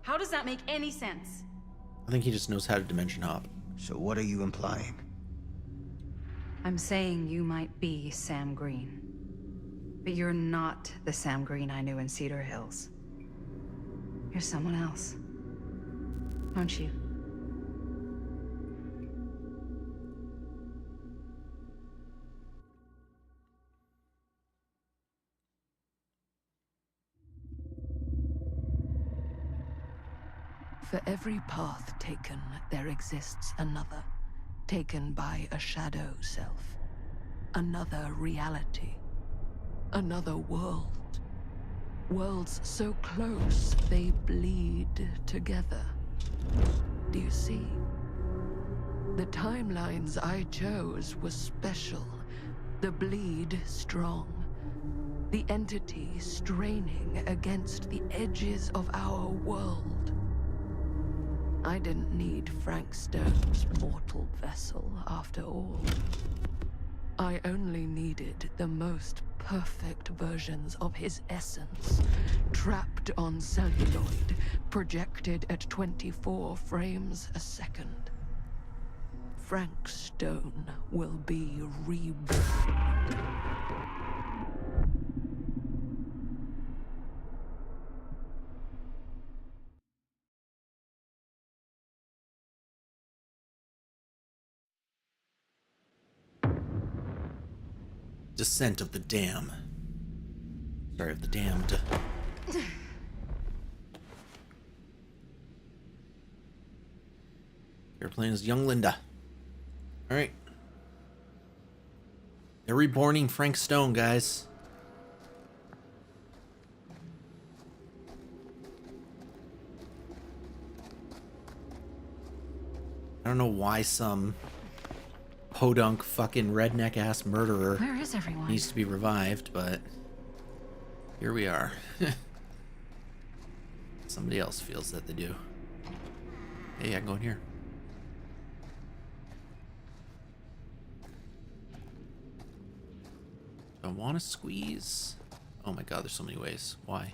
How does that make any sense? I think he just knows how to dimension hop. So what are you implying? I'm saying you might be Sam Green. But you're not the Sam Green I knew in Cedar Hills. You're someone else. Aren't you? For every path taken, there exists another, taken by a shadow self. Another reality. Another world. Worlds so close, they bleed together. Do you see? The timelines I chose were special. The bleed strong. The entity straining against the edges of our world. I didn't need Frank Stone's mortal vessel, after all. I only needed the most perfect versions of his essence, trapped on celluloid, projected at 24 frames a second. Frank Stone will be reborn. Descent of the Dam. Sorry, of the Damned. You're playing as young Linda. Alright. They're reborning Frank Stone, guys. I don't know why some podunk fucking redneck ass murderer Where is everyone? needs to be revived, but here we are. Somebody else feels that they do. Hey, I can go in here. Do I want to squeeze? Oh my god, there's so many ways. Why?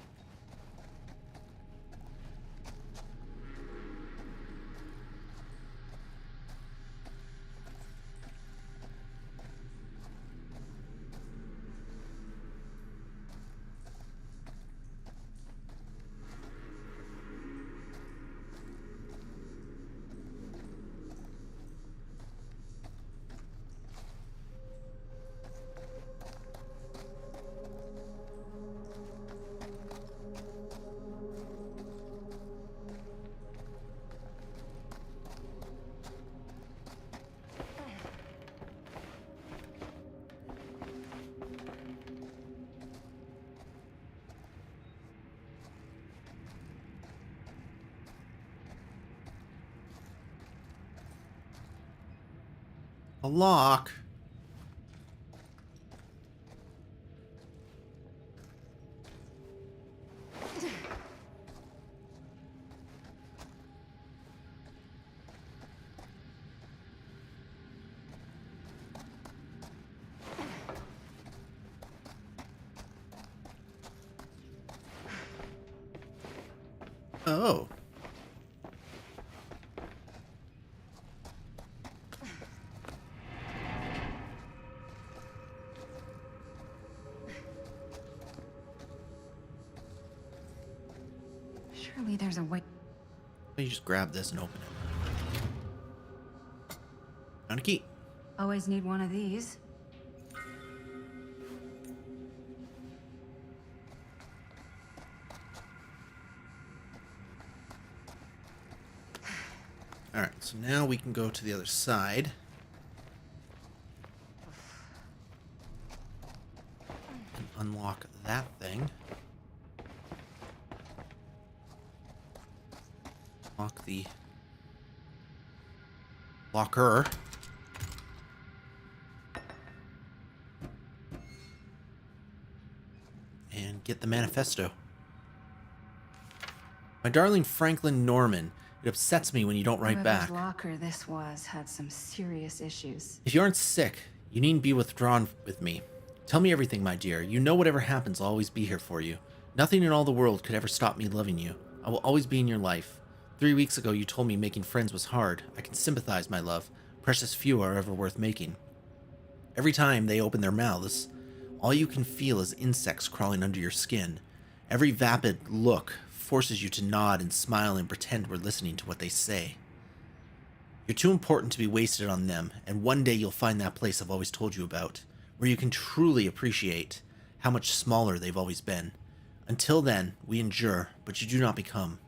A lock. Oh. Surely there's a way. You just grab this and open it. Found a key. Always need one of these. Alright, so now we can go to the other side. And unlock that thing. Lock the locker. And get the manifesto. My darling Franklin Norman, it upsets me when you don't write Whoever's back. locker this was had some serious issues. If you aren't sick, you needn't be withdrawn with me. Tell me everything, my dear. You know whatever happens, I'll always be here for you. Nothing in all the world could ever stop me loving you. I will always be in your life. 3 weeks ago, you told me making friends was hard. I can sympathize, my love. Precious few are ever worth making. Every time they open their mouths, all you can feel is insects crawling under your skin. Every vapid look forces you to nod and smile and pretend we're listening to what they say. You're too important to be wasted on them, and one day you'll find that place I've always told you about, where you can truly appreciate how much smaller they've always been. Until then, we endure, but you do not become.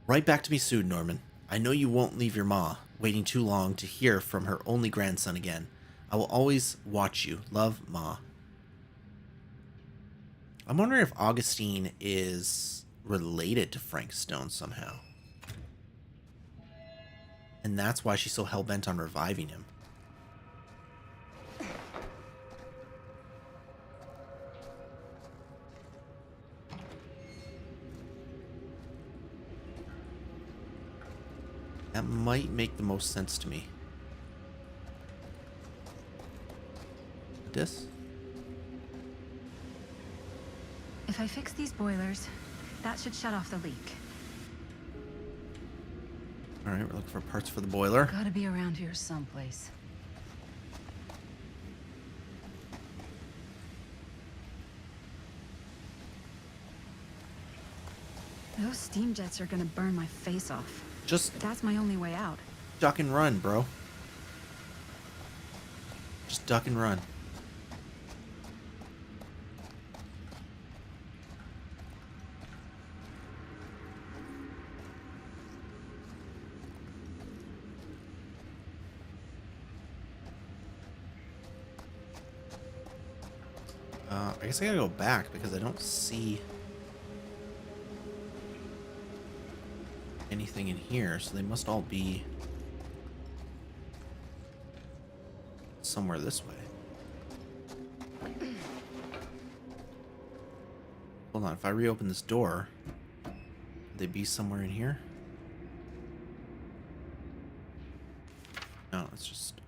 Write back to me soon, Norman. I know you won't leave your ma, waiting too long to hear from her only grandson again. I will always watch you. Love, Ma. I'm wondering if Augustine is related to Frank Stone somehow. And that's why she's so hell-bent on reviving him. That might make the most sense to me. This? If I fix these boilers, that should shut off the leak. Alright, we're looking for parts for the boiler. Gotta be around here someplace. Those steam jets are gonna burn my face off. That's my only way out. Duck and run, bro. Just duck and run. I guess I gotta go back because I don't see anything in here, so they must all be somewhere this way. Hold on, if I reopen this door, would they be somewhere in here? No, it's just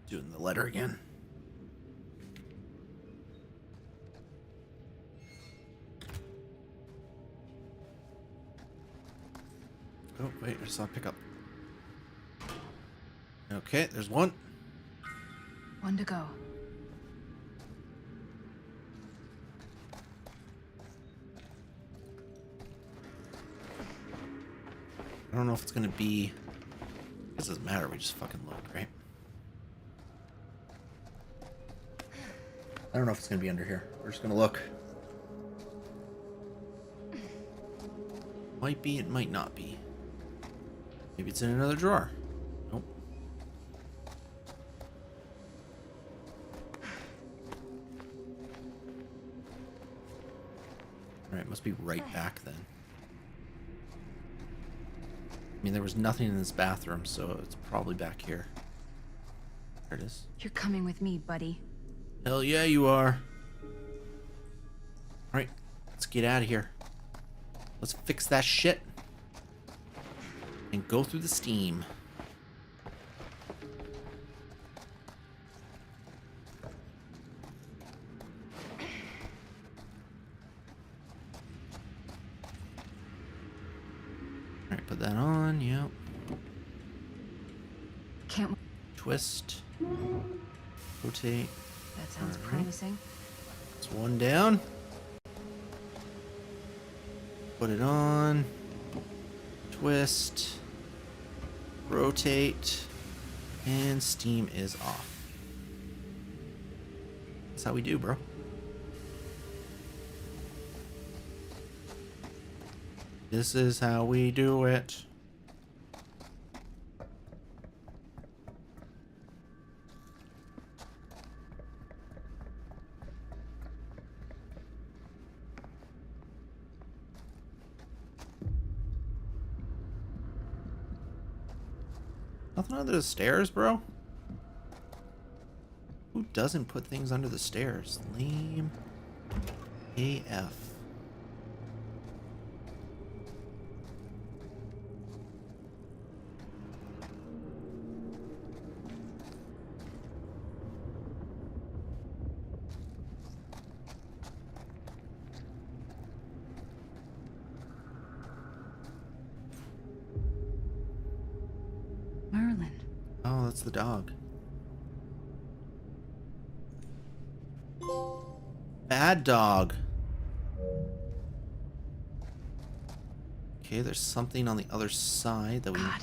doing the letter again. Oh, wait, I saw a pickup. Okay, there's one. One to go. I don't know if it's gonna be... It doesn't matter, we just fucking look, right? I don't know if it's gonna be under here. We're just gonna look. Might be, it might not be. Maybe it's in another drawer. Nope. Alright, must be right back then. I mean, there was nothing in this bathroom, so it's probably back here. There it is. You're coming with me, buddy. Hell yeah, you are. Alright, let's get out of here. Let's fix that shit. And go through the steam. Alright, put that on, yep. Can't. Twist. Rotate. That sounds Alright. promising. That's one down. Put it on. Twist. Rotate. And steam is off. That's how we do, bro. This is how we do it. Nothing under the stairs, bro? Who doesn't put things under the stairs? Lame AF. Merlin. Oh, that's the dog. Bad dog. Okay, there's something on the other side that we... God.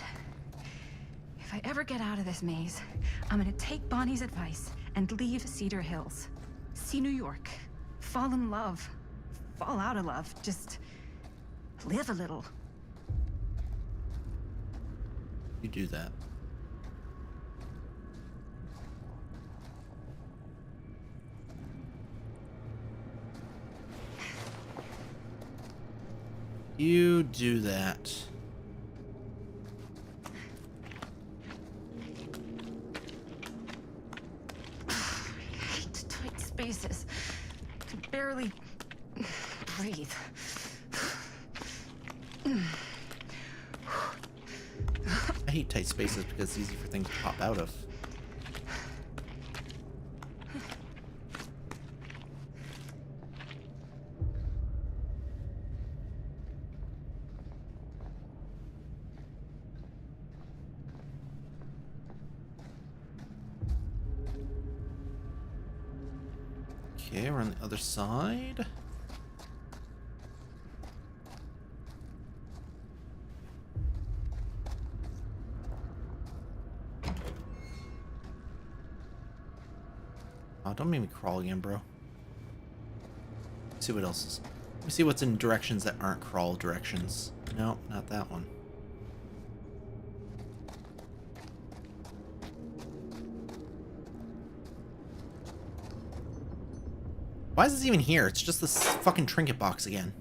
If I ever get out of this maze, I'm gonna take Bonnie's advice and leave Cedar Hills. See New York. Fall in love. Fall out of love. Just live a little. You do that. You do that. I hate tight spaces. I can barely breathe. I hate tight spaces because it's easy for things to pop out of. Okay, we're on the other side. Oh, don't make me crawl again, bro. Let's see what else is. Let me see what's in directions that aren't crawl directions. No, not that one. Why is this even here? It's just this fucking trinket box again.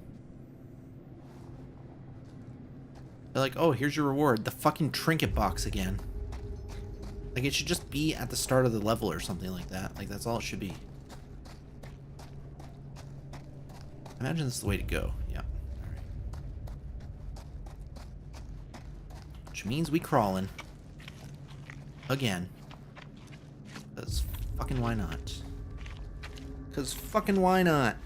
They're like, oh, here's your reward. The fucking trinket box again. Like, it should just be at the start of the level or something like that. Like, that's all it should be. Imagine this is the way to go. Yeah. Alright. Which means we crawling. Again. Because fucking why not? Because fucking why not?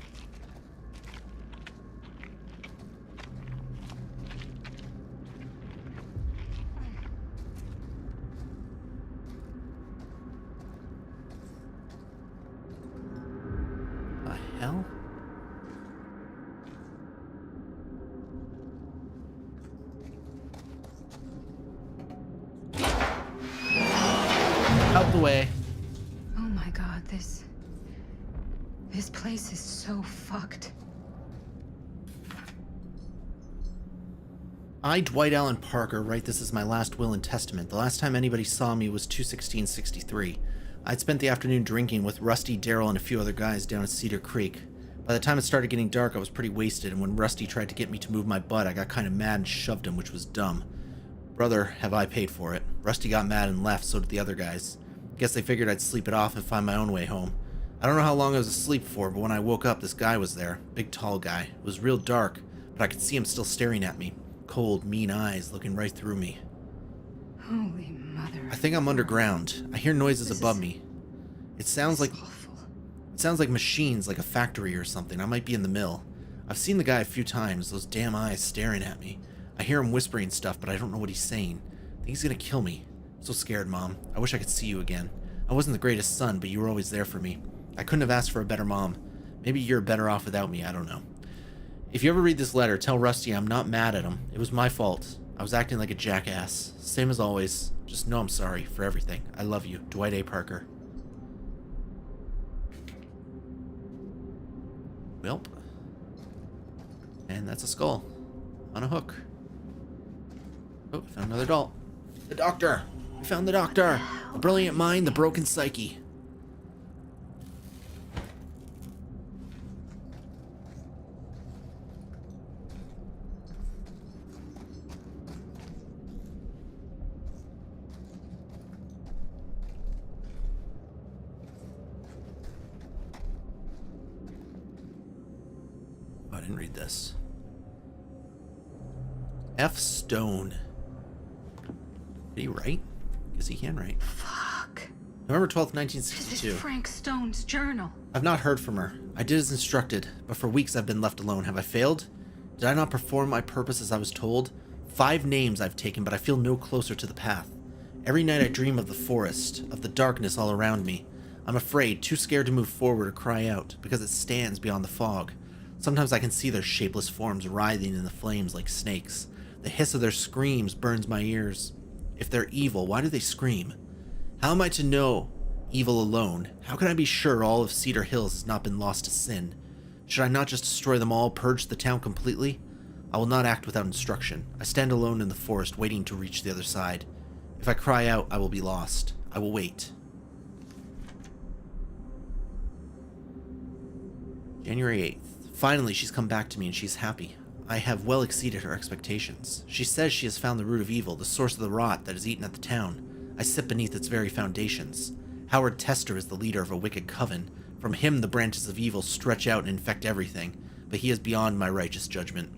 The hell? Out the way. Oh my God, this place is so fucked. I, Dwight Allen Parker, write this as my last will and testament. The last time anybody saw me was 2/16/63. I'd spent the afternoon drinking with Rusty, Daryl, and a few other guys down at Cedar Creek. By the time it started getting dark, I was pretty wasted, and when Rusty tried to get me to move my butt, I got kind of mad and shoved him, which was dumb. Brother, have I paid for it. Rusty got mad and left, so did the other guys. Guess they figured I'd sleep it off and find my own way home. I don't know how long I was asleep for, but when I woke up, this guy was there. Big, tall guy. It was real dark, but I could see him still staring at me. Cold, mean eyes looking right through me. Holy mother. I think I'm underground. I hear noises above me. It sounds like machines, like a factory or something. I might be in the mill. I've seen the guy a few times, those damn eyes staring at me. I hear him whispering stuff, but I don't know what he's saying. I think he's gonna kill me. I'm so scared, Mom. I wish I could see you again. I wasn't the greatest son, but you were always there for me. I couldn't have asked for a better mom. Maybe you're better off without me, I don't know. If you ever read this letter, tell Rusty I'm not mad at him. It was my fault. I was acting like a jackass. Same as always. Just know I'm sorry for everything. I love you. Dwight A. Parker. Welp. And that's a skull. On a hook. Oh, we found another doll. The doctor! We found the doctor! The brilliant mind, the broken psyche. I didn't read this. F. Stone. Did he write? Guess he can write. Fuck. November 12th, This 1962. is Frank Stone's journal. I've not heard from her. I did as instructed, but for weeks I've been left alone. Have I failed? Did I not perform my purpose as I was told? 5 names I've taken, but I feel no closer to the path. Every night I dream of the forest, of the darkness all around me. I'm afraid, too scared to move forward or cry out, because it stands beyond the fog. Sometimes I can see their shapeless forms writhing in the flames like snakes. The hiss of their screams burns my ears. If they're evil, why do they scream? How am I to know evil alone? How can I be sure all of Cedar Hills has not been lost to sin? Should I not just destroy them all, purge the town completely? I will not act without instruction. I stand alone in the forest, waiting to reach the other side. If I cry out, I will be lost. I will wait. January 8th. Finally, she's come back to me and she's happy. I have well exceeded her expectations. She says she has found the root of evil, the source of the rot that is eaten at the town. I sit beneath its very foundations. Howard Tester is the leader of a wicked coven. From him the branches of evil stretch out and infect everything, but he is beyond my righteous judgment.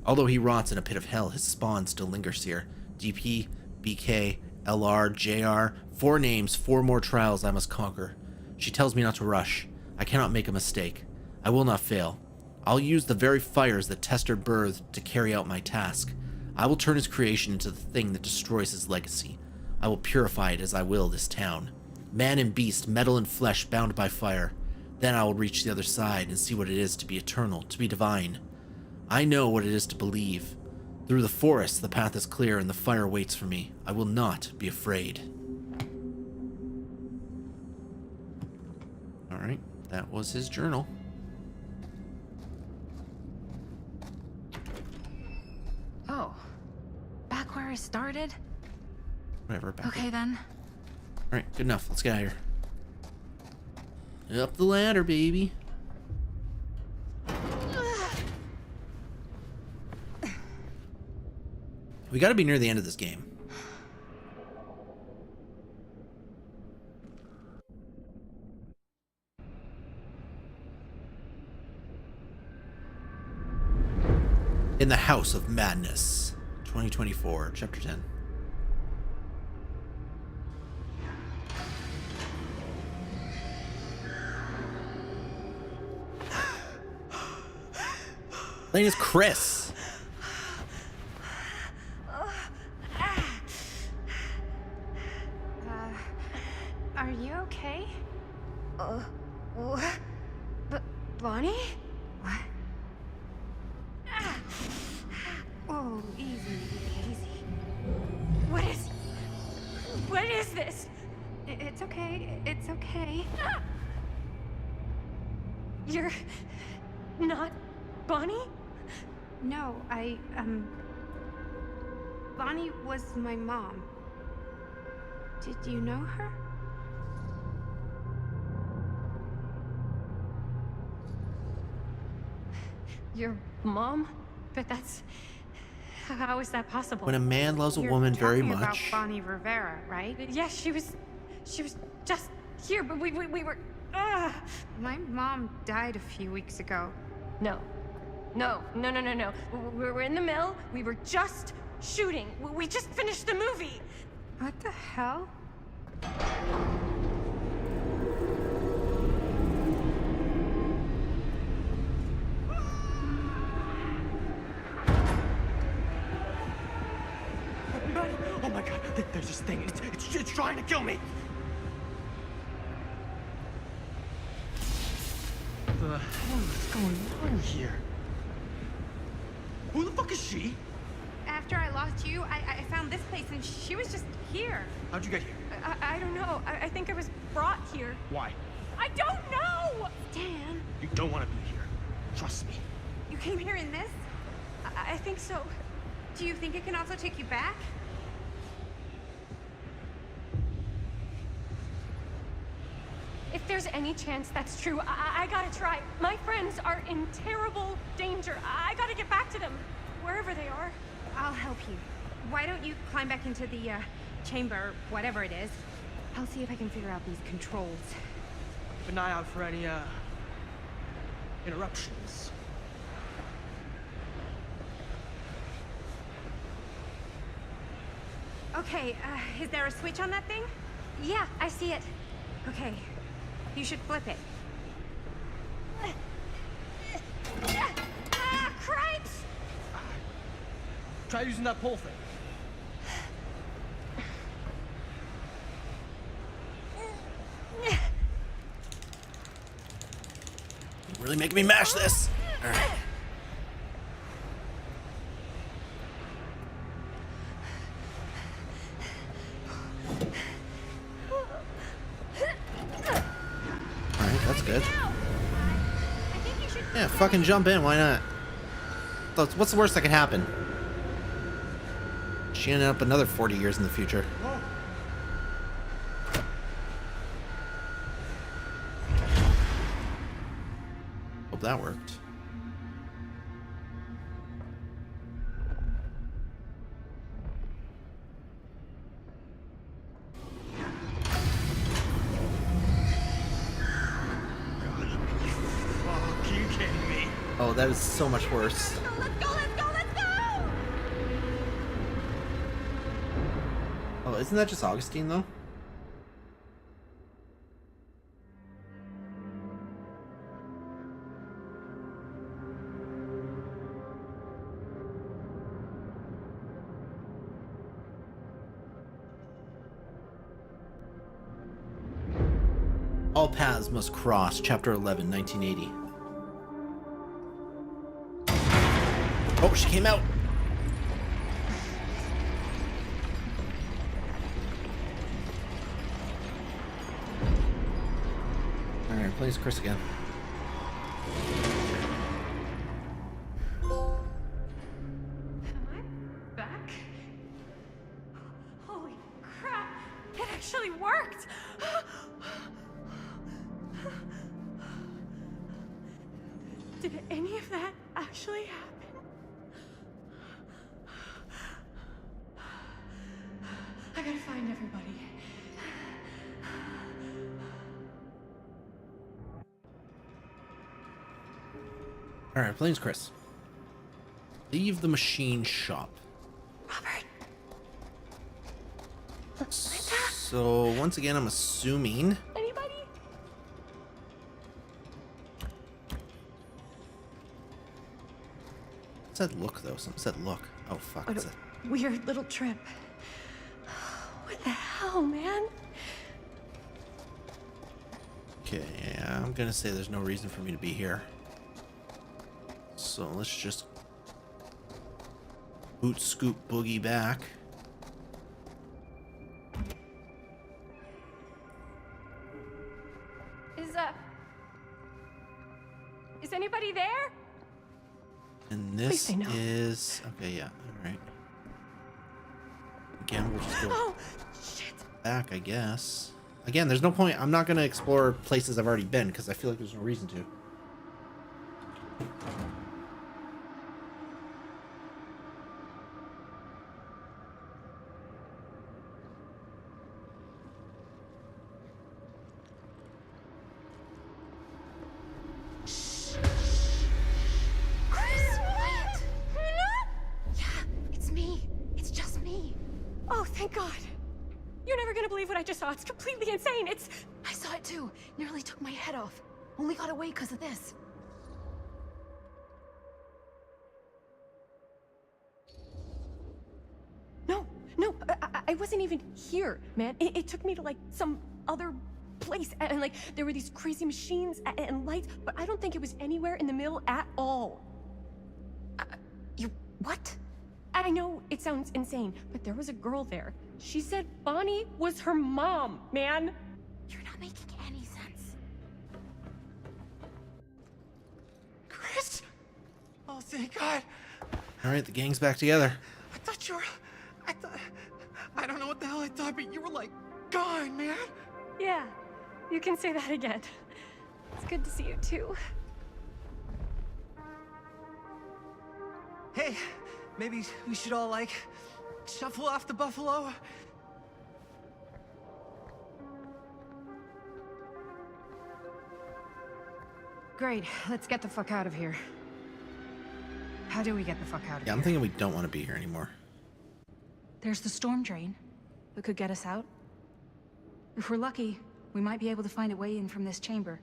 Although he rots in a pit of hell, his spawn still lingers here. DP, BK, LR, JR, 4 names, 4 more trials I must conquer. She tells me not to rush. I cannot make a mistake. I will not fail. I'll use the very fires that Tester birthed to carry out my task. I will turn his creation into the thing that destroys his legacy. I will purify it as I will this town. Man and beast, metal and flesh bound by fire. Then I will reach the other side and see what it is to be eternal, to be divine. I know what it is to believe. Through the forest, the path is clear and the fire waits for me. I will not be afraid. Alright, that was his journal. Oh. Back where I started? Whatever, back Okay, then. Alright, good enough. Let's get out of here. Up the ladder, baby. We gotta be near the end of this game. In the House of Madness, 2024, Chapter 10. Playing as Chris. Are you okay? What? Bonnie? What? Oh, easy, easy. What is this? It's okay. It's okay. You're not Bonnie? No, Bonnie was my mom. Did you know her? Your mom? But that's... How is that possible? When a man loves a You're woman very talking about much. Bonnie Rivera, right? Yes, she was just here, but we were... My mom died a few weeks ago. No. We were in the mill. We were just shooting. We just finished the movie. What the hell? There's this thing. It's trying to kill me. What the hell is going on here? Who the fuck is she? After I lost you, I found this place and she was just here. How'd you get here? I don't know. I think I was brought here. Why? I don't know! Dan, You don't want to be here. Trust me. you came here in this? I think so. Do you think it can also take you back? If there's any chance that's true, I gotta try. My friends are in terrible danger. I gotta get back to them, wherever they are. I'll help you. Why don't you climb back into the chamber, whatever it is? I'll see if I can figure out these controls. Keep an eye out for any, interruptions. Okay, is there a switch on that thing? Yeah, I see it. Okay, you should flip it. Ah, cripes! Try using that pole thing. Really making me mash this. All right. Alright, that's good. Yeah, fucking jump in, why not? What's the worst that could happen? She ended up another 40 years in the future. Hope that worked. Fuck, you kidding me? Oh, that is so much worse. Oh, isn't that just Augustine, though? All paths must cross, Chapter 11, 1980. Oh, she came out! Alright, plays Chris again. Am I back? Holy crap! It actually worked! Did any of that actually happen? I gotta find everybody. Alright, plays Chris. Leave the machine shop. Robert. So, once again, I'm assuming... Anybody? It said look, though. Something said look. Oh, fuck. What It's a weird little trip. What the hell, man? Okay, yeah, I'm gonna say there's no reason for me to be here. So let's just boot scoop boogie back. Is anybody there? And Please this say no. is okay, yeah, alright. Again, we'll just go Oh, shit. back, I guess. Again, there's no point. I'm not gonna explore places I've already been because I feel like there's no reason to. Chris, quiet. Yeah, it's me. It's just me. Oh, thank God. You're never gonna believe what I just saw. It's completely insane. I saw it too. Nearly took my head off. Only got away because of this. No, I wasn't even here, man. It took me to like some other place, and like there were these crazy machines and lights, but I don't think it was anywhere in the mill at all. You what? I know it sounds insane, but there was a girl there. She said Bonnie was her mom, man. You're not making any sense. Chris! Oh, thank God. All right, the gang's back together. I thought you were... I don't know what the hell I thought, but you were like, gone, man. Yeah, you can say that again. It's good to see you too. Hey, maybe we should all, like, shuffle off the buffalo? Great, let's get the fuck out of here. How do we get the fuck out of Yeah, here? I'm thinking we don't want to be here anymore. There's the storm drain that could get us out. If we're lucky, we might be able to find a way in from this chamber.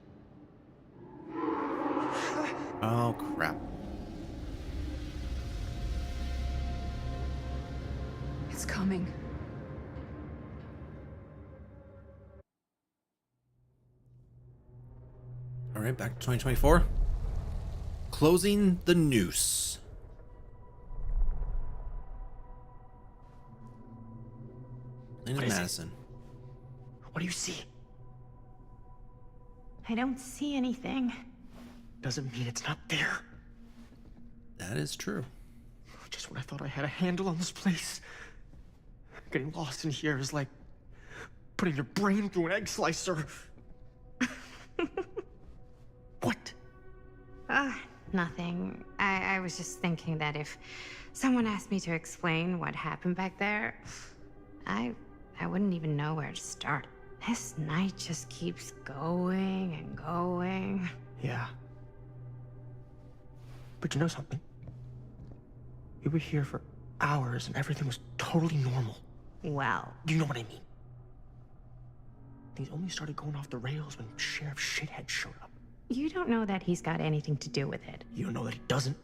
Oh, crap. It's coming. All right, back to 2024. Closing the noose. Lena Madison. What do you see? I don't see anything. Doesn't mean it's not there. That is true. Just when I thought I had a handle on this place. Getting lost in here is like putting your brain through an egg slicer. What? Nothing. I was just thinking that if someone asked me to explain what happened back there, I wouldn't even know where to start. This night just keeps going and going. Yeah. But you know something? We were here for hours and everything was totally normal. Well, You know what I mean? Things only started going off the rails when Sheriff Shithead showed up. you don't know that he's got anything to do with it. You don't know that he doesn't?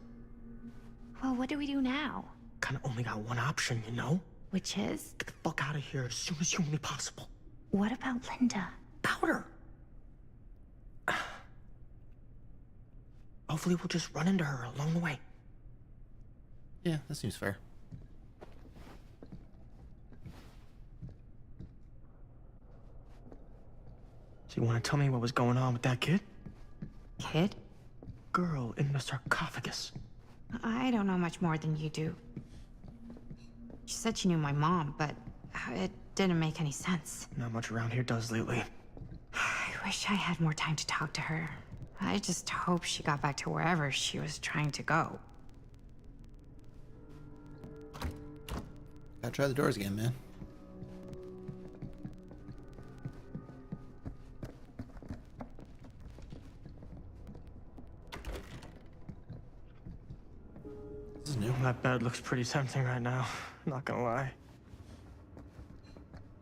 Well, what do we do now? Kinda only got one option, you know? Which is? Get the fuck out of here as soon as humanly possible. What about Linda? Powder! Hopefully we'll just run into her along the way. Yeah, that seems fair. So you want to tell me what was going on with that kid? Kid? Girl in the sarcophagus. I don't know much more than you do. She said she knew my mom, but it didn't make any sense. Not much around here does lately. I wish I had more time to talk to her. I just hope she got back to wherever she was trying to go. Gotta try the doors again, man. This is new. That bed looks pretty tempting right now. Not gonna lie.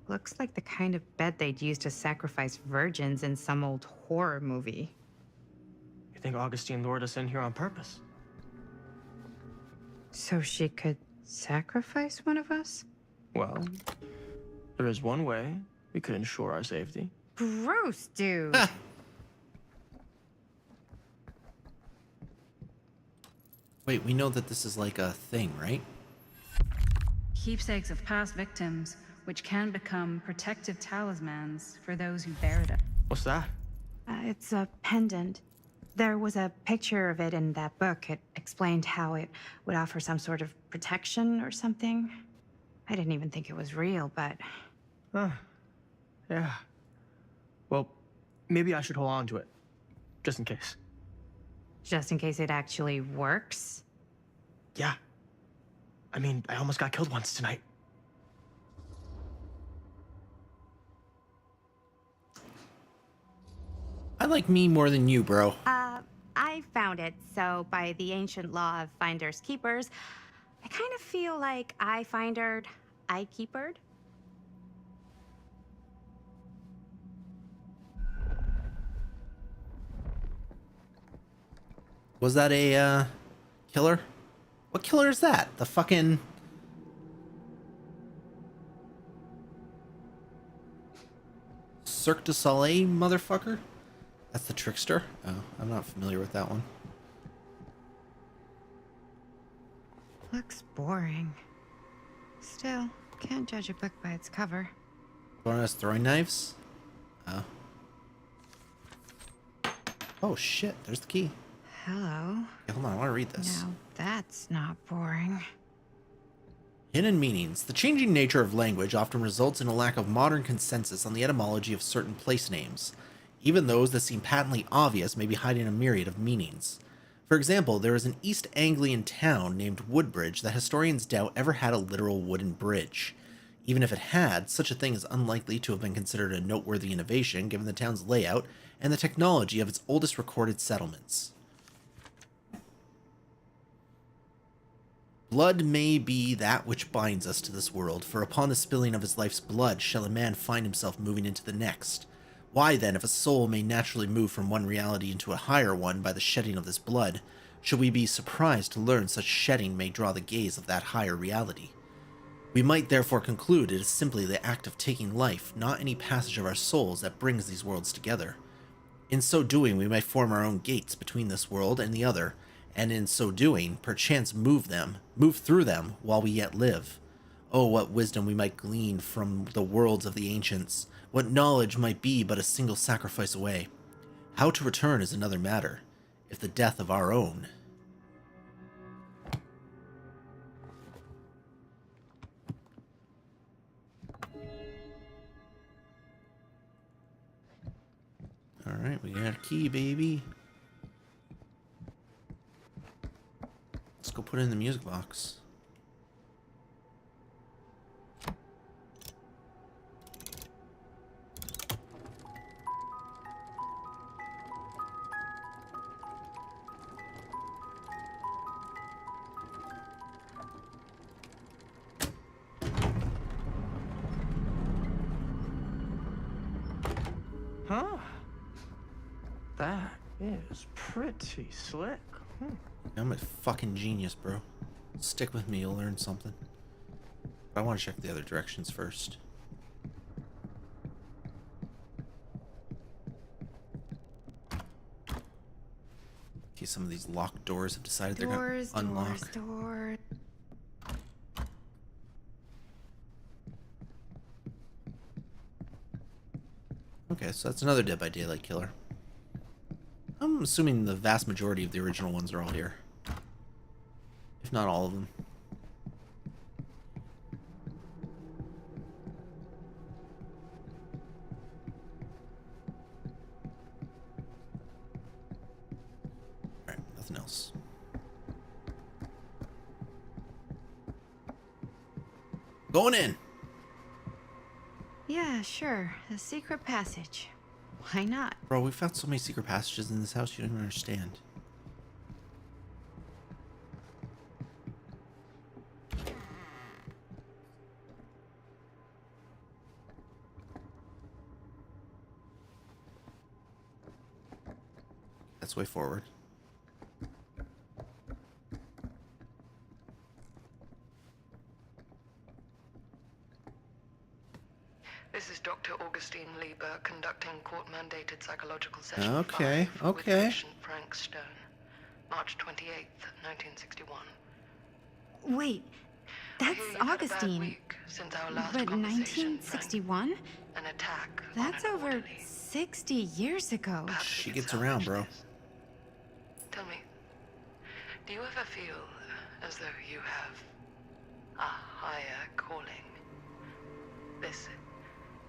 Looks like the kind of bed they'd use to sacrifice virgins in some old horror movie. You think Augustine lured us in here on purpose? So she could sacrifice one of us? Well, there is one way we could ensure our safety. Gross, dude. Wait, we know that this is like a thing, right? Keepsakes of past victims, which can become protective talismans for those who bear them. What's that? It's a pendant. There was a picture of it in that book. It explained how it would offer some sort of protection or something. I didn't even think it was real, but... Yeah. Well, maybe I should hold on to it. Just in case. Just in case it actually works? Yeah. I mean, I almost got killed once tonight. I like me more than you, bro. I found it, so by the ancient law of finders keepers, I kind of feel like I findered, I keepered. Was that a killer? What killer is that? The fucking... Cirque du Soleil, motherfucker? That's the Trickster? Oh, I'm not familiar with that one. Looks boring. Still, can't judge a book by its cover. One has throwing knives? Oh. Oh shit, there's the key. Hello. Okay, hold on, I want to read this. Now that's not boring. Hidden meanings. The changing nature of language often results in a lack of modern consensus on the etymology of certain place names. Even those that seem patently obvious may be hiding a myriad of meanings. For example, there is an East Anglian town named Woodbridge that historians doubt ever had a literal wooden bridge. Even if it had, such a thing is unlikely to have been considered a noteworthy innovation given the town's layout and the technology of its oldest recorded settlements. Blood may be that which binds us to this world, for upon the spilling of his life's blood shall a man find himself moving into the next. Why then, if a soul may naturally move from one reality into a higher one by the shedding of this blood, should we be surprised to learn such shedding may draw the gaze of that higher reality? We might therefore conclude it is simply the act of taking life, not any passage of our souls, that brings these worlds together. In so doing, we may form our own gates between this world and the other, and in so doing, perchance move through them while we yet live. Oh, what wisdom we might glean from the worlds of the ancients, what knowledge might be but a single sacrifice away. How to return is another matter, if the death of our own. Alright, we got a key, baby. Let's go put it in the music box. Huh? That is pretty slick. I'm a fucking genius, bro. Stick with me, you'll learn something. I want to check the other directions first. Okay, some of these locked doors have decided they're going to unlock. Doors. Okay, so that's another Dead by Daylight killer. I'm assuming the vast majority of the original ones are all here. If not all of them. Alright, nothing else. Going in! Yeah, sure. A secret passage. Why not? Bro, we found so many secret passages in this house you don't even understand. That's way forward. This is Dr. Augustine Lieber conducting court-mandated psychological session Okay, 5 with okay. patient Frank Stone, March 28th, 1961. Wait, that's You've had a bad Augustine. week since our last But conversation, 1961? An attack. That's over 60 years ago. She gets around, bro. Tell me, do you ever feel as though you have a higher calling? This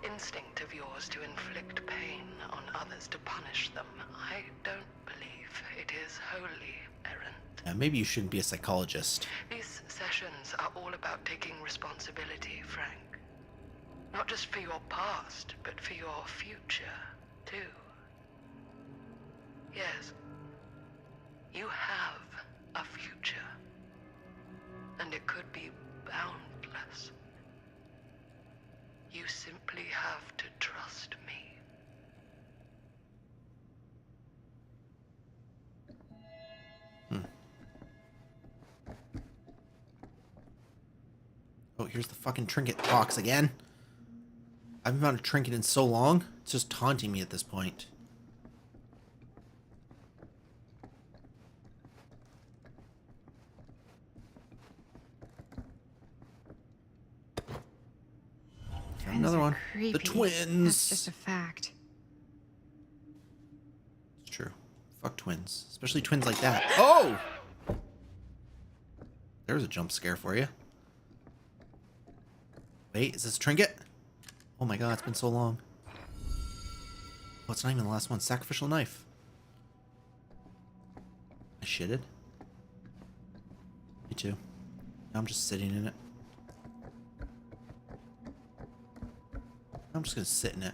instinct of yours to inflict pain on others, to punish them, I don't believe it is wholly errant. Maybe you shouldn't be a psychologist. These sessions are all about taking responsibility, Frank. Not just for your past, but for your future, too. Yes, you have a future. And it could be boundless. You simply have to trust me. Oh, here's the fucking trinket box again. I haven't found a trinket in so long. It's just taunting me at this point. Another one. Creepy. The twins. That's just a fact. It's true. Fuck twins. Especially twins like that. Oh! There's a jump scare for you. Wait, is this a trinket? Oh my god, it's been so long. Oh, it's not even the last one. Sacrificial knife. I shitted. Me too. Now I'm just sitting in it. I'm just gonna sit in it.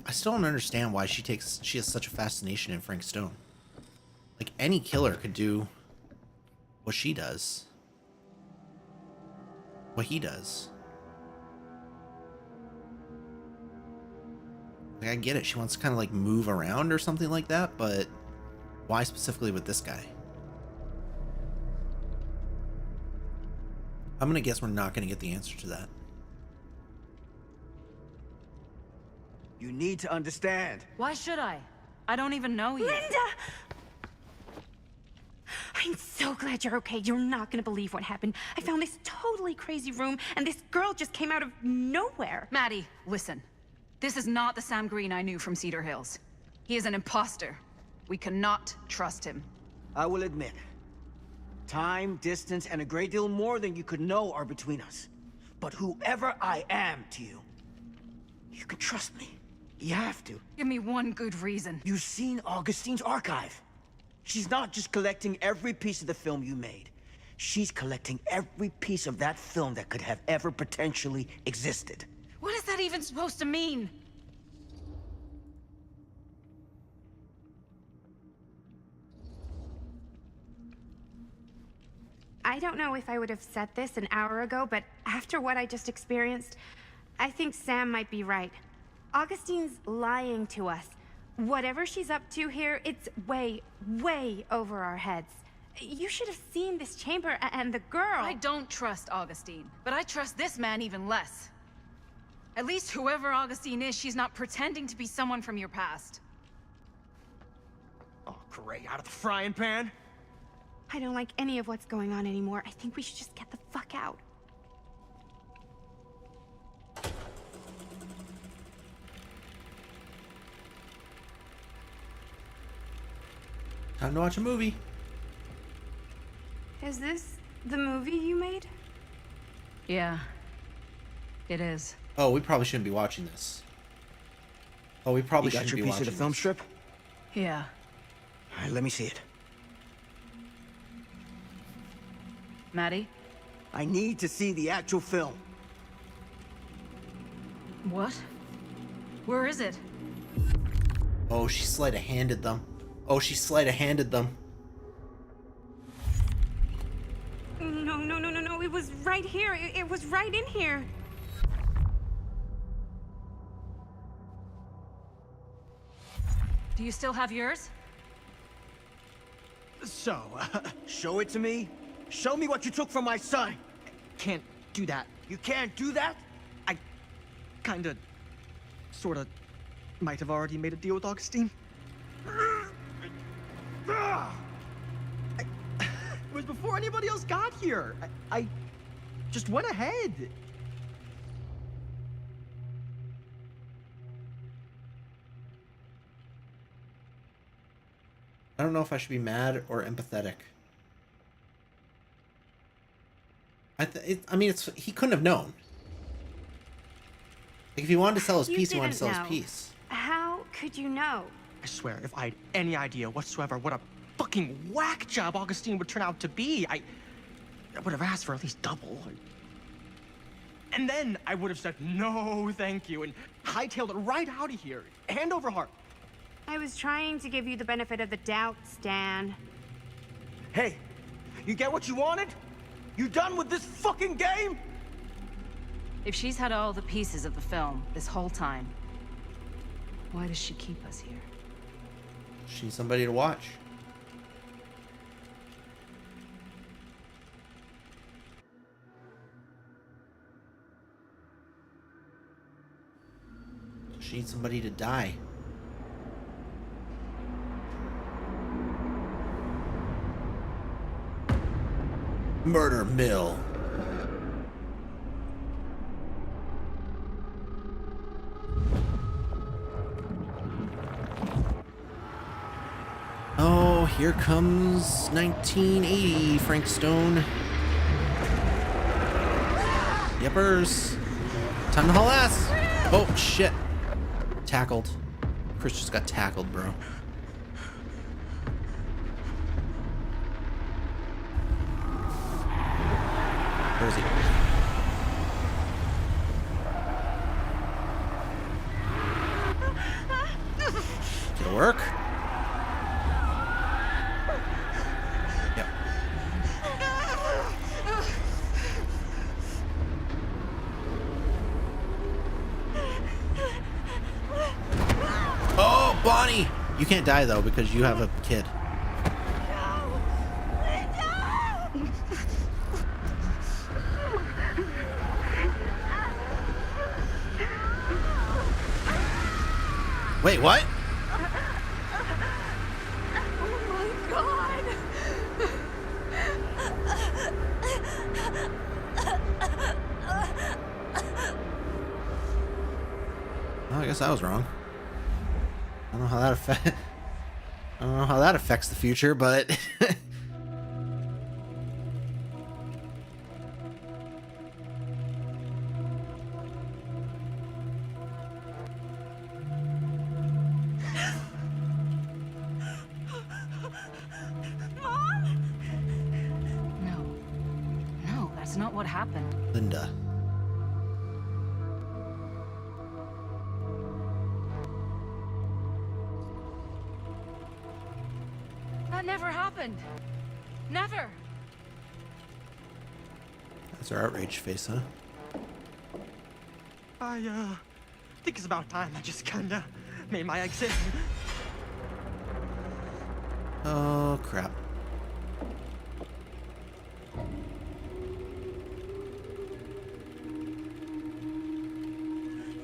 I still don't understand why she has such a fascination in Frank Stone. Like, any killer could do what she does. What he does. Like, I get it. She wants to kind of like move around or something like that, but why specifically with this guy? I'm gonna guess we're not gonna get the answer to that. You need to understand. Why should I? I don't even know you. Linda! I'm so glad you're okay. You're not gonna believe what happened. I found this totally crazy room, and this girl just came out of nowhere. Maddie, listen. This is not the Sam Green I knew from Cedar Hills. He is an imposter. We cannot trust him. I will admit, time, distance, and a great deal more than you could know are between us. But whoever I am to you, you can trust me. You have to. Give me one good reason. You've seen Augustine's archive. She's not just collecting every piece of the film you made. She's collecting every piece of that film that could have ever potentially existed. What is that even supposed to mean? I don't know if I would have said this an hour ago, but after what I just experienced, I think Sam might be right. Augustine's lying to us. Whatever she's up to here, it's way, way over our heads. You should have seen this chamber and the girl. I don't trust Augustine, but I trust this man even less. At least whoever Augustine is, she's not pretending to be someone from your past. Oh, great. Out of the frying pan? I don't like any of what's going on anymore. I think we should just get the fuck out. Time to watch a movie. Is this the movie you made? Yeah, it is. Oh, we probably shouldn't be watching this. Oh, we probably You got shouldn't your be piece watching of the film this. strip? Yeah. All right, let me see it. Maddie? I need to see the actual film. What? Where is it? Oh, she sleight-of-handed them. Oh, she sleight-of-handed them. No, no, no, no, no. It was right here. It was right in here. Do you still have yours? So, show it to me. Show me what you took from my son. Can't do that. You can't do that? I kinda, sorta, might have already made a deal with Augustine. It was before anybody else got here. I just went ahead. I don't know if I should be mad or empathetic. I mean, he couldn't have known. Like, if he wanted to sell his piece, he wanted to sell his piece. How could you know? I swear, if I had any idea whatsoever what a fucking whack job Augustine would turn out to be, I would have asked for at least double. And then I would have said, no, thank you, and hightailed it right out of here, hand over heart. I was trying to give you the benefit of the doubt, Stan. Hey, you get what you wanted? You done with this fucking game? If she's had all the pieces of the film this whole time, why does she keep us here? She's somebody to watch. She needs somebody to die. Murder Mill. Oh, here comes 1980, Frank Stone. Yippers. Time to haul ass. Oh, shit. Tackled. Chris just got tackled, bro. Where is he? Did it work? Yep. Oh, Bonnie! You can't die though because you have a kid. Wait, what? Oh, I guess I was wrong. I don't know how that affects the future, but No, that's not what happened. Linda. That never happened. Never. That's our outraged face, huh? I think it's about time I just kinda made my exit. Oh, crap.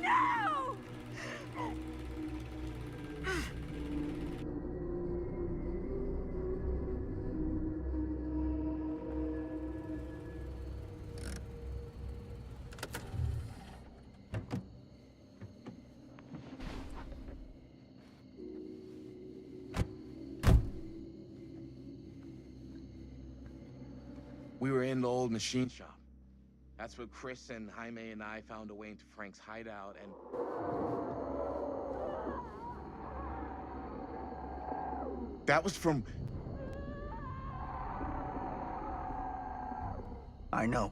No! We were in the old machine shop. That's where Chris and Jaime and I found a way into Frank's hideout and... That was from... I know.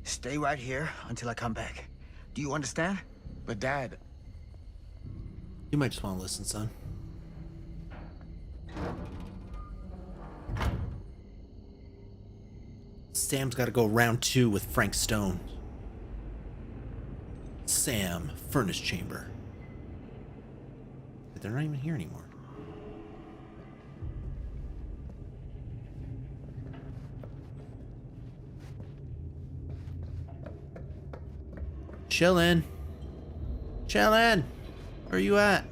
Stay right here until I come back. Do you understand? But Dad... You might just want to listen, son. Sam's got to go round 2 with Frank Stone. Sam, furnace chamber. But they're not even here anymore. Chillin'. Chillin'. Where are you at?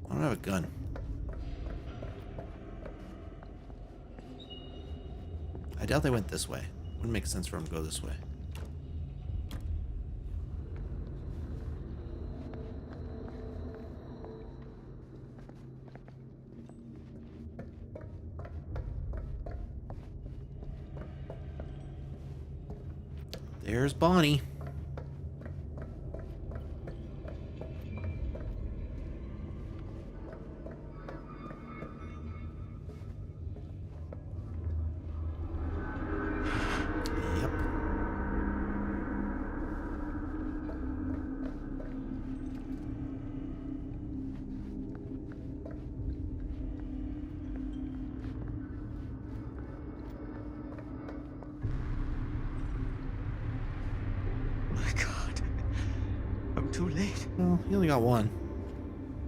I don't have a gun. I doubt they went this way. Wouldn't make sense for them to go this way. There's Bonnie. Yep. Too late. Well, he only got one.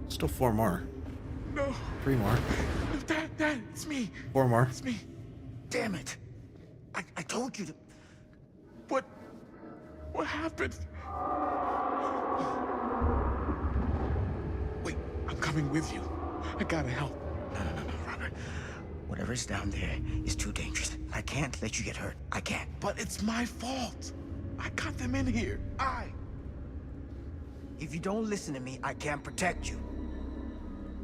Still 4 more. No. 3 more. Dad, it's me. 4 more. It's me. Damn it. I told you to... What happened? Wait, I'm coming with you. I gotta help. No, Robert. Whatever's down there is too dangerous. I can't let you get hurt. I can't. But it's my fault. I got them in here. If you don't listen to me, I can't protect you.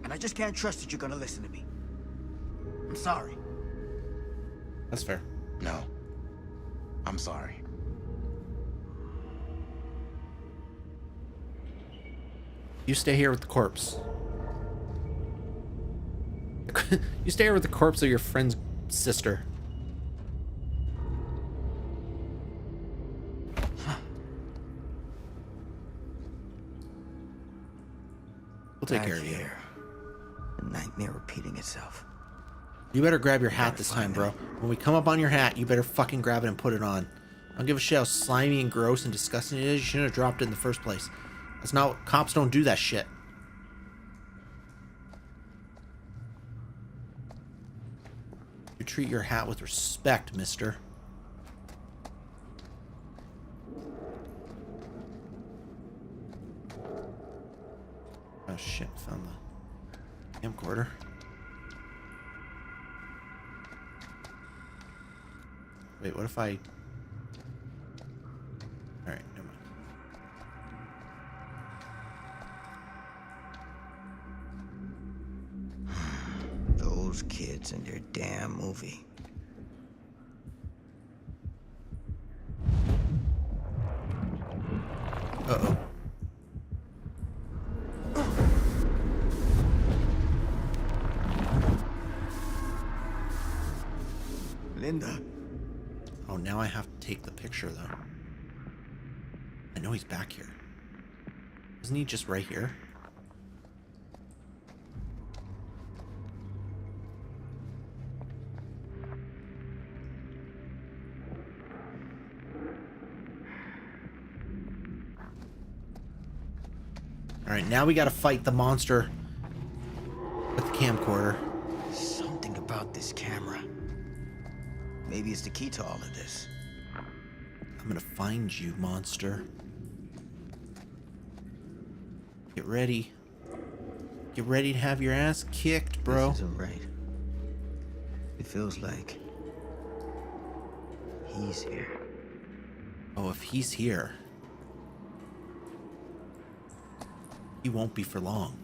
And I just can't trust that you're gonna listen to me. I'm sorry. That's fair. No. I'm sorry. You stay here with the corpse. You stay here with the corpse of your friend's sister. We'll take care of you. The nightmare repeating itself. You better grab your hat this time, bro. When we come up on your hat, you better fucking grab it and put it on. I don't give a shit how slimy and gross and disgusting it is. You shouldn't have dropped it in the first place. That's not... Cops don't do that shit. You treat your hat with respect, mister. Oh shit, found the camcorder. Wait, what if I... Alright, never mind. Those kids and their damn movie. Uh-oh. Linda. Oh, now I have to take the picture, though. I know he's back here. Isn't he just right here? Alright, now we gotta fight the monster with the camcorder. Something about this camera. Maybe it's the key to all of this. I'm gonna find you, monster. Get ready. Get ready to have your ass kicked, bro. This isn't right. It feels like he's here. Oh, if he's here, he won't be for long.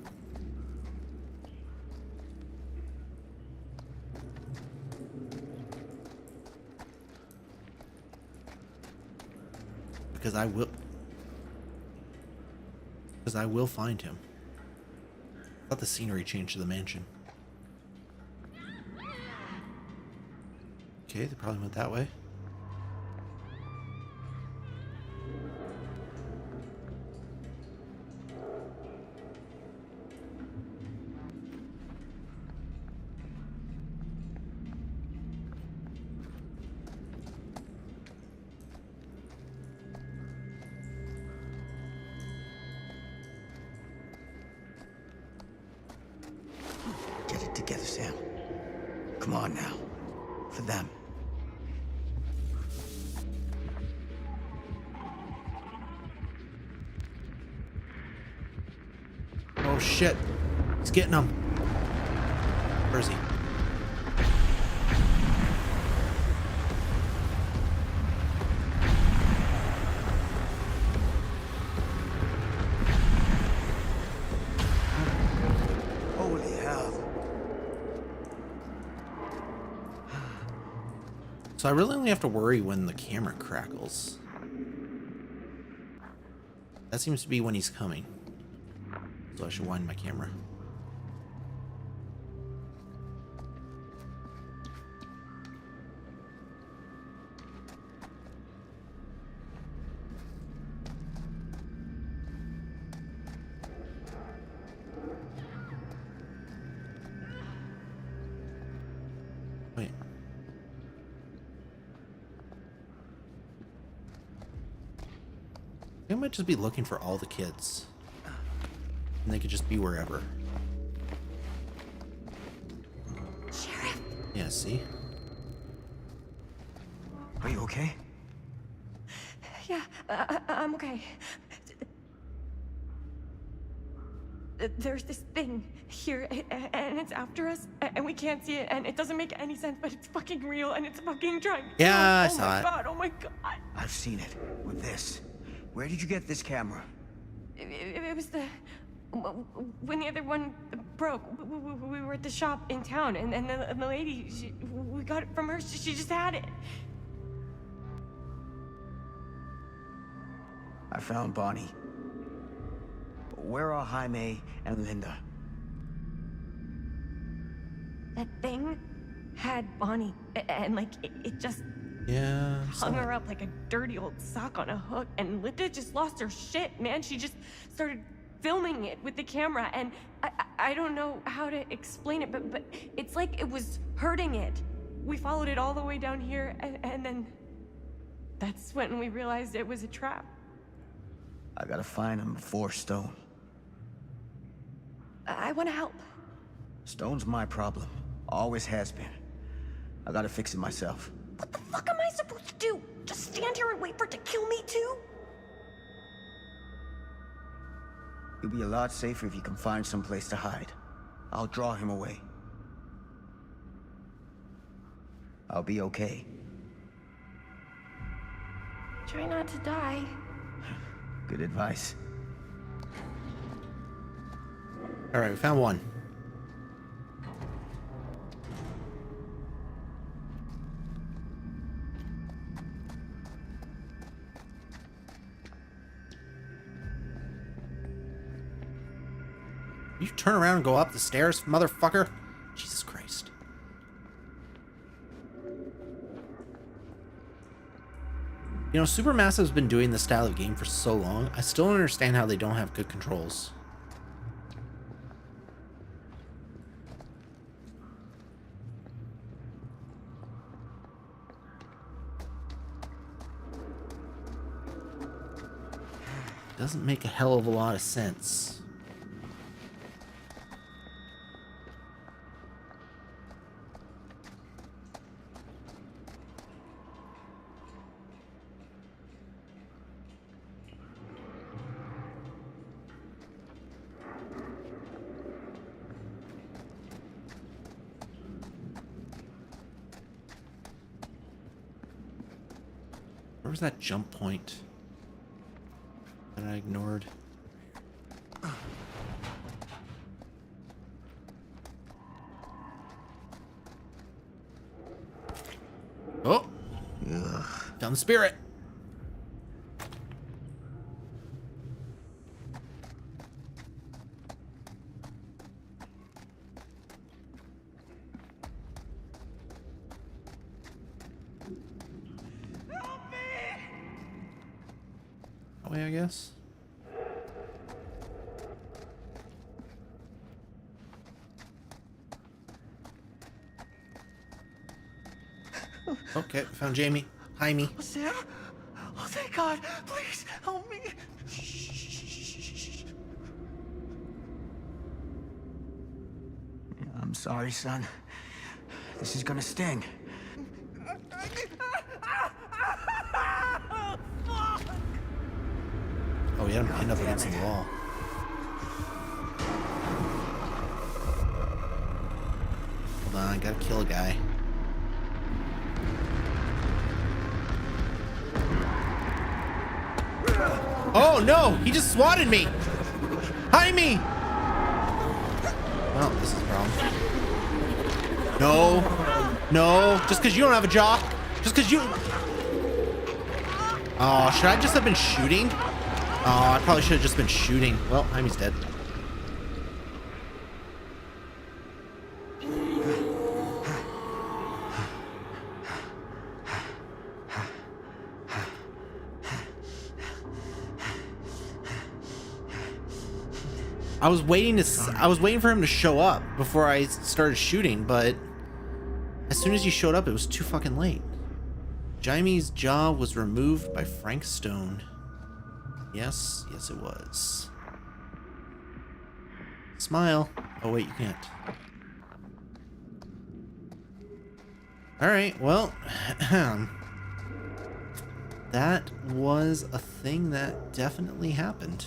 Because I will find him. I thought the scenery changed to the mansion. Okay, they probably went that way. Get it together, Sam. Come on now. For them. Oh shit. He's getting him. Where is he? Holy hell. So I really only have to worry when the camera crackles. That seems to be when he's coming. So I should wind my camera. Wait. I They might just be looking for all the kids. And they could just be wherever. Sheriff! Yeah, see? Are you okay? Yeah, I'm okay. There's this thing here, and it's after us, and we can't see it, and it doesn't make any sense, but it's fucking real, and it's fucking trying to kill Yeah, us. I saw it. Oh my god. I've seen it. With this. Where did you get this camera? It was the... When the other one broke, we were at the shop in town, and the lady, we got it from her, she just had it. I found Bonnie. Where are Jaime and Linda? That thing had Bonnie, and like, it just Yeah. hung her up like a dirty old sock on a hook, and Linda just lost her shit, man. She just started filming it with the camera, and I don't know how to explain it, but it's like it was hurting it. We followed it all the way down here, and then that's when we realized it was a trap. I gotta find him before Stone. I want to help. Stone's my problem. Always has been. I gotta fix it myself. What the fuck am I supposed to do? Just stand here and wait for it to kill me too? You'll be a lot safer if you can find some place to hide. I'll draw him away. I'll be okay. Try not to die. Good advice. All right, we found one. You turn around and go up the stairs, motherfucker. Jesus Christ. You know, Supermassive's been doing this style of game for so long, I still don't understand how they don't have good controls. Doesn't make a hell of a lot of sense. Where was that jump point that I ignored? Oh! Ugh. Down the spirit! That way, I guess. Okay, found Jamie. Jaime. Sam? Oh, thank God. Please, help me. I'm sorry, son. This is gonna sting. Oh, yeah, I'm pinned up against the wall. Hold on, I gotta kill a guy. Oh no! He just swatted me! Jaime! Well, this is a problem. No. No. Just because you don't have a jaw. Just because you... Oh, should I just have been shooting? Oh, I probably should have just been shooting. Well, Jaime's dead. I was waiting for him to show up before I started shooting, but as soon as he showed up, it was too fucking late. Jaime's jaw was removed by Frank Stone. Yes, yes it was. Smile. Oh wait, you can't. Alright, well, that was a thing that definitely happened.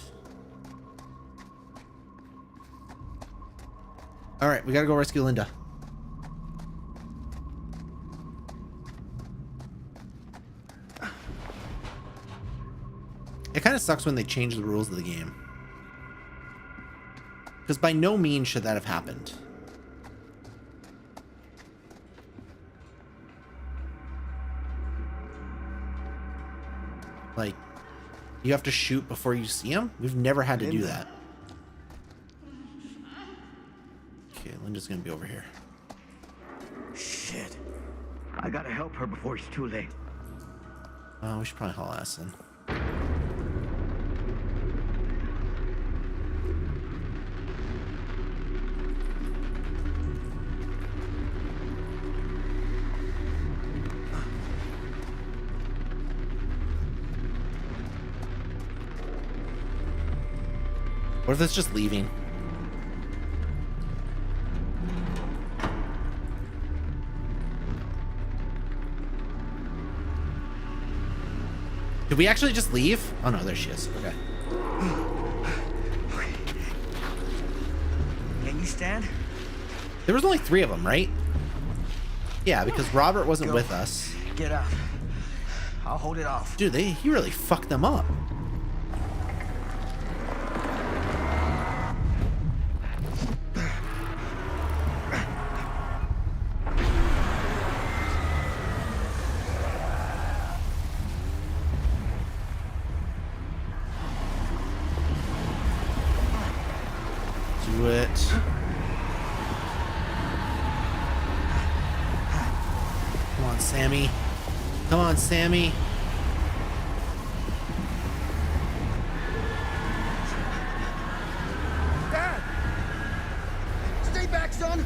Alright, we gotta go rescue Linda. It kind of sucks when they change the rules of the game. Because by no means should that have happened. Like, you have to shoot before you see him? We've never had to do that. Okay, Linda's gonna be over here. Shit. I gotta help her before it's too late. Oh, we should probably haul ass then. What if it's just leaving? Did we actually just leave? Oh no, there she is. Okay. Can you stand? There was only 3 of them, right? Yeah, because Robert wasn't Go. with us. Get out. I'll hold it off. Dude, he really fucked them up. Do it. Come on, Sammy. Come on, Sammy. Dad! Stay back, son!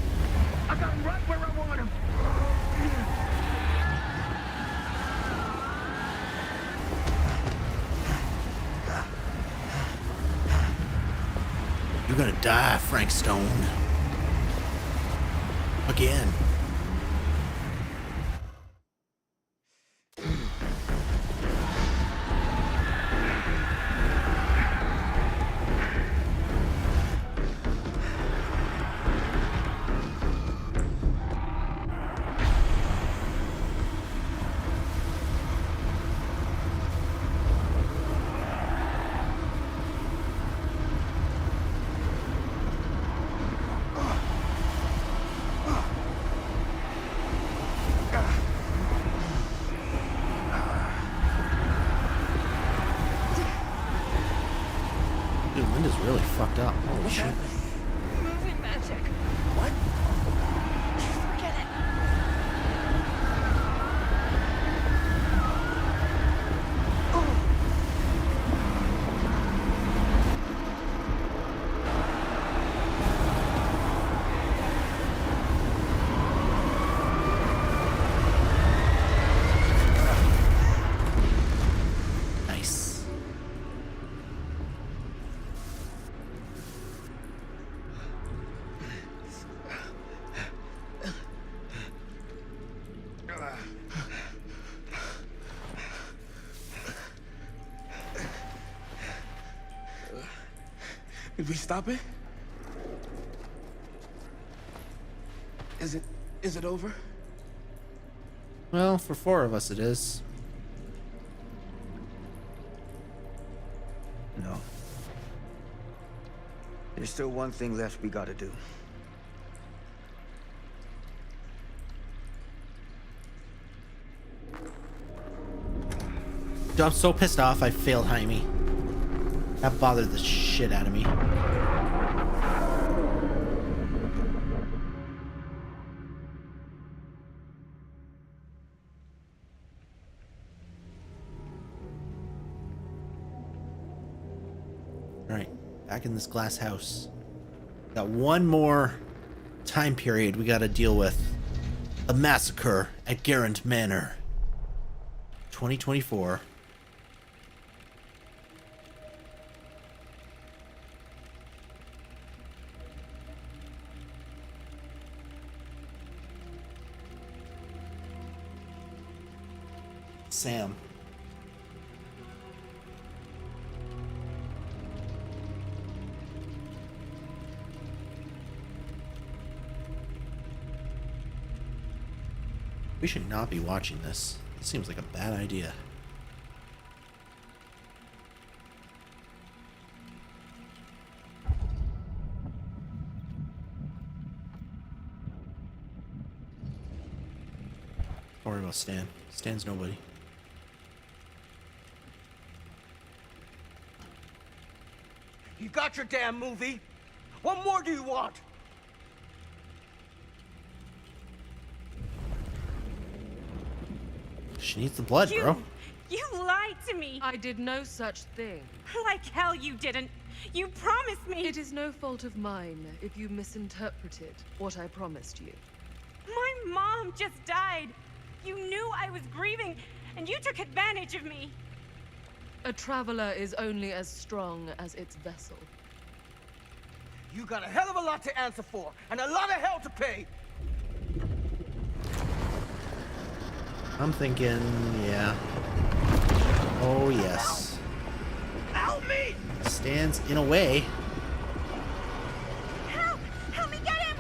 I got him right where I want him. You're gonna die, Frank Stone. Again. Dude, Linda's really fucked up. Holy shit. Moving magic. What? Forget it. Nice. Did we stop it? Is it over? Well, for 4 of us it is. No. There's still one thing left we gotta do. Dude, I'm so pissed off I failed Jaime. That bothered the shit out of me. Alright, back in this glass house. Got one more time period we gotta deal with. A massacre at Garand Manor. 2024. Sam. We should not be watching this. It seems like a bad idea. Don't worry about Stan. Stan's nobody. You got your damn movie. What more do you want? She needs the blood, bro. You lied to me! I did no such thing. Like hell you didn't. You promised me. It is no fault of mine if you misinterpreted what I promised you. My mom just died. You knew I was grieving, and you took advantage of me. A traveler is only as strong as its vessel. You got a hell of a lot to answer for, and a lot of hell to pay. I'm thinking, yeah. Oh, yes. Help me! Stan's in a way. Help! Help me get him!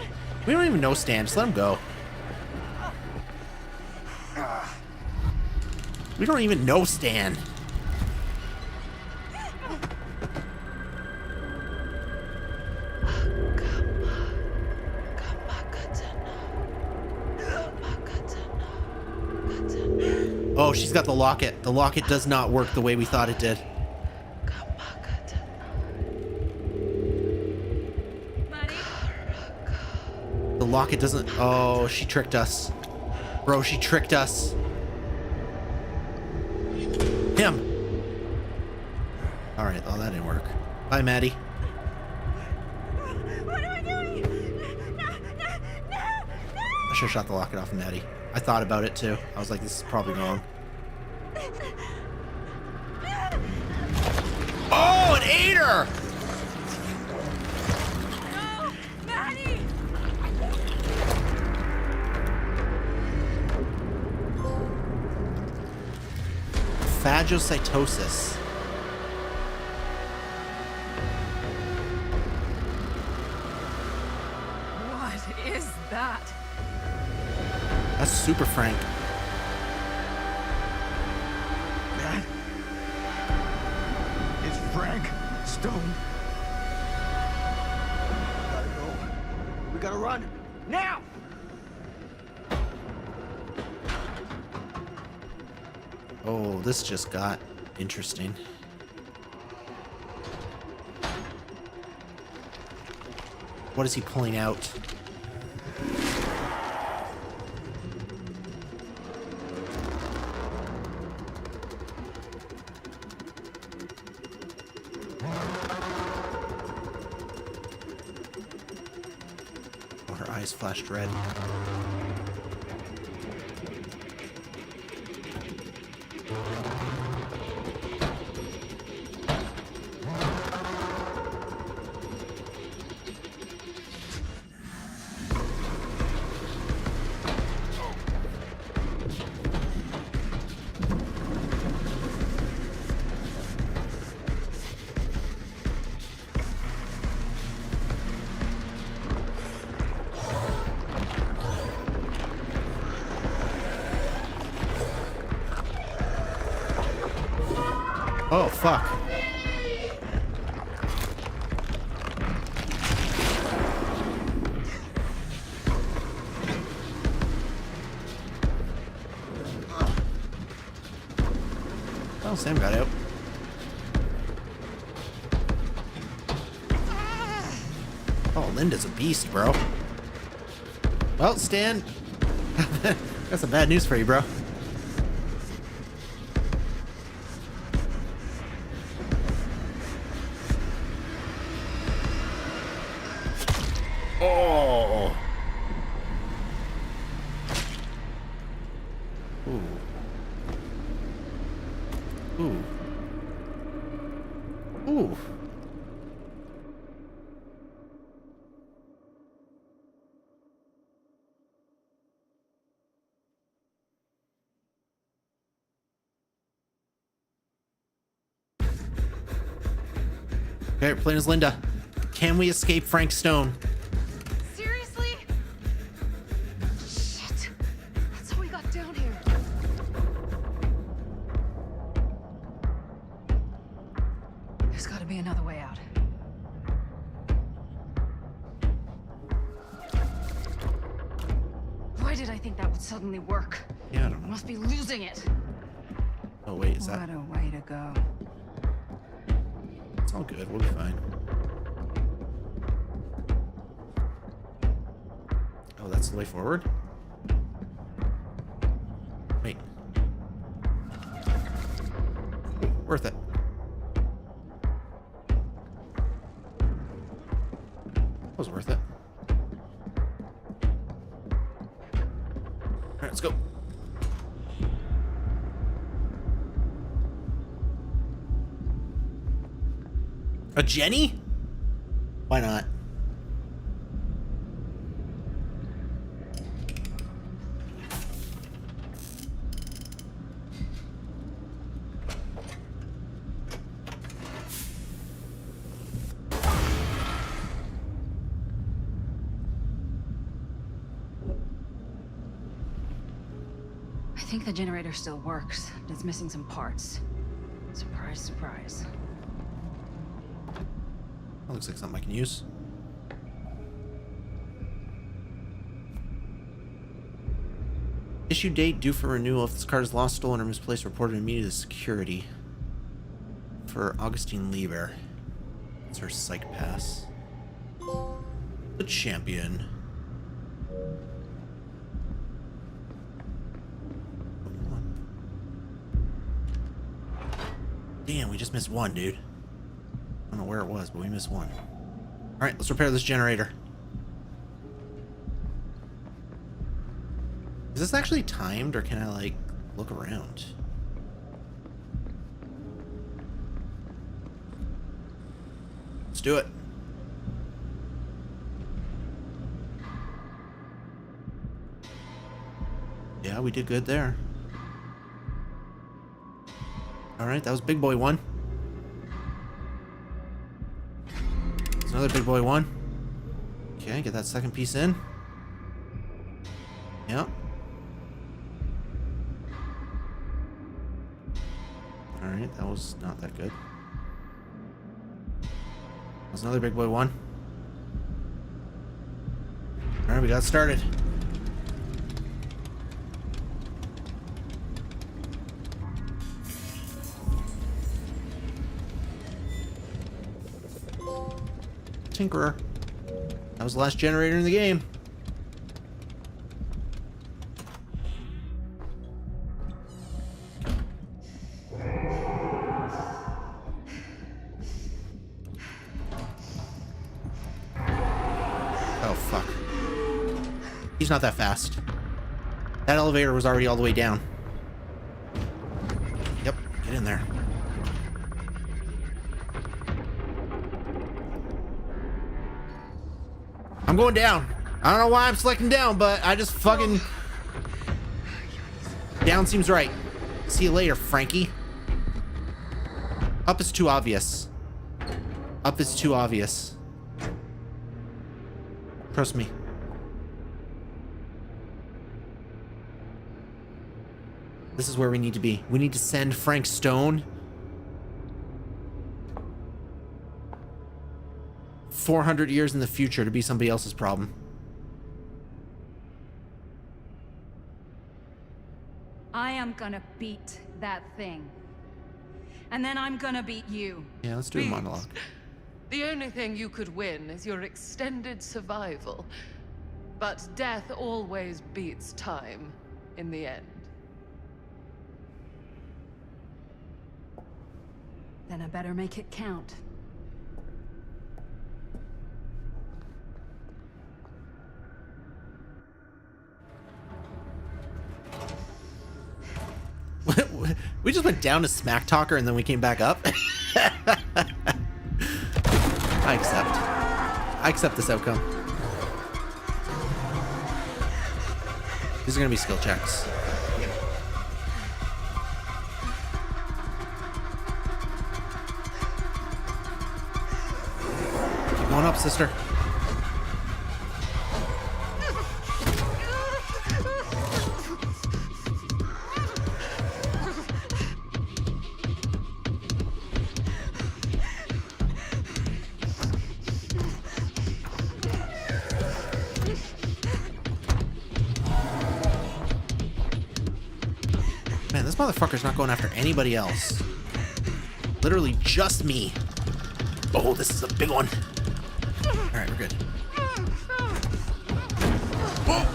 We don't even know Stan. Just let him go. We don't even know Stan. Oh, she's got the locket. The locket does not work the way we thought it did. The locket doesn't... Oh, she tricked us. Bro, she tricked us. Him. Alright, oh, that didn't work. Bye, Maddie. What am I doing? No! I should have shot the locket off of Maddie. I thought about it too. I was like, this is probably wrong. Oh, it ate her! No! Maddie! Phagocytosis. What is that? That's super Frank. That is Frank Stone. Gotta go. We gotta run. Now! Oh, this just got interesting. What is he pulling out? Oh, her eyes flashed red. Oh, fuck. Oh, Sam got out. Oh, Linda's a beast, bro. Well, Stan, got some bad news for you, bro. Oh. Ooh. Ooh. Ooh. Okay, we're playing as Linda. Can we escape Frank Stone? Seriously? Shit. That's how we got down here. There's got to be another way out. Why did I think that would suddenly work? Yeah, I don't know. I must be losing it. Oh, wait, is that... What a way to go. It's all good. We'll be fine. Oh, that's the way forward? Wait. Ooh, worth it. That was worth it. Alright, let's go. A Jenny? Why not? I think the generator still works, but it's missing some parts. Surprise, surprise. That looks like something I can use. Issue date due for renewal. If this card is lost, stolen, or misplaced, reported immediately to security. For Augustine Lieber. That's her psych pass. The champion. Damn, we just missed one, dude. I don't know where it was, but we missed one. Alright, let's repair this generator. Is this actually timed, or can I, like, look around? Let's do it. Yeah, we did good there. Alright, that was big boy one. There's another big boy one. Okay, get that second piece in. Yep. Alright, that was not that good. There's another big boy one. Alright, we got started. Tinkerer. That was the last generator in the game. Oh, fuck. He's not that fast. That elevator was already all the way down. Yep, get in there. I'm going down. I don't know why I'm selecting down, but I just fucking... Down seems right. See you later, Frankie. Up is too obvious. Up is too obvious. Trust me. This is where we need to be. We need to send Frank Stone 400 years in the future to be somebody else's problem. I am gonna beat that thing. And then I'm gonna beat you. Yeah, let's do a monologue. The only thing you could win is your extended survival. But death always beats time in the end. Then I better make it count. We just went down to Smack Talker and then we came back up. I accept this outcome. These are gonna be skill checks. Going up, sister. Man, this motherfucker's not going after anybody else. Literally just me. Oh, this is a big one. Alright, we're good. Oh.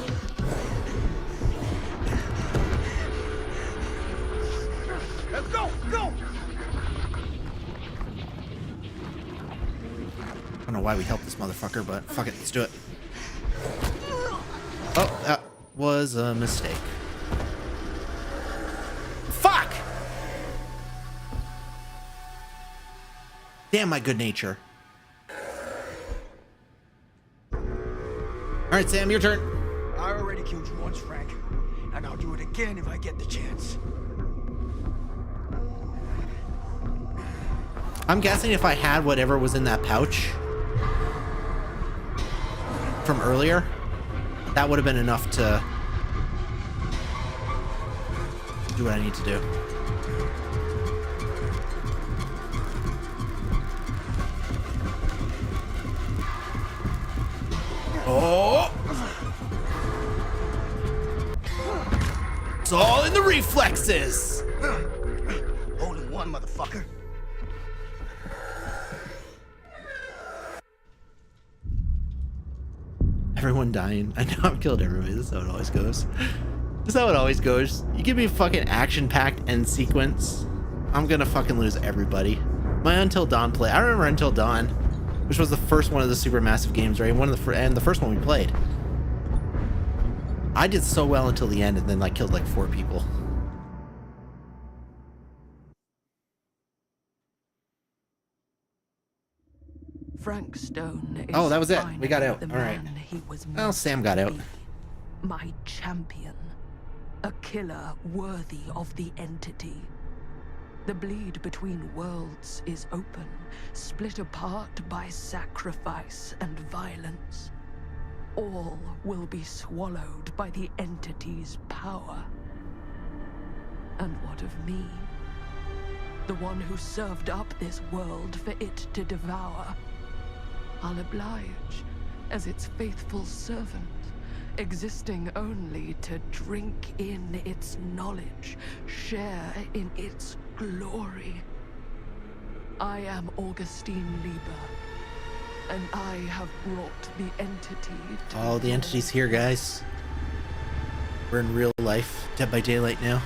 Let's go! Go! I don't know why we helped this motherfucker, but fuck it, let's do it. Oh, that was a mistake. Fuck! Damn my good nature. Alright, Sam, your turn. I already killed you once, Frank. And I'll do it again if I get the chance. I'm guessing if I had whatever was in that pouch from earlier, that would have been enough to do what I need to do. Oh! It's all in the reflexes! Holding one, motherfucker. Everyone dying. I know I've killed everybody. This is how it always goes. This is how it always goes. You give me a fucking action-packed end sequence, I'm gonna fucking lose everybody. My Until Dawn play. I remember Until Dawn, which was the first one of the Supermassive games, right? And the first one we played. I did so well until the end, and then like killed like 4 people. Frank Stone is Oh, that was it. We got out. the All right. man he was Well, meant Sam got to out. be. My champion. A killer worthy of the entity. The bleed between worlds is open, split apart by sacrifice and violence. All will be swallowed by the entity's power. And what of me? The one who served up this world for it to devour. I'll oblige as its faithful servant, existing only to drink in its knowledge, share in its glory. I am Augustine Lieber, and I have brought the entity to... Oh, the entity's here, guys. We're in real life, Dead by Daylight now.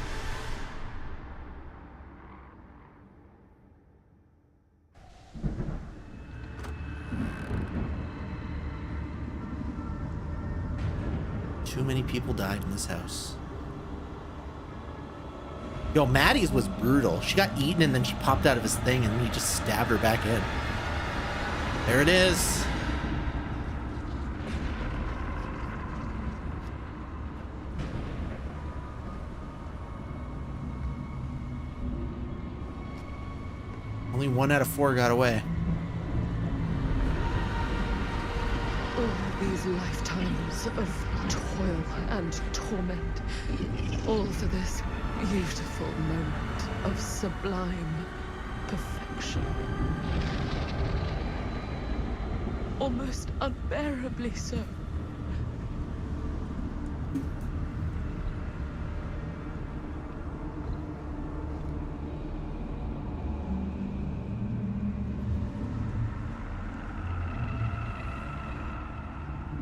Too many people died in this house. Yo, Maddie's was brutal. She got eaten and then she popped out of his thing and he just stabbed her back in. There it is. Only 1 out of 4 got away. All these lifetimes of toil and torment, all for this beautiful moment of sublime perfection. Almost unbearably so.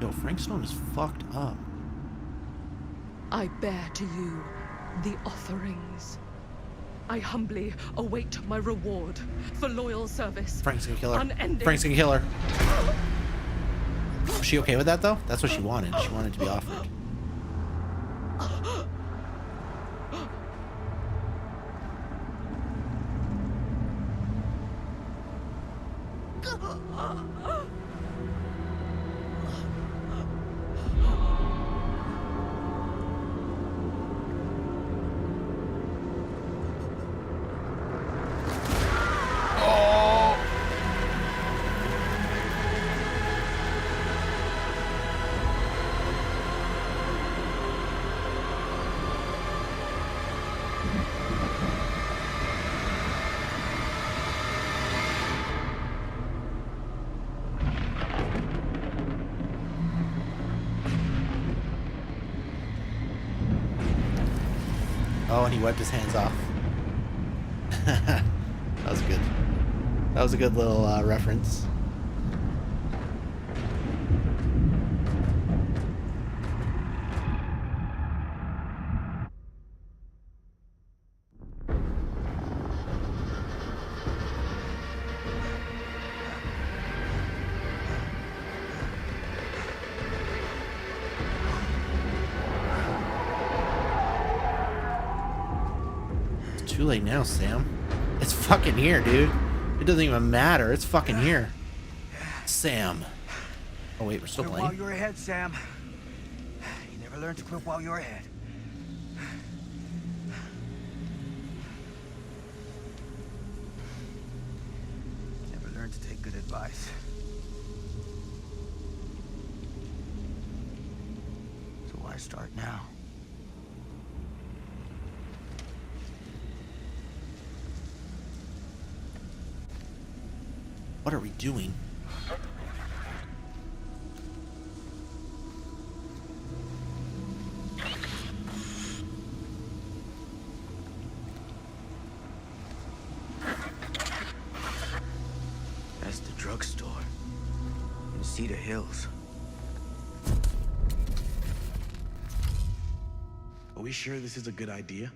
Yo, Frank Stone is fucked up. I bear to you the offerings. I humbly await my reward for loyal service. Frank's gonna kill her. Unending. Frank's gonna kill her. Was she okay with that though? That's what she wanted. She wanted to be offered. and he wiped his hands off. That was good. That was a good little reference. Too late now, Sam. It's fucking here, dude. It doesn't even matter. It's fucking here. Sam. Oh wait, we're still Quit playing. while you're ahead, Sam. You never learned to quit while you're ahead. Never learned to take good advice. So why start now? What are we doing? That's the drugstore in Cedar Hills. Are we sure this is a good idea?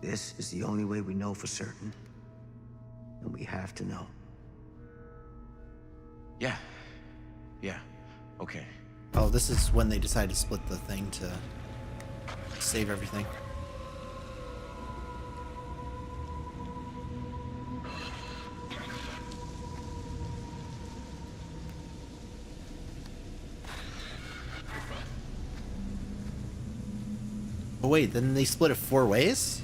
This is the only way we know for certain. And we have to know. Yeah. Yeah. Okay. Oh, this is when they decided to split the thing to save everything. Oh wait, then they split it 4 ways?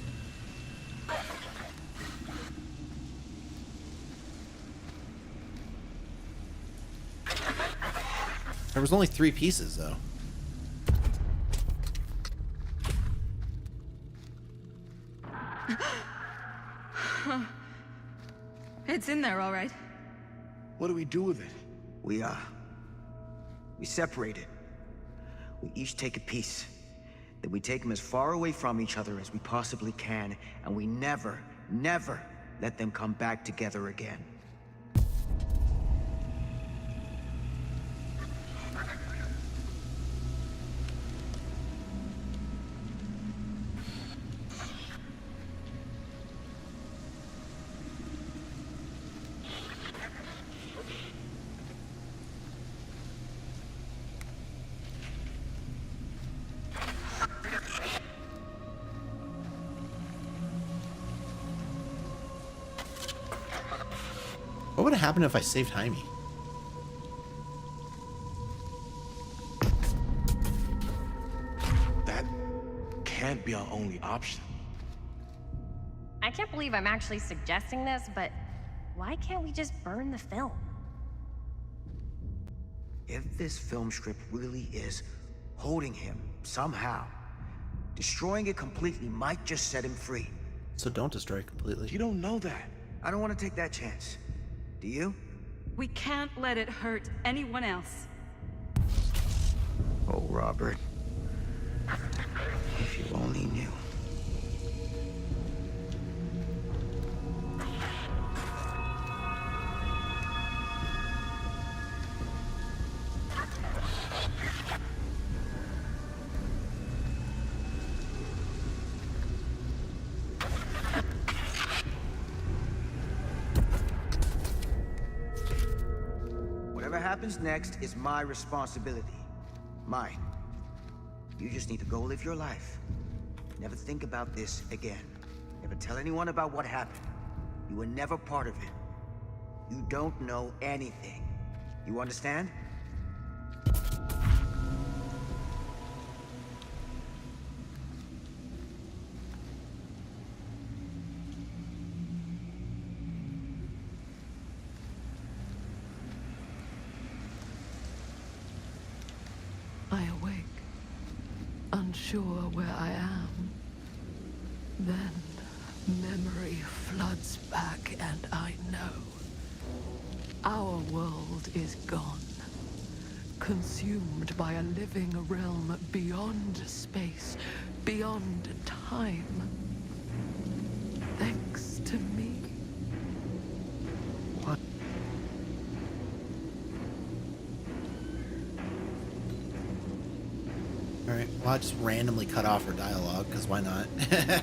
There was only 3 pieces, though. It's in there, all right. What do we do with it? We separate it. We each take a piece. Then we take them as far away from each other as we possibly can, and we never, never let them come back together again. What would have happened if I saved Jaime? That can't be our only option. I can't believe I'm actually suggesting this, but why can't we just burn the film? If this film strip really is holding him somehow, destroying it completely might just set him free. So don't destroy it completely. You don't know that. I don't want to take that chance. Do you? We can't let it hurt anyone else. Oh, Robert. If you only knew. Whatever happens next is my responsibility. Mine. You just need to go live your life. Never think about this again. Never tell anyone about what happened. You were never part of it. You don't know anything. You understand? I awake, unsure where I am. Then memory floods back and I know. Our world is gone, consumed by a living realm beyond space, beyond time. Thanks to me. What? Alright, well, I just randomly cut off her dialogue, because why not? That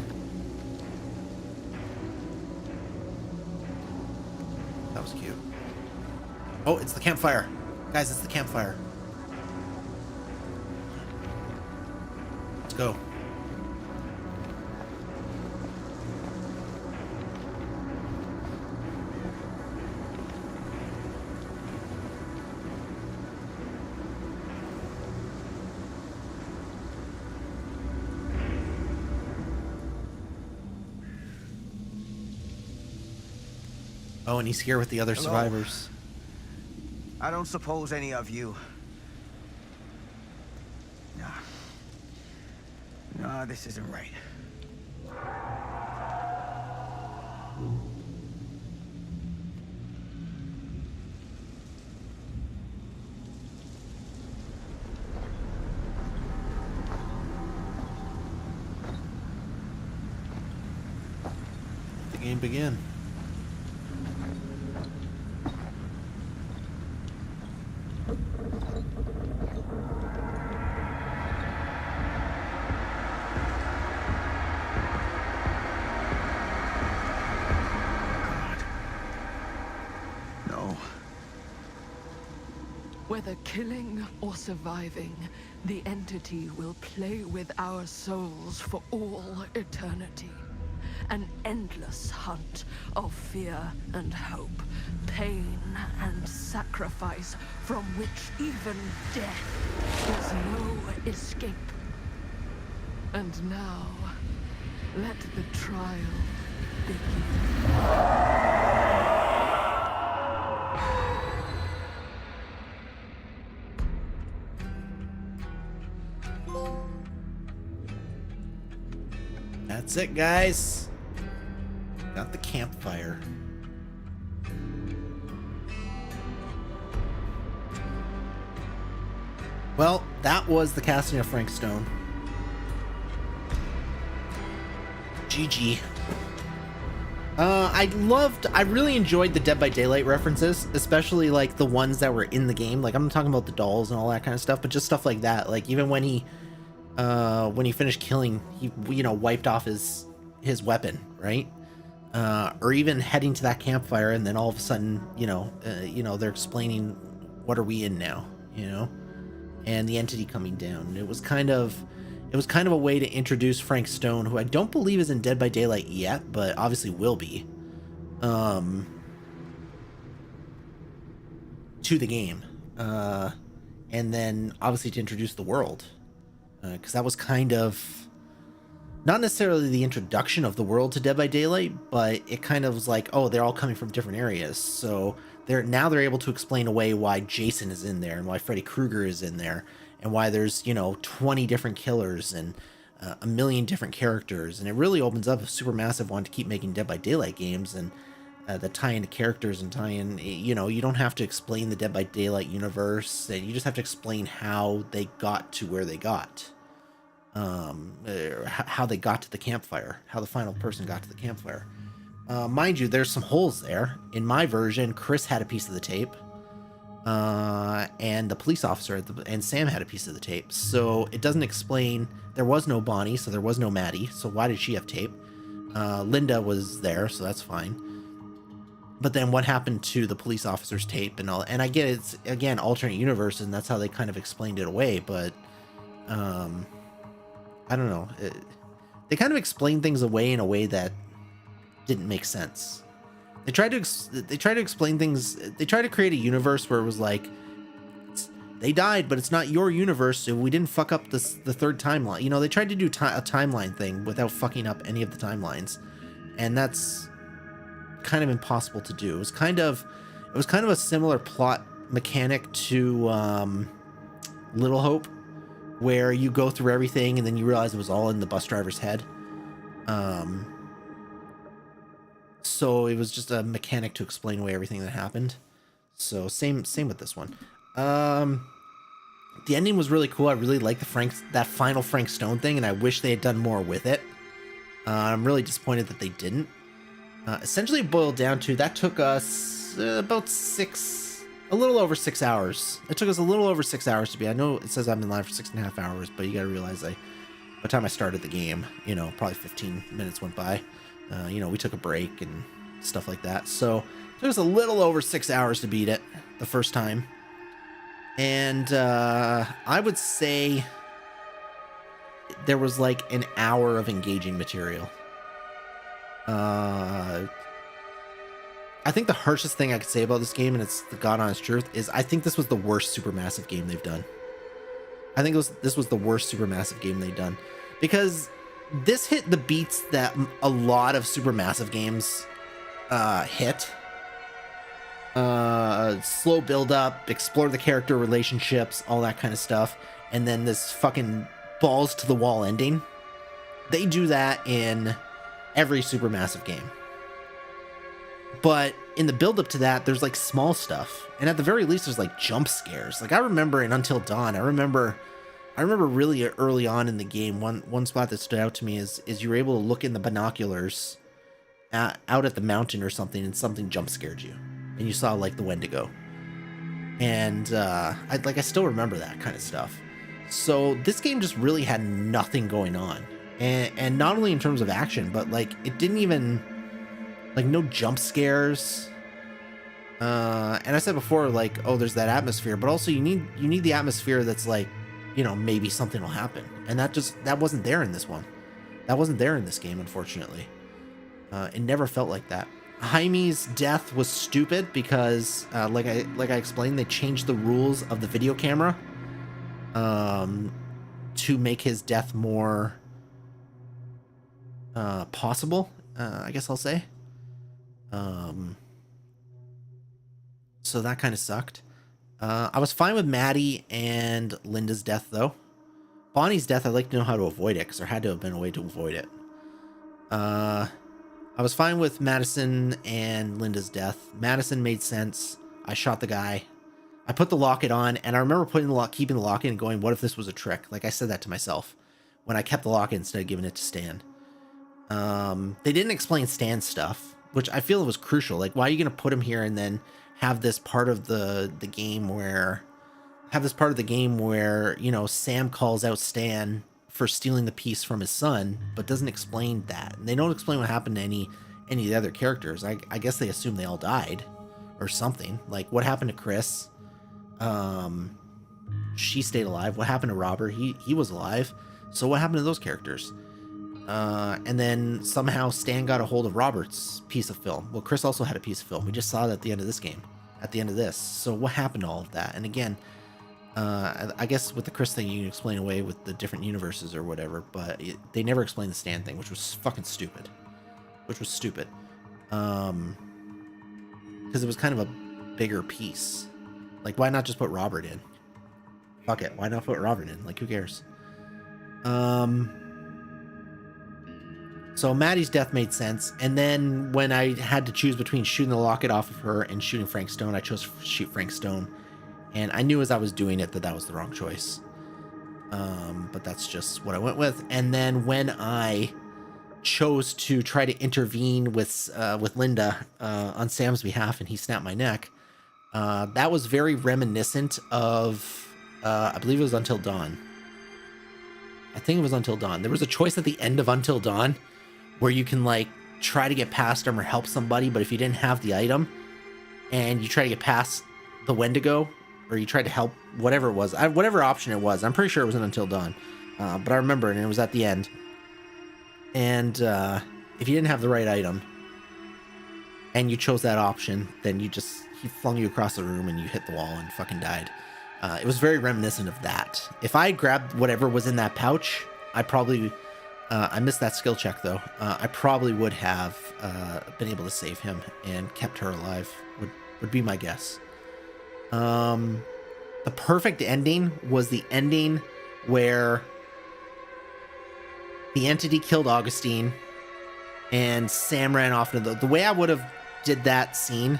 was cute. Oh, it's the campfire. Guys, it's the campfire. Let's go. Oh, and he's here with the other Hello. survivors. I don't suppose any of you... No, this isn't right. Let the game begin. Whether killing or surviving, the entity will play with our souls for all eternity. An endless hunt of fear and hope, pain and sacrifice, from which even death is no escape. And now, let the trial begin. That's it, guys. Got the campfire. Well, that was the casting of Frank Stone. GG. I really enjoyed the Dead by Daylight references, especially like the ones that were in the game. Like, I'm not talking about the dolls and all that kind of stuff, but just stuff like that. Like, even when he finished killing, he, you know, wiped off his weapon, right? Or even heading to that campfire, and then all of a sudden, you know, they're explaining, what are we in now, you know, and the entity coming down. It was kind of a way to introduce Frank Stone, who I don't believe is in Dead by Daylight yet, but obviously will be, to the game, and then obviously to introduce the world, because that was kind of not necessarily the introduction of the world to Dead by Daylight, but it kind of was like, oh, they're all coming from different areas, so they're able to explain away why Jason is in there and why Freddy Krueger is in there, and why there's, you know, 20 different killers and a million different characters, and it really opens up a super massive one to keep making Dead by Daylight games, and that tie into characters and tie in, you know, you don't have to explain the Dead by Daylight universe, and you just have to explain how they got to where they got. How they got to the campfire, how the final person got to the campfire. Mind you, there's some holes there. In my version, Chris had a piece of the tape, and the police officer and Sam had a piece of the tape. So it doesn't explain. There was no Bonnie, so there was no Maddie. So why did she have tape? Linda was there, so that's fine. But then what happened to the police officer's tape and all? And I get it's, again, alternate universe, and that's how they kind of explained it away. But I don't know. They kind of explained things away in a way that didn't make sense. They tried to explain things. They tried to create a universe where it was like, they died, but it's not your universe, so we didn't fuck up the third timeline. You know, they tried to do a timeline thing without fucking up any of the timelines, and that's kind of impossible to do. It was kind of a similar plot mechanic to Little Hope, where you go through everything and then you realize it was all in the bus driver's head. So it was just a mechanic to explain away everything that happened. So same with this one. The ending was really cool. I really liked that final Frank Stone thing, and I wish they had done more with it. I'm really disappointed that they didn't. Essentially, it boiled down to that took us about a little over 6 hours. It took us a little over 6 hours to be. I know it says I'm in line for 6.5 hours, but you got to realize by the time I started the game, probably 15 minutes went by. We took a break and stuff like that. So it took us a little over 6 hours to beat it the first time. And I would say there was like an hour of engaging material. I think the harshest thing I could say about this game, and it's the God honest truth, is I think this was the worst supermassive game they've done. I think this was the worst supermassive game they've done. Because this hit the beats that a lot of supermassive games hit. Slow build up, explore the character relationships, all that kind of stuff, and then this fucking balls to the wall ending. They do that in every supermassive game. But in the build up to that, there's like small stuff, and at the very least there's like jump scares. Like I remember in Until Dawn, I remember really early on in the game, one spot that stood out to me is you were able to look in the binoculars out at the mountain or something, and something jump scared you. And you saw like the Wendigo, and I still remember that kind of stuff. So this game just really had nothing going on, and not only in terms of action, but like it didn't even like no jump scares. And I said before, like, oh, there's that atmosphere, but also you need the atmosphere that's like, maybe something will happen, and that wasn't there in this one. That wasn't there in this game, unfortunately. It never felt like that. Jaime's death was stupid because, like I explained, they changed the rules of the video camera to make his death more possible, I guess I'll say. So that kind of sucked. I was fine with Maddie and Linda's death, though. Bonnie's death, I'd like to know how to avoid it, because there had to have been a way to avoid it. I was fine with Madison and Linda's death. Madison made sense. I shot the guy. I put the locket on, and I remember keeping the locket and going, what if this was a trick? Like, I said that to myself when I kept the locket instead of giving it to Stan. They didn't explain Stan's stuff, which I feel was crucial. Like, why are you going to put him here and then have this part of the game where Sam calls out Stan for stealing the piece from his son, but doesn't explain that. And they don't explain what happened to any of the other characters. I guess they assume they all died or something. Like, what happened to Chris? She stayed alive. What happened to Robert? He was alive. So what happened to those characters? And then somehow Stan got a hold of Robert's piece of film. Well, Chris also had a piece of film. We just saw it at the end of this game, at the end of this. So what happened to all of that? And again, I guess with the Chris thing, you can explain away with the different universes or whatever, but they never explained the Stan thing, which was fucking stupid. Because it was kind of a bigger piece. Like, why not just put Robert in? Fuck it. Why not put Robert in? Like, who cares? So Maddie's death made sense. And then when I had to choose between shooting the locket off of her and shooting Frank Stone, I chose to shoot Frank Stone. And I knew as I was doing it that was the wrong choice. But that's just what I went with. And then when I chose to try to intervene with Linda on Sam's behalf, and he snapped my neck, that was very reminiscent of, I believe it was Until Dawn. I think it was Until Dawn. There was a choice at the end of Until Dawn where you can like try to get past them or help somebody, but if you didn't have the item and you try to get past the Wendigo, or you tried to help, whatever it was, whatever option it was, I'm pretty sure it was in Until Dawn, but I remember it, and it was at the end. And if you didn't have the right item and you chose that option, then he flung you across the room and you hit the wall and fucking died. It was very reminiscent of that. If I grabbed whatever was in that pouch, I probably, I missed that skill check though. I probably would have been able to save him and kept her alive, would be my guess. The perfect ending was the ending where the entity killed Augustine and Sam ran off into the way I would have did that scene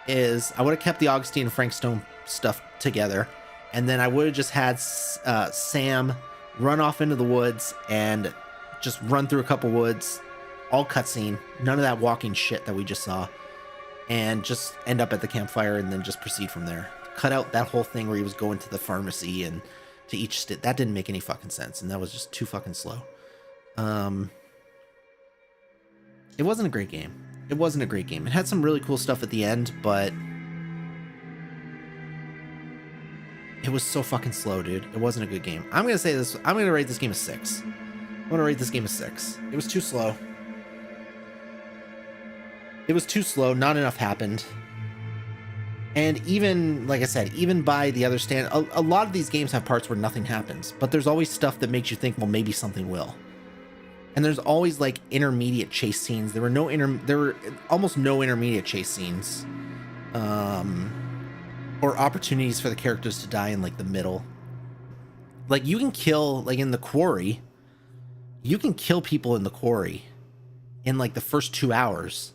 is I would have kept the Augustine and Frank Stone stuff together, And then I would have just had Sam run off into the woods and just run through a couple woods, all cutscene, none of that walking shit that we just saw, and just end up at the campfire and then just proceed from there. Cut out that whole thing where he was going to the pharmacy and to each that didn't make any fucking sense, and that was just too fucking slow. It wasn't a great game. It wasn't a great game. It had some really cool stuff at the end, but it was so fucking slow, dude. It wasn't a good game. I'm gonna say this. I'm gonna rate this game a 6. I'm gonna rate this game a 6. It was too slow. It was too slow. Not enough happened. And even, like I said, even by the other stand, a lot of these games have parts where nothing happens, but there's always stuff that makes you think, well, maybe something will. And there's always like intermediate chase scenes. There were almost no intermediate chase scenes, or opportunities for the characters to die in like the middle. Like you can kill, like in the quarry, you can kill people in the quarry in like the first 2 hours,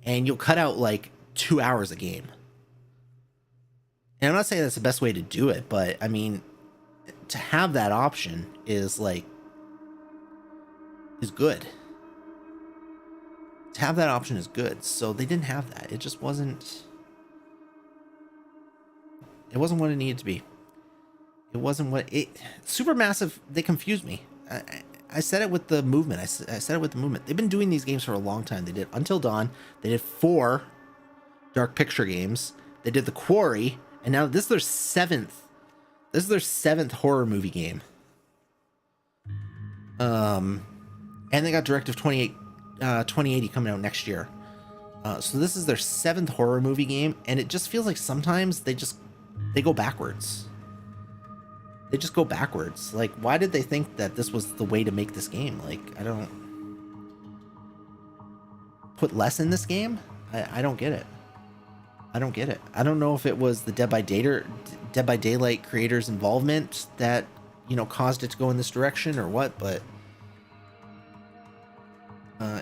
and you'll cut out like 2 hours a game. And I'm not saying that's the best way to do it, but I mean, to have that option is like, is good. To have that option is good. So they didn't have that. It just wasn't, it wasn't what it needed to be. It wasn't what it, Supermassive, they confused me. I said it with the movement. I said it with the movement. They've been doing these games for a long time. They did Until Dawn. They did 4 Dark Picture games. They did The Quarry. And now this is their 7th. This is their 7th horror movie game. And they got Directive 2080 coming out next year. So this is their 7th horror movie game, and it just feels like sometimes they go backwards. They just go backwards. Like, why did they think that this was the way to make this game? Like, I don't put less in this game. I don't get it. I don't get it. I don't know if it was the Dead by Daylight creators' involvement that, you know, caused it to go in this direction or what, but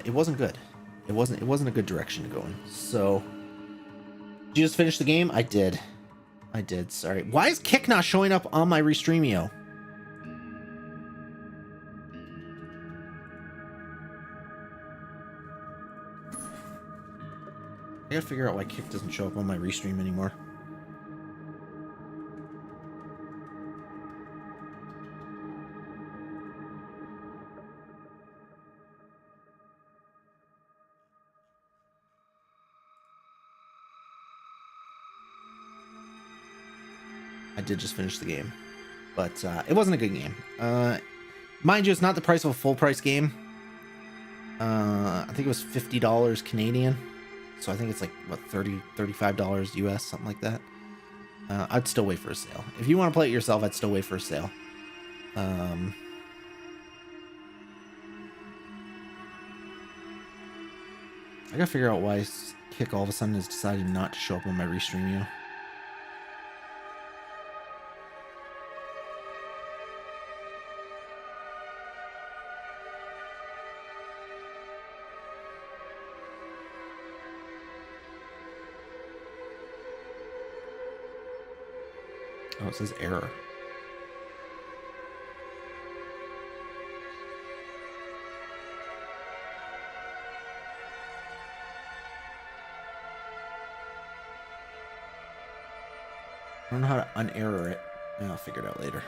it wasn't good. It wasn't a good direction to go in. So, did you just finish the game? I did. Sorry. Why is Kick not showing up on my Restreamio? I gotta figure out why Kick doesn't show up on my Restream anymore. I did just finish the game, but it wasn't a good game. Mind you, it's not the price of a full price game. I think it was $50 Canadian. So I think it's like, what, $35 US, something like that. I'd still wait for a sale. If you want to play it yourself, I'd still wait for a sale. I gotta figure out why Kick all of a sudden has decided not to show up on my Restreamio. Oh, it says error. I don't know how to unerror it. I'll figure it out later.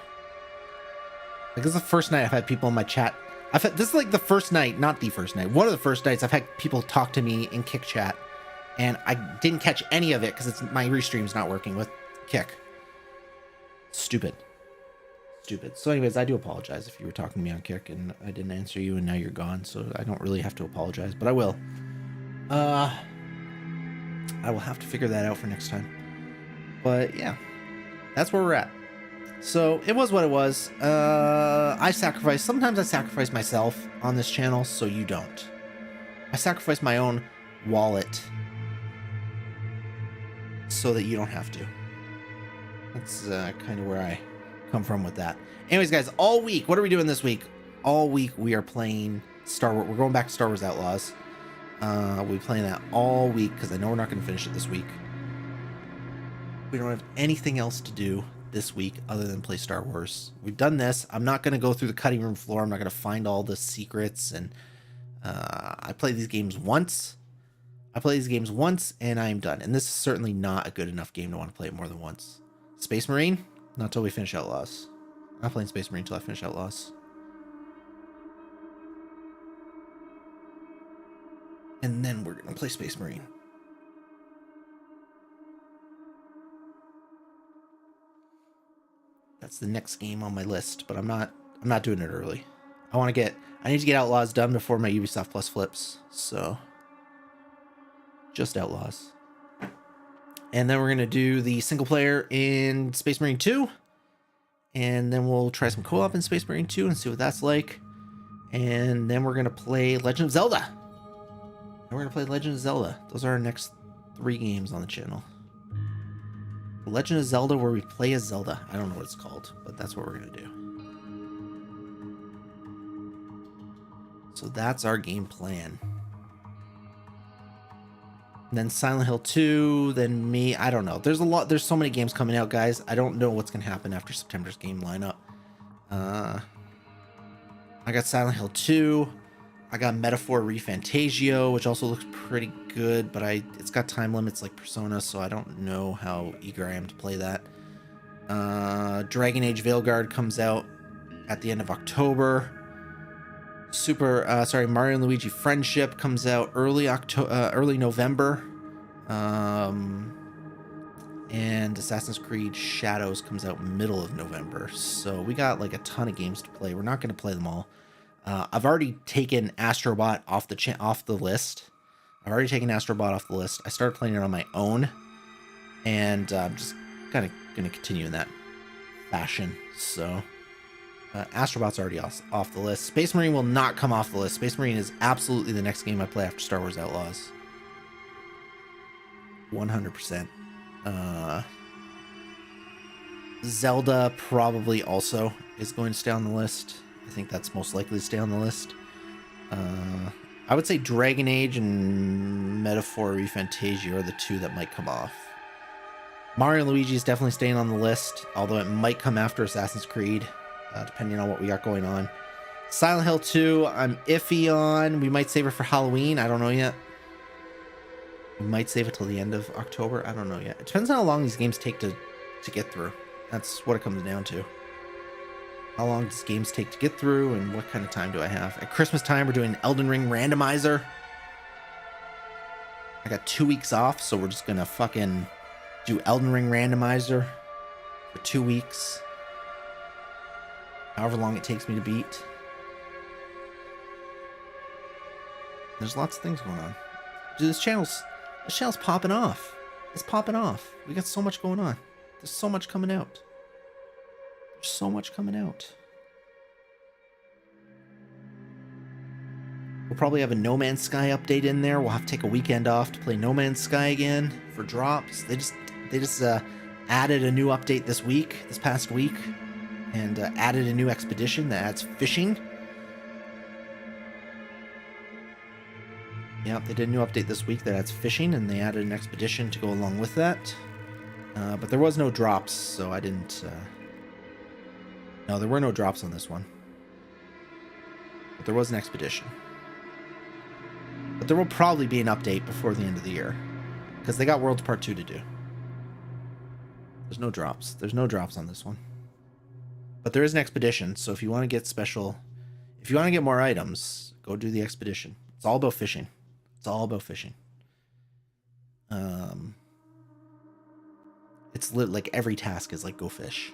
Like, this is the first night I've had people in my chat. This is like the first night, not the first night. One of the first nights I've had people talk to me in Kick chat, and I didn't catch any of it because my Restream's not working with Kick. Stupid. So anyways, I do apologize if you were talking to me on Kick and I didn't answer you and now you're gone, so I don't really have to apologize, but I will. I will have to figure that out for next time. But yeah, that's where we're at. So it was what it was. Sometimes I sacrifice myself on this channel so you don't. I sacrifice my own wallet so that you don't have to. That's kind of where I come from with that. Anyways, guys, all week, what are we doing this week? All week we are playing Star Wars. We're going back to Star Wars Outlaws. We'll be playing that all week because I know we're not going to finish it this week. We don't have anything else to do this week other than play Star Wars. We've done this. I'm not going to go through the cutting room floor. I'm not going to find all the secrets. And I play these games once. And I'm done. And this is certainly not a good enough game to want to play it more than once. Space Marine? Not until we finish Outlaws. I'm not playing Space Marine until I finish Outlaws. And then we're going to play Space Marine. That's the next game on my list, but I'm not doing it early. I need to get Outlaws done before my Ubisoft Plus flips. So just Outlaws. And then we're going to do the single player in Space Marine 2. And then we'll try some co-op in Space Marine 2 and see what that's like. And then we're going to play Legend of Zelda. Those are our next 3 games on the channel. Legend of Zelda, where we play as Zelda. I don't know what it's called, but that's what we're going to do. So that's our game plan. And then Silent Hill 2, then me. I don't know. There's so many games coming out, guys. I don't know what's going to happen after September's game lineup. I got Silent Hill 2. I got Metaphor ReFantagio, which also looks pretty good, but it's got time limits like Persona, so I don't know how eager I am to play that. Dragon Age Veilguard comes out at the end of October. Mario and Luigi Friendship comes out early November. And Assassin's Creed Shadows comes out middle of November. So we got like a ton of games to play. We're not going to play them all. I've already taken Astrobot off the list. I started playing it on my own, and I'm just kind of going to continue in that fashion. So Astrobot's already off the list. Space Marine will not come off the list. Space Marine is absolutely the next game I play after Star Wars Outlaws. 100%. Zelda probably also is going to stay on the list. I think that's most likely to stay on the list. I would say Dragon Age and Metaphor ReFantagio are the 2 that might come off. Mario and Luigi is definitely staying on the list, although it might come after Assassin's Creed, depending on what we got going on. Silent Hill 2, I'm iffy on. We might save it for Halloween. I don't know yet. We might save it till the end of October. I don't know yet. It depends on how long these games take to get through. That's what it comes down to. How long does games take to get through, and what kind of time do I have? At Christmas time, we're doing Elden Ring Randomizer. I got 2 weeks off, so we're just gonna fucking do Elden Ring Randomizer for 2 weeks. However long it takes me to beat. There's lots of things going on. Dude, this channel's popping off. It's popping off. We got so much going on. There's so much coming out. We'll probably have a No Man's Sky update in there. We'll have to take a weekend off to play No Man's Sky again for drops. They just added a new update this past week, and added a new expedition that adds fishing. Yep, they did a new update this week that adds fishing, and they added an expedition to go along with that. But there was no drops, so I didn't... No, there were no drops on this one. But there was an expedition. But there will probably be an update before the end of the year, because they got Worlds Part 2 to do. There's no drops. There's no drops on this one. But there is an expedition, so if you want to get more items, go do the expedition. It's all about fishing. It's like every task is like go fish.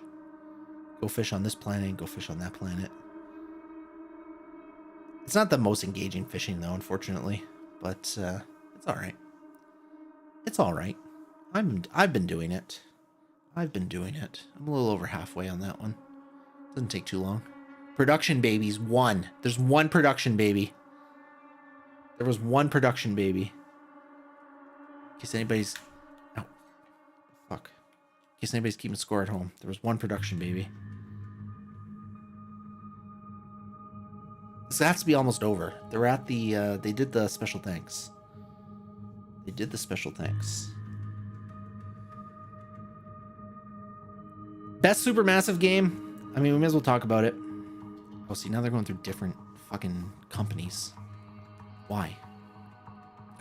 Go fish on this planet, go fish on that planet. It's not the most engaging fishing though, unfortunately, but it's all right. It's all right. I've been doing it. I'm a little over halfway on that one. Doesn't take too long. Production babies, 1. There's 1 production baby. There was 1 production baby. In case anybody's... Oh. Fuck. In case anybody's keeping score at home. There was 1 production baby. This has to be almost over. They're at the... they did the special thanks. Best Supermassive game? I mean, we may as well talk about it. Oh, see, now they're going through different fucking companies. Why?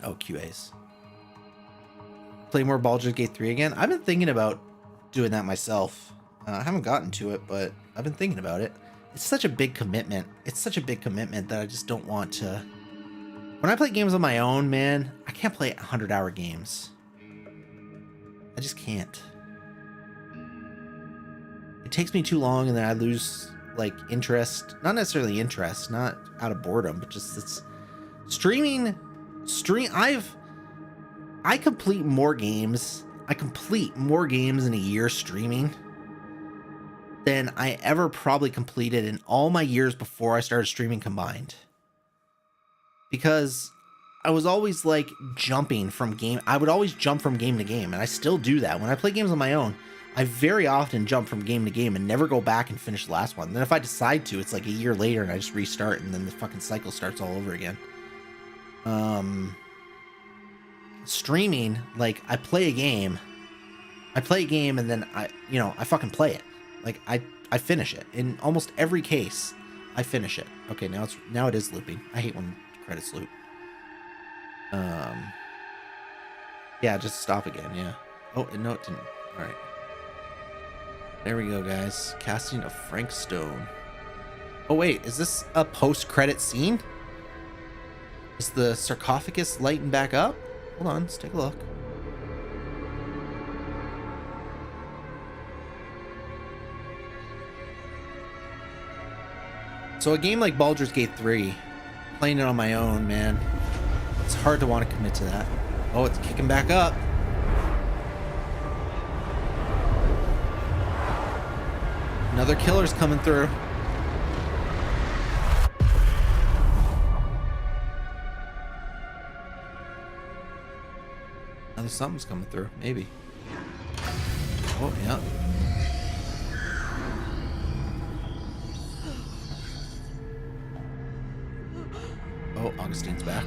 Oh, QAs. Play more Baldur's Gate 3 again? I've been thinking about doing that myself. I haven't gotten to it, but I've been thinking about it. It's such a big commitment. It's such a big commitment that I just don't want to... When I play games on my own, man, I can't play 100-hour games. I just can't. It takes me too long and then I lose, like, interest. Not necessarily interest, not out of boredom, but just it's... I complete more games in a year streaming than I ever probably completed in all my years before I started streaming combined. Because I was always like jumping from game. I would always jump from game to game, and I still do that. When I play games on my own, I very often jump from game to game and never go back and finish the last one. And then if I decide to, it's like a year later and I just restart and then the fucking cycle starts all over again. Streaming, like I play a game and then I fucking play it. Like I finish it. In almost every case, I finish it. Okay, now it is looping. I hate when credits loop. Yeah, just stop again, yeah. Oh, no, it didn't. Alright. There we go, guys. Casting of Frank Stone. Oh, wait, is this a post-credit scene? Is the sarcophagus lighting back up? Hold on, let's take a look. So a game like Baldur's Gate 3, playing it on my own, man, it's hard to want to commit to that. Oh, it's kicking back up. Another killer's coming through. Another something's coming through, maybe. Oh, yeah. Oh, Augustine's back.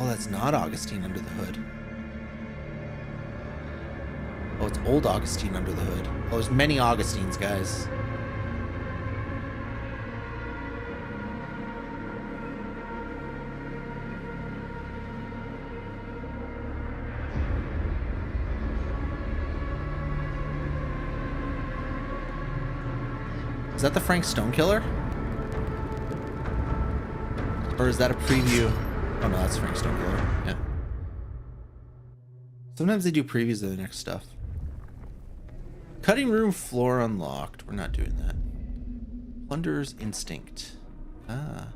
Oh, that's not Augustine under the hood. Oh, it's old Augustine under the hood. Oh, there's many Augustines, guys. Is that the Frank Stone killer? Or is that a preview? Oh no, that's Frank Stone killer. Yeah. Sometimes they do previews of the next stuff. Cutting room floor unlocked. We're not doing that. Plunderer's Instinct. Ah.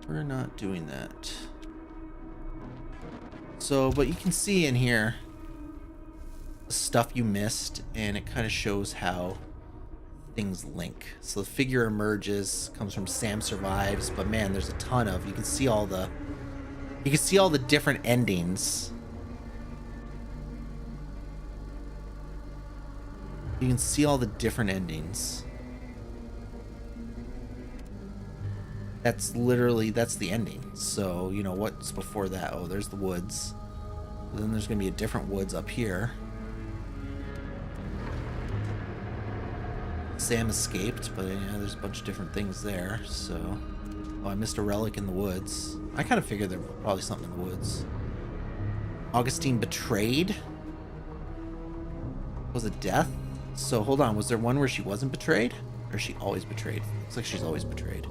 We're not doing that. So, but you can see in here stuff you missed, and it kind of shows how things link. So the figure emerges, comes from Sam Survives, but man, there's a ton of, you can see all the different endings. You can see all the different endings. That's the ending. So, you know, what's before that? Oh, there's the woods. Then there's gonna be a different woods up here. Sam escaped, but yeah, there's a bunch of different things there, so... Oh, I missed a relic in the woods. I kind of figured there was probably something in the woods. Augustine betrayed? Was it death? So, hold on, was there one where she wasn't betrayed? Or is she always betrayed? Looks like she's always betrayed.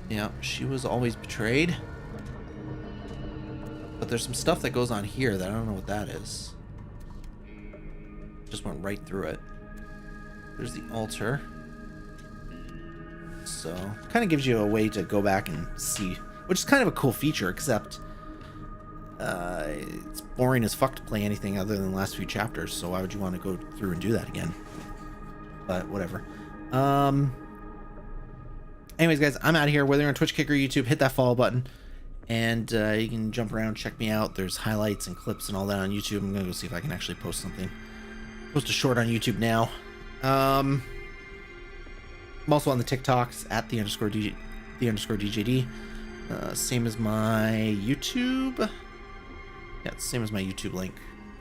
Yeah, she was always betrayed. But there's some stuff that goes on here that I don't know what that is. Just went right through it. There's the altar. So, kind of gives you a way to go back and see, which is kind of a cool feature, except it's boring as fuck to play anything other than the last few chapters, so why would you want to go through and do that again? But whatever. Anyways, guys, I'm out of here. Whether you're on Twitch, Kick, or YouTube, hit that follow button. And you can jump around, check me out. There's highlights and clips and all that on YouTube. I'm going to go see if I can actually post something. Post a short on YouTube now. I'm also on the TikToks at the underscore DJD. Same as my YouTube. Yeah, it's the same as my YouTube link.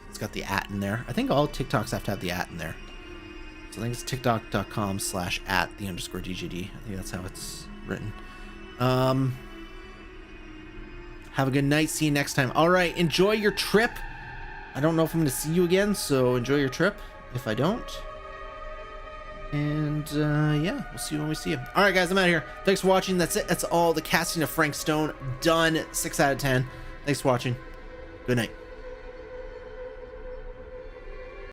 It's got the @ in there. I think all TikToks have to have the @ in there. So I think it's tiktok.com/@the_DJD. I think that's how it's written. Have a good night. See you next time. All right, enjoy your trip. I don't know if I'm going to see you again, so enjoy your trip if I don't. And yeah, we'll see you when we see you. All right, guys, I'm out of here. Thanks for watching. That's it. That's all. The casting of Frank Stone done. 6 out of 10. Thanks for watching. Good night.